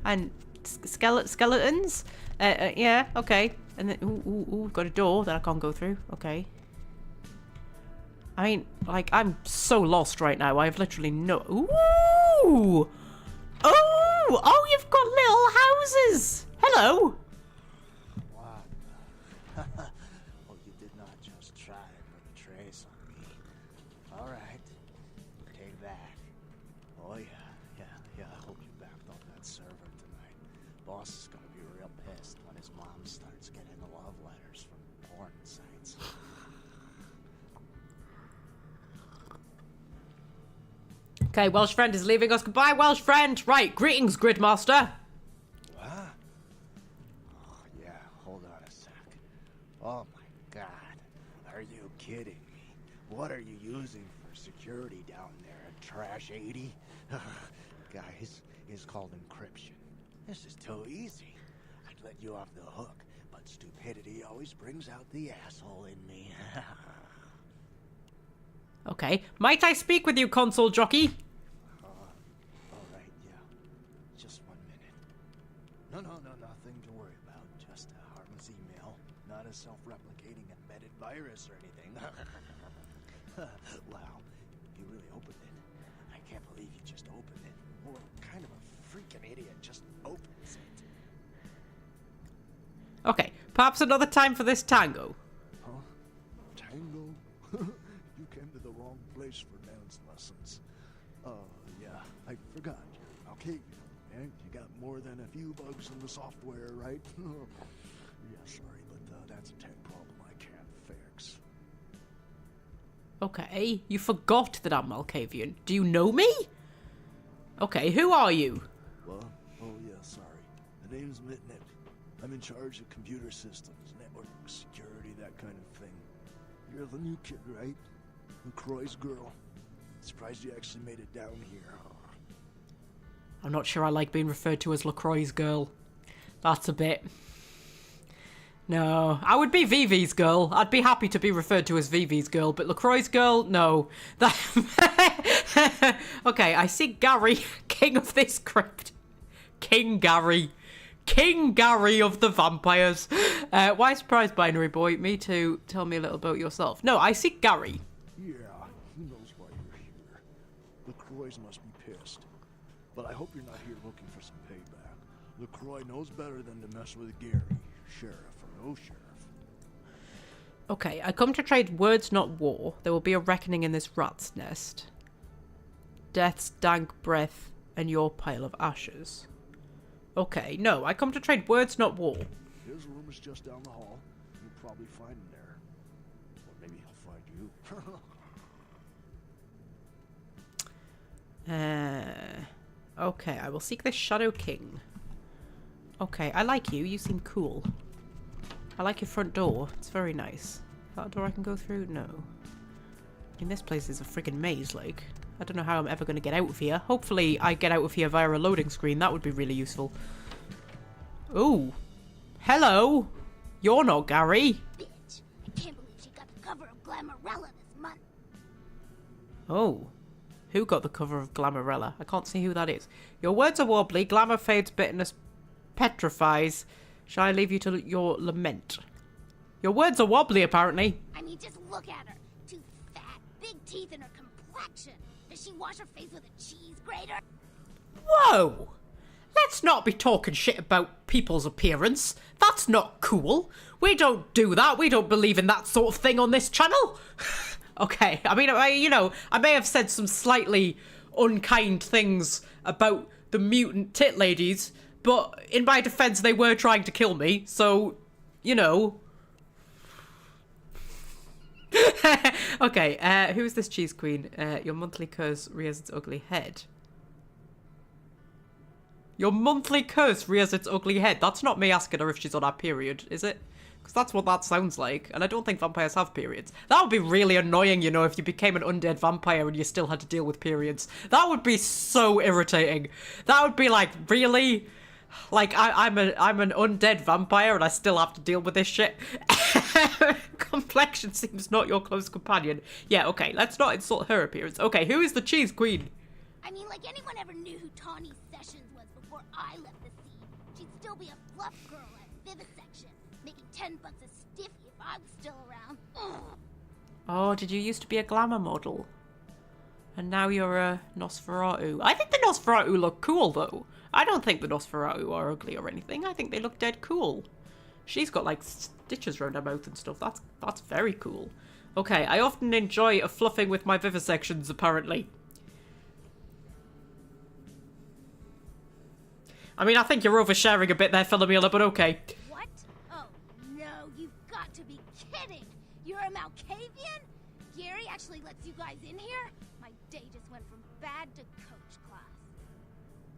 Speaker 1: And skeletons? Yeah, okay. And then, ooh, we've got a door that I can't go through. Okay. I mean, like, I'm so lost right now. I have literally no... Ooh! Oh, you've got little houses! Hello!
Speaker 4: Wow. Well, you did not just try and put a trace on me. All right. Take that. Oh, yeah. I hope you backed up that server tonight. Boss is gonna be real pissed when his mom starts getting love letters from porn sites.
Speaker 1: Okay, Welsh friend is leaving us. Goodbye, Welsh friend. Right, greetings, Gridmaster.
Speaker 4: What? Oh, yeah, hold on a sec. Oh my god. Are you kidding me? What are you using for security down there? A trash 80? Guys, it's called encryption. This is too easy. I'd let you off the hook, but stupidity always brings out the asshole in me.
Speaker 1: Okay, might I speak with you, console jockey?
Speaker 4: Alright, yeah. Just 1 minute. No, nothing to worry about. Just a harmless email. Not a self-replicating embedded virus or anything. Wow, you really opened it. I can't believe you just opened it. What kind of a freaking idiot just opens it?
Speaker 1: Okay, perhaps another time for this tango.
Speaker 4: Huh? Tango? You came to the wrong place for dance lessons. Yeah, I forgot. Okay, and you got more than a few bugs in the software, right? Yeah, sorry, but that's a tech problem I can't fix.
Speaker 1: Okay, you forgot that I'm Malkavian. Do you know me? Okay, who are you?
Speaker 4: What? Oh, yeah, sorry. The name's Mitnick. I'm in charge of computer systems, network security, that kind of thing. You're the new kid, right? LaCroix's girl. Surprised you actually made it down here.
Speaker 1: I'm not sure I like being referred to as LaCroix's girl. That's a bit... No, I would be Vivi's girl. I'd be happy to be referred to as Vivi's girl, but LaCroix's girl, no. That... Okay, I see Gary, king of this crypt. King Gary. King Gary of the vampires. Why surprise, Binary Boy? Me too. Tell me a little about yourself. No, I see Gary.
Speaker 4: Yeah, he knows why you're here. LaCroix must be pissed. But I hope you're not here looking for some payback. LaCroix knows better than to mess with Gary, sheriff or no sheriff.
Speaker 1: Okay, I come to trade words, not war. There will be a reckoning in this rat's nest. Death's dank breath and your pile of ashes. Okay, no, I come to trade words, not war.
Speaker 4: His room is just down the hall. You'll probably find him there. Or maybe he'll find you.
Speaker 1: Okay, I will seek this Shadow King. Okay, I like you. You seem cool. I like your front door. It's very nice. That door I can go through? No. I mean, this place is a friggin' maze, like. I don't know how I'm ever going to get out of here. Hopefully I get out of here via a loading screen. That would be really useful. Ooh. Hello. You're not Gary.
Speaker 3: Bitch, I can't believe she got the cover of Glamourella this month.
Speaker 1: Oh. Who got the cover of Glamourella? I can't see who that is. Your words are wobbly. Glamour fades, bitterness petrifies. Shall I leave you to your lament? Your words are wobbly, apparently.
Speaker 3: I mean, just look at her. Too fat, big teeth, and her complexion. Does she wash her face with a cheese grater?
Speaker 1: Whoa! Let's not be talking shit about people's appearance. That's not cool. We don't do that. We don't believe in that sort of thing on this channel. Okay, I mean, you know, I may have said some slightly unkind things about the mutant tit ladies, but in my defense, they were trying to kill me, so, you know. Okay, who is this cheese queen? Your monthly curse rears its ugly head. Your monthly curse rears its ugly head. That's not me asking her if she's on her period, is it? Because that's what that sounds like. And I don't think vampires have periods. That would be really annoying, you know, if you became an undead vampire and you still had to deal with periods. That would be so irritating. That would be like, really? Like, I'm an undead vampire and I still have to deal with this shit? Complexion seems not your close companion. Yeah, okay, let's not insult her appearance. Okay, who is the cheese queen?
Speaker 3: I mean, like anyone ever knew who Tawny Sessions was before I left the scene. She'd still be a fluff girl at Vivisection, making $10 a stiffy if I was still around. Ugh.
Speaker 1: Oh, did you used to be a glamour model? And now you're a Nosferatu. I think the Nosferatu look cool, though. I don't think the Nosferatu are ugly or anything. I think they look dead cool. She's got, like, stitches around her mouth and stuff. That's very cool. Okay, I often enjoy a fluffing with my vivisections, apparently. I mean, I think you're oversharing a bit there, Philomela, but okay.
Speaker 3: What? Oh, no, you've got to be kidding. You're a Malkavian? Gary actually lets you guys in here? My day just went from bad to coach class.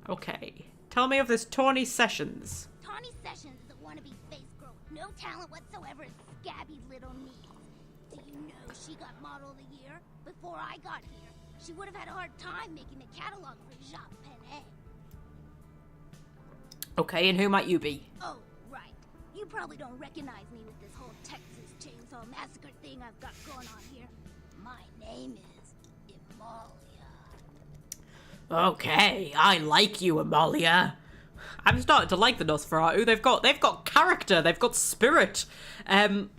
Speaker 1: Okay. Tell me of this Tawny Sessions.
Speaker 3: Tawny Sessions is a wannabe face girl with no talent whatsoever and scabby little knees. Do you know she got Model of the Year? Before I got here, she would have had a hard time making the catalog for Jacques Penet.
Speaker 1: Okay, and who might you be?
Speaker 3: Oh, right. You probably don't recognize me with this whole Texas Chainsaw Massacre thing I've got going on here. My name is Amalia.
Speaker 1: Okay, I like you, Amalia. I'm starting to like the Nosferatu. They've got character. They've got spirit.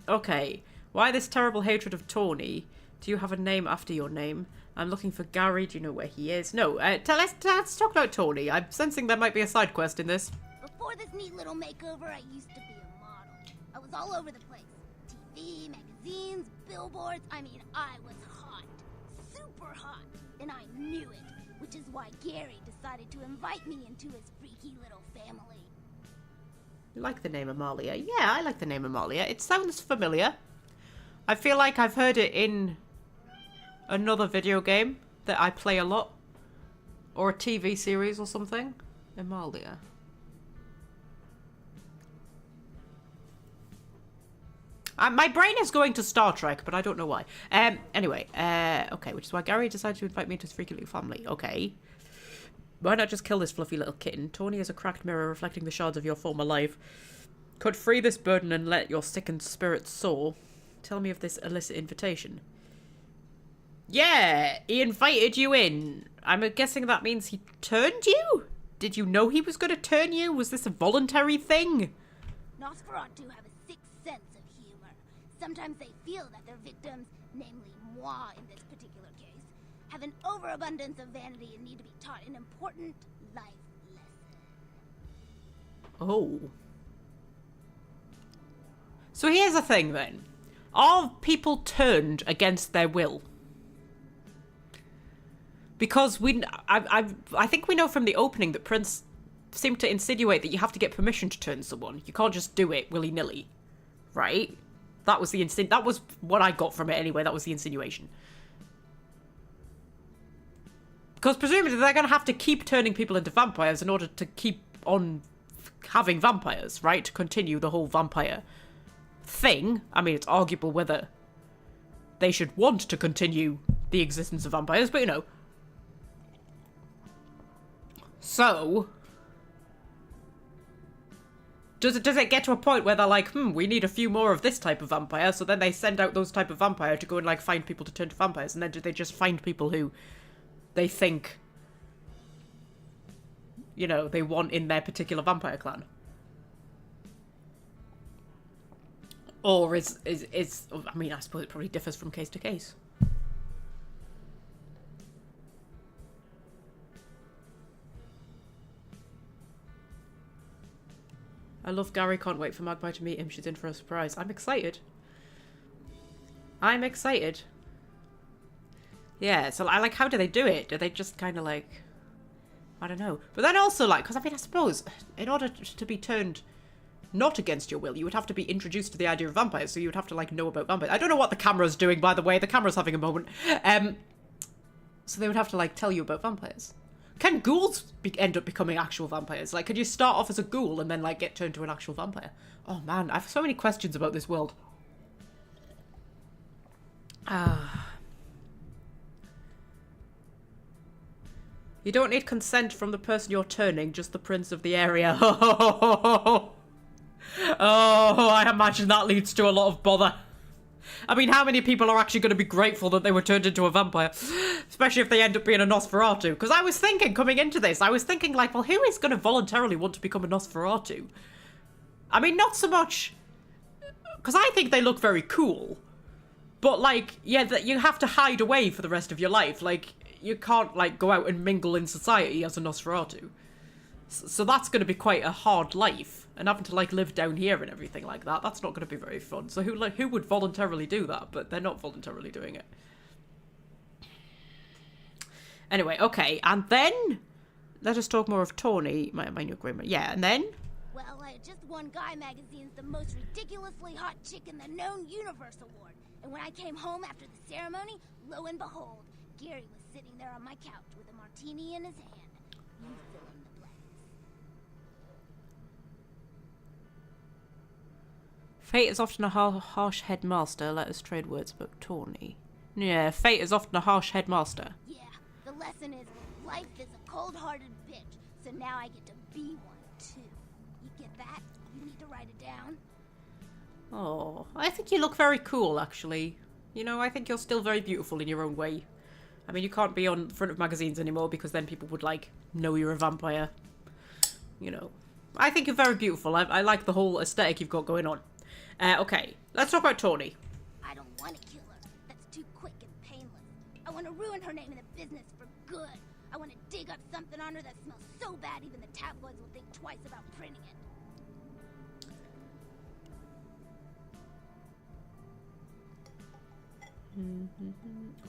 Speaker 1: Okay. Why this terrible hatred of Tawny? Do you have a name after your name? I'm looking for Gary. Do you know where he is? No. Let's talk about Tawny. I'm sensing there might be a side quest in this.
Speaker 3: Before this neat little makeover, I used to be a model. I was all over the place. TV, magazines, billboards. I mean, I was hot. Super hot. And I knew it. Which is why Gary decided to invite me into his freaky little family.
Speaker 1: You like the name Amalia? Yeah, I like the name Amalia. It sounds familiar. I feel like I've heard it in another video game that I play a lot. Or a TV series or something. Amalia. My brain is going to Star Trek, but I don't know why. Anyway, okay, which is why Gary decided to invite me into his freaky little family. Okay. Why not just kill this fluffy little kitten? Tawny is a cracked mirror reflecting the shards of your former life. Could free this burden and let your sickened spirit soar. Tell me of this illicit invitation. Yeah, he invited you in. I'm guessing that means he turned you? Did you know he was going to turn you? Was this a voluntary thing?
Speaker 3: Nosferatu have a sixth sense of humor. Sometimes they feel that their victims, namely moi in this particular case, have an overabundance of vanity and need to be taught an important life lesson.
Speaker 1: Oh. So here's the thing then. Are people turned against their will? Because I think we know from the opening that Prince seemed to insinuate that you have to get permission to turn someone. You can't just do it willy-nilly. Right? That was that was what I got from it anyway. That was the insinuation. Because presumably they're going to have to keep turning people into vampires in order to keep on having vampires, right? To continue the whole vampire thing. I mean, it's arguable whether they should want to continue the existence of vampires, but you know. So, does it get to a point where they're like, we need a few more of this type of vampire, so then they send out those type of vampire to go and like find people to turn to vampires, and then do they just find people who they think, you know, they want in their particular vampire clan? Or is I mean, I suppose it probably differs from case to case. I love Gary, can't wait for Magpie to meet him. She's in for a surprise. I'm excited. I'm excited. Yeah, so I like, how do they do it? Do they just kind of like, I don't know. But then also like, because I mean, I suppose in order to be turned not against your will. You would have to be introduced to the idea of vampires, so you would have to, like, know about vampires. I don't know what the camera's doing, by the way. The camera's having a moment. So they would have to, like, tell you about vampires. Can ghouls end up becoming actual vampires? Like, could you start off as a ghoul and then, like, get turned to an actual vampire? Oh, man, I have so many questions about this world. You don't need consent from the person you're turning, just the prince of the area. Oh, I imagine that leads to a lot of bother. I mean, how many people are actually going to be grateful that they were turned into a vampire? Especially if they end up being a Nosferatu. Because I was thinking, coming into this, I was thinking, like, well, who is going to voluntarily want to become a Nosferatu? I mean, not so much... Because I think they look very cool. But, like, yeah, you have to hide away for the rest of your life. Like, you can't, like, go out and mingle in society as a Nosferatu. So that's going to be quite a hard life. And having to, like, live down here and everything like that, that's not going to be very fun. So who would voluntarily do that? But they're not voluntarily doing it. Anyway, okay. And then, let us talk more of Tawny, my new agreement. Yeah, and then?
Speaker 3: Well, I just won Guy Magazine's The Most Ridiculously Hot Chick in the Known Universe Award. And when I came home after the ceremony, lo and behold, Gary was sitting there on my couch with a martini in his hand. You fill in the blanks.
Speaker 1: Fate is often a harsh headmaster. Let us trade words about Tawny. Yeah, fate is often a harsh headmaster.
Speaker 3: Yeah, the lesson is life is a cold-hearted bitch, so now I get to be one, too. You get that? You need to write it down.
Speaker 1: Oh, I think you look very cool, actually. You know, I think you're still very beautiful in your own way. I mean, you can't be on the front of magazines anymore because then people would, like, know you're a vampire. You know. I think you're very beautiful. I like the whole aesthetic you've got going on. Okay, let's talk about Tawny.
Speaker 3: I don't want to kill her. That's too quick and painless. I want to ruin her name in the business for good. I want to dig up something on her that smells so bad even the tabloids will think twice about printing it.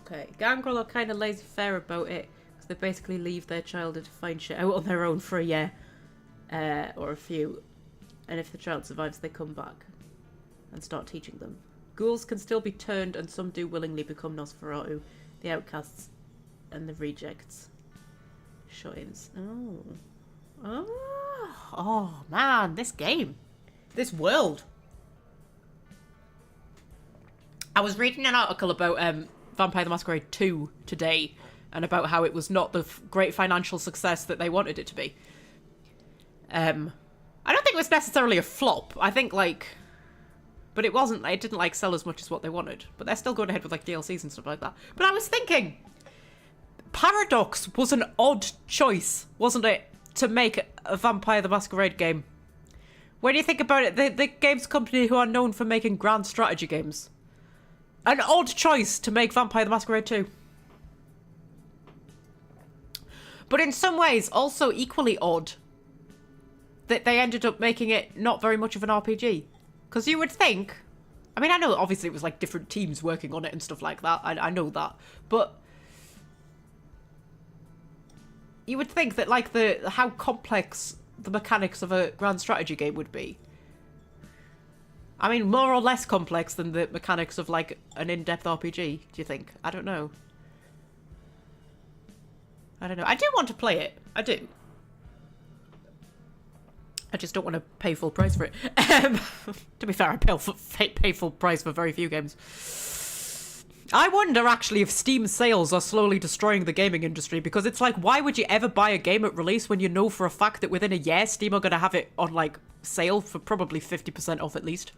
Speaker 1: Okay, Gangrel are kind of laissez-faire about it because they basically leave their child to find shit out on their own for a year or a few, and if the child survives they come back and start teaching them. Ghouls can still be turned and some do willingly become Nosferatu, the outcasts and the rejects. Shut-ins. Oh man, this game, this world. I was reading an article about Vampire the Masquerade 2 today, and about how it was not the great financial success that they wanted it to be. I don't think it was necessarily a flop. I think, like... But it wasn't, it didn't, like, sell as much as what they wanted. But they're still going ahead with, like, DLCs and stuff like that. But I was thinking, Paradox was an odd choice, wasn't it, to make a Vampire the Masquerade game? When you think about it, the games company who are known for making grand strategy games. An odd choice to make Vampire the Masquerade 2. But in some ways, also equally odd that they ended up making it not very much of an RPG. Because you would think... I mean, I know obviously it was like different teams working on it and stuff like that. I know that. But... you would think that, like, how complex the mechanics of a grand strategy game would be. I mean, more or less complex than the mechanics of, like, an in-depth RPG, do you think? I don't know. I don't know. I do want to play it. I do. I just don't want to pay full price for it. To be fair, I pay full price for very few games. I wonder, actually, if Steam sales are slowly destroying the gaming industry, because it's like, why would you ever buy a game at release when you know for a fact that within a year, Steam are going to have it on, like, sale for probably 50% off at least?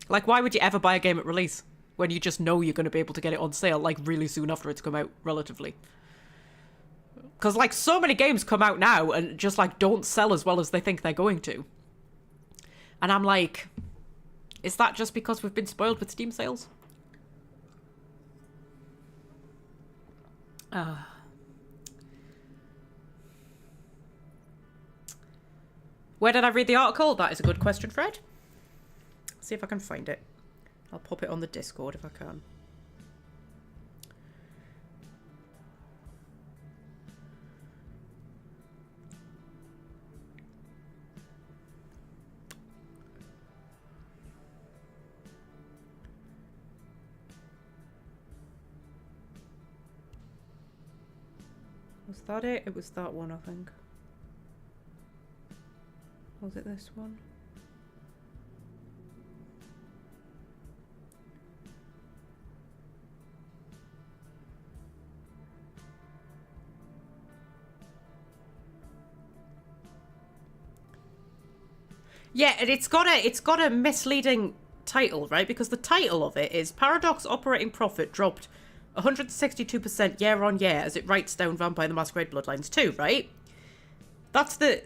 Speaker 1: Like, why would you ever buy a game at release when you just know you're going to be able to get it on sale, like, really soon after it's come out, relatively? Because, like, so many games come out now and just, like, don't sell as well as they think they're going to. And I'm like... is that just because we've been spoiled with Steam sales? Where did I read the article? That is a good question, Fred. See if I can find it. I'll pop it on the Discord if I can. Was that it? It was that one, I think. Was it this one? Yeah, and it's got a misleading title, right? Because the title of it is Paradox operating profit dropped 162% year on year as it writes down Vampire the Masquerade Bloodlines 2, right? That's the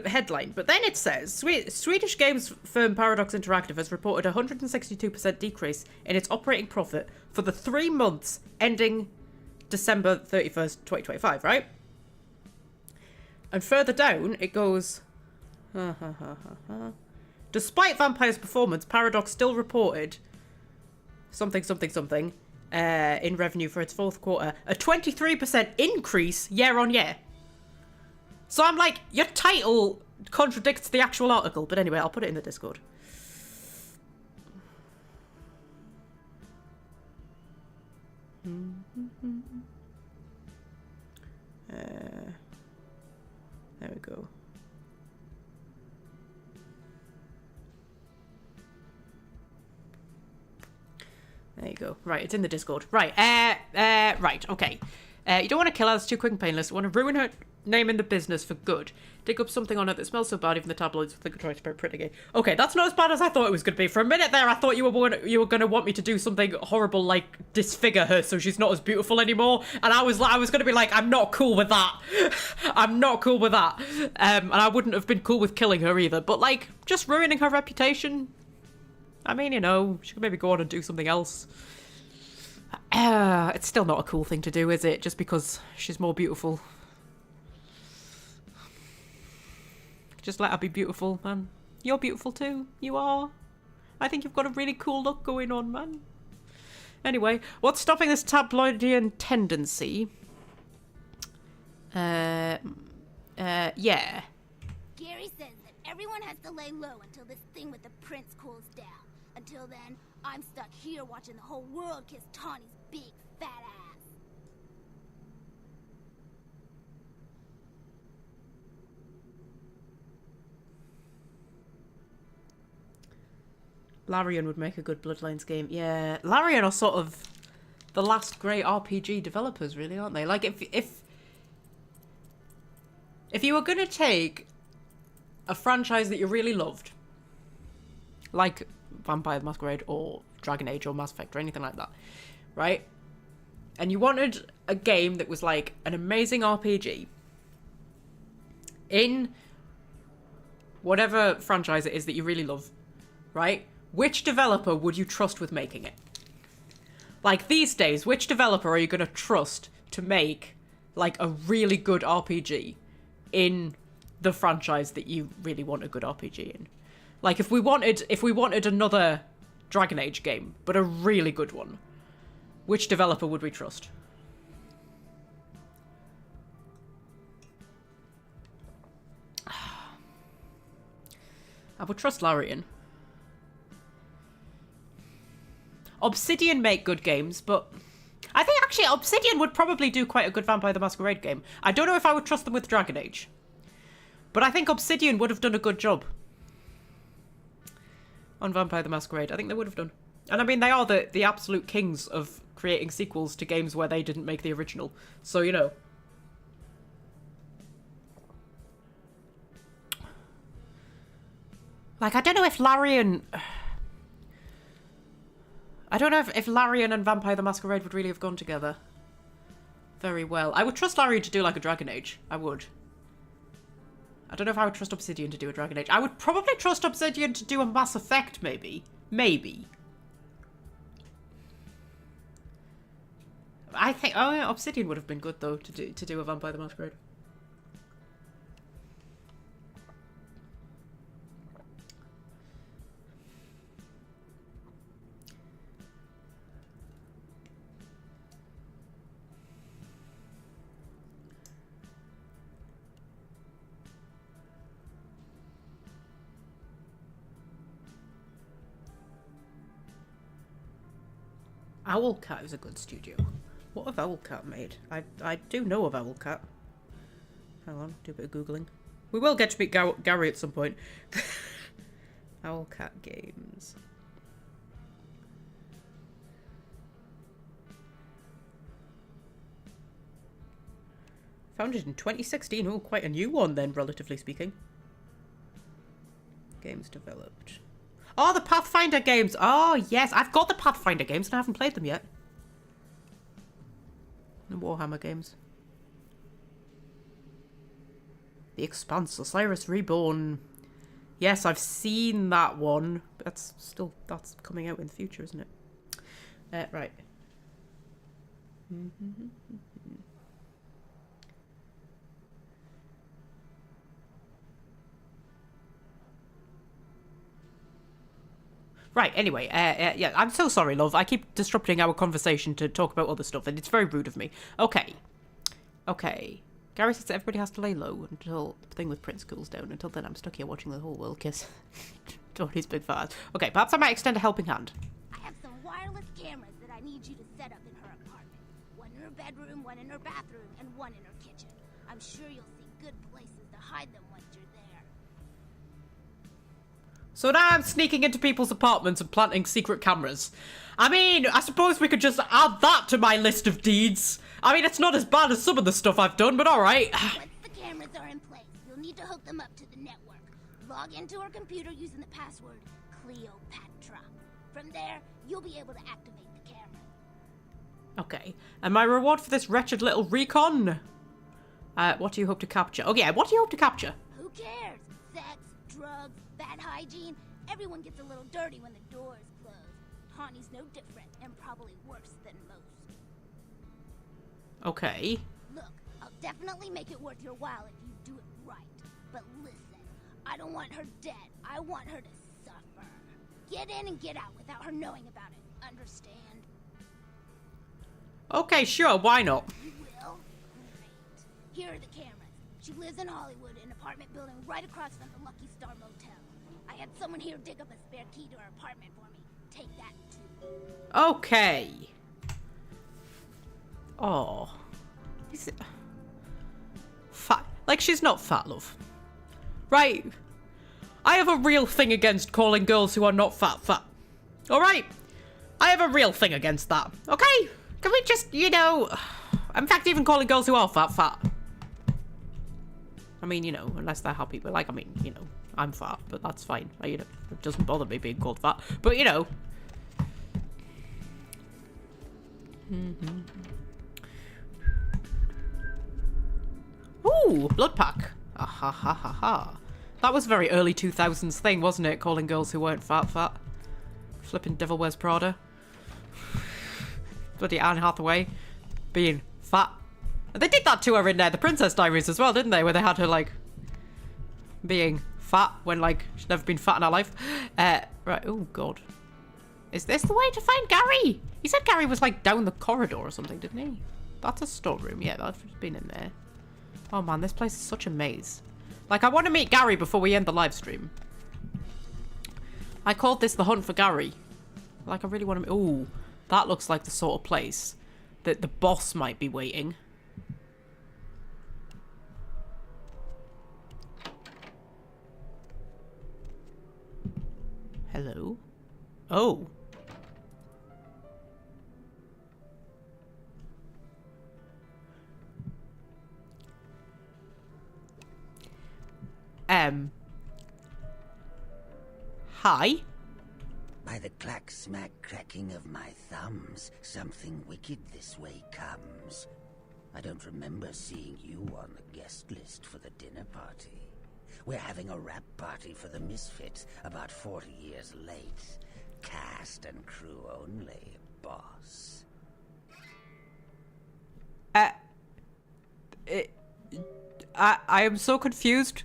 Speaker 1: headline. But then it says Swedish games firm Paradox Interactive has reported a 162% decrease in its operating profit for the 3 months ending December 31st, 2025, right? And further down it goes despite Vampire's performance, Paradox still reported something in revenue for its fourth quarter, a 23% increase year on year. So I'm like, your title contradicts the actual article. But anyway, I'll put it in the Discord. There we go. There you go. Right, it's in the Discord. Right, right, okay. You don't want to kill her, that's too quick and painless. You want to ruin her name in the business for good. Dig up something on it that smells so bad, even the tabloids think it's trying to print again. Okay, that's not as bad as I thought it was going to be. For a minute there, I thought you were going to want me to do something horrible, like disfigure her so she's not as beautiful anymore. And I was going to be like, I'm not cool with that. I'm not cool with that. And I wouldn't have been cool with killing her either. But, like, just ruining her reputation. I mean, you know, she could maybe go on and do something else. It's still not a cool thing to do, is it? Just because she's more beautiful. Just let her be beautiful, man. You're beautiful too. You are. I think you've got a really cool look going on, man. Anyway, what's stopping this tabloidian tendency? Yeah.
Speaker 3: Gary says that everyone has to lay low until this thing with the prince cools down. Until then, I'm stuck here watching the whole world kiss Tawny's big fat ass.
Speaker 1: Larian would make a good Bloodlines game. Yeah, Larian are sort of the last great RPG developers, really, aren't they? Like, if you were gonna take a franchise that you really loved, like Vampire the Masquerade or Dragon Age or Mass Effect or anything like that, right? And you wanted a game that was like an amazing RPG in whatever franchise it is that you really love, right? Which developer would you trust with making it? Like, these days, which developer are you going to trust to make like a really good RPG in the franchise that you really want a good RPG in? Like, if we wanted another Dragon Age game, but a really good one, which developer would we trust? I would trust Larian. Obsidian make good games, but I think actually Obsidian would probably do quite a good Vampire the Masquerade game. I don't know if I would trust them with Dragon Age, but I think Obsidian would have done a good job on Vampire the Masquerade. I think they would have done. And I mean, they are the absolute kings of creating sequels to games where they didn't make the original. So, you know. Like, I don't know if Larian... I don't know if Larian and Vampire the Masquerade would really have gone together very well. I would trust Larian to do like a Dragon Age. I would. I don't know if I would trust Obsidian to do a Dragon Age. I would probably trust Obsidian to do a Mass Effect, maybe. Maybe. I think... Oh, yeah, Obsidian would have been good, though, to do a Vampire the Masquerade. Owlcat is a good studio. What have Owlcat made? I do know of Owlcat. Hang on, do a bit of Googling. We will get to meet Gary at some point. Owlcat games. Founded in 2016. Oh, quite a new one then, relatively speaking. Games developed. Oh, the Pathfinder games. Oh, yes. I've got the Pathfinder games and I haven't played them yet. The Warhammer games. The Expanse, Osiris Reborn. Yes, I've seen that one. That's coming out in the future, isn't it? Right. Right, anyway, yeah, I'm so sorry, love. I keep disrupting our conversation to talk about other stuff, and it's very rude of me. Okay. Gary says that everybody has to lay low until the thing with Prince cools down. Until then, I'm stuck here watching the whole world kiss Tony's big fat. Okay, perhaps I might extend a helping hand.
Speaker 3: I have some wireless cameras that I need you to set up in her apartment. One in her bedroom, one in her bathroom, and one in her kitchen. I'm sure you'll see good places to hide them once you're there.
Speaker 1: So now I'm sneaking into people's apartments and planting secret cameras. I mean, I suppose we could just add that to my list of deeds. I mean, it's not as bad as some of the stuff I've done, but alright.
Speaker 3: Once the cameras are in place, you'll need to hook them up to the network. Log into her computer using the password Cleopatra. From there, you'll be able to activate the camera.
Speaker 1: Okay, and my reward for this wretched little recon? What do you hope to capture? Oh yeah, what do you hope to capture?
Speaker 3: Who cares? Sex, drugs, bad hygiene. Everyone gets a little dirty when the door is closed. Tawny's no different, and probably worse than most.
Speaker 1: Okay.
Speaker 3: Look, I'll definitely make it worth your while if you do it right. But listen, I don't want her dead. I want her to suffer. Get in and get out without her knowing about it. Understand?
Speaker 1: Okay, sure, why not?
Speaker 3: You will? Great. Here are the cameras. She lives in Hollywood, an apartment building right across from the Lucky Star Motel. I had someone here dig up a spare key to her apartment for me. Take that, too.
Speaker 1: Okay. Oh. Is it... Fat. Like, she's not fat, love. Right. I have a real thing against calling girls who are not fat. Alright? I have a real thing against that. Okay? Can we just, you know... In fact, even calling girls who are fat. I mean, you know, unless they're happy. But, like, I mean, you know, I'm fat, but that's fine. You know, it doesn't bother me being called fat. But, you know... Ooh, blood pack. Ah ha ha ha ha. That was a very early 2000s thing, wasn't it? Calling girls who weren't fat. Flipping Devil Wears Prada. Bloody Anne Hathaway being fat. And they did that to her in The Princess Diaries as well, didn't they? Where they had her, like, being fat when, like, she'd never been fat in her life. Right, oh god. Is this the way to find Gary? He said Gary was, like, down the corridor or something, didn't he? That's a storeroom. Yeah, that's been in there. Oh man, this place is such a maze. Like, I want to meet Gary before we end the live stream. I called this the hunt for Gary. Like, I really want to... Ooh, that looks like the sort of place that the boss might be waiting. Hello? Oh. Hi?
Speaker 5: By the clack-smack cracking of my thumbs, something wicked this way comes. I don't remember seeing you on the guest list for the dinner party. We're having a wrap party for the Misfits, about 40 years late. Cast and crew only, boss.
Speaker 1: I am so confused.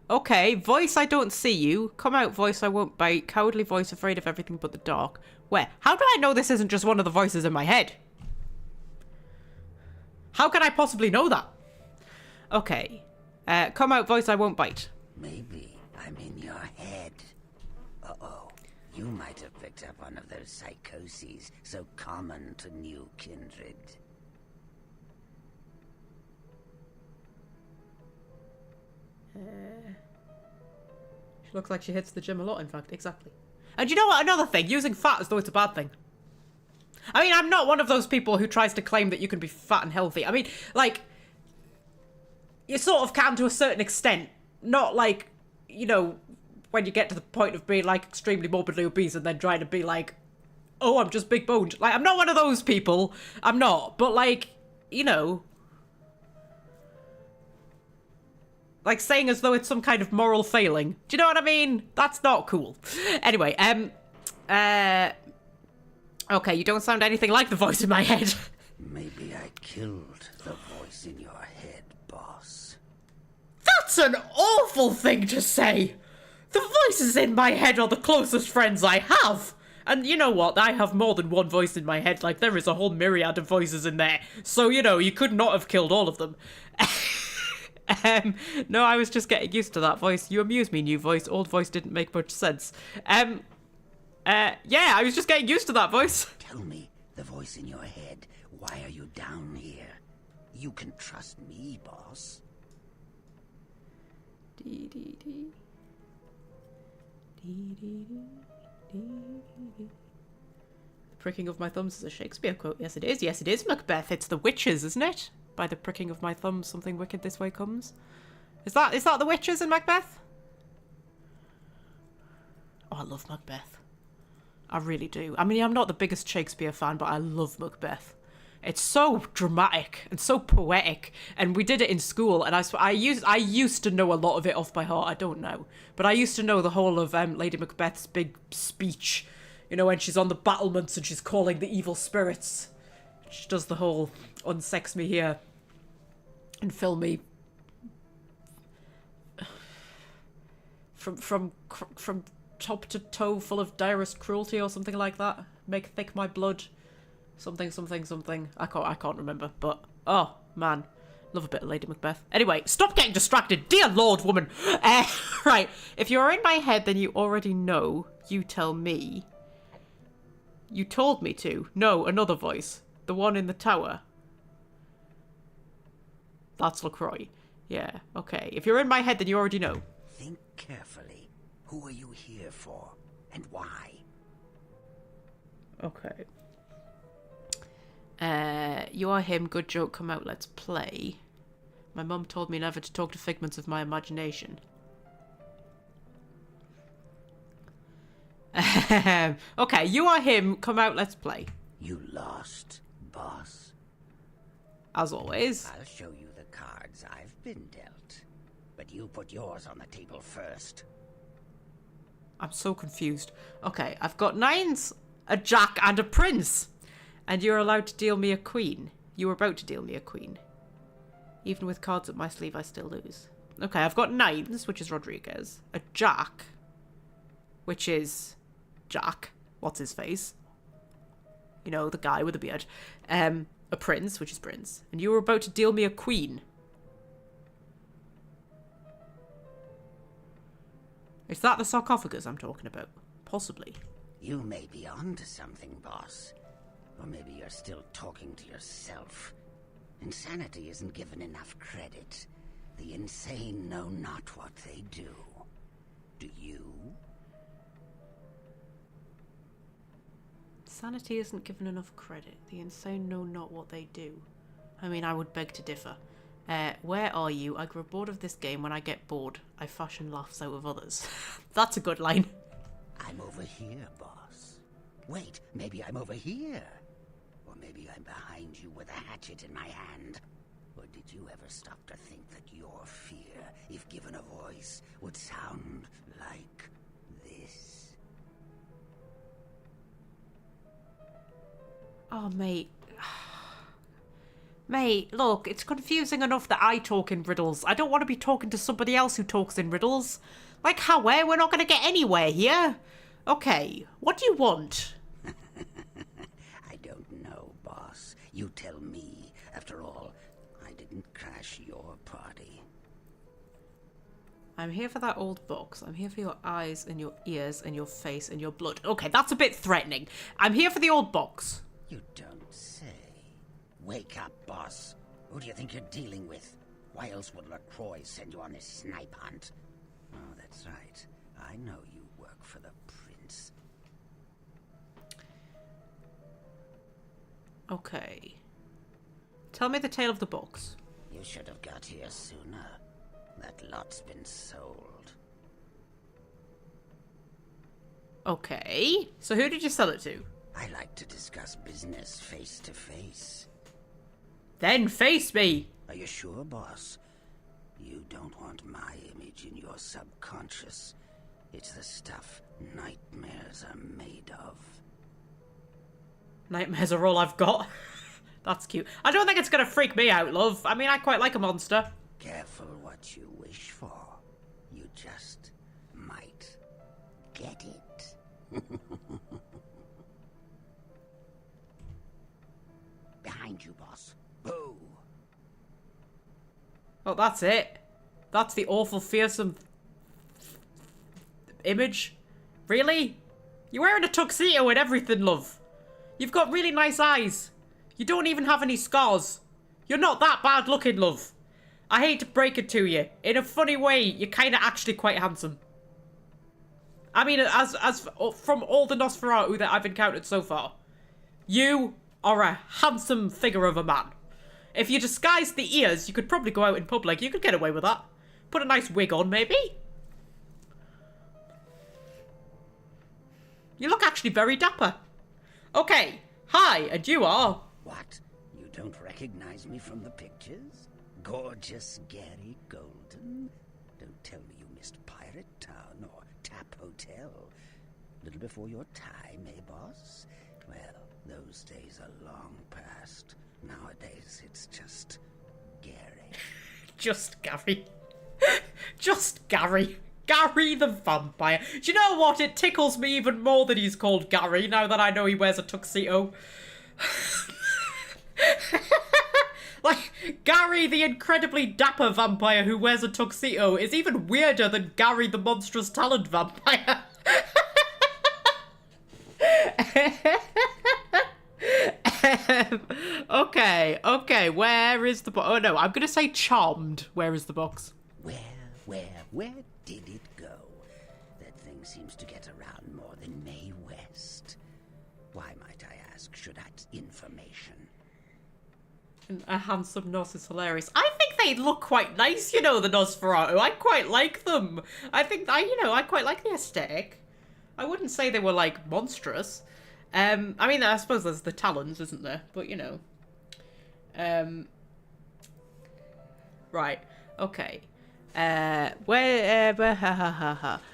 Speaker 1: Okay, voice, I don't see you. Come out, voice, I won't bite. Cowardly voice, afraid of everything but the dark. Where? How do I know this isn't just one of the voices in my head? How can I possibly know that? Okay. Come out, voice, I won't bite.
Speaker 5: Maybe I'm in your head. Uh-oh. You might have picked up one of those psychoses so common to new kindred.
Speaker 1: She looks like she hits the gym a lot, in fact. Exactly. And you know what? Another thing. Using fat as though it's a bad thing. I mean, I'm not one of those people who tries to claim that you can be fat and healthy. I mean, like, you sort of can to a certain extent. Not like, you know, when you get to the point of being, like, extremely morbidly obese and then trying to be like, oh, I'm just big boned. Like, I'm not one of those people. I'm not. But, like, you know, like saying as though it's some kind of moral failing. Do you know what I mean? That's not cool. Anyway, okay, you don't sound anything like the voice in my head.
Speaker 5: Maybe I killed the voice in your head, boss.
Speaker 1: That's an awful thing to say. The voices in my head are the closest friends I have. And you know what? I have more than one voice in my head. Like, there is a whole myriad of voices in there. So, you know, you could not have killed all of them. No, I was just getting used to that voice. You amuse me, new voice. Old voice didn't make much sense. Yeah, I was just getting used to that voice.
Speaker 5: Tell me, the voice in your head, why are you down here? You can trust me, boss.
Speaker 1: Dee, dee, dee. Dee, dee, dee. The pricking of my thumbs is a Shakespeare quote. Yes, it is. Yes, it is, Macbeth. It's the witches, isn't it? By the pricking of my thumbs, something wicked this way comes. Is that the witches in Macbeth? Oh, I love Macbeth. I really do. I mean, I'm not the biggest Shakespeare fan, but I love Macbeth. It's so dramatic and so poetic, and we did it in school. And I used to know a lot of it off by heart. I don't know, but I used to know the whole of Lady Macbeth's big speech. You know, when she's on the battlements and she's calling the evil spirits. She does the whole unsex me here and fill me from top to toe full of direst cruelty or something like that. Make thick my blood. Something. I can't remember, but oh man, love a bit of Lady Macbeth. Anyway, stop getting distracted, dear Lord, woman. Right, if you're in my head, then you already know. You tell me. You told me to. No, another voice. The one in the tower. That's LaCroix. Yeah, okay. If you're in my head, then you already know.
Speaker 5: Think carefully. Who are you here for? And why?
Speaker 1: Okay. You are him. Good joke. Come out. Let's play. My mum told me never to talk to figments of my imagination. Okay, you are him. Come out. Let's play.
Speaker 5: You lost, boss.
Speaker 1: As always.
Speaker 5: I'll show you the cards I've been dealt. But you put yours on the table first.
Speaker 1: I'm so confused. Okay, I've got nines, a jack, and a prince. And you're allowed to deal me a queen. You were about to deal me a queen. Even with cards up my sleeve, I still lose. Okay, I've got nines, which is Rodriguez. A jack, which is Jack. What's his face? You know, the guy with the beard. A prince, which is Prince. And you were about to deal me a queen. Is that the sarcophagus I'm talking about? Possibly.
Speaker 5: You may be onto something, boss. Or maybe you're still talking to yourself. Insanity isn't given enough credit. The insane know not what they do. Do you?
Speaker 1: Sanity isn't given enough credit. The insane know not what they do. I mean, I would beg to differ. Where are you? I grow bored of this game. When I get bored, I fashion laughs out of others. That's a good line.
Speaker 5: I'm over here, boss. Wait, maybe I'm over here. Or maybe I'm behind you with a hatchet in my hand. Or did you ever stop to think that your fear, if given a voice, would sound like this?
Speaker 1: Oh, mate. Mate, look, it's confusing enough that I talk in riddles. I don't want to be talking to somebody else who talks in riddles. Like how, where? We're not going to get anywhere here. Okay, what do you want?
Speaker 5: I don't know, boss. You tell me. After all, I didn't crash your party.
Speaker 1: I'm here for that old box. I'm here for your eyes and your ears and your face and your blood. Okay, that's a bit threatening. I'm here for the old box.
Speaker 5: You don't say. Wake up, boss. Who do you think you're dealing with? Why else would LaCroix send you on this snipe hunt? Oh, that's right. I know you work for the prince.
Speaker 1: Okay. Tell me the tale of the box.
Speaker 5: You should have got here sooner. That lot's been sold.
Speaker 1: Okay. So who did you sell it to?
Speaker 5: I like to discuss business face to face.
Speaker 1: Then face me.
Speaker 5: Are you sure, boss? You don't want my image in your subconscious. It's the stuff nightmares are made of.
Speaker 1: Nightmares are all I've got. That's cute. I don't think it's gonna freak me out, love. I mean, I quite like a monster.
Speaker 5: Careful what you wish for. You just might get it. Behind you, boss. Boo!
Speaker 1: Oh, that's it? That's the awful, fearsome image? Really? You're wearing a tuxedo and everything, love. You've got really nice eyes. You don't even have any scars. You're not that bad looking, love. I hate to break it to you. In a funny way, you're kind of actually quite handsome. I mean, as from all the Nosferatu that I've encountered so far, you are a handsome figure of a man. If you disguised the ears, you could probably go out in public. You could get away with that. Put a nice wig on, maybe. You look actually very dapper. Okay. Hi, and you are...
Speaker 5: What? You don't recognize me from the pictures? Gorgeous Gary Golden? Don't tell me you missed Pirate Town or Tap Hotel. Little before your time, eh, boss? Well, those days are long past. Nowadays, it's just Gary.
Speaker 1: Just Gary. Just Gary. Gary the vampire. Do you know what? It tickles me even more that he's called Gary now that I know he wears a tuxedo. Like, Gary the incredibly dapper vampire who wears a tuxedo is even weirder than Gary the monstrous talent vampire. Okay, where is the box? Oh no, I'm gonna say Charmed. Where is the box?
Speaker 5: Where did it go? That thing seems to get around more than Mae West. Why, might I ask, should that information?
Speaker 1: A handsome Nos is hilarious. I think they look quite nice, you know, the Nosferatu. I quite like them. I quite like the aesthetic. I wouldn't say they were, like, monstrous. I mean, I suppose there's the talons, isn't there? But, you know. Right. Okay.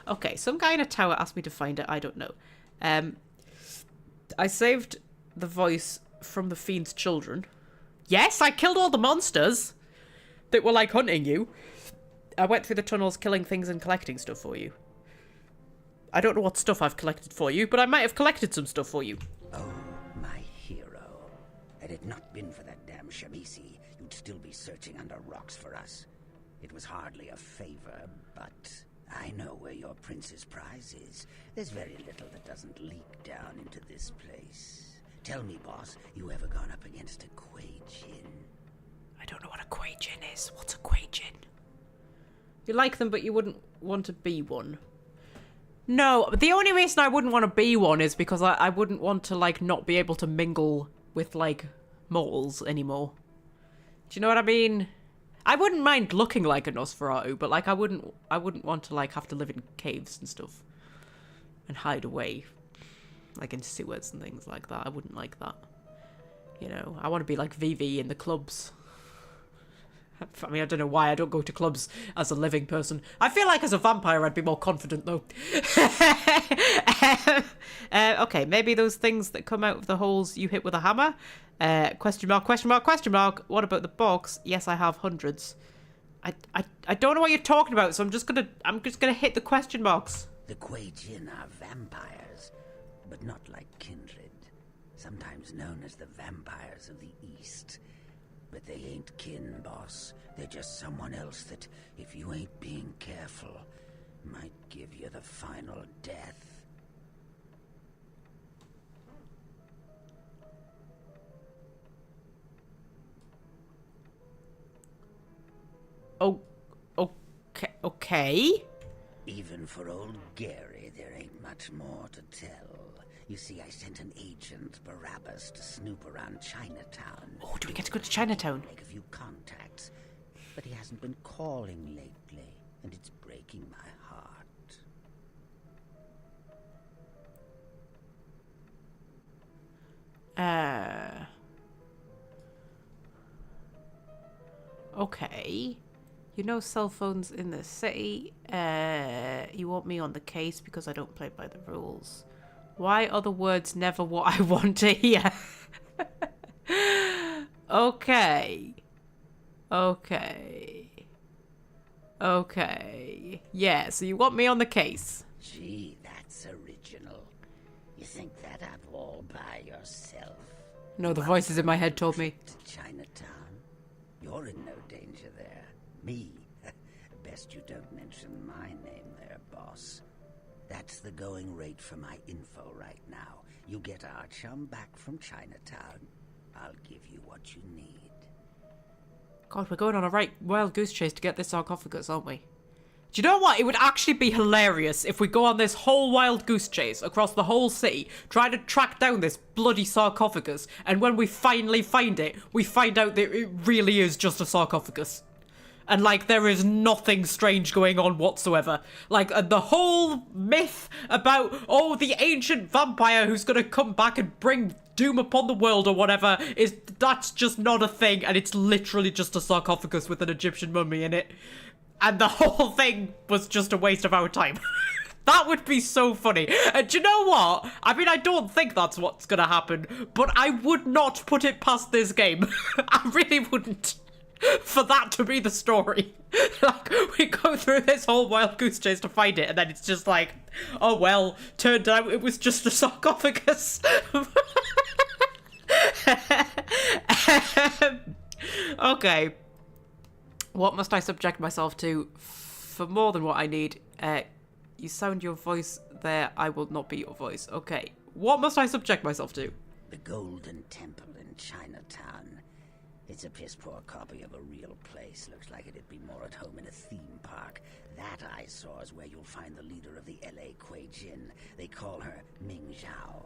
Speaker 1: Okay, some guy in a tower asked me to find it. I don't know. I saved the voice from the fiend's children. Yes, I killed all the monsters that were, like, hunting you. I went through the tunnels killing things and collecting stuff for you. I don't know what stuff I've collected for you, but I might have collected some stuff for you.
Speaker 5: Oh, my hero. Had it not been for that damn Shamisi, you'd still be searching under rocks for us. It was hardly a favor, but I know where your prince's prize is. There's very little that doesn't leak down into this place. Tell me, boss, you ever gone up against a Quaijin?
Speaker 1: I don't know what a Quaijin is. What's a Quaijin? You like them, but you wouldn't want to be one. No, the only reason I wouldn't want to be one is because I wouldn't want to, like, not be able to mingle with, like, mortals anymore. Do you know what I mean? I wouldn't mind looking like a Nosferatu, but, like, I wouldn't want to, like, have to live in caves and stuff. And hide away. Like, in sewers and things like that. I wouldn't like that. You know, I want to be like Vivi in the clubs. I mean, I don't know why I don't go to clubs as a living person. I feel like as a vampire I'd be more confident, though. Okay, maybe those things that come out of the holes you hit with a hammer? Question mark, question mark, question mark. What about the box? Yes, I have hundreds. I don't know what you're talking about, so I'm just gonna hit the question marks.
Speaker 5: The Quaijin are vampires, but not like kindred. Sometimes known as the vampires of the East. But they ain't kin, boss. They're just someone else that, if you ain't being careful, might give you the final death.
Speaker 1: Oh, okay.
Speaker 5: Even for old Gary, there ain't much more to tell. You see, I sent an agent, Barabbas, to snoop around Chinatown.
Speaker 1: Oh, do we get to go to Chinatown?
Speaker 5: Make a few contacts, but he hasn't been calling lately, and it's breaking my heart.
Speaker 1: Okay. You know cell phones in the city. You want me on the case because I don't play by the rules. Why are the words never what I want to hear? Okay. Okay. Okay. Yeah, so you want me on the case.
Speaker 5: Gee, that's original. You think that up all by yourself?
Speaker 1: No, the voices in my head told me.
Speaker 5: To Chinatown? You're in no danger there. Me? Best you don't mention my name there, boss. That's the going rate for my info right now. You get our chum back from Chinatown, I'll give you what you need.
Speaker 1: God, we're going on a right wild goose chase to get this sarcophagus, aren't we? Do you know what? It would actually be hilarious if we go on this whole wild goose chase across the whole city, trying to track down this bloody sarcophagus, and when we finally find it, we find out that it really is just a sarcophagus. And, like, there is nothing strange going on whatsoever. Like, the whole myth about, oh, the ancient vampire who's gonna come back and bring doom upon the world or whatever, that's just not a thing, and it's literally just a sarcophagus with an Egyptian mummy in it. And the whole thing was just a waste of our time. That would be so funny. And do you know what? I mean, I don't think that's what's gonna happen, but I would not put it past this game. I really wouldn't. For that to be the story. Like, we go through this whole wild goose chase to find it, and then it's just like, oh well, turned out it was just a sarcophagus. Okay. What must I subject myself to for more than what I need? You sound your voice there, I will not be your voice. Okay. What must I subject myself to?
Speaker 5: The Golden Temple in Chinatown. It's a piss-poor copy of a real place. Looks like it'd be more at home in a theme park. That I saw is where you'll find the leader of the L.A. Kuei Jin. They call her Ming Zhao.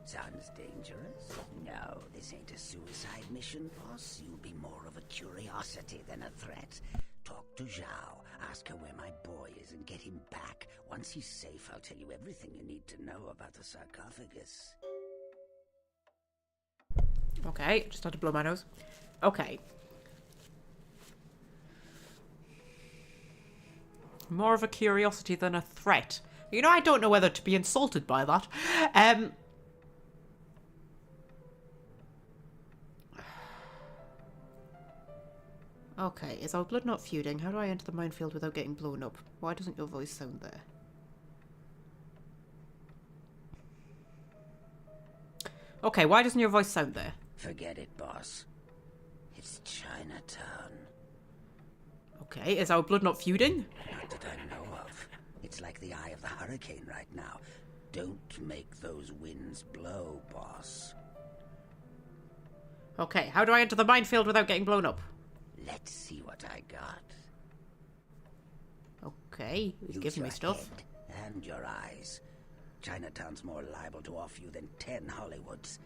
Speaker 5: Sounds dangerous? No, this ain't a suicide mission, boss. You'll be more of a curiosity than a threat. Talk to Zhao, ask her where my boy is, and get him back. Once he's safe, I'll tell you everything you need to know about the sarcophagus.
Speaker 1: Okay, just had to blow my nose. Okay. More of a curiosity than a threat. You know, I don't know whether to be insulted by that. Okay, is our blood not feuding? How do I enter the minefield without getting blown up? Why doesn't your voice sound there? Okay, why doesn't your voice sound there?
Speaker 5: Forget it, boss. It's Chinatown.
Speaker 1: Okay, is our blood not feuding?
Speaker 5: Not that I know of. It's like the eye of the hurricane right now. Don't make those winds blow, boss.
Speaker 1: Okay, how do I enter the minefield without getting blown up?
Speaker 5: Let's see what I got.
Speaker 1: Okay, he's
Speaker 5: Use
Speaker 1: giving me
Speaker 5: your
Speaker 1: stuff.
Speaker 5: head and your eyes. Chinatown's more liable to offer you than 10 Hollywoods.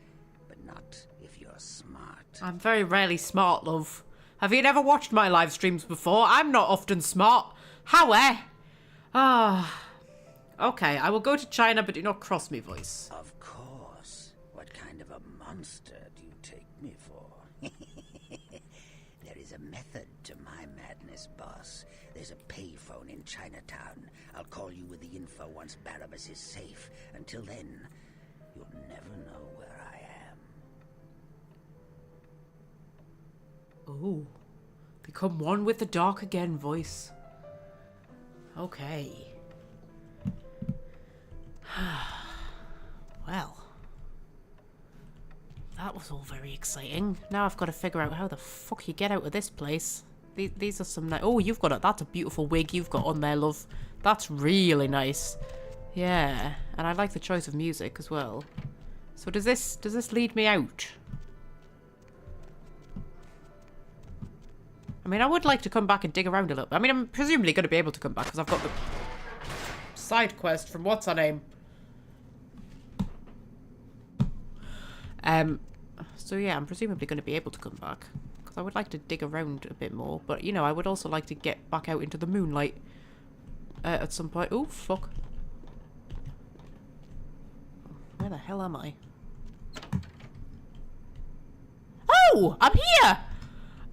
Speaker 5: But not if you're smart.
Speaker 1: I'm very rarely smart, love. Have you never watched my live streams before? I'm not often smart. How, eh? Ah. Okay, I will go to China, but do not cross me, voice.
Speaker 5: Of course. What kind of a monster do you take me for? There is a method to my madness, boss. There's a payphone in Chinatown. I'll call you with the info once Barabbas is safe. Until then, you'll never know where I am.
Speaker 1: Ooh. Become one with the dark again, voice. Okay. Well. that was all very exciting. Now I've got to figure out how the fuck you get out of this place. These are some oh, you've got it. That's a beautiful wig you've got on there, love. That's really nice. Yeah, and I like the choice of music as well. So does this lead me out? I mean, I would like to come back and dig around a little bit. I mean, I'm presumably going to be able to come back because I've got the side quest from what's her name. So yeah, I'm presumably going to be able to come back because I would like to dig around a bit more. But, you know, I would also like to get back out into the moonlight at some point. Oh, fuck. Where the hell am I? Oh, I'm here!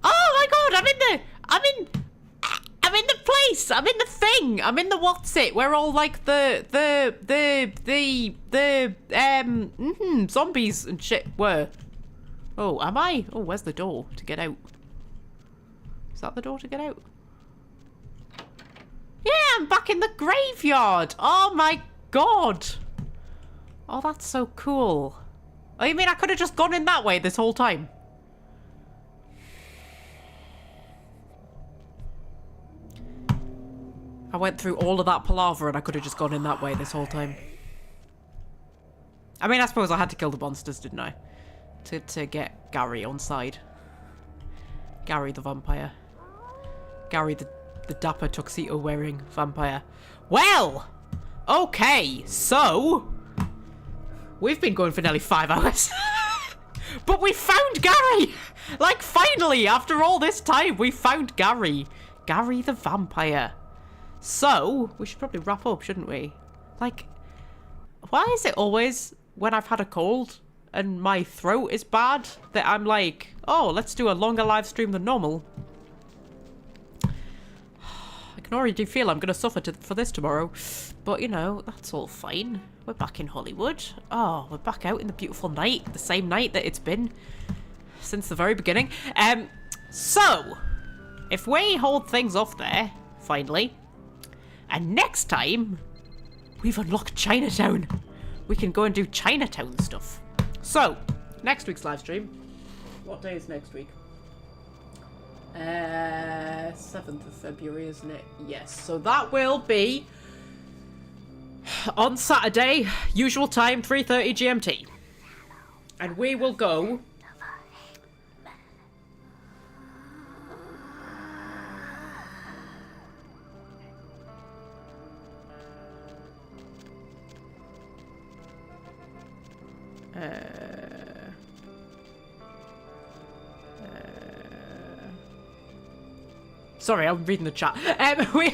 Speaker 1: Oh my god, I'm in the place! I'm in the thing! I'm in the what's it, where all like the zombies and shit were. Oh, am I? Oh, where's the door to get out? Is that the door to get out? Yeah, I'm back in the graveyard! Oh my god! Oh, that's so cool. Oh, you mean I could have just gone in that way this whole time? I went through all of that palaver and I could have just gone in that way this whole time. I mean, I suppose I had to kill the monsters, didn't I? To get Gary on side. Gary the vampire. Gary the dapper tuxedo wearing vampire. Well! Okay, so... we've been going for nearly 5 hours. But we found Gary! Like, finally, after all this time, we found Gary. Gary the vampire. So, we should probably wrap up, shouldn't we? Like, why is it always when I've had a cold and my throat is bad that I'm like, oh, let's do a longer live stream than normal? I can already feel I'm going to suffer for this tomorrow. But, you know, that's all fine. We're back in Hollywood. Oh, we're back out in the beautiful night. The same night that it's been since the very beginning. So, if we hold things off there, finally... and next time, we've unlocked Chinatown. We can go and do Chinatown stuff. So, next week's live stream. What day is next week? 7th of February, isn't it? Yes. So that will be on Saturday, usual time, 3:30 GMT. And we will go... Sorry, I'm reading the chat. We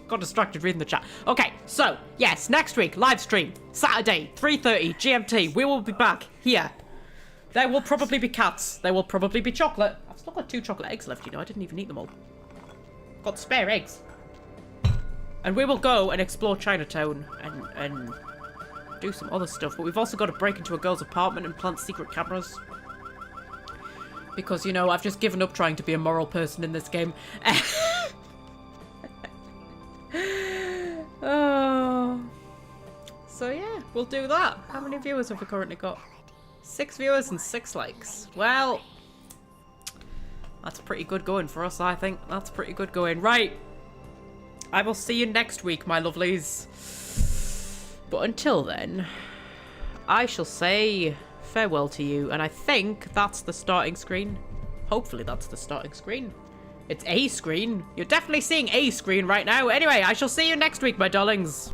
Speaker 1: got distracted reading the chat. Okay, so, yes, next week, live stream, Saturday, 3:30 GMT. We will be back here. There will probably be cats. There will probably be chocolate. I've still got 2 chocolate eggs left, you know. I didn't even eat them all. Got spare eggs. And we will go and explore Chinatown and do some other stuff. But we've also got to break into a girl's apartment and plant secret cameras. Because, you know, I've just given up trying to be a moral person in this game. Oh. So, yeah, we'll do that. How many viewers have we currently got? 6 viewers and 6 likes. Well, that's pretty good going for us, I think. That's pretty good going. Right. I will see you next week, my lovelies. But until then, I shall say... farewell to you, and I think that's the starting screen. Hopefully that's the starting screen. It's a screen. You're definitely seeing a screen right now. Anyway, I shall see you next week, my darlings.